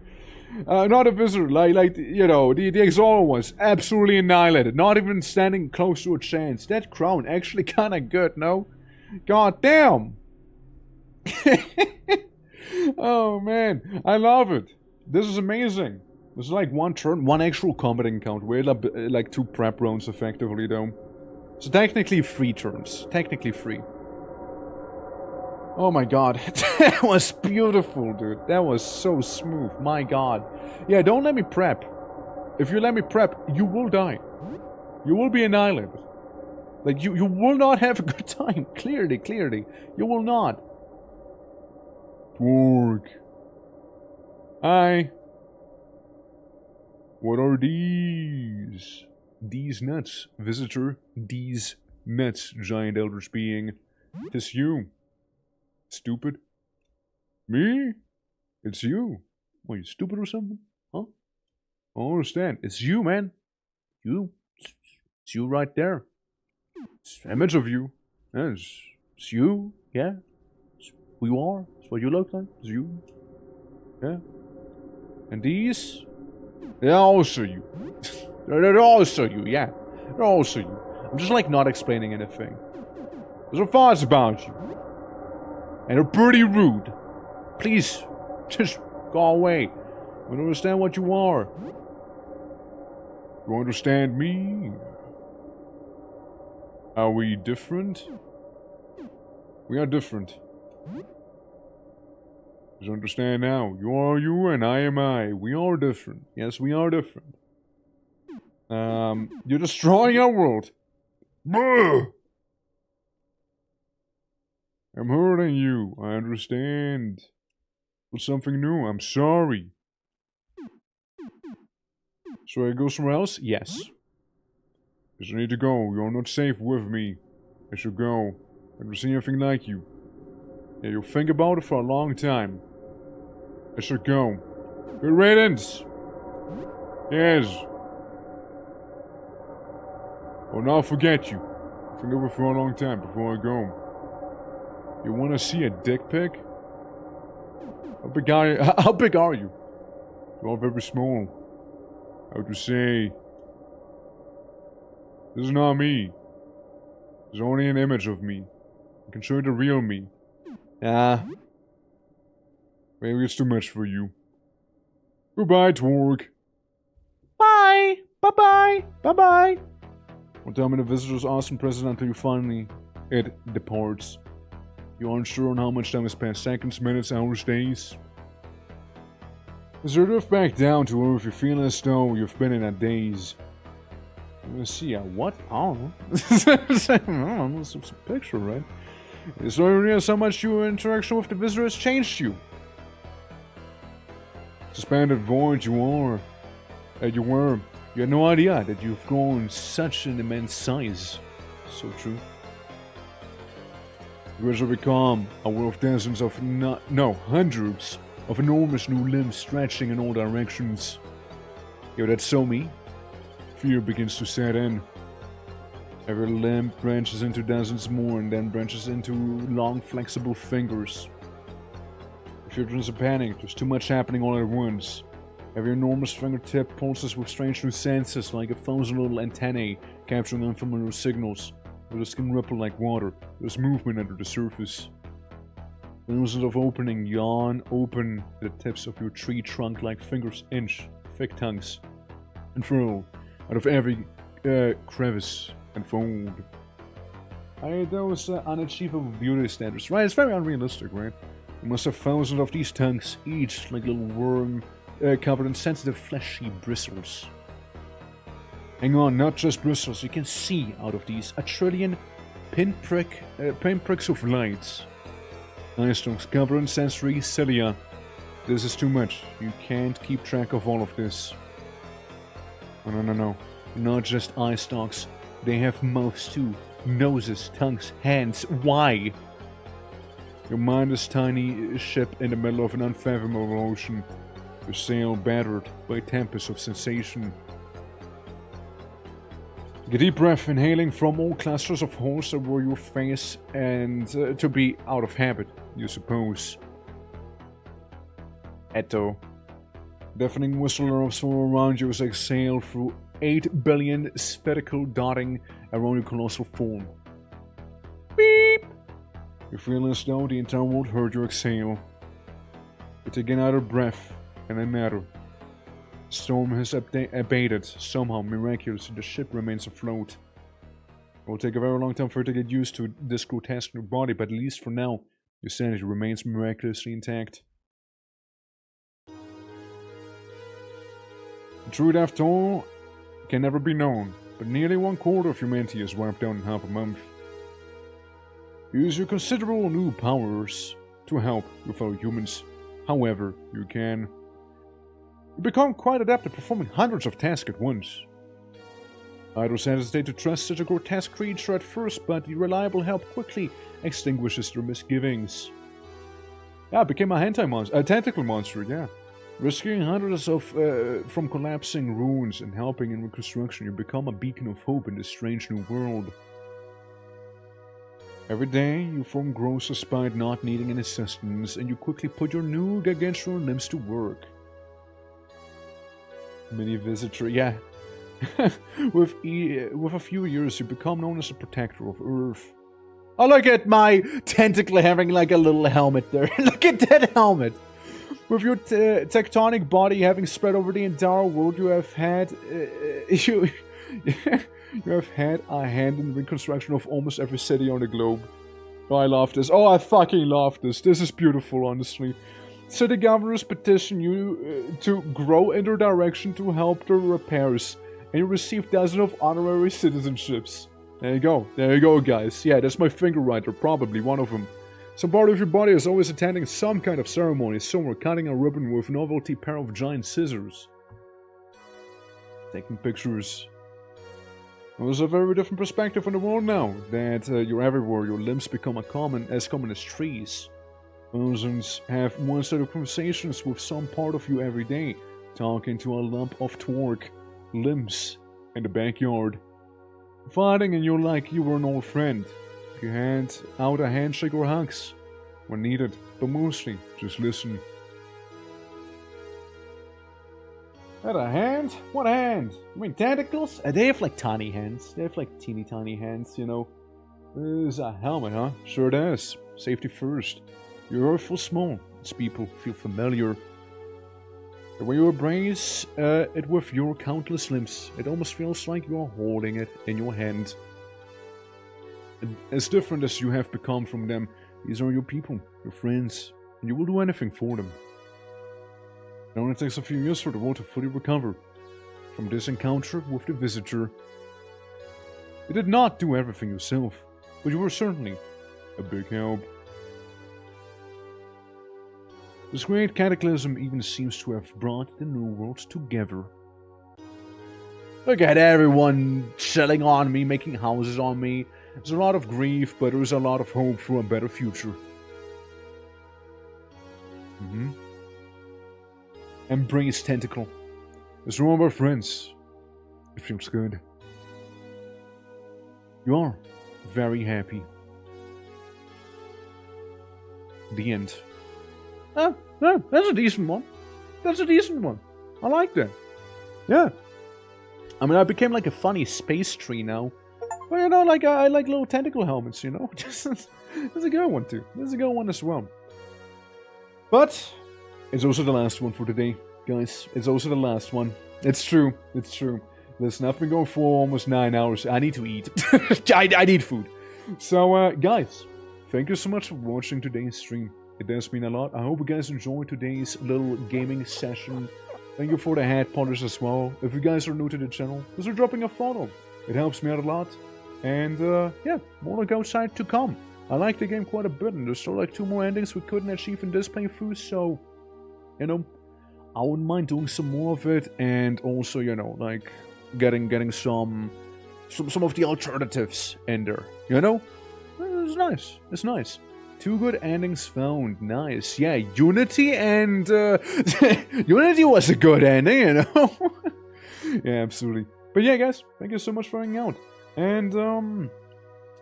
Not a visitor, like you know, the Exora was absolutely annihilated. Not even standing close to a chance. That crown actually kinda good, no? God damn! Oh man, I love it. This is amazing. This is like one turn, one actual combat encounter. We're like 2 prep rounds effectively though. So technically 3 turns. Technically 3. Oh my god, that was beautiful, dude. That was so smooth, my god. Yeah, don't let me prep. If you let me prep, you will die. You will be annihilated. Like, you will not have a good time. Clearly. You will not. Pork. Hi. What are these? These nuts, visitor. These nuts, giant elders being. Tis you. Stupid? Me? It's you. What, you stupid or something? Huh? I don't understand. It's you, man. You. It's you right there. It's an image of you. Yeah, it's you. Yeah. It's who you are. It's what you look like. It's you. Yeah. And these? They're also you. They're also you, yeah. They're also you. I'm just like not explaining anything. There's a thoughts about you. And they're pretty rude. Please, just go away. I don't understand what you are. You understand me? Are we different? We are different. Just understand now. You are you and I am I. We are different. Yes, we are different. You're destroying our world. Brr! I'm hurting you, I understand. But something new, I'm sorry. Should I go somewhere else? Yes. Because I need to go, you're not safe with me. I should go. I've never seen anything like you. Yeah, you'll think about it for a long time. I should go. Good riddance! Yes. I'll not forget you. Think of it for a long time before I go. You wanna see a dick pic? How big are you? You are very small. How to say? This is not me. There's only an image of me. I can show you the real me. Maybe it's too much for you. Goodbye, Twerk. Bye! Bye-bye! Bye-bye! Don't tell me the visitor's awesome present until you finally... it departs. You aren't sure on how much time has passed. Seconds, minutes, hours, days. As you drift back down to Earth, you feel as though you've been in a daze. Let's see, what? I don't know. I don't know, it's a picture, right? So you realize how much your interaction with the visitor has changed you. Suspended void you are. You were. You had no idea that you've grown such an immense size. So true. You will become a world of dozens of hundreds of enormous new limbs stretching in all directions. Yo, that's so me. Fear begins to set in. Every limb branches into dozens more and then branches into long flexible fingers. The fear turns to panic. There's too much happening all at once. Every enormous fingertip pulses with strange new senses like 1,000 little antennae capturing unfamiliar signals. The skin ripple like water. There's movement under the surface. Thousands of opening yawn open the tips of your tree trunk like fingers inch thick tongues and furl out of every crevice and fold. Those unachievable beauty standards, right? It's very unrealistic, right? You must have thousands of these tongues, each like little worm covered in sensitive fleshy bristles. Hang on, not just bristles, you can see out of these a trillion pinpricks of lights. Eye stalks cover in sensory cilia. This is too much. You can't keep track of all of this. Oh, no. Not just eye stalks. They have mouths too. Noses, tongues, hands. Why? Your mind is a tiny ship in the middle of an unfathomable ocean. Your sail battered by a tempest of sensation. Get a deep breath, inhaling from all clusters of holes over your face, and to be out of habit, you suppose. Eto. Deafening whistle of all around you as you exhale through 8 billion spherical dotting around your colossal form. Beep! You feel as though the entire world heard your exhale. You take another breath, and another. Storm has abated, somehow, miraculously, the ship remains afloat. It will take a very long time for you to get used to this grotesque new body, but at least for now, your sanity remains miraculously intact. The truth, after all, can never be known, but nearly 1/4 of humanity is wiped out in half a month. Use your considerable new powers to help your fellow humans, however you can. You become quite adept at performing hundreds of tasks at once. I don't hesitate to trust such a grotesque creature at first, but the reliable help quickly extinguishes their misgivings. Yeah, I became a hentai monster, a tentacle monster, yeah. Rescuing hundreds of from collapsing ruins and helping in reconstruction, you become a beacon of hope in this strange new world. Every day, your form grows despite not needing any sustenance, and you quickly put your new gargantuan limbs to work. Mini visitor, yeah. with a few years, you become known as a protector of Earth. Oh, look at my tentacle having like a little helmet there. Look at that helmet. With your tectonic body having spread over the entire world, you have had you have had a hand in the reconstruction of almost every city on the globe. Oh, I love this. Oh, I fucking love this. This is beautiful, honestly. City governors petition you to grow in their direction to help their repairs, and you receive dozens of honorary citizenships. There you go, guys. Yeah, that's my finger right there, probably one of them. Some part of your body is always attending some kind of ceremony, somewhere cutting a ribbon with novelty pair of giant scissors. Taking pictures. There's a very different perspective on the world now, that you're everywhere, your limbs become as common as trees. Thousands have one-sided conversations with some part of you every day, talking to a lump of torque, limbs, in the backyard. Fighting and you're like you were an old friend. You hand out a handshake or hugs when needed, but mostly just listen. That a hand? What hand? You mean tentacles? They have like tiny hands. They have like teeny tiny hands, you know. This is a helmet, huh? Sure it is. Safety first. Your earth feels small. Its people feel familiar. The way you embrace it with your countless limbs, it almost feels like you're holding it in your hand. As different as you have become from them, these are your people, your friends, and you will do anything for them. It only takes a few years for the world to fully recover from this encounter with the visitor. You did not do everything yourself, but you were certainly a big help. This great cataclysm even seems to have brought the new worlds together. Look at everyone chilling on me, making houses on me. There's a lot of grief, but there's a lot of hope for a better future. Embrace Tentacle. Let's remember friends. It feels good. You are very happy. The end. Oh, that's a decent one. That's a decent one. I like that. Yeah. I mean, I became like a funny space tree now. Well, you know, like I like little tentacle helmets, you know? That's a good one too. That's a good one as well. But it's also the last one for today, guys. It's also the last one. It's true. It's true. Listen, I've been going for almost 9 hours. I need to eat. I need food. So, guys, thank you so much for watching today's stream. It does mean a lot. I hope you guys enjoyed today's little gaming session. Thank you for the hat polish as well. If you guys are new to the channel, consider dropping a photo. It helps me out a lot. And, yeah, more like outside to come. I like the game quite a bit, and there's still like 2 more endings we couldn't achieve in this playthrough, so, you know, I wouldn't mind doing some more of it, and also, you know, like, getting some of the alternatives in there, you know? It's nice, it's nice. 2 good endings found, nice. Yeah, Unity and, Unity was a good ending, you know? Yeah, absolutely. But yeah, guys, thank you so much for hanging out. And,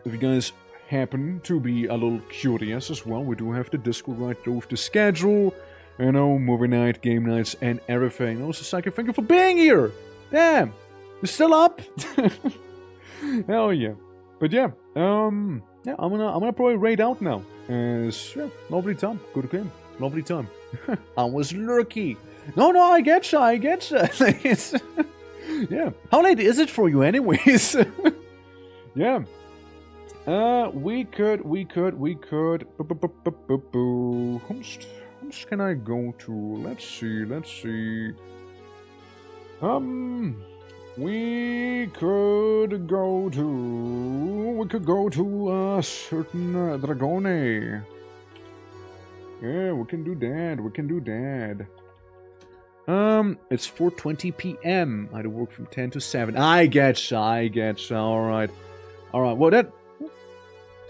if you guys happen to be a little curious as well, we do have the Discord right there with the schedule, you know, movie night, game nights, and everything. Also, Psychic, thank you for being here! Damn! You're still up? Hell yeah. But yeah, yeah, I'm gonna probably raid out now. Yeah, lovely time. Good game. Lovely time. I was lurky. No, I getcha. Yeah. How late is it for you anyways? Yeah. We could. Whomst can I go to? Let's see. We could go to a certain Dragone. Yeah, we can do that. It's 4:20 p.m. I had to work from 10 to 7. I getcha. Alright. Well, that...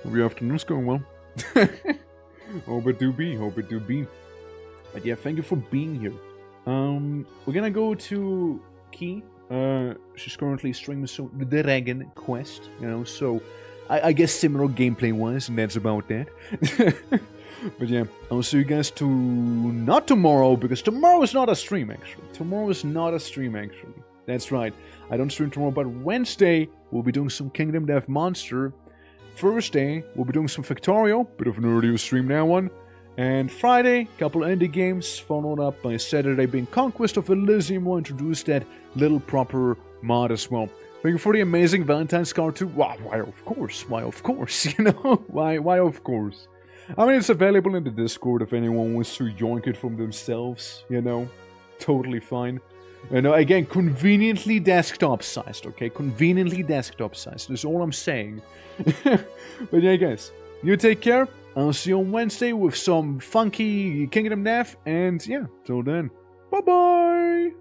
Every afternoon's going well. Hope it do be. But yeah, thank you for being here. We're gonna go to Key. She's currently streaming the Dragon Quest, you know, so I guess similar gameplay-wise, and that's about that. But yeah, I'll see you guys not tomorrow, because tomorrow is not a stream, actually. That's right. I don't stream tomorrow, but Wednesday, we'll be doing some Kingdom Death Monster. Thursday, we'll be doing some Factorio, bit of an earlier stream that one. And Friday, couple indie games, followed up by Saturday being Conquest of Elysium. We'll introduce that little proper mod as well. Thank you for the amazing Valentine's card too. Why of course, you know? Why of course? I mean, it's available in the Discord if anyone wants to yoink it from themselves, you know? Totally fine. You know, again, conveniently desktop sized, okay? Conveniently desktop sized. That's all I'm saying. But yeah, guys, you take care. I'll see you on Wednesday with some funky Kingdom Death. And yeah, till then, bye-bye!